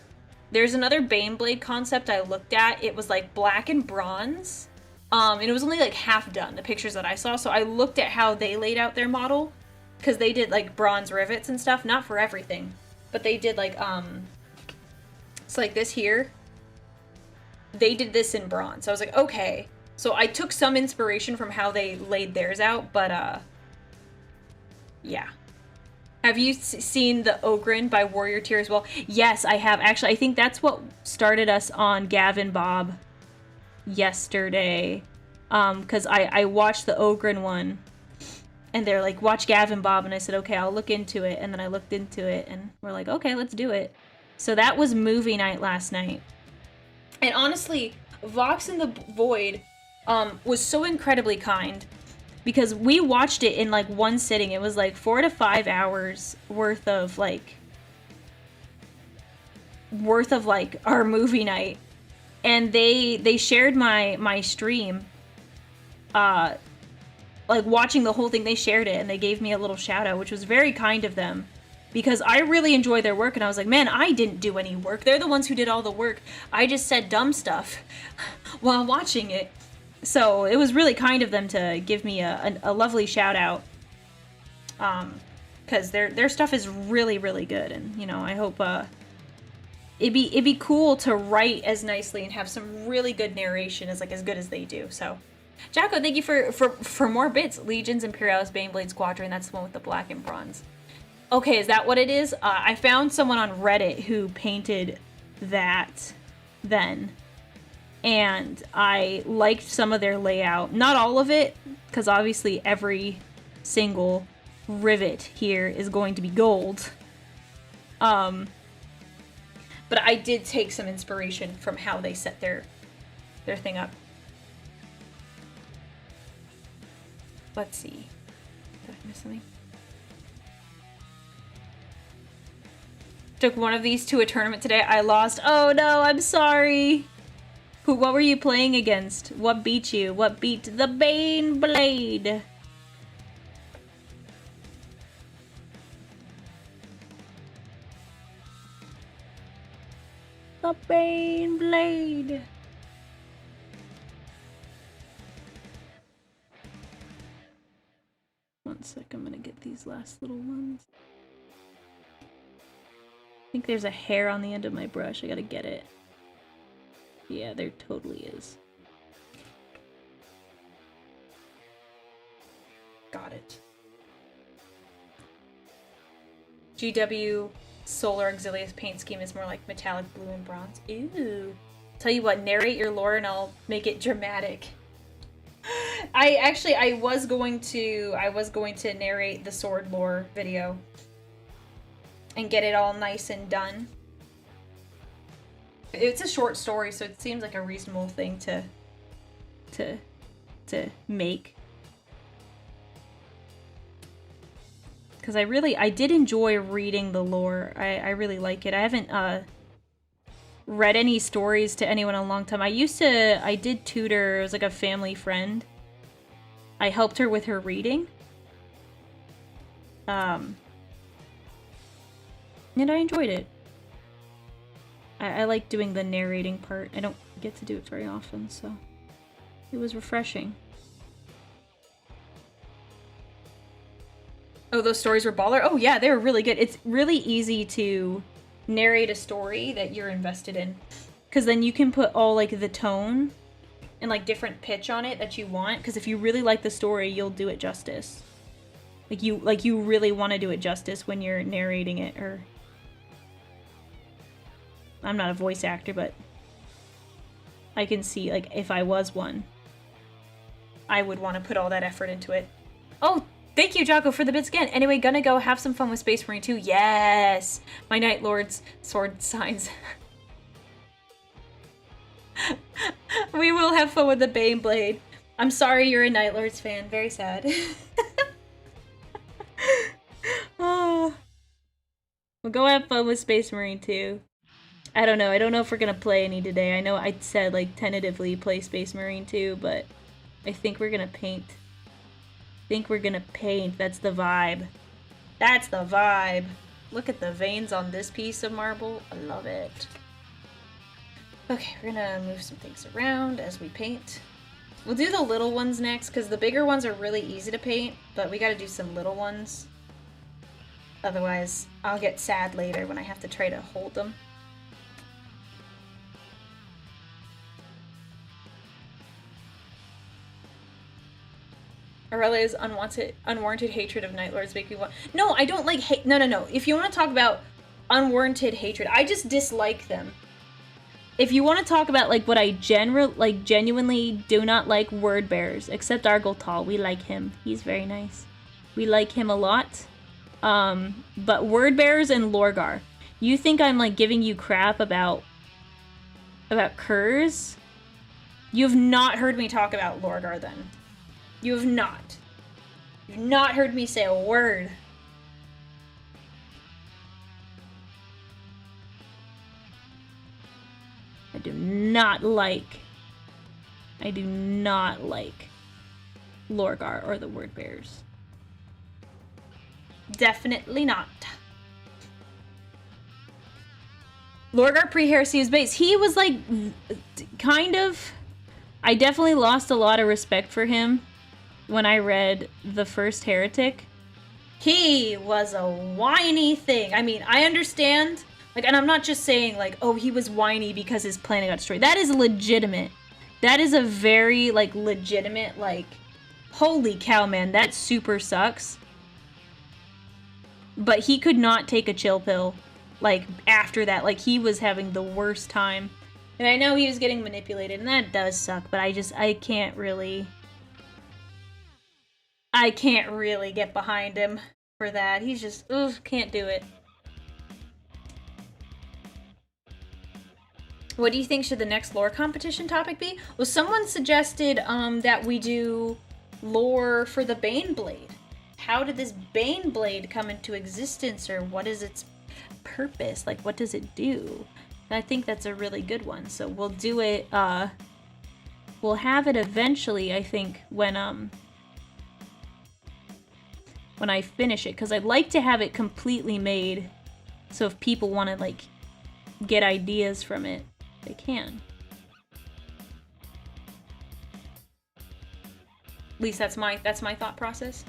There's another Baneblade concept I looked at. It was like black and bronze. And it was only like half done, the pictures that I saw. So I looked at how they laid out their model. Because they did like bronze rivets and stuff. Not for everything. But they did like, it's like this here. They did this in bronze. So I was like, okay. So I took some inspiration from how they laid theirs out, but, yeah. Have you seen the Ogren by Warrior Tier as well? Yes, I have. Actually, I think that's what started us on Gavin Bob yesterday. Because I watched the Ogren one, and they're like, watch Gavin Bob, and I said, okay, I'll look into it. And then I looked into it, and we're like, okay, let's do it. So that was movie night last night. And honestly, Vox in the Void... was so incredibly kind, because we watched it in like one sitting. It was like 4 to 5 hours worth of like our movie night, and they shared my stream, like watching the whole thing. They shared it and they gave me a little shout out, which was very kind of them, because I really enjoy their work, and I was like, man, I didn't do any work. They're the ones who did all the work. I just said dumb stuff while watching it. So it was really kind of them to give me a lovely shout out, because their stuff is really, really good, and you know, I hope it'd be cool to write as nicely and have some really good narration as good as they do. So, Jacko, thank you for more bits. Legions, Imperialis, Baneblade Squadron. That's the one with the black and bronze. Okay, is that what it is? I found someone on Reddit who painted that then. And I liked some of their layout. Not all of it, because obviously every single rivet here is going to be gold. But I did take some inspiration from how they set their thing up. Let's see. Did I miss something? Took one of these to a tournament today. I lost. Oh no, I'm sorry. What were you playing against? What beat you? What beat the Baneblade? The Baneblade. One sec, I'm gonna get these last little ones. I think there's a hair on the end of my brush. I gotta get it. Yeah, there totally is. Got it. GW Solar Auxilius paint scheme is more like metallic blue and bronze. Ooh. Tell you what, narrate your lore and I'll make it dramatic. I was going to narrate the sword lore video and get it all nice and done. It's a short story, so it seems like a reasonable thing to make. Because I did enjoy reading the lore. I really like it. I haven't read any stories to anyone in a long time. I did tutor, it was like a family friend. I helped her with her reading. And I enjoyed it. I like doing the narrating part. I don't get to do it very often, so it was refreshing. Oh, those stories were baller? Oh yeah, they were really good. It's really easy to narrate a story that you're invested in. Because then you can put all, like, the tone and, like, different pitch on it that you want. Because if you really like the story, you'll do it justice. Like, you really want to do it justice when you're narrating it, or... I'm not a voice actor, but I can see, like, if I was one, I would want to put all that effort into it. Oh, thank you, Jocko, for the bits again. Anyway, gonna go have some fun with Space Marine 2. Yes! My Night Lord's sword signs. We will have fun with the Baneblade. I'm sorry you're a Night Lords fan. Very sad. Oh. We'll go have fun with Space Marine 2. I don't know. I don't know if we're gonna play any today. I know I said, like, tentatively play Space Marine 2, but I think we're gonna paint. That's the vibe. That's the vibe. Look at the veins on this piece of marble. I love it. Okay, we're gonna move some things around as we paint. We'll do the little ones next, because the bigger ones are really easy to paint, but we gotta do some little ones. Otherwise, I'll get sad later when I have to try to hold them. Aurelia's unwarranted hatred of Night Lords make me want... No, I don't like hate... No. If you want to talk about unwarranted hatred, I just dislike them. If you want to talk about, like, what I genuinely do not like, word bearers, except Argoltal. We like him. He's very nice. We like him a lot. But word bearers and Lorgar. You think I'm, like, giving you crap about Kurz? You've not heard me talk about Lorgar, then. You have not. You've not heard me say a word. I do not like Lorgar or the Word Bearers. Definitely not. Lorgar pre-heresy is base. He was, like, kind of... I definitely lost a lot of respect for him when I read the first Heretic. He was a whiny thing. I mean, I understand, like, and I'm not just saying, like, oh, he was whiny because his planet got destroyed. That is legitimate. That is a very, like, legitimate, like, holy cow, man, that super sucks. But he could not take a chill pill, like, after that. Like, he was having the worst time. And I know he was getting manipulated, and that does suck, but I can't really get behind him for that. He's just, ugh, can't do it. What do you think should the next lore competition topic be? Well, someone suggested that we do lore for the Baneblade. How did this Baneblade come into existence, or what is its purpose? Like, what does it do? And I think that's a really good one. So we'll do it, we'll have it eventually, I think, when I finish it, because I'd like to have it completely made, so if people want to, like, get ideas from it, they can. At least that's my thought process.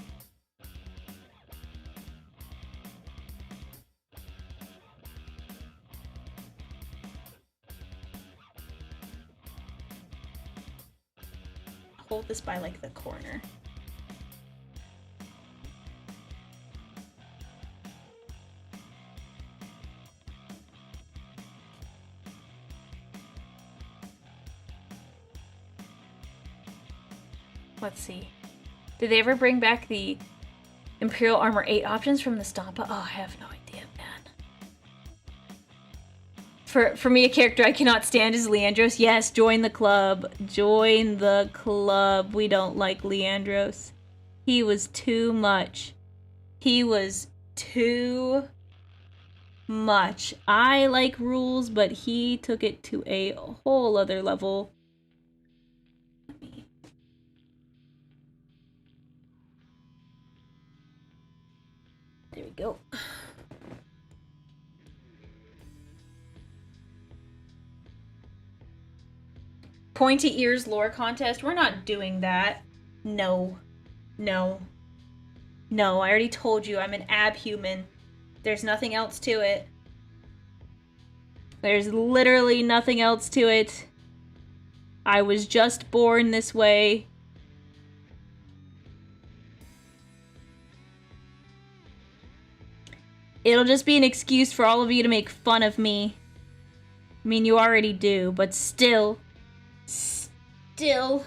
Hold this by, like, the corner. Let's see. Did they ever bring back the Imperial Armor 8 options from the Stompa? Oh, I have no idea, man. For me, a character I cannot stand is Leandros. Yes, join the club. Join the club. We don't like Leandros. He was too much. He was too much. I like rules, but he took it to a whole other level. There we go. Pointy ears lore contest. We're not doing that. No. No. No, I already told you I'm an abhuman. There's nothing else to it. There's literally nothing else to it. I was just born this way. It'll just be an excuse for all of you to make fun of me. I mean, you already do, but still. Still.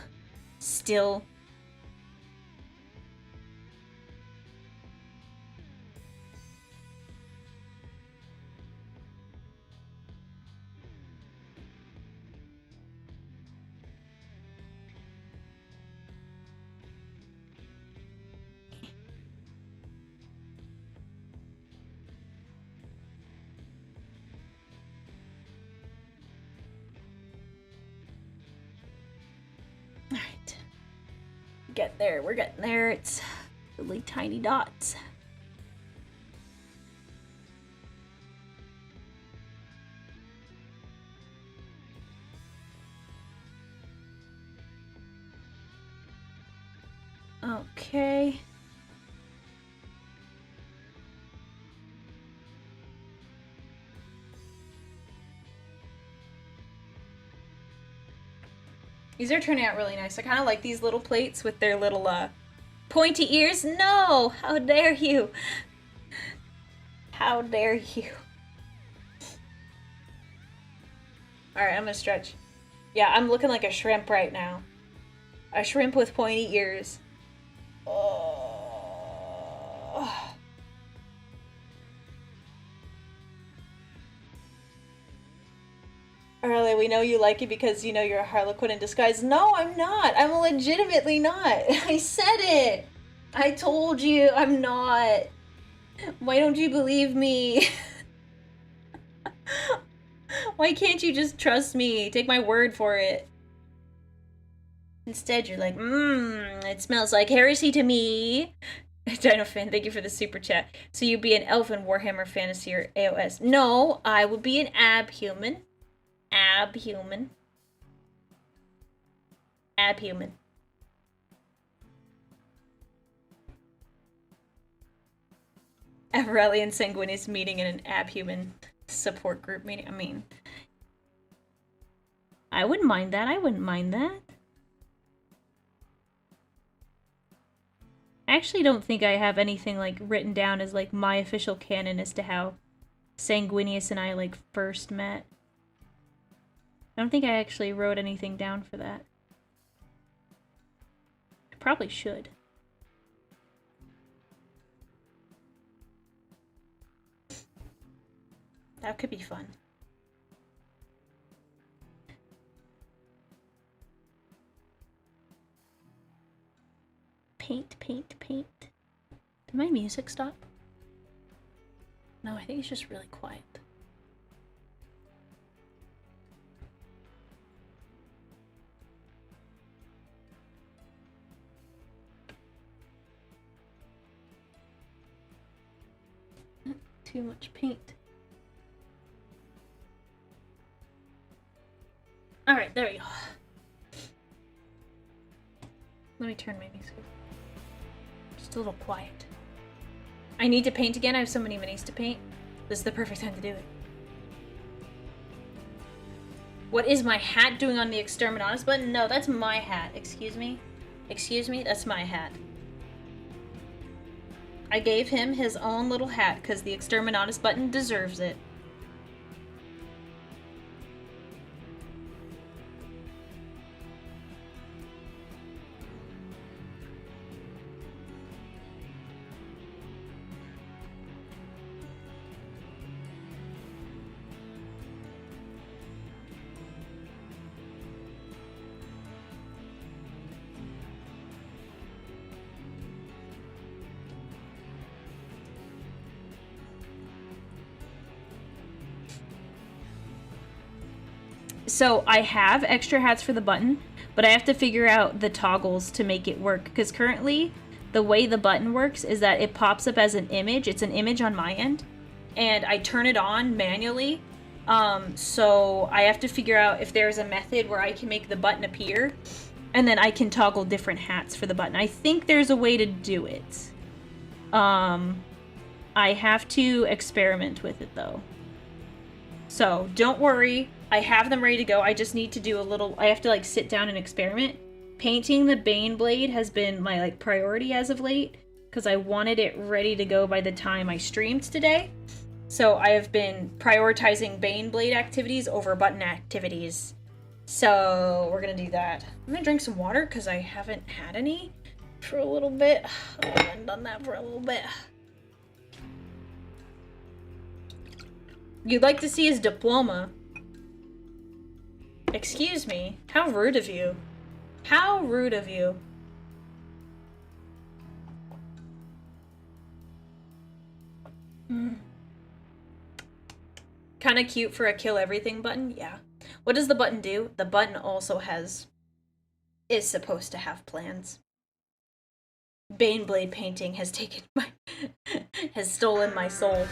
Alright. Get there, we're getting there. It's really tiny dots. Okay. These are turning out really nice. I kind of like these little plates with their little pointy ears. No! How dare you! How dare you! Alright, I'm gonna stretch. Yeah, I'm looking like a shrimp right now. A shrimp with pointy ears. Oh. Aurelia, we know you like it because you know you're a Harlequin in disguise. No, I'm not. I'm legitimately not. I said it. I told you I'm not. Why don't you believe me? Why can't you just trust me? Take my word for it. Instead, you're like, it smells like heresy to me. Dino fan, thank you for the super chat. So you'd be an elf in Warhammer Fantasy or AOS. No, I would be an abhuman. Abhuman. Abhuman. Aurelia and Sanguinius meeting in an abhuman support group meeting. I mean, I wouldn't mind that. I wouldn't mind that. I actually don't think I have anything like written down as like my official canon as to how Sanguinius and I like first met. I don't think I actually wrote anything down for that. I probably should. That could be fun. Paint, paint, paint. Did my music stop? No, I think it's just really quiet. Too much paint. Alright, there we go. Let me turn my music. Just a little quiet. I need to paint again. I have so many minis to paint. This is the perfect time to do it. What is my hat doing on the Exterminatus button? No, that's my hat. Excuse me? Excuse me? That's my hat. I gave him his own little hat because the Exterminatus button deserves it. So I have extra hats for the button, but I have to figure out the toggles to make it work. Because currently, the way the button works is that it pops up as an image. It's an image on my end. And I turn it on manually. So I have to figure out if there's a method where I can make the button appear. And then I can toggle different hats for the button. I think there's a way to do it. I have to experiment with it, though. So, don't worry. I have them ready to go. I just need to do a little... I have to, like, sit down and experiment. Painting the Baneblade has been my, like, priority as of late, because I wanted it ready to go by the time I streamed today. So, I have been prioritizing Baneblade activities over button activities. So, we're gonna do that. I'm gonna drink some water, because I haven't had any for a little bit. I haven't done that for a little bit. You'd like to see his diploma. Excuse me. How rude of you. How rude of you. Kind of cute for a kill everything button? Yeah. What does the button do? The button also is supposed to have plans. Baneblade painting has taken my... has stolen my soul.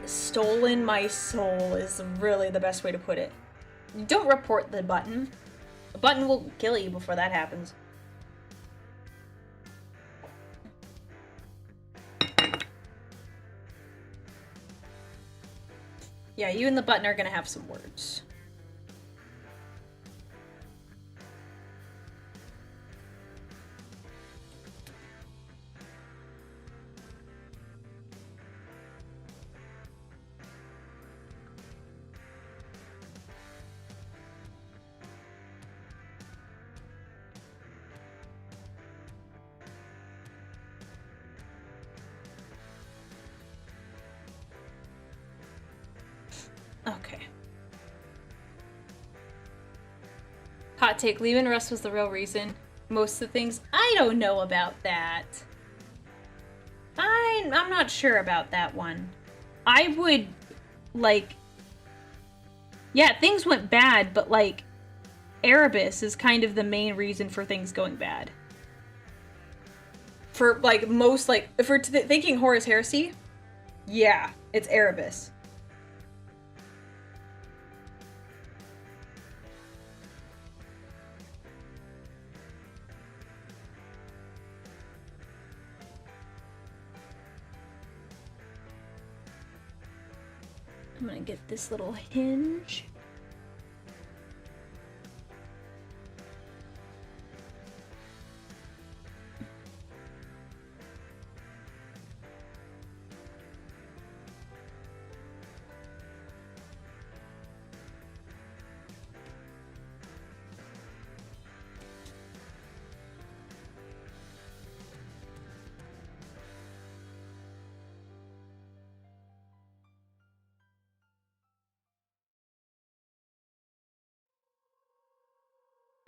Stolen my soul is really the best way to put it. Don't report the button. The button will kill you before that happens. Yeah, you and the button are gonna have some words. Okay. Hot take, leaving Russ was the real reason. Most of the things, I don't know about that. I'm not sure about that one. I would, like... Yeah, things went bad, but, like, Erebus is kind of the main reason for things going bad. For, like, most, like, if we're thinking Horus Heresy, yeah, it's Erebus. I'm gonna get this little hinge.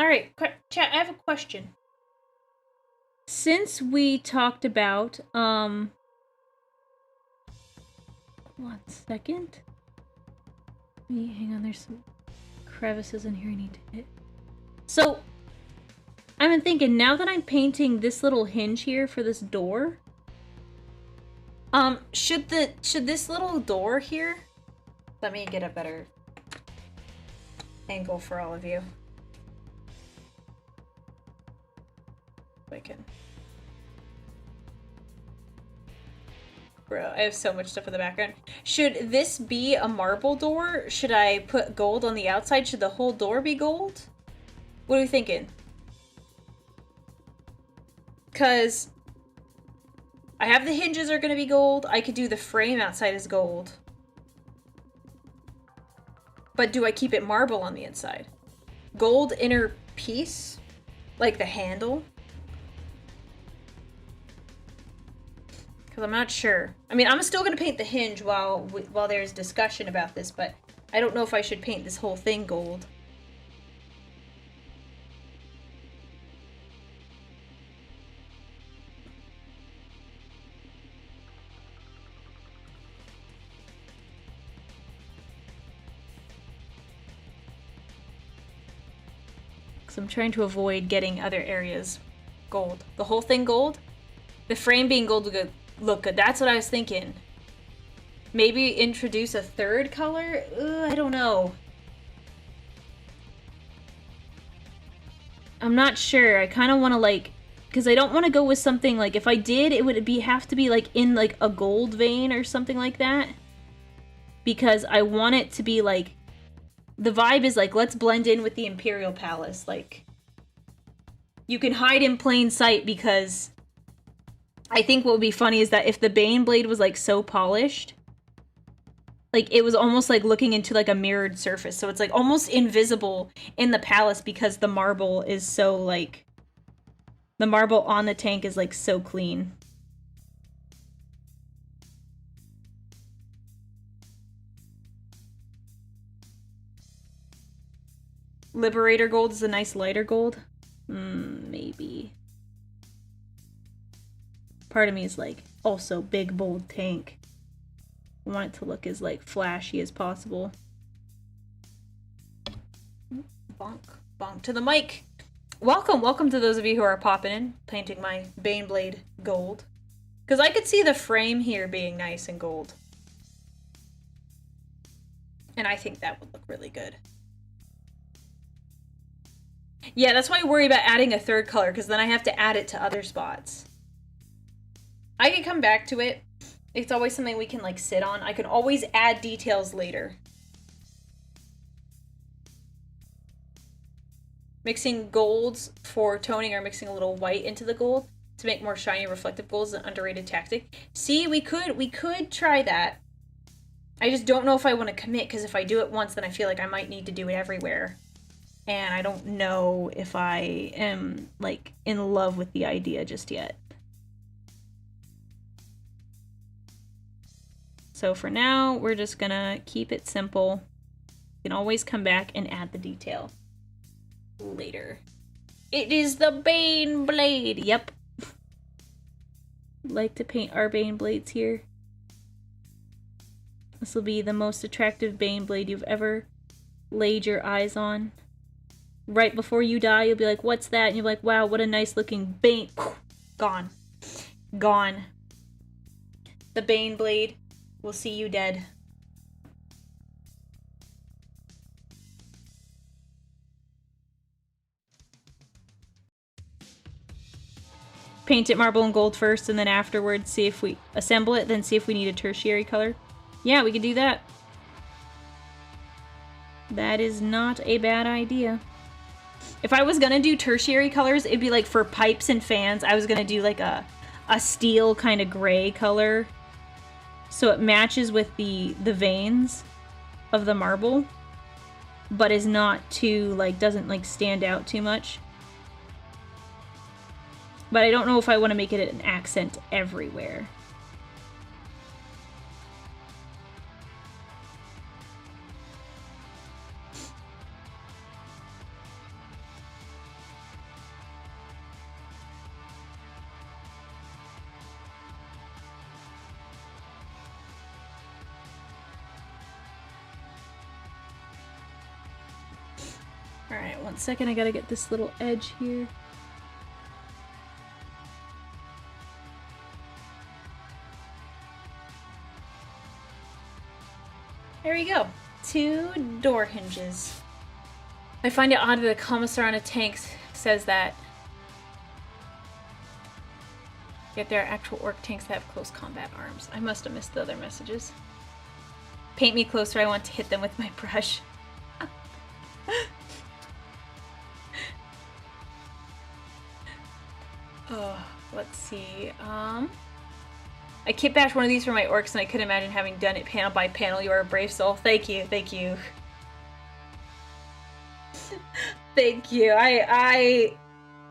Alright, chat, I have a question. Since we talked about, 1 second. Hang on, there's some crevices in here I need to hit. So, I've been thinking, now that I'm painting this little hinge here for this door, should this little door here, let me get a better angle for all of you. I can. Bro, I have so much stuff in the background. Should this be a marble door? Should I put gold on the outside? Should the whole door be gold? What are we thinking? Because I have the hinges are going to be gold. I could do the frame outside as gold. But do I keep it marble on the inside? Gold inner piece? Like the handle? Because I'm not sure. I mean, I'm still going to paint the hinge while there's discussion about this, but I don't know if I should paint this whole thing gold. Because I'm trying to avoid getting other areas gold. The whole thing gold? The frame being gold would look good. That's what I was thinking. Maybe introduce a third color? I don't know. I'm not sure. I kind of want to like... Because I don't want to go with something like... If I did, it would have to be like in like a gold vein or something like that. Because I want it to be like... The vibe is like, let's blend in with the Imperial Palace. Like, you can hide in plain sight because... I think what would be funny is that if the Baneblade was like so polished... Like, it was almost like looking into, like, a mirrored surface. So it's, like, almost invisible in the palace because the marble is so, like... The marble on the tank is, like, so clean. Liberator gold is a nice lighter gold? Maybe. Part of me is, like, also big, bold tank. I want it to look as, like, flashy as possible. Bonk. Bonk to the mic. Welcome to those of you who are popping in, painting my Baneblade gold. Because I could see the frame here being nice and gold. And I think that would look really good. Yeah, that's why I worry about adding a third color, because then I have to add it to other spots. I can come back to it. It's always something we can, like, sit on. I can always add details later. Mixing golds for toning or mixing a little white into the gold to make more shiny reflective gold is an underrated tactic. See, we could try that. I just don't know if I want to commit, because if I do it once, then I feel like I might need to do it everywhere. And I don't know if I am, like, in love with the idea just yet. So for now, we're just gonna keep it simple. You can always come back and add the detail later. It is the Baneblade! Yep. Like to paint our Baneblades here. This will be the most attractive Baneblade you've ever laid your eyes on. Right before you die, you'll be like, what's that? And you'll be like, wow, what a nice looking Bane. Gone. Gone. The Baneblade will see you dead. Paint it marble and gold first, and then afterwards see if we assemble it, then see if we need a tertiary color. Yeah, we could do that. That is not a bad idea. If I was gonna do tertiary colors, it'd be like for pipes and fans. I was gonna do like a steel kind of gray color, so it matches with the veins of the marble, but is not too, like, doesn't like stand out too much. But I don't know if I want to make it an accent everywhere. Alright, 1 second, I gotta get this little edge here. There we go. 2 door hinges. I find it odd that a commissar on a tank says that. Yet there are actual orc tanks that have close combat arms. I must have missed the other messages. Paint me closer, I want to hit them with my brush. Oh, let's see. I kit bashed one of these for my orcs, and I couldn't imagine having done it panel by panel. You are a brave soul. Thank you, thank you. Thank you.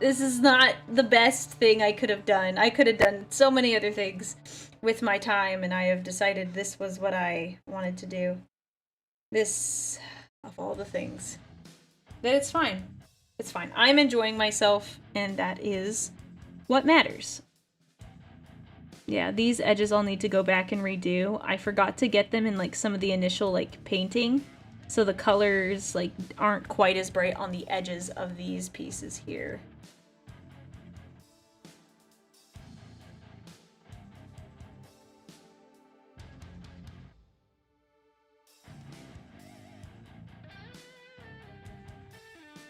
This is not the best thing I could have done. I could have done so many other things with my time, and I have decided this was what I wanted to do. This, of all the things. But it's fine. It's fine. I'm enjoying myself, and that is what matters. Yeah, these edges I'll need to go back and redo. I forgot to get them in, like, some of the initial, like, painting. So the colors like aren't quite as bright on the edges of these pieces here.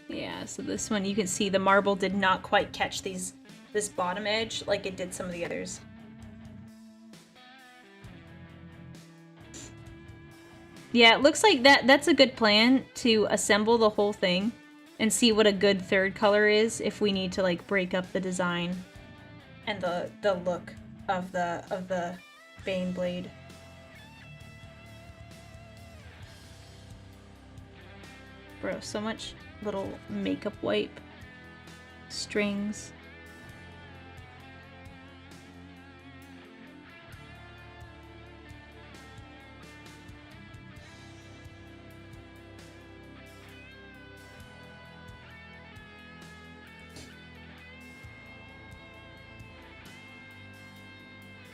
Yeah, so this one you can see the marble did not quite catch this bottom edge like it did some of the others. Yeah, it looks like that's a good plan to assemble the whole thing and see what a good third color is if we need to like break up the design and the look of the Baneblade. Bro, so much little makeup wipe strings.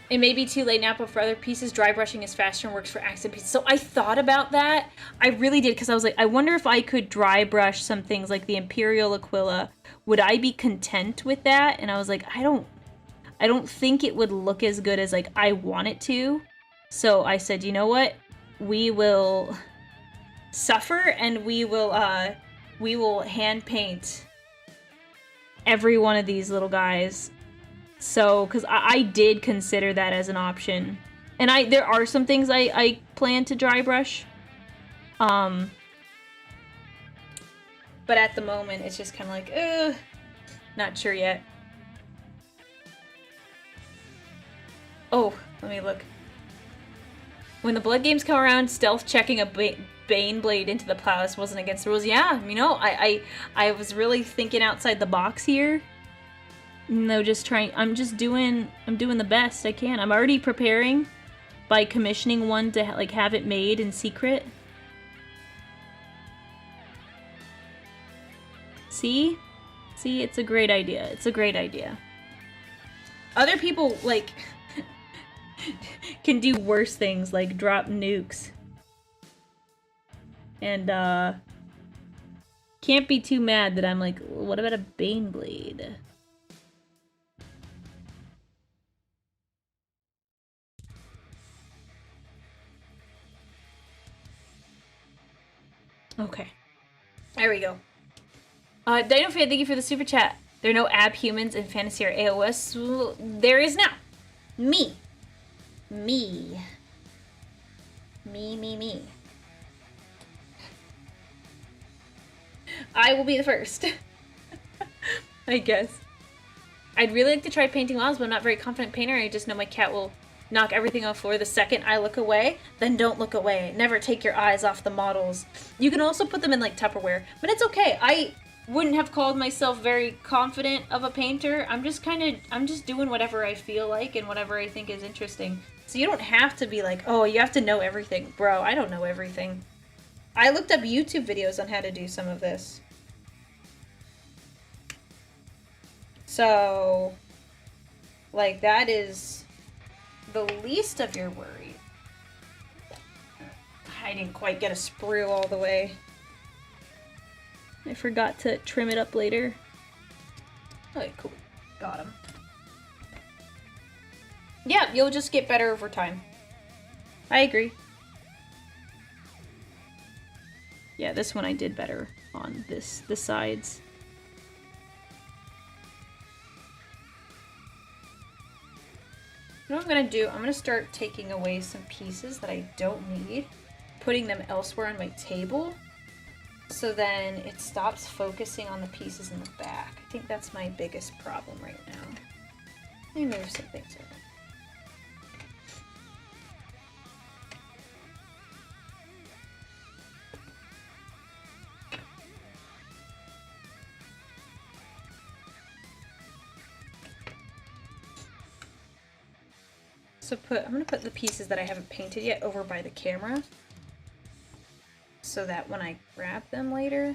It may be too late now, but for other pieces, dry brushing is faster and works for accent pieces. So I thought about that. I really did, because I was like, I wonder if I could dry brush some things like the Imperial Aquila. Would I be content with that? And I was like, I don't think it would look as good as like I want it to. So I said, you know what? We will suffer and we will hand paint every one of these little guys. So, because I did consider that as an option. And there are some things I plan to dry brush. But at the moment, it's just kind of like, not sure yet. Oh, let me look. When the blood games come around, stealth checking a Baneblade into the palace wasn't against the rules. Yeah, you know, I was really thinking outside the box here. No, I'm doing the best I can. I'm already preparing by commissioning one to like have it made in secret. See, it's a great idea. It's a great idea. Other people like can do worse things like drop nukes. And can't be too mad that I'm like, what about a Baneblade? Okay. There we go. Dino Fan, thank you for the super chat. There are no abhumans in Fantasy or AOS. There is now. Me. I will be the first. I guess. I'd really like to try painting walls, but I'm not a very confident painter. I just know my cat will knock everything off the floor the second I look away. Then don't look away. Never take your eyes off the models. You can also put them in like Tupperware, but it's okay. I wouldn't have called myself very confident of a painter. I'm just doing whatever I feel like and whatever I think is interesting. So you don't have to be like, oh, you have to know everything. Bro, I don't know everything. I looked up YouTube videos on how to do some of this. So, like, that is the least of your worry. I didn't quite get a sprue all the way. I forgot to trim it up later. Okay, cool. Got him. Yeah, you'll just get better over time. I agree. Yeah, this one I did better on the sides. You know what I'm gonna do? I'm gonna start taking away some pieces that I don't need, putting them elsewhere on my table, so then it stops focusing on the pieces in the back. I think that's my biggest problem right now. Let me move some things around. So I'm gonna put the pieces that I haven't painted yet over by the camera, so that when I grab them later,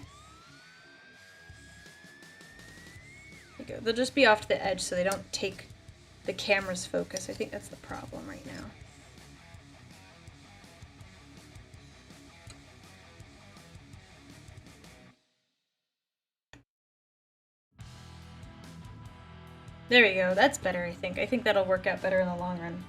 there you go. They'll just be off to the edge so they don't take the camera's focus. I think that's the problem right now. There we go. That's better, I think. I think that'll work out better in the long run.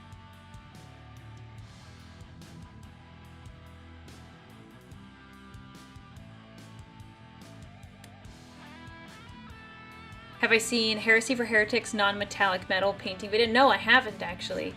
Have I seen Heresy for Heretics non-metallic metal painting video? No, I haven't actually.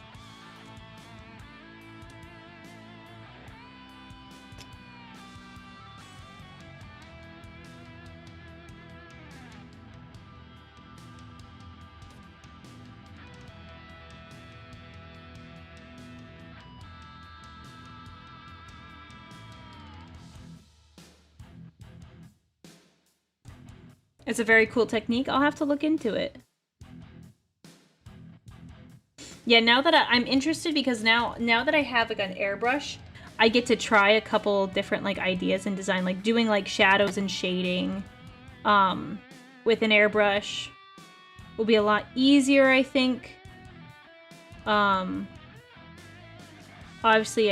It's a very cool technique. I'll have to look into it. Yeah, now that I'm interested because now that I have like an airbrush, I get to try a couple different like ideas in design, like doing like shadows and shading with an airbrush will be a lot easier, I think. Obviously,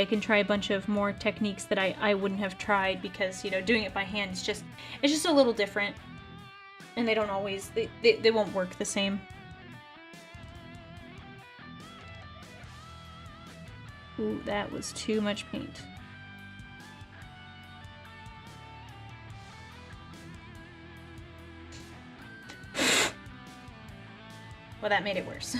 I can try a bunch of more techniques that I wouldn't have tried because, you know, doing it by hand is just, it's just a little different. And they don't always, they won't work the same. Ooh, that was too much paint. Well, that made it worse.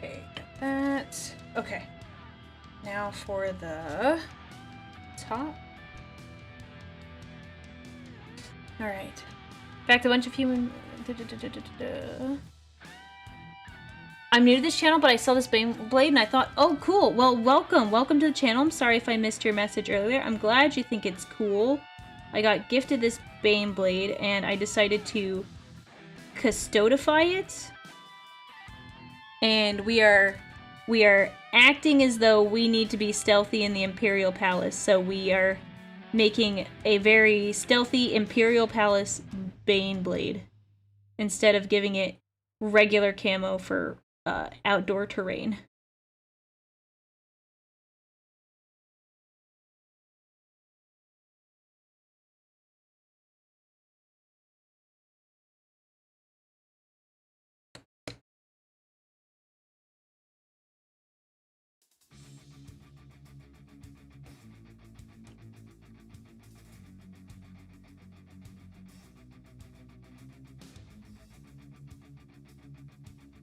Okay, got that. Okay. Now for the top. Alright. In fact, a bunch of human... I'm new to this channel, but I saw this Baneblade and I thought, oh, cool. Well, welcome. Welcome to the channel. I'm sorry if I missed your message earlier. I'm glad you think it's cool. I got gifted this Baneblade and I decided to custodify it. And we are acting as though we need to be stealthy in the Imperial Palace. So we are making a very stealthy Imperial Palace Baneblade instead of giving it regular camo for outdoor terrain.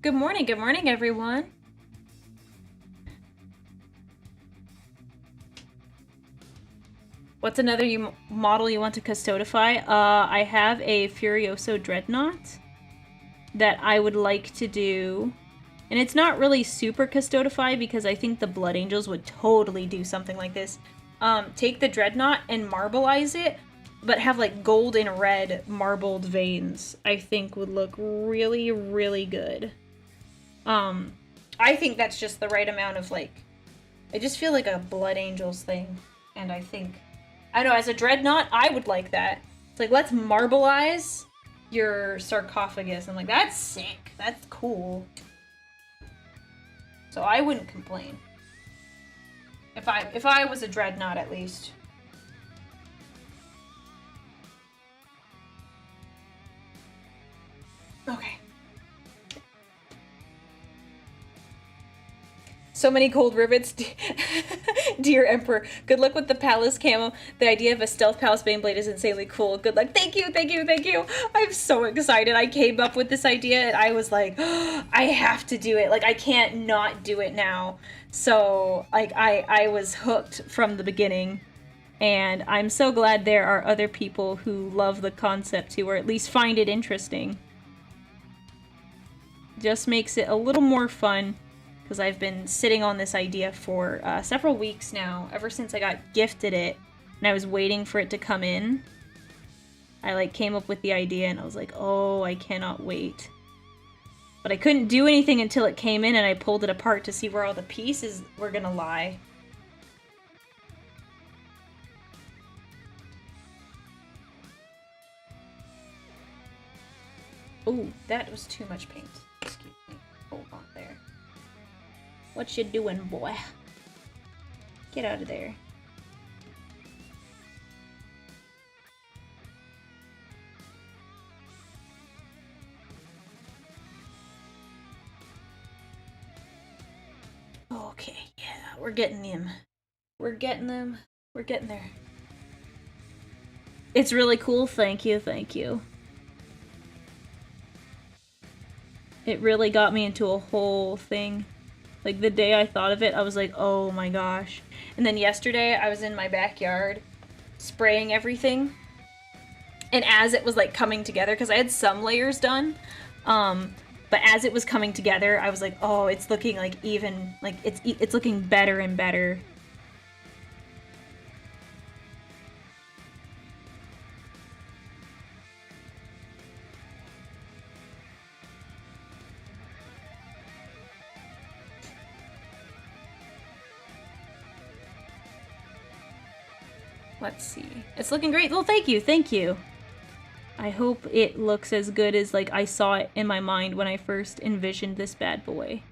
Good morning, everyone. What's another model you want to custodify? I have a Furioso Dreadnought that I would like to do. And it's not really super custodify because I think the Blood Angels would totally do something like this. Take the Dreadnought and marbleize it, but have like gold and red marbled veins. I think would look really, really good. I think that's just the right amount of like, I just feel like a Blood Angels thing. And I think, I don't know, as a Dreadnought, I would like that. It's like, let's marbleize your sarcophagus. I'm like, that's sick. That's cool. So I wouldn't complain. If I was a Dreadnought, at least. Okay. So many gold rivets, dear Emperor. Good luck with the palace camo. The idea of a stealth palace Baneblade is insanely cool. Good luck. Thank you, thank you, thank you. I'm so excited. I came up with this idea and I was like, oh, I have to do it. Like, I can't not do it now. So, like, I was hooked from the beginning. And I'm so glad there are other people who love the concept too, or at least find it interesting. Just makes it a little more fun. Because I've been sitting on this idea for several weeks now, ever since I got gifted it, and I was waiting for it to come in. I like came up with the idea and I was like, oh, I cannot wait. But I couldn't do anything until it came in and I pulled it apart to see where all the pieces were gonna lie. Oh, that was too much paint. Excuse me. Hold on. What you doing, boy? Get out of there. Okay, yeah, we're getting them. We're getting them. We're getting there. It's really cool. Thank you, thank you. It really got me into a whole thing. Like, the day I thought of it, I was like, oh my gosh. And then yesterday, I was in my backyard spraying everything. And as it was, like, coming together, because I had some layers done, but as it was coming together, I was like, oh, it's looking, like, even, like, it's looking better and better. Let's see. It's looking great. Well, thank you. Thank you. I hope it looks as good as, like, I saw it in my mind when I first envisioned this bad boy.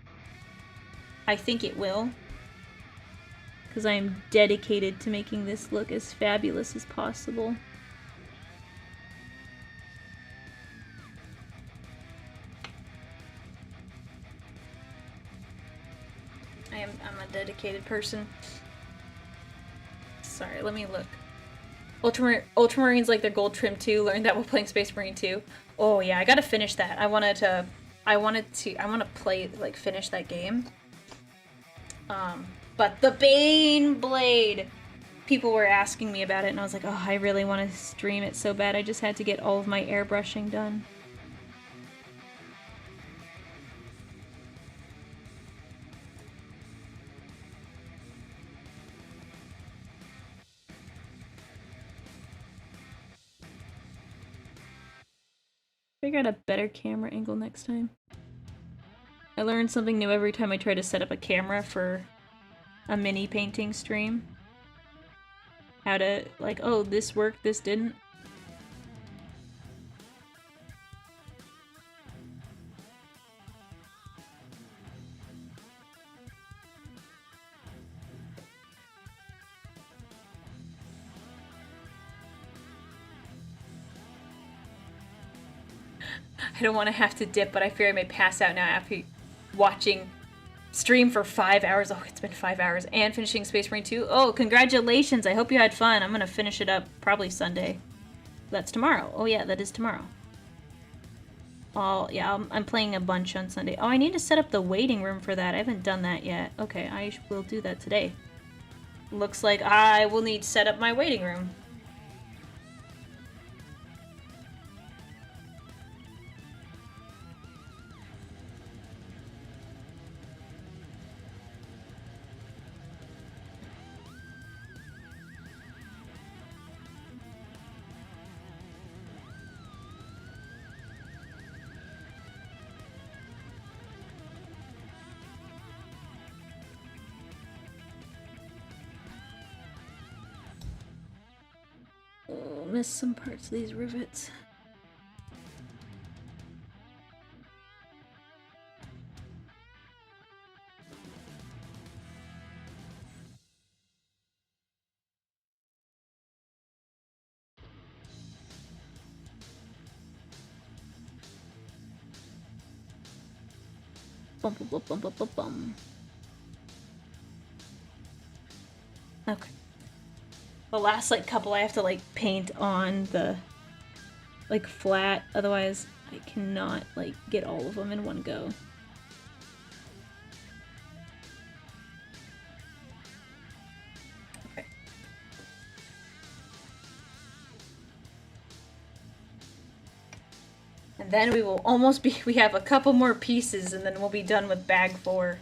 I think it will. Because I am dedicated to making this look as fabulous as possible. I'm a dedicated person. Sorry, let me look. Ultramarines like their gold trim too. Learned that while playing Space Marine 2. Oh yeah, I gotta finish that. I want to play, like, finish that game. But the Baneblade! People were asking me about it, and I was like, oh, I really want to stream it so bad. I just had to get all of my airbrushing done. Figure out a better camera angle next time. I learn something new every time I try to set up a camera for a mini painting stream. How to, like, oh, this worked, this didn't. I don't want to have to dip, but I fear I may pass out now after watching stream for 5 hours. Oh, it's been 5 hours. And finishing Space Marine 2. Oh, congratulations. I hope you had fun. I'm going to finish it up probably Sunday. That's tomorrow. Oh, yeah, that is tomorrow. Oh, yeah, I'm playing a bunch on Sunday. Oh, I need to set up the waiting room for that. I haven't done that yet. Okay, I will do that today. Looks like I will need to set up my waiting room. Oh, missed some parts of these rivets. Bum, bum, bum, bum, bum, bum, bum. Okay. The last, like, couple I have to, like, paint on the, like, flat, otherwise I cannot, like, get all of them in one go. Okay. And then we will almost be, we have a couple more pieces and then we'll be done with bag 4.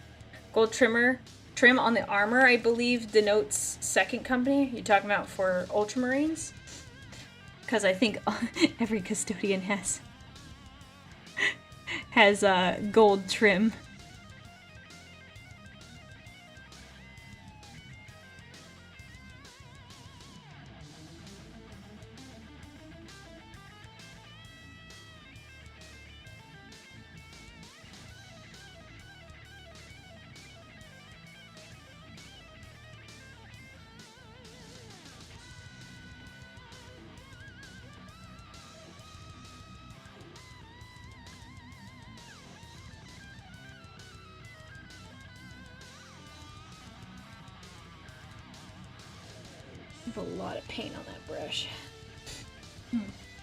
Gold trim on the armor, I believe, denotes second company. You're talking about for Ultramarines? Because I think every custodian has gold trim. have a lot of paint on that brush.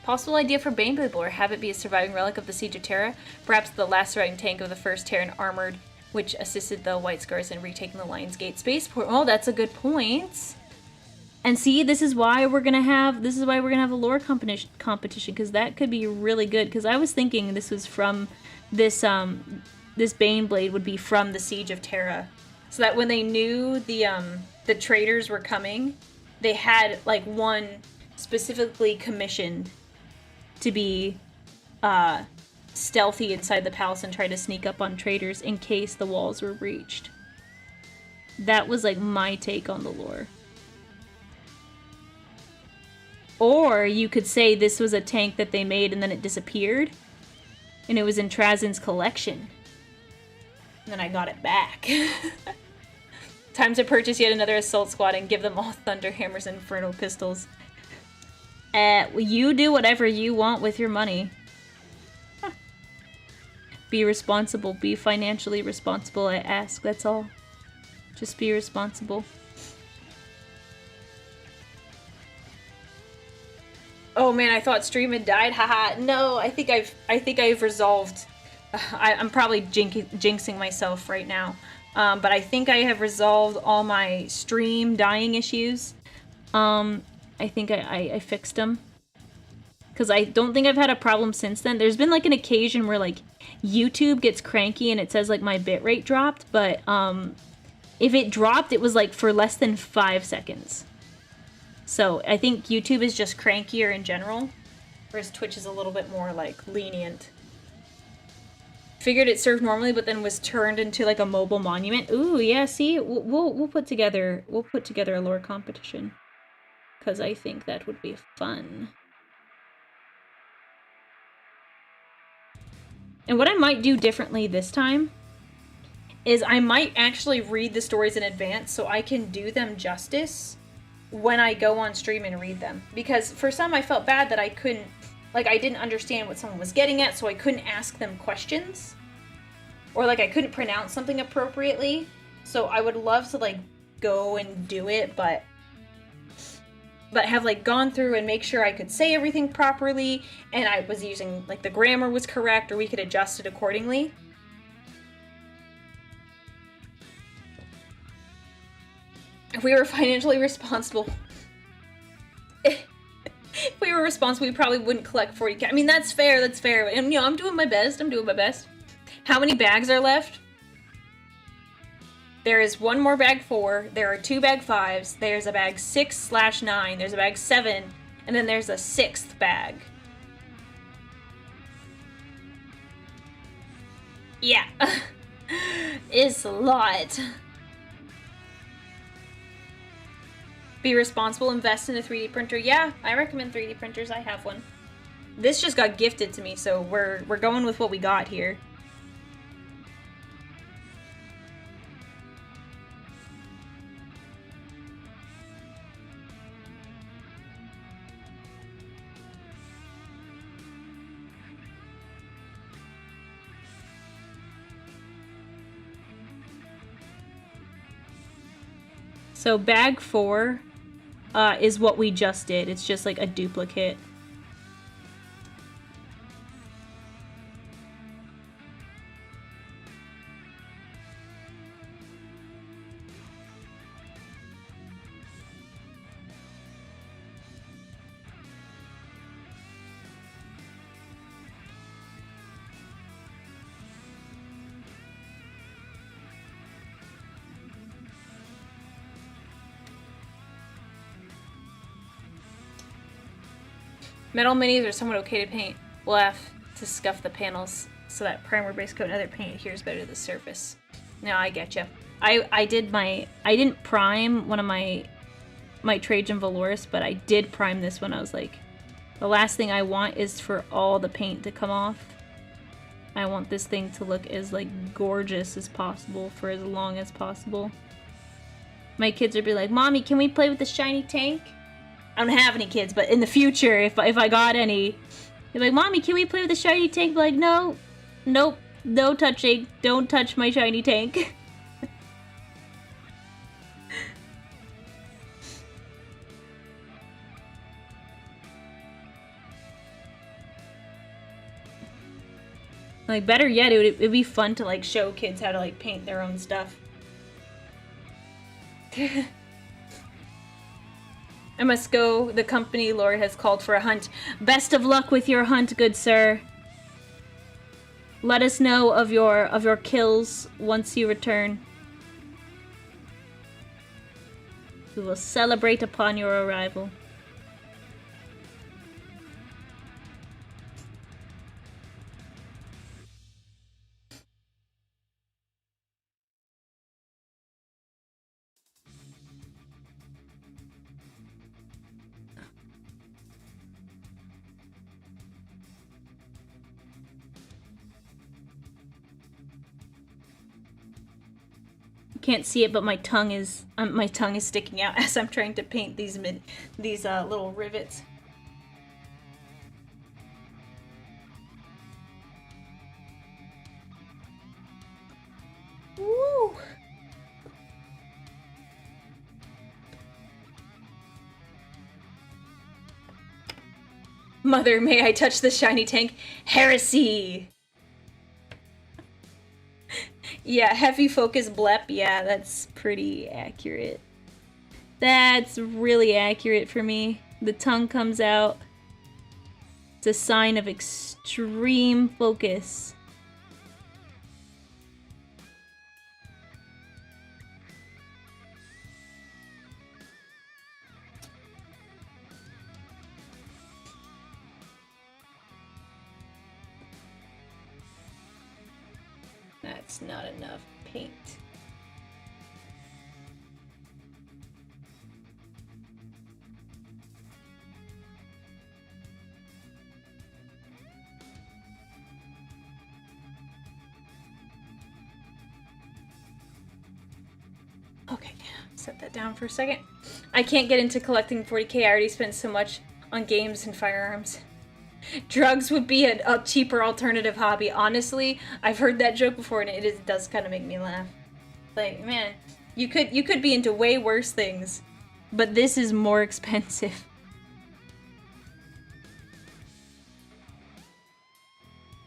Possible idea for Baneblade lore. Have it be a surviving relic of the Siege of Terra. Perhaps the last surviving tank of the first Terran armored, which assisted the White Scars in retaking the Lion's Gate spaceport. Oh, that's a good point. And see, this is why we're gonna have a lore competition, because that could be really good. Because I was thinking this was from this this Baneblade would be from the Siege of Terra, so that when they knew the traders were coming, they had like one specifically commissioned to be stealthy inside the palace and try to sneak up on traders in case the walls were breached. That was like my take on the lore. Or you could say this was a tank that they made and then it disappeared, and it was in Trazin's collection. And then I got it back. Time to purchase yet another assault squad and give them all Thunderhammers and Inferno pistols. You do whatever you want with your money. Huh. Be responsible. Be financially responsible, I ask. That's all. Just be responsible. Oh man, I thought stream had died. Haha. No, I think I've resolved. I'm probably jinxing myself right now. But I think I have resolved all my stream dying issues. I think I fixed them. Because I don't think I've had a problem since then. There's been like an occasion where like YouTube gets cranky and it says like my bitrate dropped. But if it dropped, it was like for less than 5 seconds. So I think YouTube is just crankier in general. Whereas Twitch is a little bit more like lenient. Figured it served normally, but then was turned into like a mobile monument. Ooh, yeah. See, we'll put together a lore competition. Because I think that would be fun. And what I might do differently this time is I might actually read the stories in advance so I can do them justice when I go on stream and read them. Because for some I felt bad that I couldn't, like I didn't understand what someone was getting at, so I couldn't ask them questions. Or like I couldn't pronounce something appropriately. So I would love to like go and do it, but have like gone through and make sure I could say everything properly and I was using like the grammar was correct, or we could adjust it accordingly. If we were financially responsible, if we were responsible, we probably wouldn't collect 40k. I mean, that's fair, and you know, I'm doing my best. How many bags are left? There is one more bag 4, there are 2 bag 5s, there's a bag 6/9, there's a bag 7, and then there's a 6th bag. Yeah. It's a lot. Be responsible, invest in a 3D printer. Yeah, I recommend 3D printers, I have one. This just got gifted to me, so we're going with what we got here. So bag 4 is what we just did. It's just like a duplicate. Metal minis are somewhat okay to paint. We'll have to scuff the panels so that primer, base coat, and other paint adheres better to the surface. No, I get you. I didn't prime one of my Trajan Valoris, but I did prime this one. I was like, the last thing I want is for all the paint to come off. I want this thing to look as like gorgeous as possible for as long as possible. My kids would be like, "Mommy, can we play with the shiny tank?" I don't have any kids, but in the future, if I got any, they're like, "Mommy, can we play with the shiny tank?" Like, no, nope, no touching. Don't touch my shiny tank. Like, better yet, it'd be fun to, like, show kids how to, like, paint their own stuff. I must go. The company lord has called for a hunt. Best of luck with your hunt, good sir. Let us know of your kills once you return. We will celebrate upon your arrival. Can't see it, but my tongue is sticking out as I'm trying to paint these little rivets. Woo! Mother, may I touch the shiny tank? Heresy! Yeah, heavy focus blep. Yeah, that's pretty accurate. That's really accurate for me. The tongue comes out. It's a sign of extreme focus. That's not enough paint. Okay, set that down for a second. I can't get into collecting 40k. I already spent so much on games and firearms. Drugs would be a cheaper alternative hobby. Honestly, I've heard that joke before, and it does kind of make me laugh. Like, man, you could be into way worse things, but this is more expensive.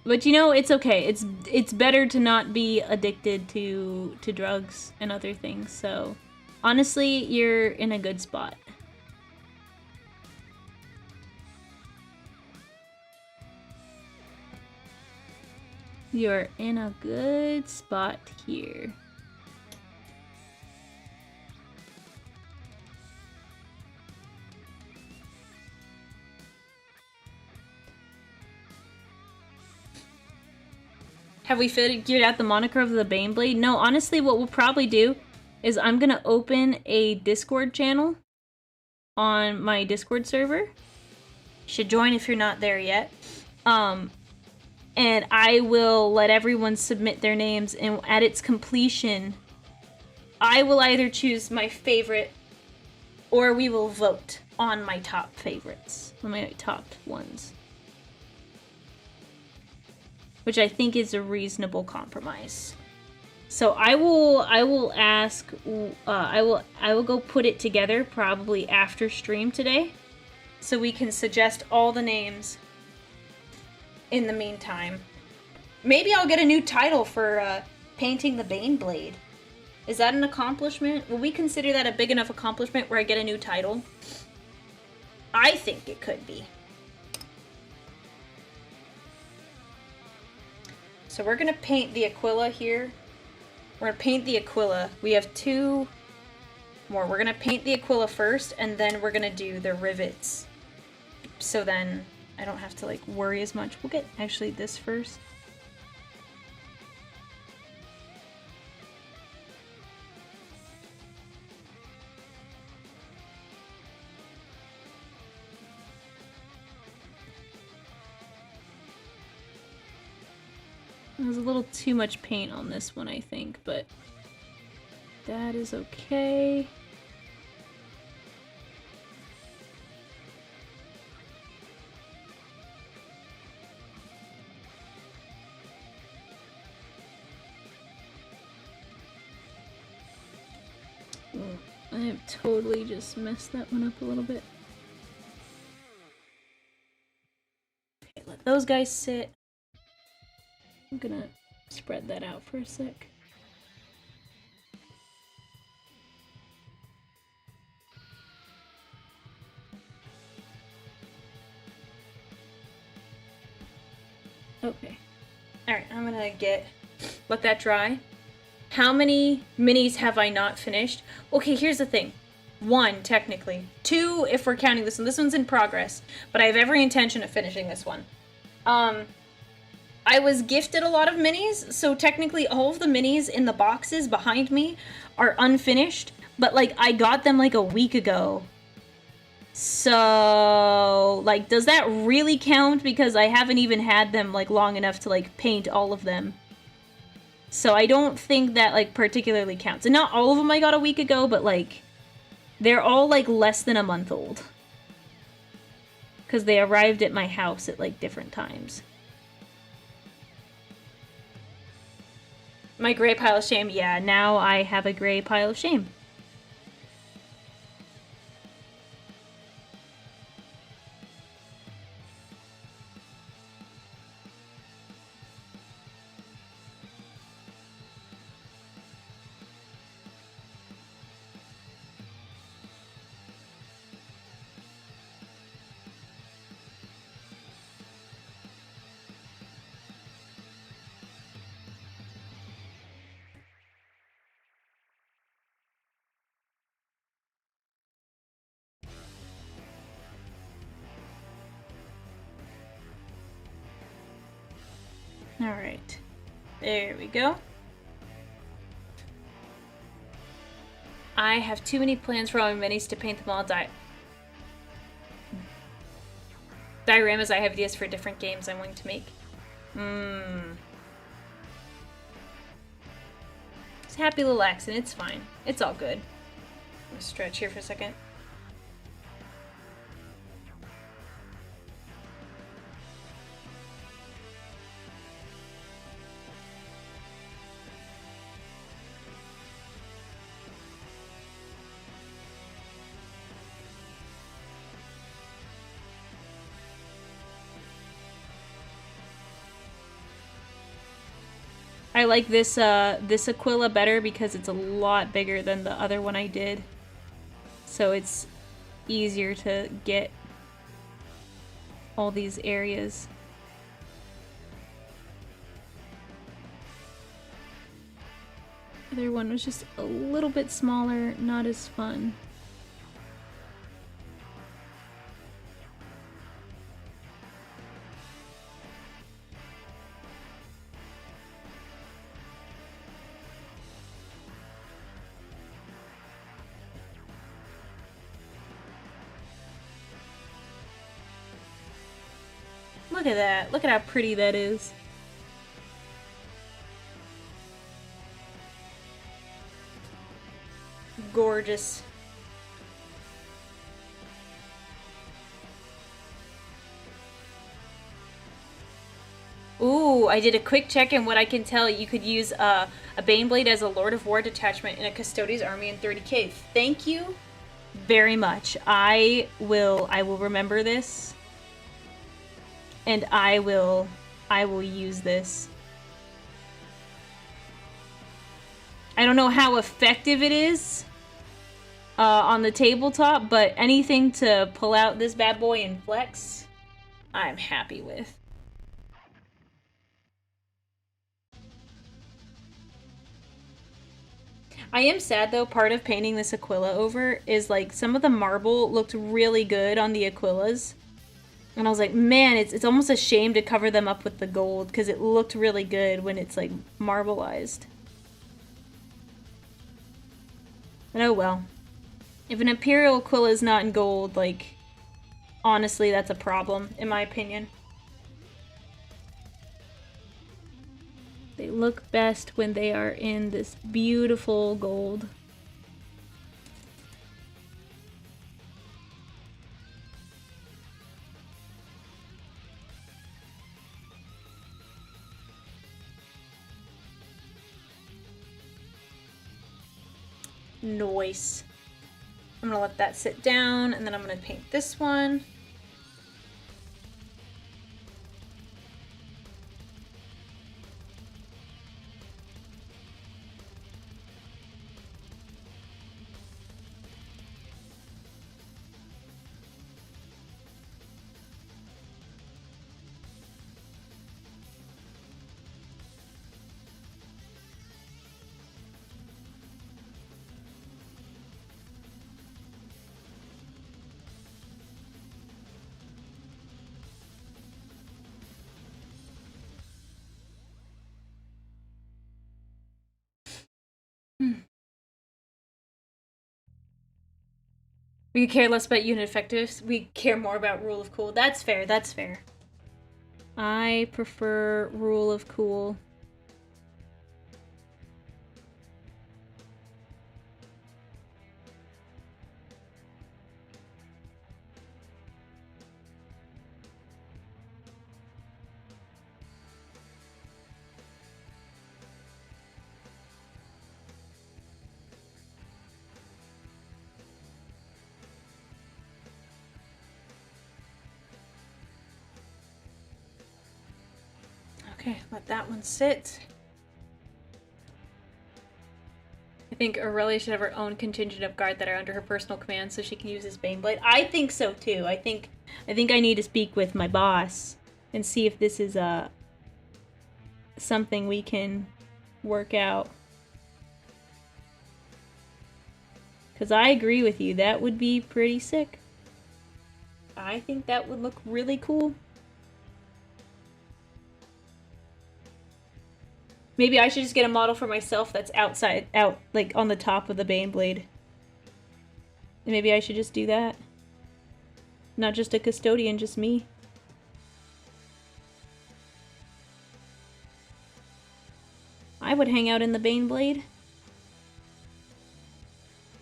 But you know, it's okay. It's better to not be addicted to drugs and other things. So, honestly, you're in a good spot. You're in a good spot here. Have we figured out the moniker of the Baneblade? No, honestly, what we'll probably do is I'm gonna open a Discord channel on my Discord server. You should join if you're not there yet. And I will let everyone submit their names, and at its completion, I will either choose my favorite, or we will vote on my top favorites, my top ones. Which I think is a reasonable compromise. So I will ask, I will go put it together probably after stream today, so we can suggest all the names. In the meantime, maybe I'll get a new title for painting the Baneblade. Is that an accomplishment? Will we consider that a big enough accomplishment where I get a new title? I think it could be. So we're gonna paint the Aquila here. We're gonna paint the Aquila. We have two more. We're gonna paint the Aquila first, and then we're gonna do the rivets. So then I don't have to, like, worry as much. We'll get, actually, this first. There's a little too much paint on this one, I think, but that is okay. I have totally just messed that one up a little bit. Okay, let those guys sit. I'm gonna spread that out for a sec. Okay. Alright, I'm gonna let that dry. How many minis have I not finished? Okay, here's the thing. 1, technically. 2, if we're counting this one. This one's in progress, but I have every intention of finishing this one. I was gifted a lot of minis, so technically all of the minis in the boxes behind me are unfinished, but, like, I got them, like, a week ago. So, like, does that really count? Because I haven't even had them, like, long enough to, like, paint all of them. So I don't think that, like, particularly counts. And not all of them I got a week ago, but, like, they're all, like, less than a month old. Because they arrived at my house at, like, different times. My gray pile of shame. Yeah, now I have a gray pile of shame. Alright. There we go. I have too many plans for all my minis to paint them all dioramas. I have ideas for different games I'm going to make. It's a happy little accident. It's fine. It's all good. I'm gonna stretch here for a second. I like this Aquila better because it's a lot bigger than the other one I did. So it's easier to get all these areas. The other one was just a little bit smaller, not as fun. Look at that. Look at how pretty that is. Gorgeous. Ooh, I did a quick check, and what I can tell, you could use a Baneblade as a Lord of War detachment in a Custodes army in 30k. Thank you very much. I will remember this. And I will use this. I don't know how effective it is on the tabletop, but anything to pull out this bad boy and flex, I'm happy with. I am sad though, part of painting this Aquila over is like some of the marble looked really good on the Aquilas. And I was like, man, it's almost a shame to cover them up with the gold because it looked really good when it's like marbleized. But oh well. If an Imperial Aquila is not in gold, like, honestly, that's a problem, in my opinion. They look best when they are in this beautiful gold. Nice. I'm gonna let that sit down, and then I'm gonna paint this one. We care less about unit effectiveness. We care more about rule of cool. That's fair. That's fair. I prefer rule of cool. Okay, let that one sit. I think Aurelia should have her own contingent of guard that are under her personal command so she can use his Baneblade. I think so too. I think I need to speak with my boss and see if this is something we can work out. Because I agree with you, that would be pretty sick. I think that would look really cool. Maybe I should just get a model for myself that's out, like, on the top of the Baneblade. And maybe I should just do that. Not just a custodian, just me. I would hang out in the Baneblade.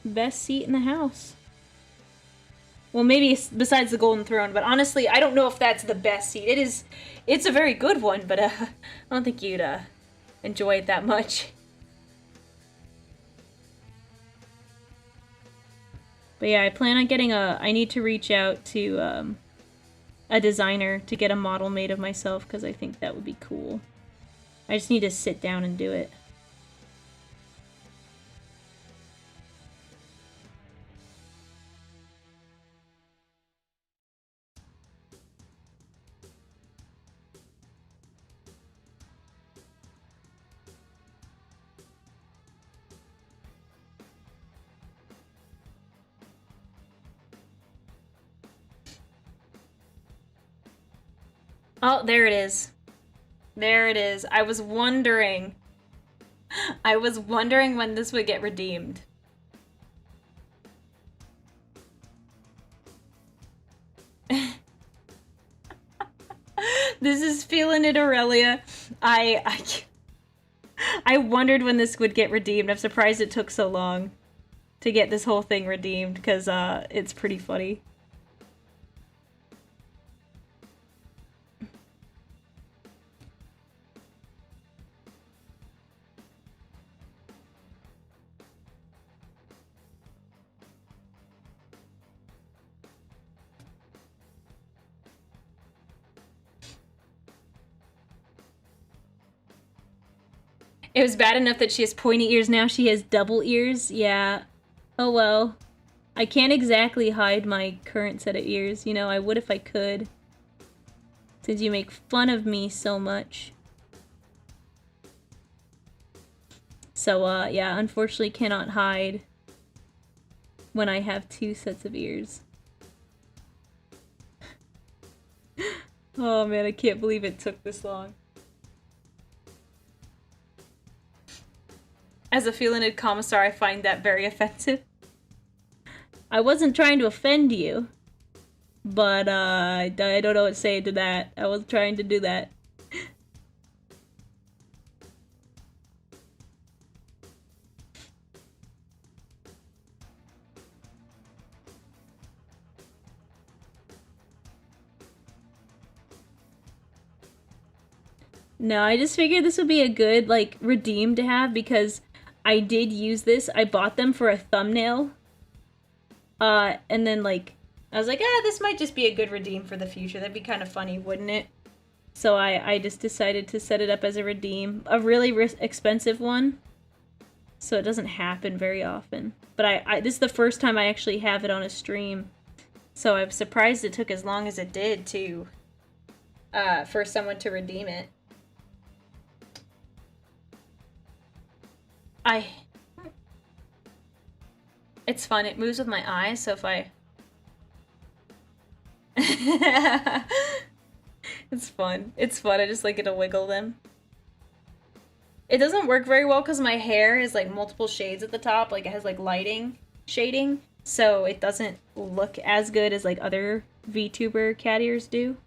Best seat in the house. Well, maybe besides the Golden Throne, but honestly, I don't know if that's the best seat. It's a very good one, but I don't think you'd enjoy it that much. But yeah, I plan on getting I need to reach out to a designer to get a model made of myself because I think that would be cool. I just need to sit down and do it. Oh, there it is. There it is. I was wondering when this would get redeemed. This is feeling it, Aurelia. I wondered when this would get redeemed. I'm surprised it took so long to get this whole thing redeemed, because it's pretty funny. It was bad enough that she has pointy ears, now she has double ears. Yeah. Oh well. I can't exactly hide my current set of ears. You know, I would if I could. Since you make fun of me so much. So, yeah, unfortunately cannot hide when I have two sets of ears. Oh man, I can't believe it took this long. As a felinid commissar, I find that very offensive. I wasn't trying to offend you, but I don't know what to say to that. I wasn't trying to do that. No, I just figured this would be a good, like, redeem to have because I did use this. I bought them for a thumbnail. And then, like, I was like, this might just be a good redeem for the future. That'd be kind of funny, wouldn't it? So I just decided to set it up as a redeem. A really expensive one. So it doesn't happen very often. But this is the first time I actually have it on a stream. So I'm surprised it took as long as it did to, for someone to redeem it. It's fun. It moves with my eyes, so if I... It's fun. It's fun. I just like it to wiggle them. It doesn't work very well because my hair is like multiple shades at the top. Like it has like lighting, shading. so it doesn't look as good as like other VTuber cat ears do.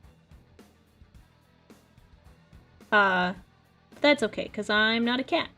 But that's okay, because I'm not a cat.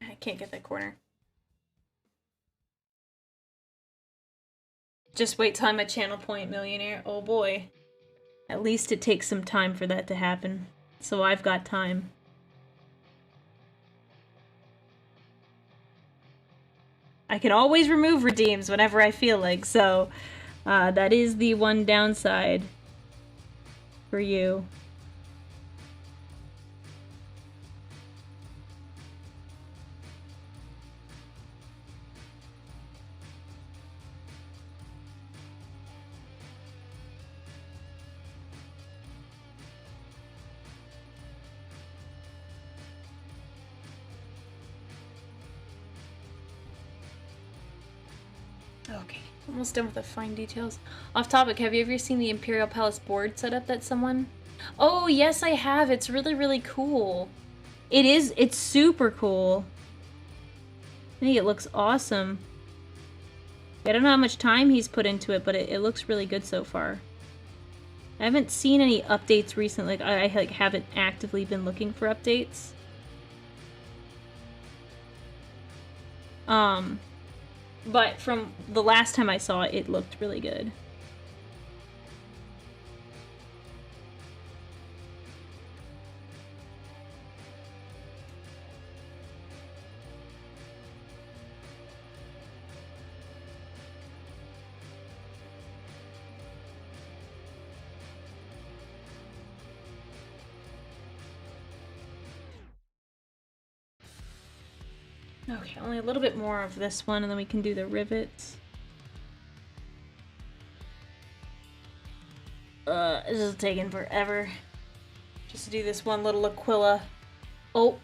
I can't get that corner. Just wait till I'm a channel point millionaire. Oh boy. At least it takes some time for that to happen. So I've got time. I can always remove redeems whenever I feel like, so that is the one downside for you. Okay, almost done with the fine details. Off topic, have you ever seen the Imperial Palace board setup that someone... Oh, yes, I have. It's really, really cool. It is. It's super cool. I think it looks awesome. I don't know how much time he's put into it, but it looks really good so far. I haven't seen any updates recently. Like, I like, haven't actively been looking for updates. But from the last time I saw it, it looked really good. Okay, only a little bit more of this one, and then we can do the rivets. This is taking forever. Just to do this one little Aquila. Oh.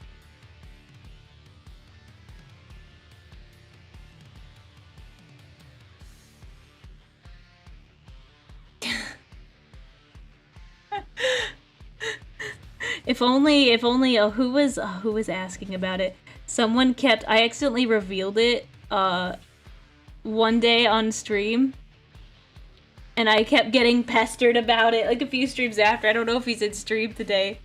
If only, who was asking about it? Someone kept, I accidentally revealed it, one day on stream. And I kept getting pestered about it, like a few streams after. I don't know if he's in stream today.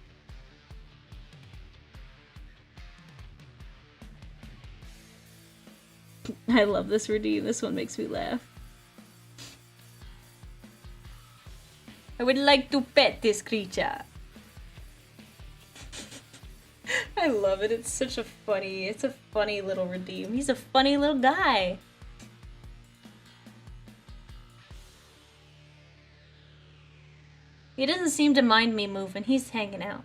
I love this redeem. This one makes me laugh. I would like to pet this creature. I love it. It's such a funny, it's a funny little redeem. He's a funny little guy. He doesn't seem to mind me moving. He's hanging out.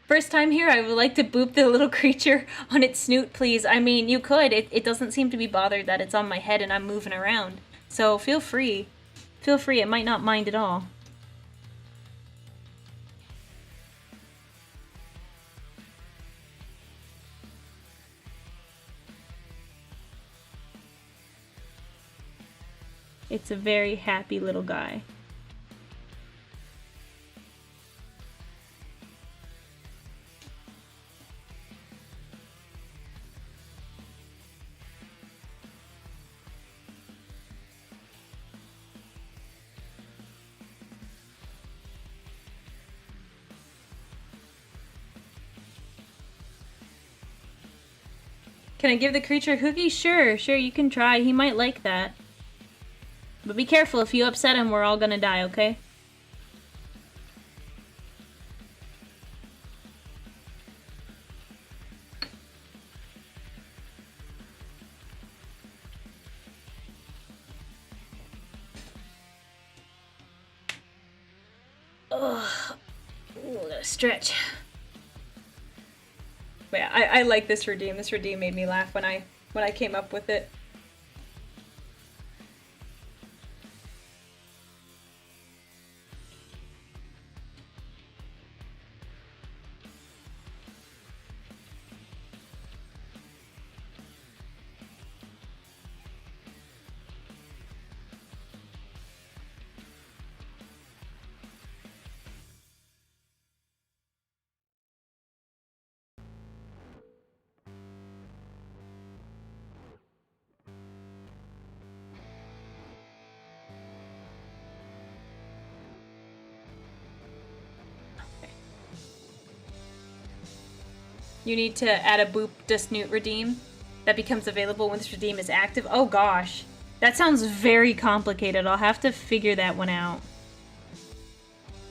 First time here, I would like to boop the little creature on its snoot, please. I mean, you could. It doesn't seem to be bothered that it's on my head and I'm moving around. So feel free. Feel free. It might not mind at all. It's a very happy little guy. Can I give the creature a cookie? Sure, you can try. He might like that. But be careful, if you upset him, we're all gonna die, okay? Ugh. Ooh, gotta stretch. But yeah, I like this redeem. This redeem made me laugh when I came up with it. You need to add a boop to snoot redeem that becomes available when this redeem is active. Oh gosh, that sounds very complicated. I'll have to figure that one out.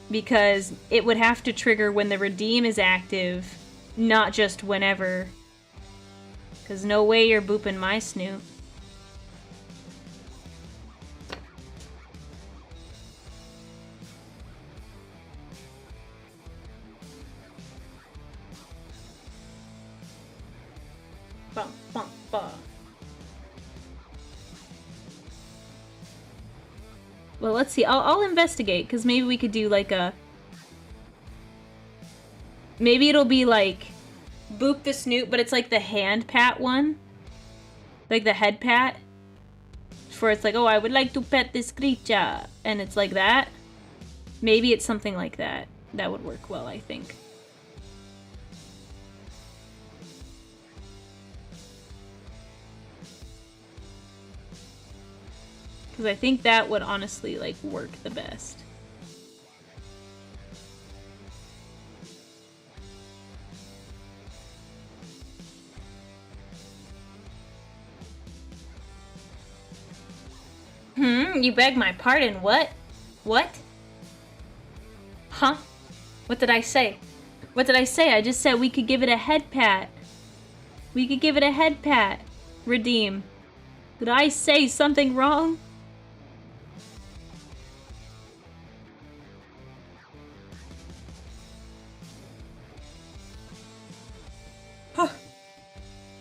Because it would have to trigger when the redeem is active, not just whenever. Because no way you're booping my snoot. Bum, bum, bum. Well, let's see. I'll investigate, because maybe we could do like a... Maybe it'll be like boop the snoot, but it's like the hand pat one. Like the head pat. For it's like, oh, I would like to pet this creature. And it's like that. Maybe it's something like that. That would work well, I think. Because I think that would honestly, like, work the best. You beg my pardon, what? What? Huh? What did I say? What did I say? I just said we could give it a head pat. We could give it a head pat. Redeem. Did I say something wrong?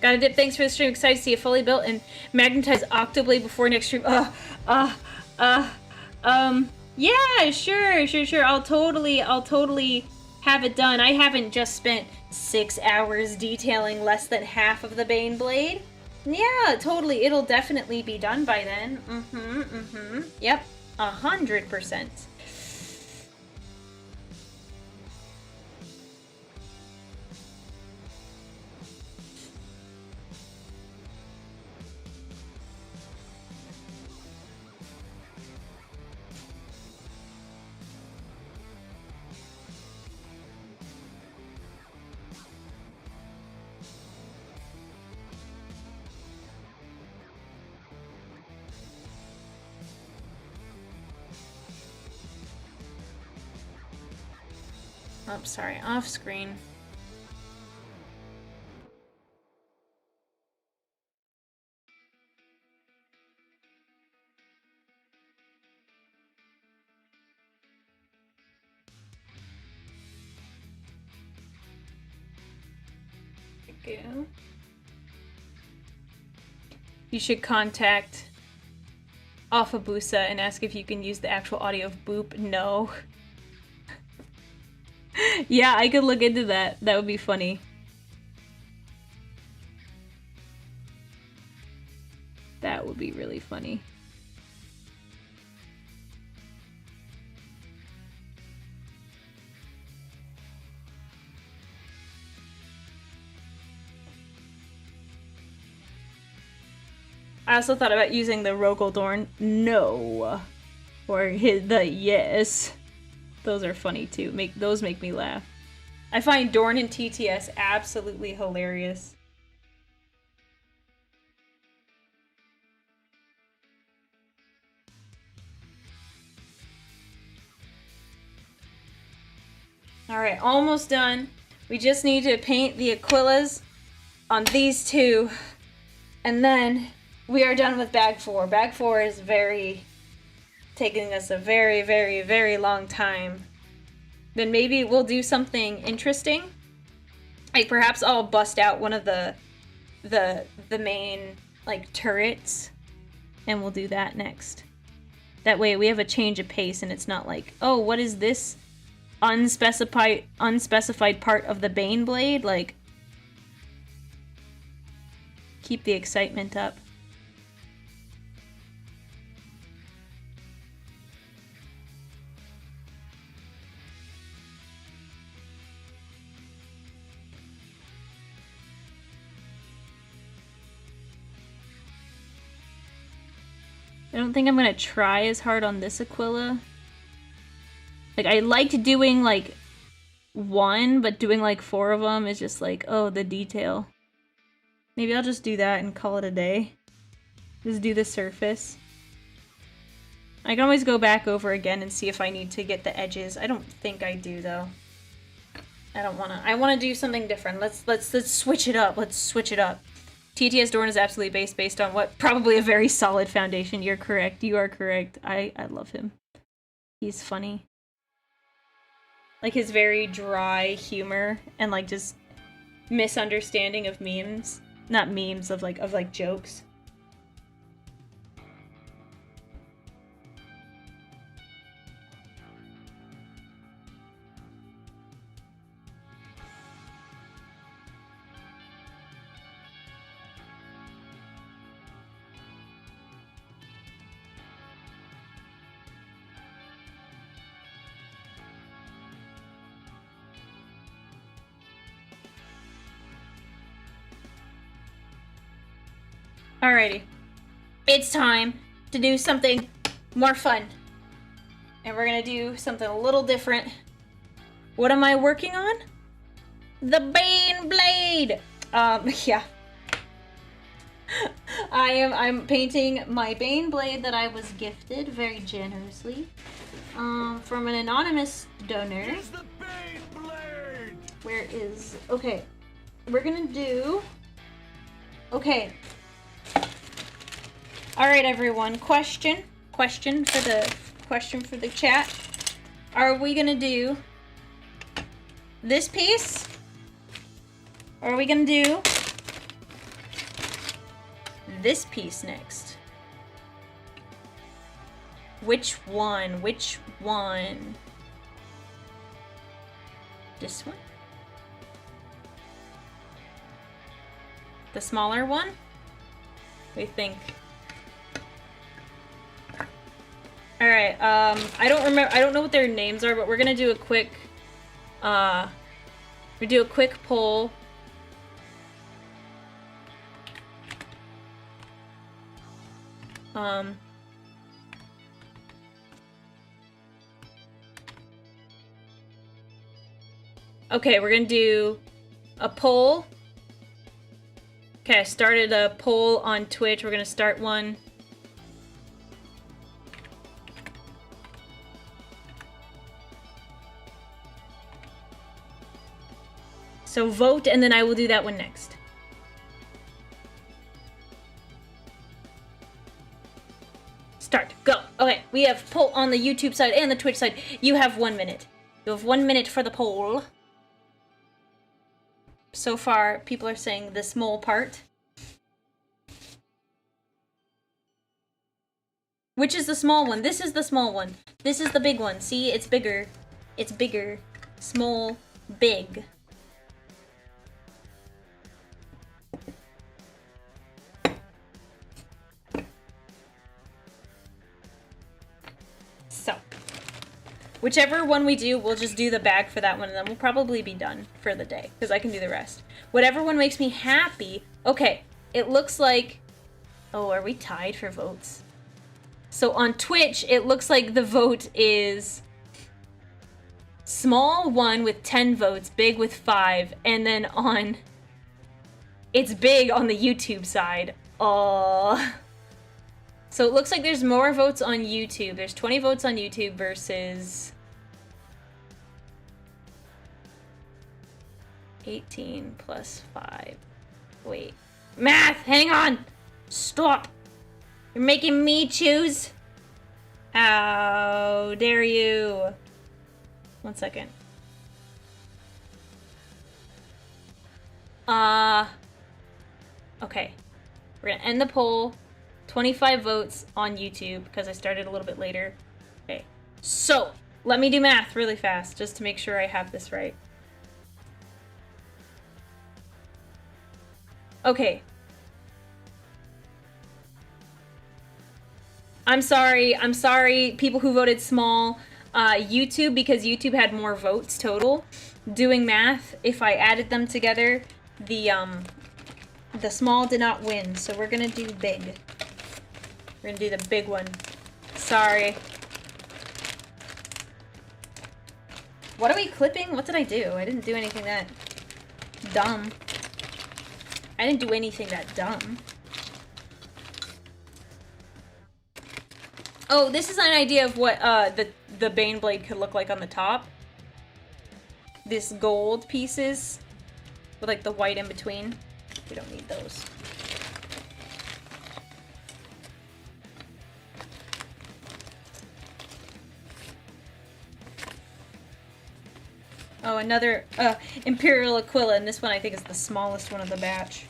Gotta dip, thanks for the stream. Excited to see a fully built and magnetized Octoblade before next stream. Yeah, sure. I'll totally have it done. I haven't just spent 6 hours detailing less than half of the Baneblade. Yeah, totally. It'll definitely be done by then. Yep, 100%. Oh, sorry, off screen. There we go. You should contact Alphabusa and ask if you can use the actual audio of Boop. No. Yeah, I could look into that. That would be funny. That would be really funny. I also thought about using the Rogaldorn. No. Or the yes. Those are funny too. Those make me laugh. I find Dorn and TTS absolutely hilarious. Alright, almost done. We just need to paint the Aquillas on these two. And then we are done with bag 4. Bag 4 is taking us a very, very, very long time. then maybe we'll do something interesting. Like perhaps I'll bust out one of the main like turrets, and we'll do that next. That way we have a change of pace, and it's not like, oh, what is this unspecified part of the Baneblade? Like, keep the excitement up. I don't think I'm gonna try as hard on this Aquila. Like, I liked doing, like, one, but doing, like, 4 of them is just like, oh, the detail. Maybe I'll just do that and call it a day. Just do the surface. I can always go back over again and see if I need to get the edges. I don't think I do, though. I don't wanna. I wanna do something different. Let's switch it up. Let's switch it up. TTS Dorn is absolutely based on what? Probably a very solid foundation. You're correct. You are correct. I love him. He's funny. Like his very dry humor and like just misunderstanding of memes. Not memes, of like jokes. Alrighty. It's time to do something more fun. And we're gonna do something a little different. What am I working on? The Baneblade! Yeah. I'm painting my Baneblade that I was gifted very generously from an anonymous donor. Where is... Okay. We're gonna do... Okay. Alright, everyone. Question for the chat. Are we gonna do this piece? Or are we gonna do this piece next? Which one? Which one? This one? The smaller one? We think. Alright, I don't know what their names are, but we're gonna do a quick, poll. Okay, we're gonna do a poll. Okay, I started a poll on Twitch. We're gonna start one. So vote, and then I will do that one next. Start. Go. Okay, we have poll on the YouTube side and the Twitch side. You have 1 minute. You have 1 minute for the poll. So far, people are saying the small part. Which is the small one? This is the small one. This is the big one. See, it's bigger. It's bigger. Small, big. So, whichever one we do, we'll just do the bag for that one, and then we'll probably be done for the day, because I can do the rest. Whatever one makes me happy. Okay, it looks like... Oh, are we tied for votes? So on Twitch, it looks like the vote is... Small 1 with 10 votes, big with 5, and then on... It's big on the YouTube side. So it looks like there's more votes on YouTube. There's 20 votes on YouTube versus 18 plus 5. Wait. Math! Hang on! Stop! You're making me choose? How dare you? 1 second. Okay. We're gonna end the poll. 25 votes on YouTube, because I started a little bit later. Okay. So, let me do math really fast, just to make sure I have this right. Okay. I'm sorry, people who voted small. YouTube, because YouTube had more votes total. Doing math, if I added them together, the small did not win, so we're gonna do big. We're gonna do the big one. Sorry. What are we clipping? What did I do? I didn't do anything that dumb. I didn't do anything that dumb. Oh, this is an idea of what the Baneblade could look like on the top. This gold pieces with like the white in between. We don't need those. Oh, another Imperial Aquila, and this one I think is the smallest one of the batch.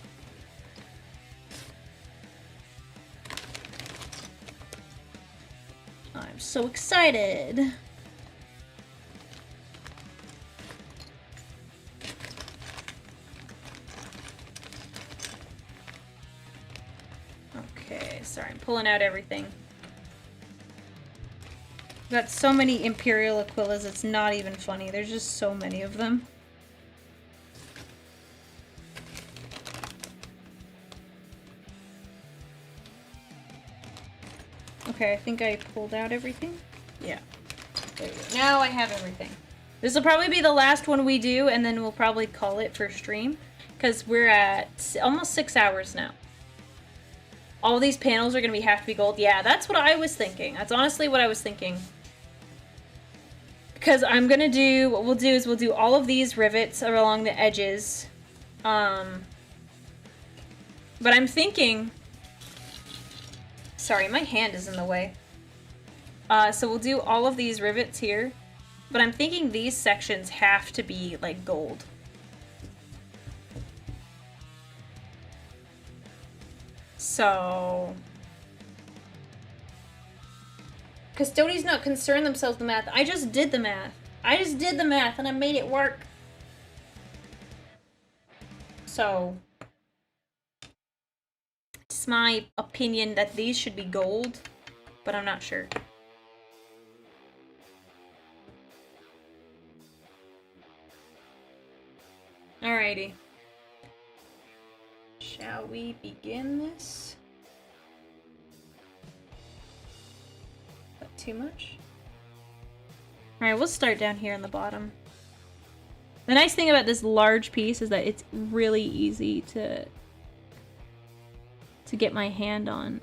I'm so excited! Okay, sorry, I'm pulling out everything. Got so many Imperial Aquilas, it's not even funny. There's just so many of them. Okay, I think I pulled out everything. Yeah. There we go. Now I have everything. This will probably be the last one we do, and then we'll probably call it for stream. Because we're at almost 6 hours now. All these panels are going to have to be gold. Yeah, that's what I was thinking. That's honestly what I was thinking. Because I'm going to do, what we'll do is we'll do all of these rivets along the edges. But I'm thinking, sorry, my hand is in the way. So we'll do all of these rivets here. But I'm thinking these sections have to be like gold. So Custodians not concern themselves with the math. I just did the math. I just did the math and I made it work. So it's my opinion that these should be gold, but I'm not sure. Alrighty. Shall we begin this? That too much? Alright, we'll start down here on the bottom. The nice thing about this large piece is that it's really easy to get my hand on.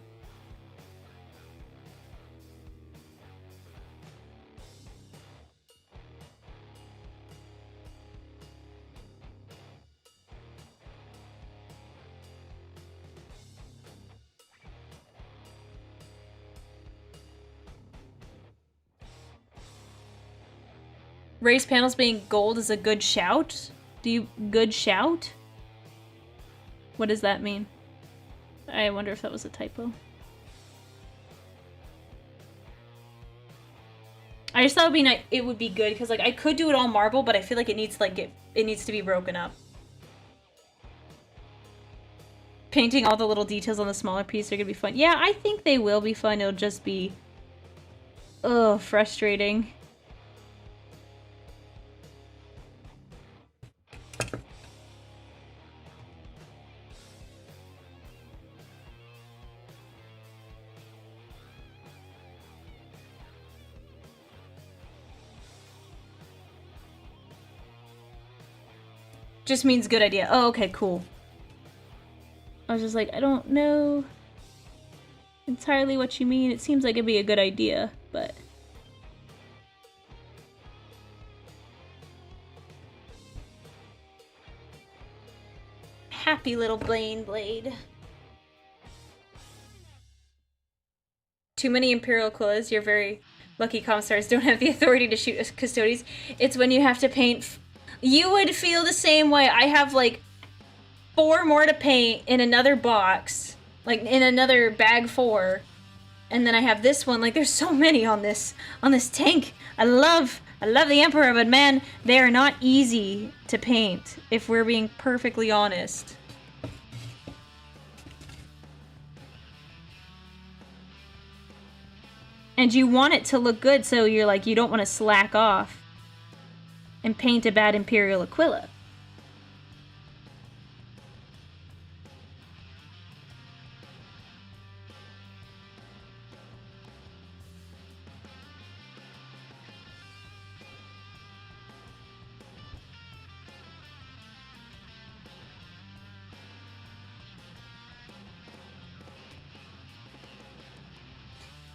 Race panels being gold is a good shout? Good shout? What does that mean? I wonder if that was a typo. I just thought it would be good because like I could do it all marble, but I feel like it needs to be broken up. Painting all the little details on the smaller piece are gonna be fun. Yeah, I think they will be fun. It'll just be frustrating. Just means good idea. Oh, okay, cool. I was just like, I don't know entirely what you mean. It seems like it'd be a good idea, but... Happy little Baneblade. Too many Imperial Aquillas. You're very lucky commissars don't have the authority to shoot Custodians. It's when you have to paint... You would feel the same way. I have, like, 4 more to paint in another box, like in another bag 4, and then I have this one. Like, there's so many on this tank. I love the Emperor, but man, they are not easy to paint, if we're being perfectly honest. And you want it to look good, so you're like, you don't want to slack off and paint a bad Imperial Aquila.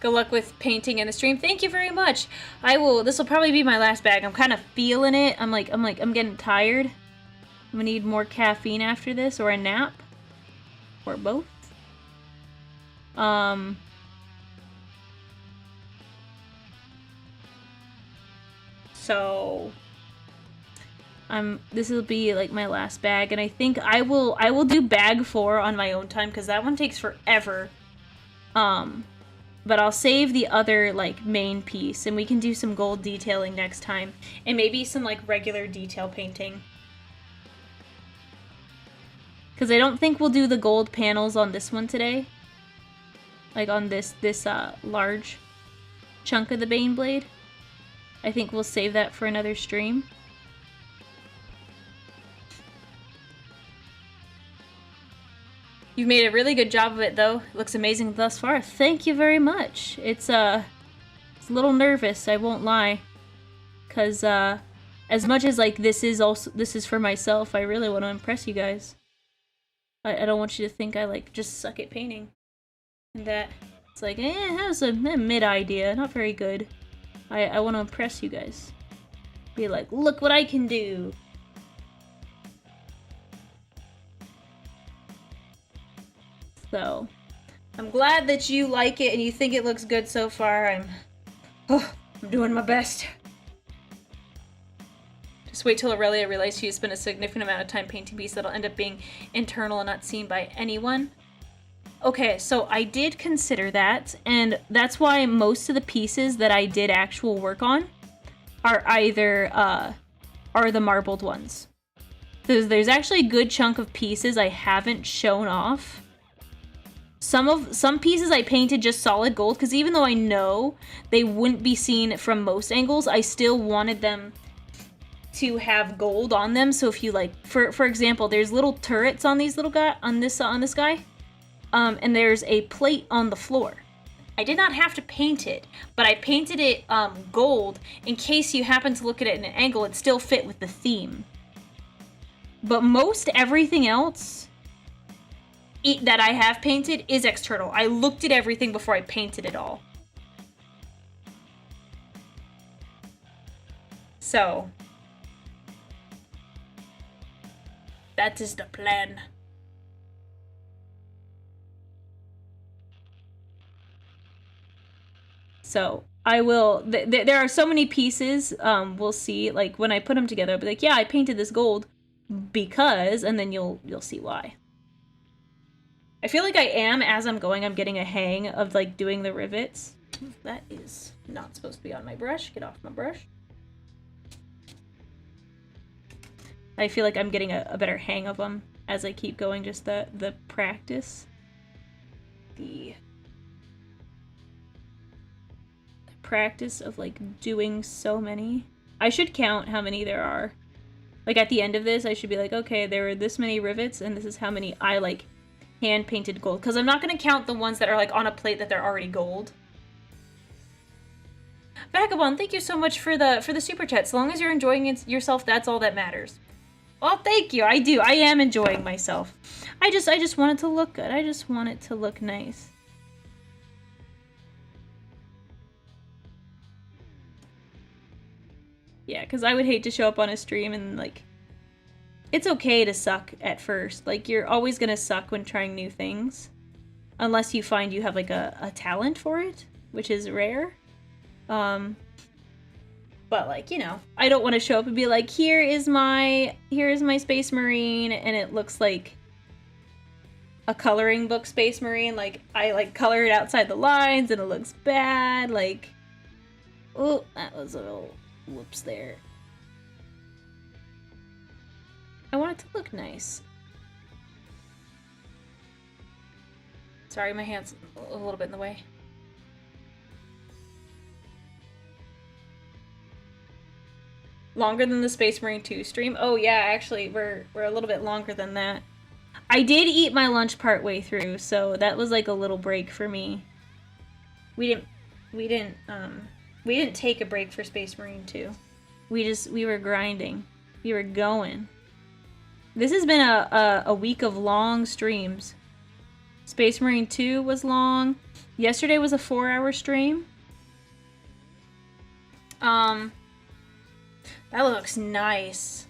Good luck with painting in the stream. Thank you very much. This will probably be my last bag. I'm kind of feeling it. I'm getting tired. I'm gonna need more caffeine after this, or a nap. Or both. So this will be like my last bag, and I think I will do bag 4 on my own time, because that one takes forever. But I'll save the other, like, main piece, and we can do some gold detailing next time. And maybe some, like, regular detail painting. Because I don't think we'll do the gold panels on this one today. Like, on this large chunk of the Baneblade. I think we'll save that for another stream. You've made a really good job of it, though. It looks amazing thus far. Thank you very much. It's a little nervous, I won't lie. Because, as much as, like, this is for myself, I really want to impress you guys. I don't want you to think I, like, just suck at painting. And that it's like, that was a mid idea, not very good. I want to impress you guys. Be like, look what I can do. So, I'm glad that you like it and you think it looks good so far. I'm doing my best. Just wait till Aurelia realizes she spent a significant amount of time painting pieces that'll end up being internal and not seen by anyone. Okay, so I did consider that, and that's why most of the pieces that I did actual work on are either, are the marbled ones. There's actually a good chunk of pieces I haven't shown off. Some pieces I painted just solid gold, because even though I know they wouldn't be seen from most angles, I still wanted them to have gold on them. So if you like, for example, there's little turrets on these little guy on this guy, and there's a plate on the floor. I did not have to paint it, but I painted it gold in case you happen to look at it in an angle. It still fit with the theme. But most everything else that I have painted is external. I looked at everything before I painted it all. So, that is the plan. So, I will, there are so many pieces, we'll see, like, when I put them together, I'll be like, yeah, I painted this gold because, and then you'll see why. I feel like I am, as I'm going, I'm getting a hang of, like, doing the rivets. That is not supposed to be on my brush. Get off my brush. I feel like I'm getting a better hang of them as I keep going, just the practice. The practice of, like, doing so many. I should count how many there are. Like, at the end of this, I should be like, okay, there were this many rivets, and this is how many I, like, hand-painted gold, because I'm not going to count the ones that are, like, on a plate that they're already gold. Vagabond, thank you so much for the super chat. So long as you're enjoying it yourself, that's all that matters. Well, thank you. I do. I am enjoying myself. I just want it to look good. I just want it to look nice. Yeah, because I would hate to show up on a stream and, like, it's okay to suck at first. Like, you're always gonna suck when trying new things. Unless you find you have, like, a talent for it, which is rare. But, like, you know, I don't want to show up and be like, here is my Space Marine, and it looks like a coloring book Space Marine. Like, I, like, color it outside the lines and it looks bad. Like, oh, that was a little whoops there. I want it to look nice. Sorry, my hand's a little bit in the way. Longer than the Space Marine 2 stream? Oh yeah, actually, we're a little bit longer than that. I did eat my lunch part way through, so that was like a little break for me. We didn't take a break for Space Marine 2. We were grinding. We were going. This has been a week of long streams. Space Marine 2 was long. Yesterday was a 4-hour stream. That looks nice.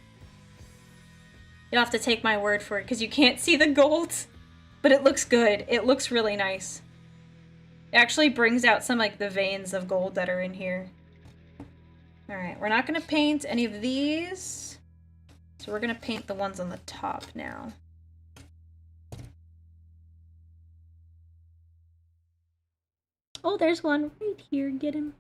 You'll have to take my word for it because you can't see the gold. But it looks good. It looks really nice. It actually brings out some like the veins of gold that are in here. Alright, we're not going to paint any of these. So we're going to paint the ones on the top now. Oh, there's one right here. Get him.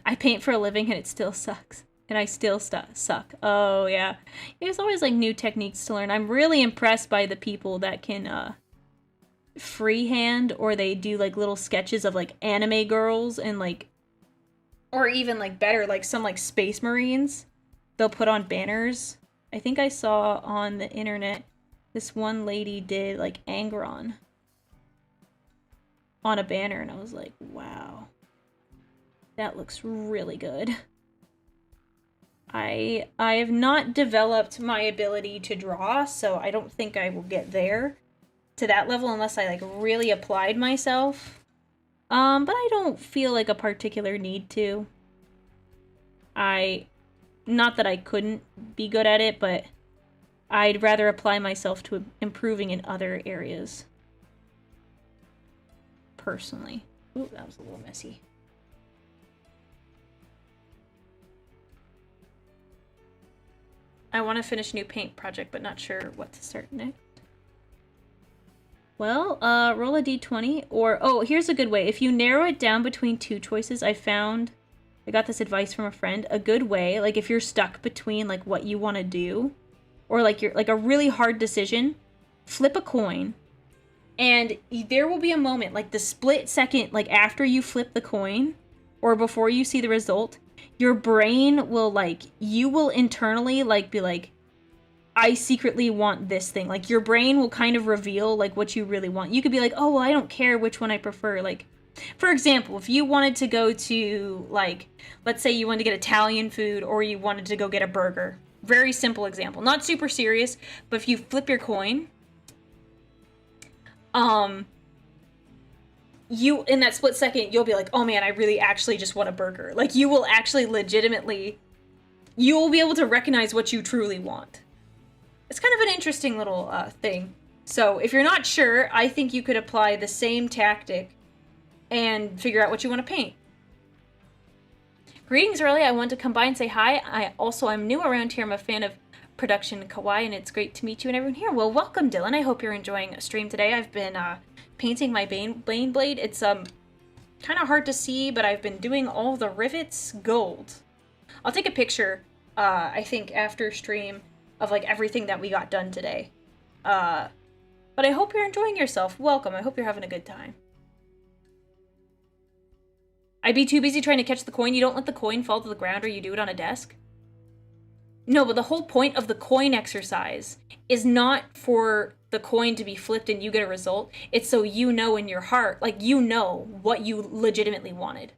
I paint for a living and it still sucks. And I still suck. Oh, yeah. There's always, like, new techniques to learn. I'm really impressed by the people that can, freehand, or they do, like, little sketches of, like, anime girls and, like, or even, like, better, like, some, like, Space Marines they'll put on banners. I think I saw on the internet this one lady did, like, Angron on a banner, and I was like, wow. That looks really good. I have not developed my ability to draw, so I don't think I will get there to that level unless I like really applied myself. But I don't feel like a particular need to. Not that I couldn't be good at it, but I'd rather apply myself to improving in other areas. Personally. Ooh, that was a little messy. I want to finish a new paint project, but not sure what to start next. Well, roll a d20, or, oh, here's a good way. If you narrow it down between two choices, I got this advice from a friend, a good way, like if you're stuck between like what you want to do, or like you're like a really hard decision, flip a coin, and there will be a moment, like the split second, like after you flip the coin, or before you see the result, your brain will, like, you will internally, like, be like, I secretly want this thing. Like, your brain will kind of reveal, like, what you really want. You could be like, oh, well, I don't care which one I prefer. Like, for example, if you wanted to go to, like, let's say you wanted to get Italian food or you wanted to go get a burger. Very simple example. Not super serious, but if you flip your coin, you, in that split second, you'll be like, oh man, I really actually just want a burger. Like, you will actually legitimately, you will be able to recognize what you truly want. It's kind of an interesting little thing. So, if you're not sure, I think you could apply the same tactic and figure out what you want to paint. Greetings, Aurelia. I want to come by and say hi. I'm new around here. I'm a fan of Production Kawaii, and it's great to meet you and everyone here. Well, welcome, Dylan. I hope you're enjoying a stream today. I've been, painting my Baneblade. It's kind of hard to see, but I've been doing all the rivets gold. I'll take a picture, I think, after stream of like everything that we got done today. But I hope you're enjoying yourself. Welcome. I hope you're having a good time. I'd be too busy trying to catch the coin. You don't let the coin fall to the ground, or you do it on a desk? No, but the whole point of the coin exercise is not for the coin to be flipped and you get a result. It's so you know in your heart, like, you know what you legitimately wanted.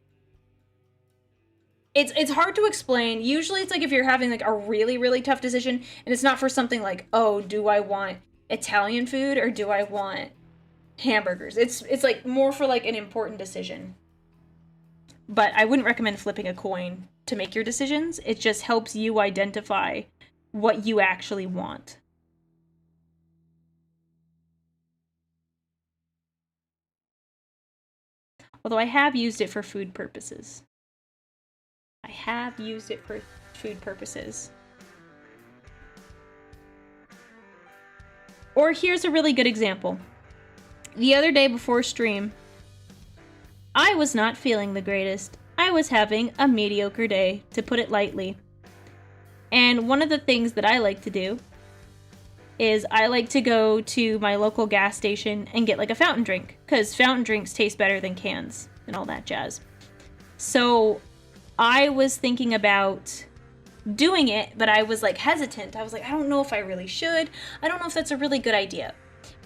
It's hard to explain. Usually it's like if you're having like a really, really tough decision and it's not for something like, oh, do I want Italian food or do I want hamburgers? It's like more for like an important decision. But I wouldn't recommend flipping a coin to make your decisions. It just helps you identify what you actually want. Although I have used it for food purposes. I have used it for food purposes. Or here's a really good example. The other day before stream, I was not feeling the greatest. I was having a mediocre day, to put it lightly. And one of the things that I like to do is I like to go to my local gas station and get like a fountain drink, because fountain drinks taste better than cans and all that jazz. So I was thinking about doing it, but I was like hesitant. I was like, I don't know if I really should. I don't know if that's a really good idea.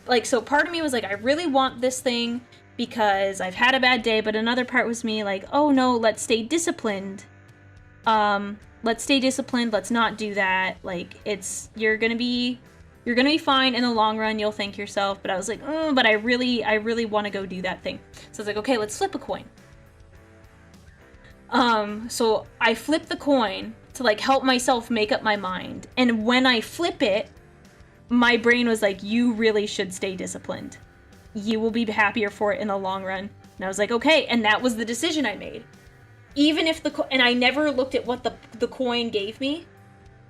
Like, so part of me was like, I really want this thing because I've had a bad day, but another part was me like, oh no, let's stay disciplined. Let's stay disciplined. Let's not do that. Like, you're gonna be fine in the long run. You'll thank yourself. But I was like, but I really want to go do that thing. So I was like, okay, let's flip a coin. So I flip the coin to like help myself make up my mind. And when I flip it, my brain was like, you really should stay disciplined. You will be happier for it in the long run. And I was like, okay. And that was the decision I made. Even if and I never looked at what the coin gave me,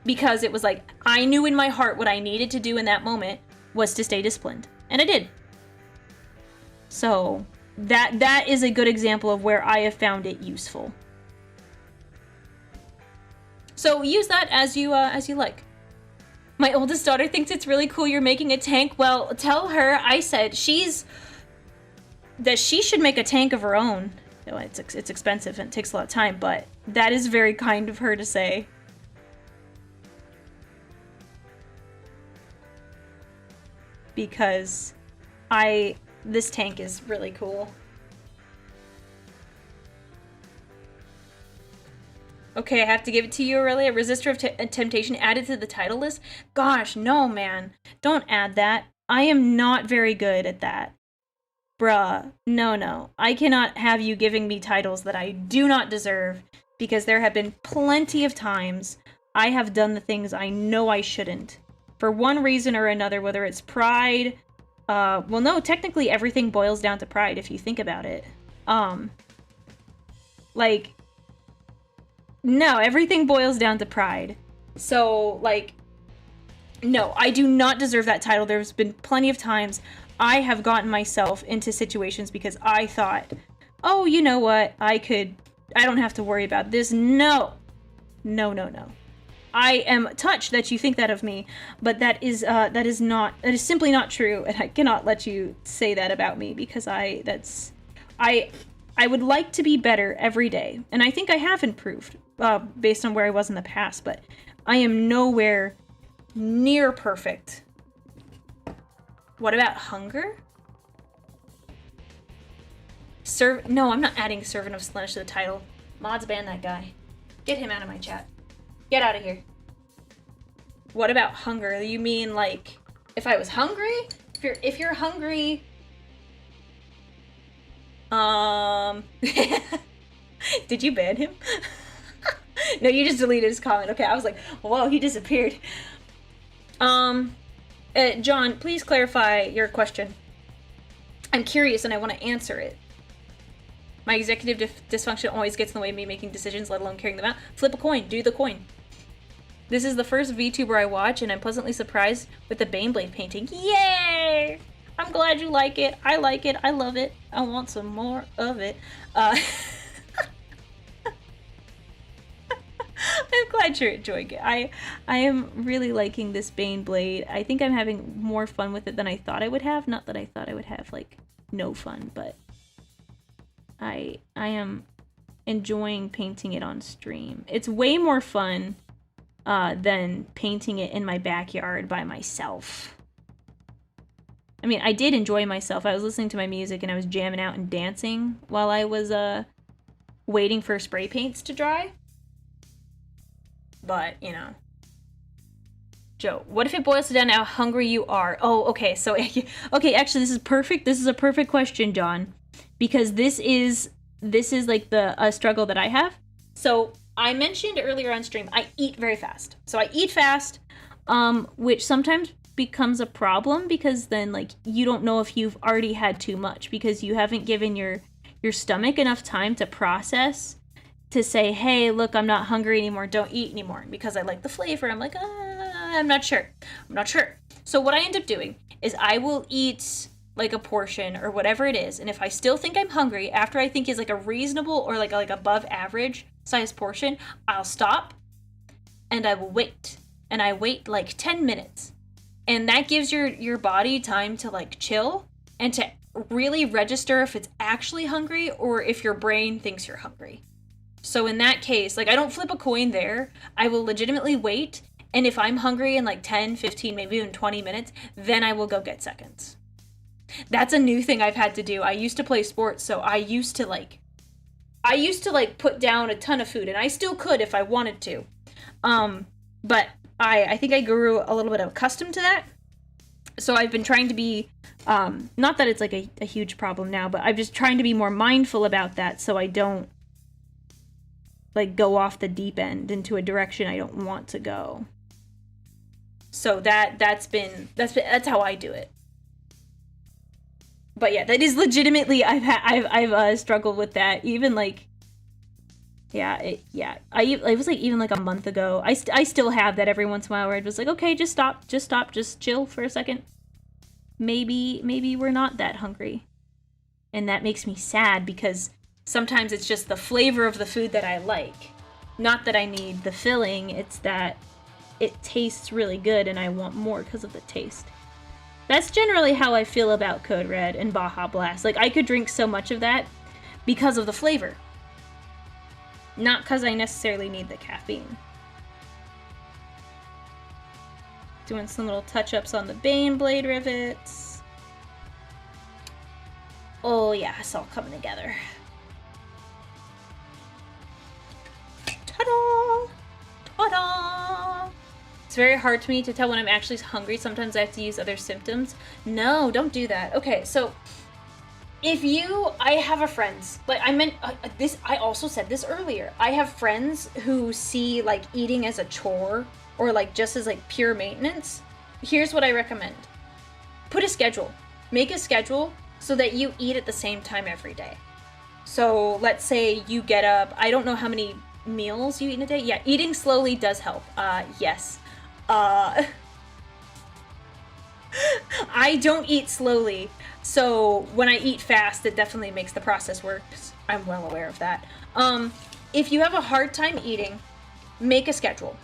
because it was like, I knew in my heart what I needed to do in that moment was to stay disciplined. And I did. So that is a good example of where I have found it useful. So use that as you like. My oldest daughter thinks it's really cool you're making a tank. Well, tell her I said that she should make a tank of her own. No, it's expensive and it takes a lot of time, but that is very kind of her to say. Because this tank is really cool. Okay, I have to give it to you, Aurelia. Resistor of Temptation added to the title list? Gosh, no, man. Don't add that. I am not very good at that. Bruh, no. I cannot have you giving me titles that I do not deserve, because there have been plenty of times I have done the things I know I shouldn't. For one reason or another, whether it's pride, well, no, technically everything boils down to pride if you think about it. No, everything boils down to pride. So, no, I do not deserve that title. There's been plenty of times I have gotten myself into situations because I thought, oh, you know what, I don't have to worry about this. No. I am touched that you think that of me, but that is simply not true, and I cannot let you say that about me, because I would like to be better every day, and I think I have improved, based on where I was in the past, but I am nowhere near perfect. What about hunger? No, I'm not adding Servant of Slaanesh to the title. Mods ban that guy. Get him out of my chat. Get out of here. What about hunger? You mean, like, if I was hungry? If you're hungry... Did you ban him? No, you just deleted his comment. Okay, I was like, whoa, he disappeared. John, please clarify your question. I'm curious and I want to answer it. My executive dysfunction always gets in the way of me making decisions, let alone carrying them out. Flip a coin. Do the coin. This is the first VTuber I watch, and I'm pleasantly surprised with the Baneblade painting. Yay! I'm glad you like it. I like it. I love it. I want some more of it. I'm glad you're enjoying it. I am really liking this Baneblade. I think I'm having more fun with it than I thought I would have. Not that I thought I would have, like, no fun, but I am enjoying painting it on stream. It's way more fun than painting it in my backyard by myself. I mean, I did enjoy myself. I was listening to my music and I was jamming out and dancing while I was waiting for spray paints to dry. But, you know. Joe, what if it boils down to how hungry you are? Oh, okay, so, okay, actually, this is perfect. This is a perfect question, John. Because this is like a struggle that I have. So, I mentioned earlier on stream, I eat very fast. So I eat fast, which sometimes becomes a problem because then, like, you don't know if you've already had too much because you haven't given your stomach enough time to process to say, hey, look, I'm not hungry anymore, don't eat anymore. Because I like the flavor, I'm like, I'm not sure. So what I end up doing is I will eat like a portion or whatever it is, and if I still think I'm hungry, after I think is like a reasonable or like above average size portion, I'll stop and I will wait. And I wait like 10 minutes. And that gives your body time to like chill and to really register if it's actually hungry or if your brain thinks you're hungry. So in that case, like I don't flip a coin there. I will legitimately wait. And if I'm hungry in like 10, 15, maybe even 20 minutes, then I will go get seconds. That's a new thing I've had to do. I used to play sports, so I used to put down a ton of food, and I still could if I wanted to. But I think I grew a little bit accustomed to that. So I've been trying to be, not that it's like a huge problem now, but I'm just trying to be more mindful about that so I don't like go off the deep end into a direction I don't want to go. So that's how I do it. But yeah, that is legitimately, I've struggled with that. Even like, it was like even like a month ago. I still have that every once in a while where I was like, okay, just stop, just chill for a second. Maybe we're not that hungry. And that makes me sad because sometimes it's just the flavor of the food that I like. Not that I need the filling, it's that it tastes really good and I want more because of the taste. That's generally how I feel about Code Red and Baja Blast. Like, I could drink so much of that because of the flavor. Not because I necessarily need the caffeine. Doing some little touch-ups on the Baneblade rivets. Oh yeah, it's all coming together. Ta-da! Ta-da! It's very hard to me to tell when I'm actually hungry. Sometimes I have to use other symptoms. No, don't do that. Okay, so I have a friends, like I meant this, I also said this earlier. I have friends who see like eating as a chore or like just as like pure maintenance. Here's what I recommend. Put a schedule. Make a schedule so that you eat at the same time every day. So let's say you get up, I don't know how many meals you eat in a day. Yeah, eating slowly does help. Yes. I don't eat slowly, so when I eat fast, it definitely makes the process worse. I'm well aware of that. If you have a hard time eating, make a schedule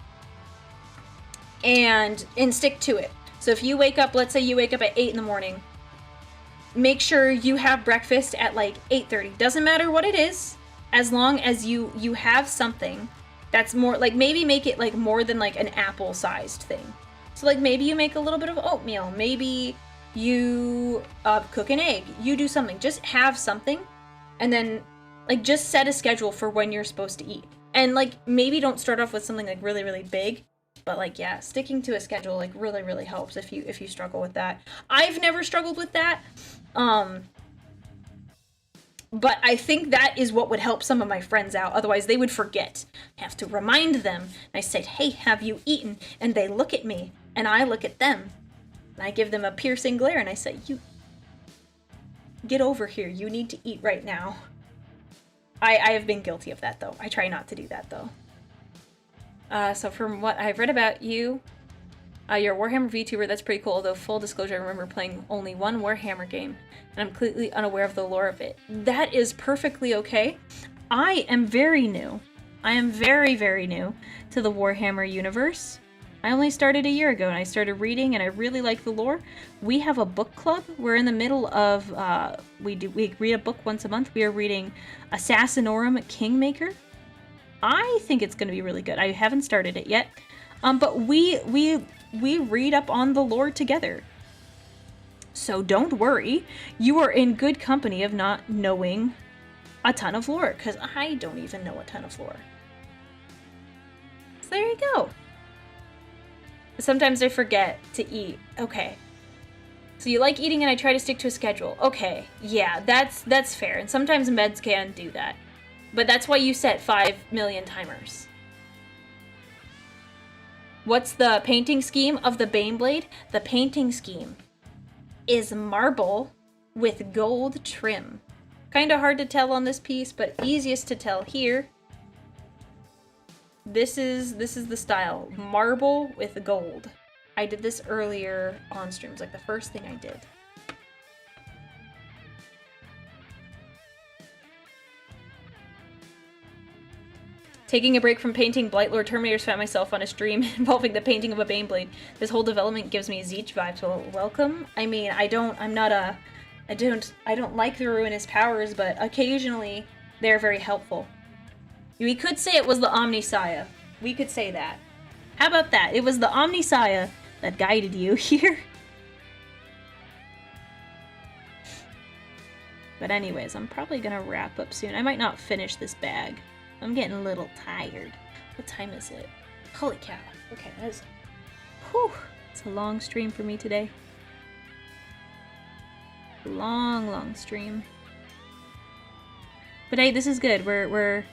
and stick to it. So if you wake up, let's say you wake up at 8 in the morning, make sure you have breakfast at like 8:30. Doesn't matter what it is, as long as you have something that's more, like maybe make it like more than like an apple-sized thing. So like maybe you make a little bit of oatmeal, maybe you cook an egg, you do something. Just have something, and then like just set a schedule for when you're supposed to eat. And like maybe don't start off with something like really, really big, but like yeah, sticking to a schedule like really, really helps if you struggle with that. I've never struggled with that. But I think that is what would help some of my friends out. Otherwise, they would forget. I have to remind them. I said, hey, have you eaten? And they look at me, and I look at them. And I give them a piercing glare, and I say, you get over here. You need to eat right now. I have been guilty of that, though. I try not to do that, though. So from what I've read about you, you're a Warhammer Vtuber. That's pretty cool, although full disclosure, I remember playing only one Warhammer game, and I'm completely unaware of the lore of it. That is perfectly okay. I am very new. I am very, very new to the Warhammer universe. I only started a year ago, and I started reading, and I really like the lore. We have a book club. We're in the middle of, we read a book once a month. We are reading Assassinorum Kingmaker. I think it's going to be really good. I haven't started it yet, but we read up on the lore together. So don't worry, you are in good company of not knowing a ton of lore, because I don't even know a ton of lore. So there you go. Sometimes I forget to eat. Okay. So you like eating and I try to stick to a schedule. Okay, yeah, that's fair. And sometimes meds can do that. But that's why you set 5 million timers. What's the painting scheme of the Baneblade? The painting scheme is marble with gold trim. Kind of hard to tell on this piece, but easiest to tell here. This is the style. Marble with gold. I did this earlier on streams, like the first thing I did. Taking a break from painting Blightlord Terminators, found myself on a stream involving the painting of a Baneblade. This whole development gives me Zeech vibes. Well, welcome. I mean, I don't like the ruinous powers, but occasionally they're very helpful. We could say it was the Omnisaya. We could say that. How about that? It was the Omnisaya that guided you here. But anyways, I'm probably gonna wrap up soon. I might not finish this bag. I'm getting a little tired. What time is it? Holy cow. Okay, that is... Whew. It's a long stream for me today. Long stream. But hey, this is good. We're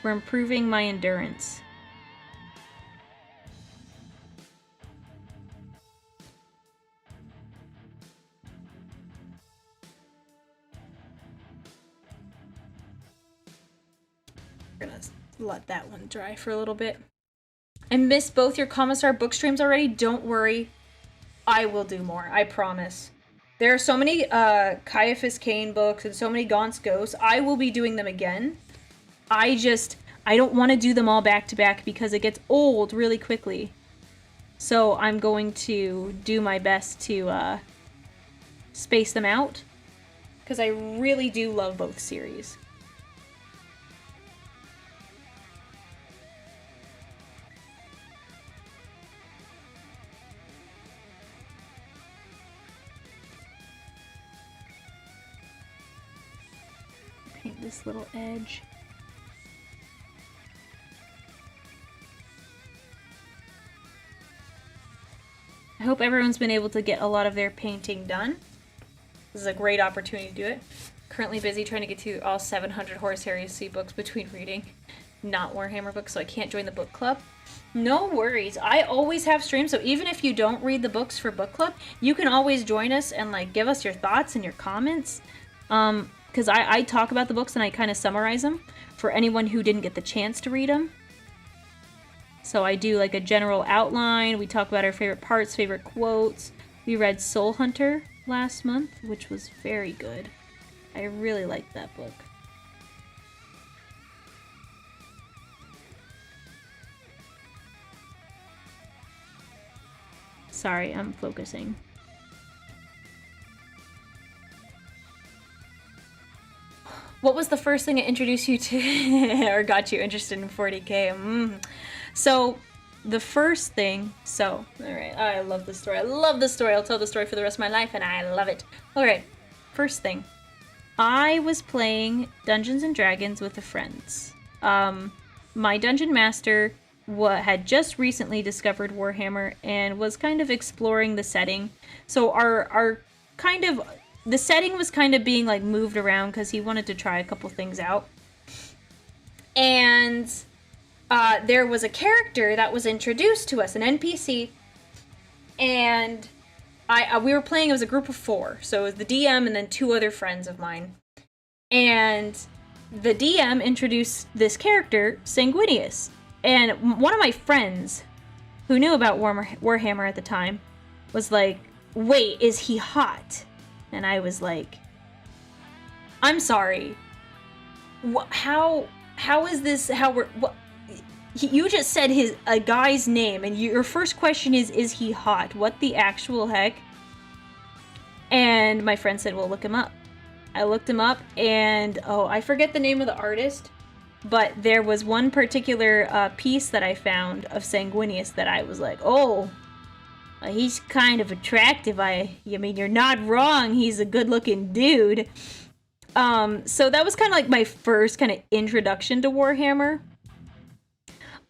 improving my endurance. We're gonna let that one dry for a little bit. I missed both your Commissar book streams already. Don't worry. I will do more. I promise. There are so many Caiaphas Cain books and so many Gaunt's Ghosts. I will be doing them again. I don't want to do them all back to back because it gets old really quickly. So I'm going to do my best to space them out because I really do love both series. Paint this little edge. I hope everyone's been able to get a lot of their painting done. This is a great opportunity to do it. Currently busy trying to get to all 700 Horus Heresy books between reading not Warhammer books, so I can't join the book club. No worries. I always have streams, so even if you don't read the books for book club, you can always join us and like give us your thoughts and your comments. Because I talk about the books and I kind of summarize them for anyone who didn't get the chance to read them. So I do like a general outline. We talk about our favorite parts, favorite quotes. We read Soul Hunter last month, which was very good. I really liked that book. Sorry, I'm focusing. What was the first thing that introduced you to or got you interested in 40K? So, the first thing, alright, I love this story. I love this story. I'll tell the story for the rest of my life, and I love it. Alright, first thing. I was playing Dungeons & Dragons with friends. My dungeon master had just recently discovered Warhammer and was kind of exploring the setting. So the setting was kind of being like moved around because he wanted to try a couple things out. And there was a character that was introduced to us, an NPC, and we were playing. It was a group of 4, so it was the DM and then 2 other friends of mine. And the DM introduced this character, Sanguinius, and one of my friends who knew about Warhammer at the time was like, "Wait, is he hot?" And I was like, "I'm sorry. How is this? You just said a guy's name, and your first question is he hot? What the actual heck?" And my friend said, "Well, look him up." I looked him up, and I forget the name of the artist, but there was one particular piece that I found of Sanguinius that I was like, "Oh, he's kind of attractive. I mean, you're not wrong. He's a good-looking dude." So that was kind of like my first kind of introduction to Warhammer.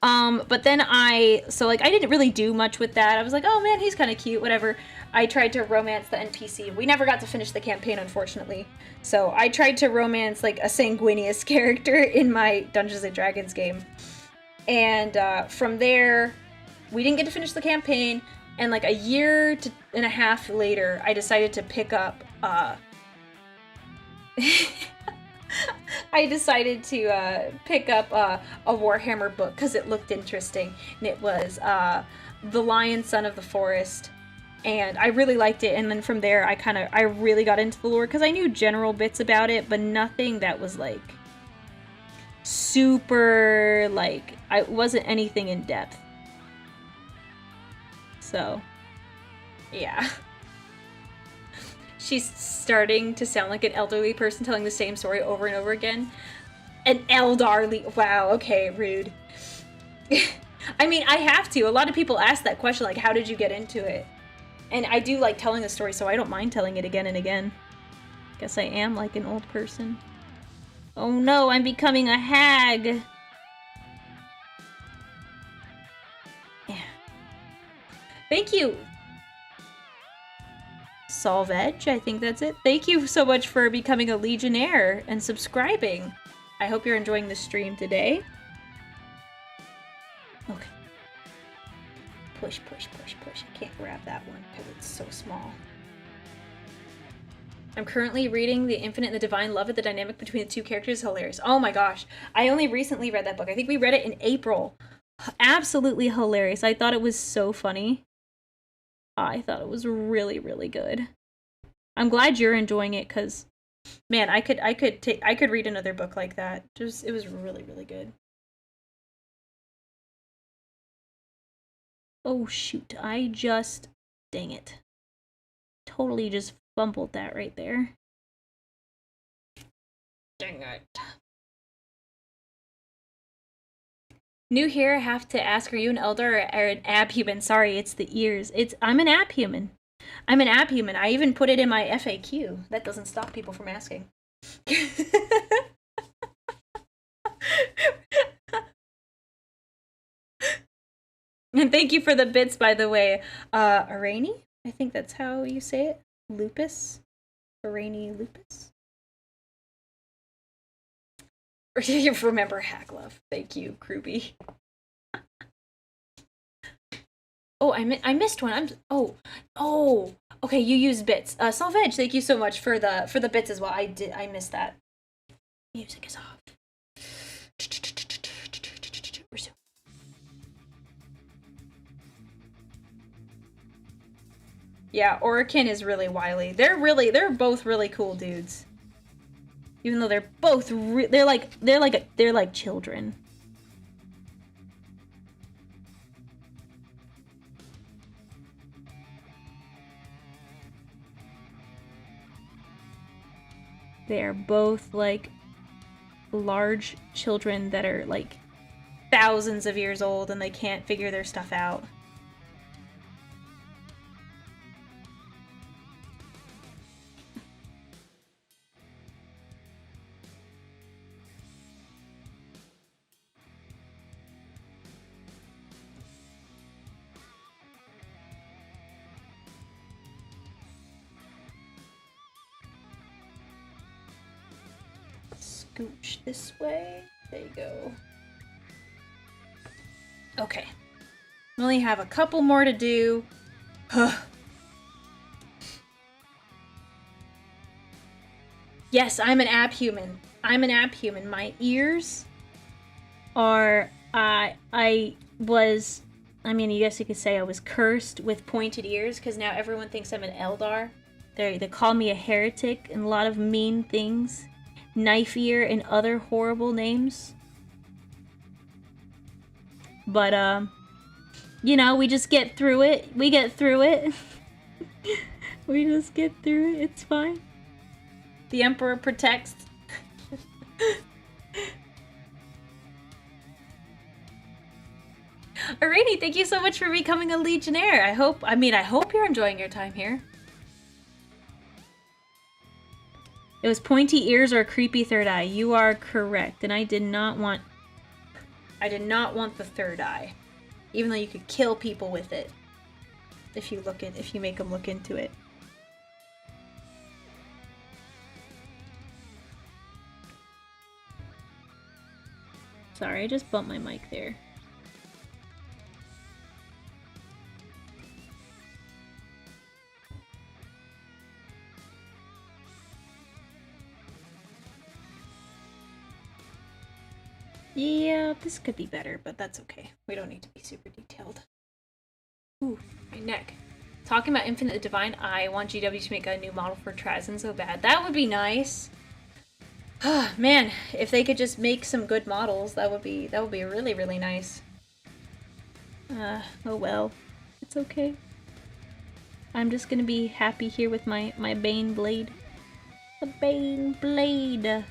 But then I didn't really do much with that. I was like, "Oh man, he's kind of cute, whatever." I tried to romance the NPC. We never got to finish the campaign, unfortunately. So I tried to romance like a Sanguinius character in my Dungeons & Dragons game. And from there, we didn't get to finish the campaign. And like a year and a half later, I decided to pick up... I I decided to pick up a Warhammer book because it looked interesting, and it was The Lion, Son of the Forest, and I really liked it. And then from there, I really got into the lore because I knew general bits about it, but nothing that was like super I wasn't anything in depth. So, yeah. She's starting to sound like an elderly person telling the same story over and over again. An elderly... Wow, okay, rude. I mean, I have to. A lot of people ask that question, like, how did you get into it? And I do like telling the story, so I don't mind telling it again and again. Guess I am like an old person. Oh no, I'm becoming a hag! Yeah. Thank you! Solve Edge, I think that's it. Thank you so much for becoming a Legionnaire and subscribing. I hope you're enjoying the stream today. Okay. Push, push, push, push. I can't grab that one because it's so small. I'm currently reading The Infinite and the Divine. Love it. The dynamic between the two characters is hilarious. Oh my gosh. I only recently read that book. I think we read it in April. Absolutely hilarious. I thought it was so funny. I thought it was really, really good. I'm glad you're enjoying it because, man, I could read another book like that. It was really, really good. Oh shoot! Dang it! Totally just fumbled that right there. Dang it! New here, I have to ask, are you an elder or an abhuman? Sorry, it's the ears. I'm an abhuman. I'm an abhuman. I even put it in my FAQ. That doesn't stop people from asking. And thank you for the bits, by the way. Arani? I think that's how you say it. Lupus? Arani Lupus? You remember Hacklove. Thank you, Kruby. Oh, I missed one. Oh. Okay, you used bits. Salvage, thank you so much for the bits as well. I missed that. Music is off. Resume. Yeah, Orikin is really wily. They're both really cool dudes. Even though they're both they're like children. They're both like large children that are like thousands of years old and they can't figure their stuff out. Scooch this way. There you go. Okay. We only have a couple more to do. Yes, I'm an abhuman. I'm an abhuman. My ears are... I mean, I guess you could say I was cursed with pointed ears because now everyone thinks I'm an Eldar. They call me a heretic and a lot of mean things. Knife ear and other horrible names. But, you know, we just get through it. We get through it. We just get through it. It's fine. The Emperor protects. Irene, thank you so much for becoming a Legionnaire. I hope you're enjoying your time here. It was pointy ears or a creepy third eye. You are correct. And I did not want the third eye. Even though you could kill people with it. If you make them look into it. Sorry, I just bumped my mic there. Yeah, this could be better, but that's okay. We don't need to be super detailed. Ooh, my neck. Talking about Infinite Divine, I want GW to make a new model for Trazen so bad. That would be nice. Man, if they could just make some good models, that would be really, really nice. Oh well. It's okay. I'm just gonna be happy here with my Baneblade. The Baneblade.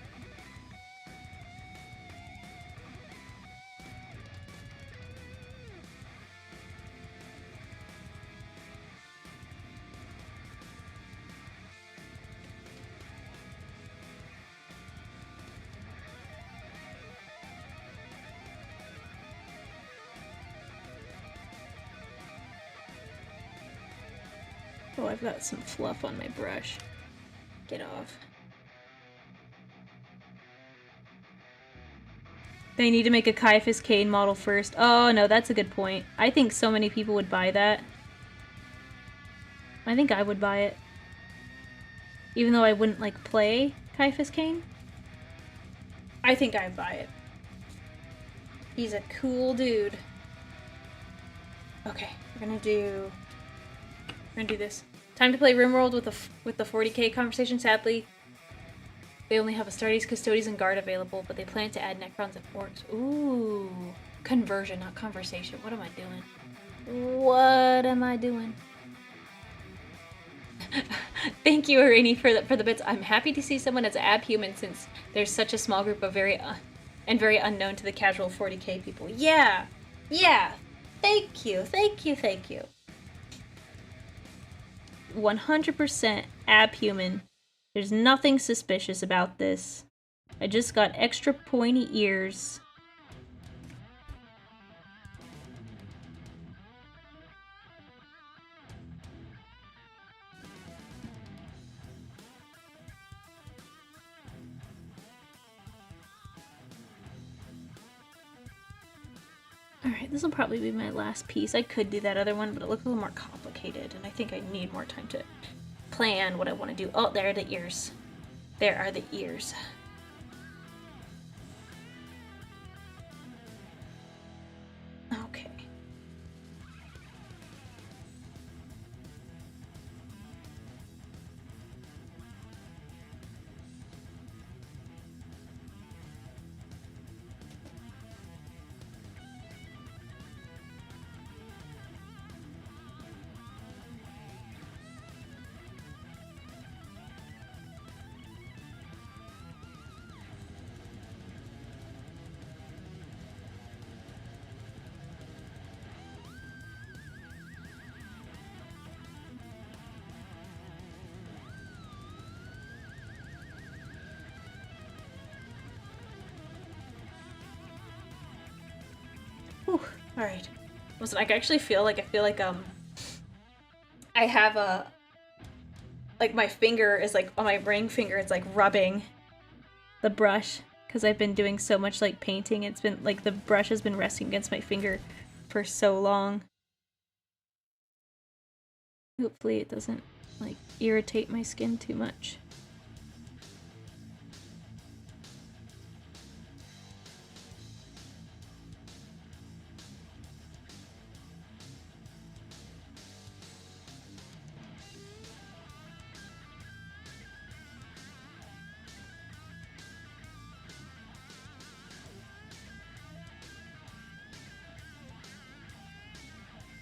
Oh, I've got some fluff on my brush. Get off. They need to make a Caiaphas Cain model first. Oh, no, that's a good point. I think so many people would buy that. I think I would buy it. Even though I wouldn't, like, play Caiaphas Cain. I think I'd buy it. He's a cool dude. Okay, we're gonna do this. Time to play RimWorld with the 40k conversation. Sadly, they only have Astartes, Custodes, and Guard available, but they plan to add Necrons and Orcs. Ooh. Conversion, not conversation. What am I doing? What am I doing? Thank you, Auri, for the bits. I'm happy to see someone as abhuman since there's such a small group of very unknown to the casual 40k people. Yeah! Yeah! Thank you, thank you, thank you. 100% abhuman. There's nothing suspicious about this. I just got extra pointy ears. Alright, this will probably be my last piece. I could do that other one, but it looks a little more complicated, and I think I need more time to plan what I want to do. Oh, there are the ears. There are the ears. Okay. Alright. Listen, I actually feel like I have a, like my finger is like, on my ring finger, it's like rubbing the brush, because I've been doing so much like painting. It's been like the brush has been resting against my finger for so long. Hopefully it doesn't like irritate my skin too much.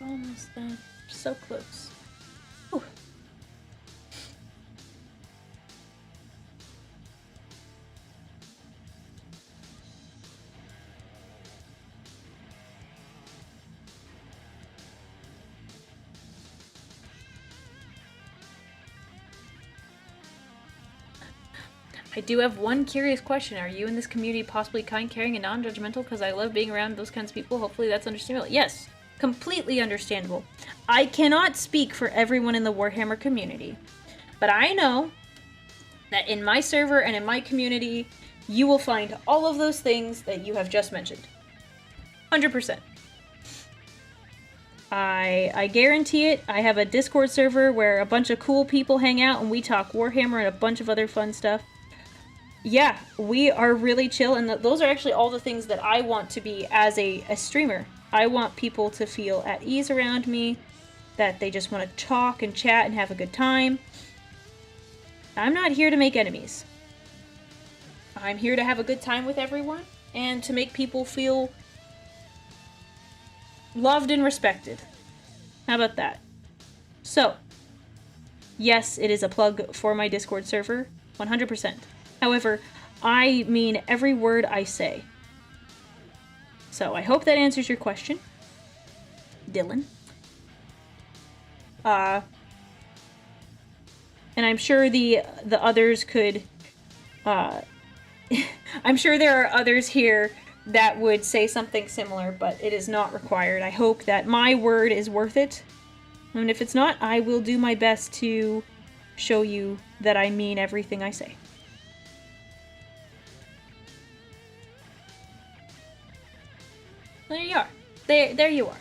Almost done. So close. Whew. I do have one curious question. Are you in this community possibly kind, caring, and non-judgmental? Because I love being around those kinds of people. Hopefully that's understandable. Yes. Completely understandable. I cannot speak for everyone in the Warhammer community, but I know that in my server and in my community, you will find all of those things that you have just mentioned. 100%. I guarantee it. I have a Discord server where a bunch of cool people hang out and we talk Warhammer and a bunch of other fun stuff. yeah, we are really chill, and those are actually all the things that I want to be as a streamer. I want people to feel at ease around me, that they just want to talk and chat and have a good time. I'm not here to make enemies. I'm here to have a good time with everyone and to make people feel loved and respected. How about that? So, yes, it is a plug for my Discord server, 100%. However, I mean every word I say. So I hope that answers your question, Dylan. And I'm sure the others could, I'm sure there are others here that would say something similar, but it is not required. I hope that my word is worth it. And if it's not, I will do my best to show you that I mean everything I say. There you are. There you are.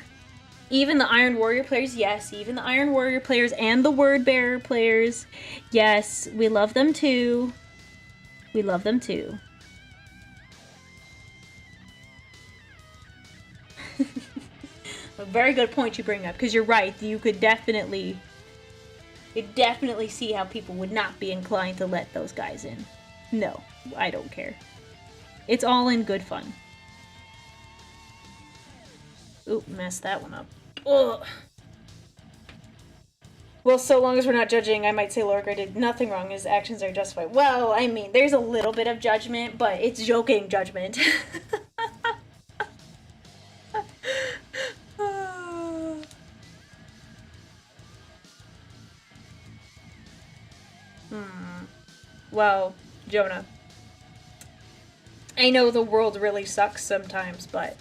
Even the Iron Warrior players, yes, even the Iron Warrior players and the Word Bearer players, yes, we love them too. We love them too. A very good point you bring up, because you're right, you could definitely see how people would not be inclined to let those guys in. No, I don't care. It's all in good fun. Oop, messed that one up. Ugh. Well, so long as we're not judging, I might say Lorgar did nothing wrong. His actions are justified. Well, I mean, there's a little bit of judgment, but it's joking judgment. Well, Jonah, I know the world really sucks sometimes, but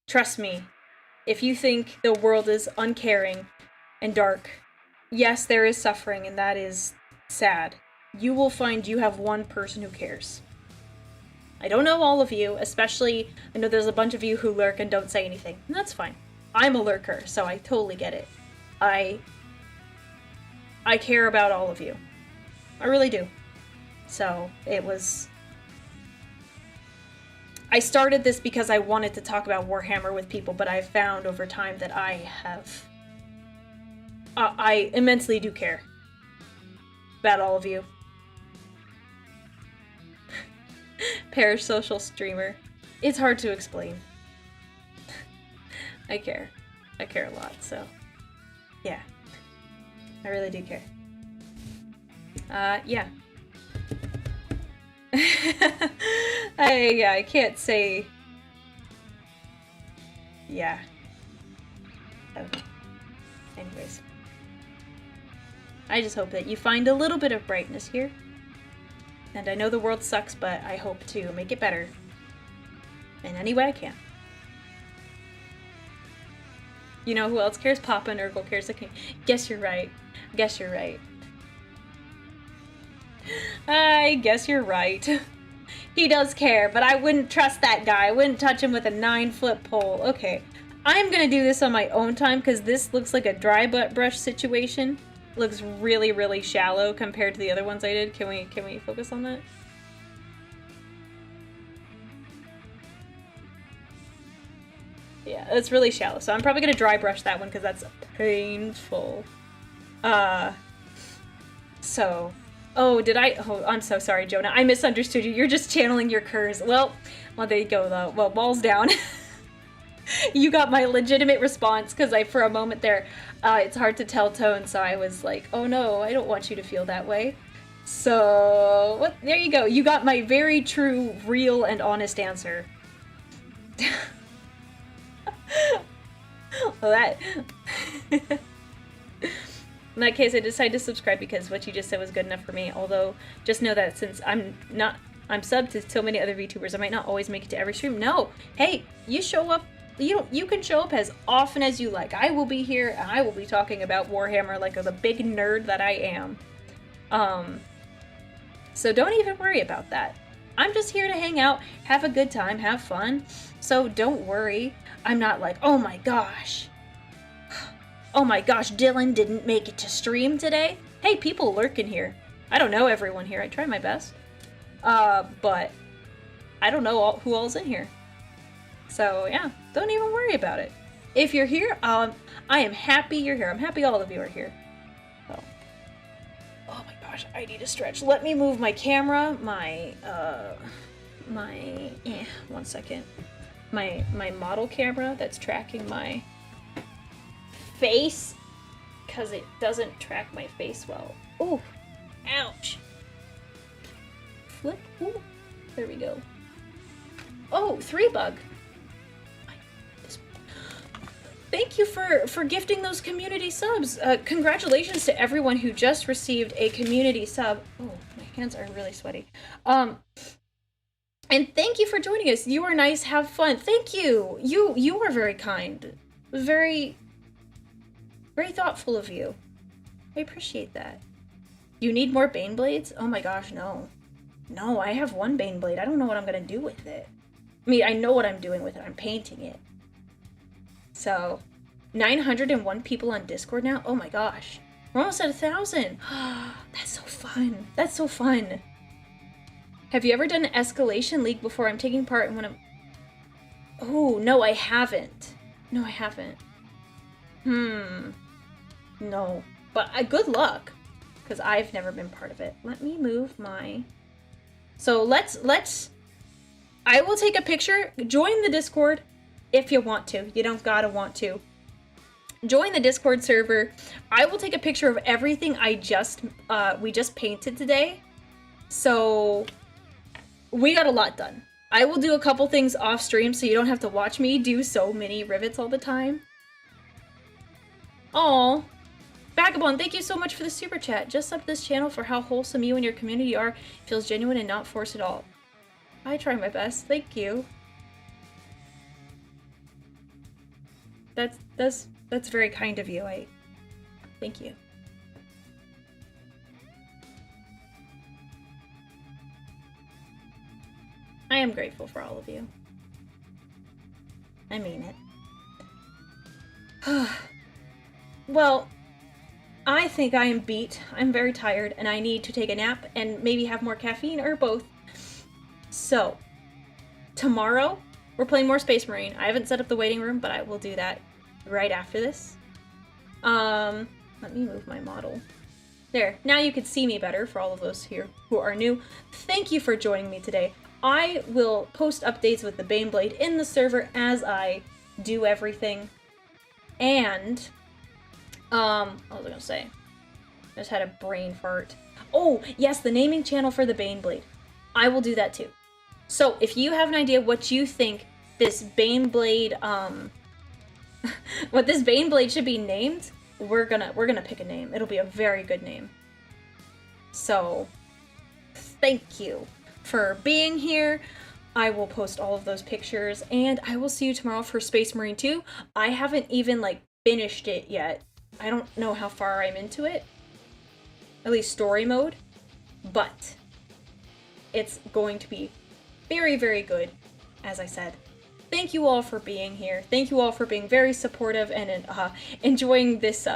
trust me, if you think the world is uncaring and dark, yes, there is suffering, and that is sad. You will find you have one person who cares. I don't know all of you, especially, I know there's a bunch of you who lurk and don't say anything, and that's fine. I'm a lurker, so I totally get it. I care about all of you. I really do. So, I started this because I wanted to talk about Warhammer with people, but I've found over time that I immensely do care about all of you. Parasocial streamer. It's hard to explain. I care. I care a lot, so yeah. I really do care. Yeah. I can't say. Yeah. Okay. Anyways. I just hope that you find a little bit of brightness here. And I know the world sucks, but I hope to make it better in any way I can. You know who else cares? Papa Nurgle cares. Okay. Guess you're right. Guess you're right. I guess you're right. He does care, but I wouldn't trust that guy. I wouldn't touch him with a 9-foot pole. Okay. I'm gonna do this on my own time because this looks like a dry butt brush situation. Looks really, really shallow compared to the other ones I did. Can we focus on that? Yeah, it's really shallow. So I'm probably gonna dry brush that one because that's painful. Oh, did I? Oh, I'm so sorry, Jonah. I misunderstood you. You're just channeling your curse. Well, there you go, though. Well, balls down. You got my legitimate response, because for a moment there, it's hard to tell tone, so I was like, oh no, I don't want you to feel that way. So, there you go. You got my very true, real, and honest answer. Well, that... In that case, I decided to subscribe because what you just said was good enough for me. Although, just know that since I'm subbed to so many other VTubers, I might not always make it to every stream. No! Hey, you show up, you can show up as often as you like. I will be here, and I will be talking about Warhammer like the big nerd that I am. So don't even worry about that. I'm just here to hang out, have a good time, have fun. So don't worry. I'm not like, oh my gosh. Oh my gosh, Dylan didn't make it to stream today? Hey, people lurk in here. I don't know everyone here. I try my best. But I don't know who all's in here. So yeah, don't even worry about it. If you're here, I am happy you're here. I'm happy all of you are here. So, oh my gosh, I need to stretch. Let me move my camera, one second. My model camera that's tracking my face, because it doesn't track my face well. Oh, ouch. Flip. Ooh, there we go. Oh, 3bug. Thank you for gifting those community subs. Congratulations to everyone who just received a community sub. Oh, my hands are really sweaty. And thank you for joining us. You are nice. Have fun. Thank you. You are very kind. Very, very thoughtful of you. I appreciate that. You need more Baneblades? Oh my gosh, no. No, I have one Baneblade. I don't know what I'm gonna do with it. I mean, I know what I'm doing with it. I'm painting it. So, 901 people on Discord now? Oh my gosh. We're almost at 1,000. That's so fun. That's so fun. Have you ever done an escalation league before? I'm taking part in one of... Oh, no, I haven't. No, I haven't. No. But good luck. Because I've never been part of it. Let me move my... So let's... I will take a picture. Join the Discord if you want to. You don't gotta want to. Join the Discord server. I will take a picture of everything we just painted today. So... we got a lot done. I will do a couple things off stream so you don't have to watch me do so many rivets all the time. Aw. Vagabond, thank you so much for the super chat. Just up this channel for how wholesome you and your community are. Feels genuine and not forced at all. I try my best. Thank you. That's very kind of you. Thank you. I am grateful for all of you. I mean it. Well, I think I am beat. I'm very tired and I need to take a nap and maybe have more caffeine or both. So, tomorrow we're playing more Space Marine. I haven't set up the waiting room, but I will do that right after this. Let me move my model. There, now you can see me better for all of those here who are new. Thank you for joining me today. I will post updates with the Baneblade in the server as I do everything. And, what was I gonna say? I just had a brain fart. Oh, yes, the naming channel for the Baneblade. I will do that too. So, if you have an idea what you think this Baneblade, what this Baneblade should be named, we're gonna pick a name. It'll be a very good name. So, thank you for being here. I will post all of those pictures, and I will see you tomorrow for Space Marine 2. I haven't even, finished it yet. I don't know how far I'm into it. At least story mode. But it's going to be very, very good, as I said. Thank you all for being here. Thank you all for being very supportive and enjoying this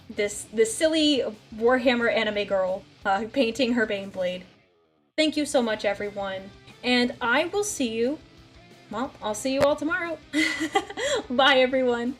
this silly Warhammer anime girl painting her Baneblade. Thank you so much, everyone. And I will see you... Well, I'll see you all tomorrow. Bye, everyone.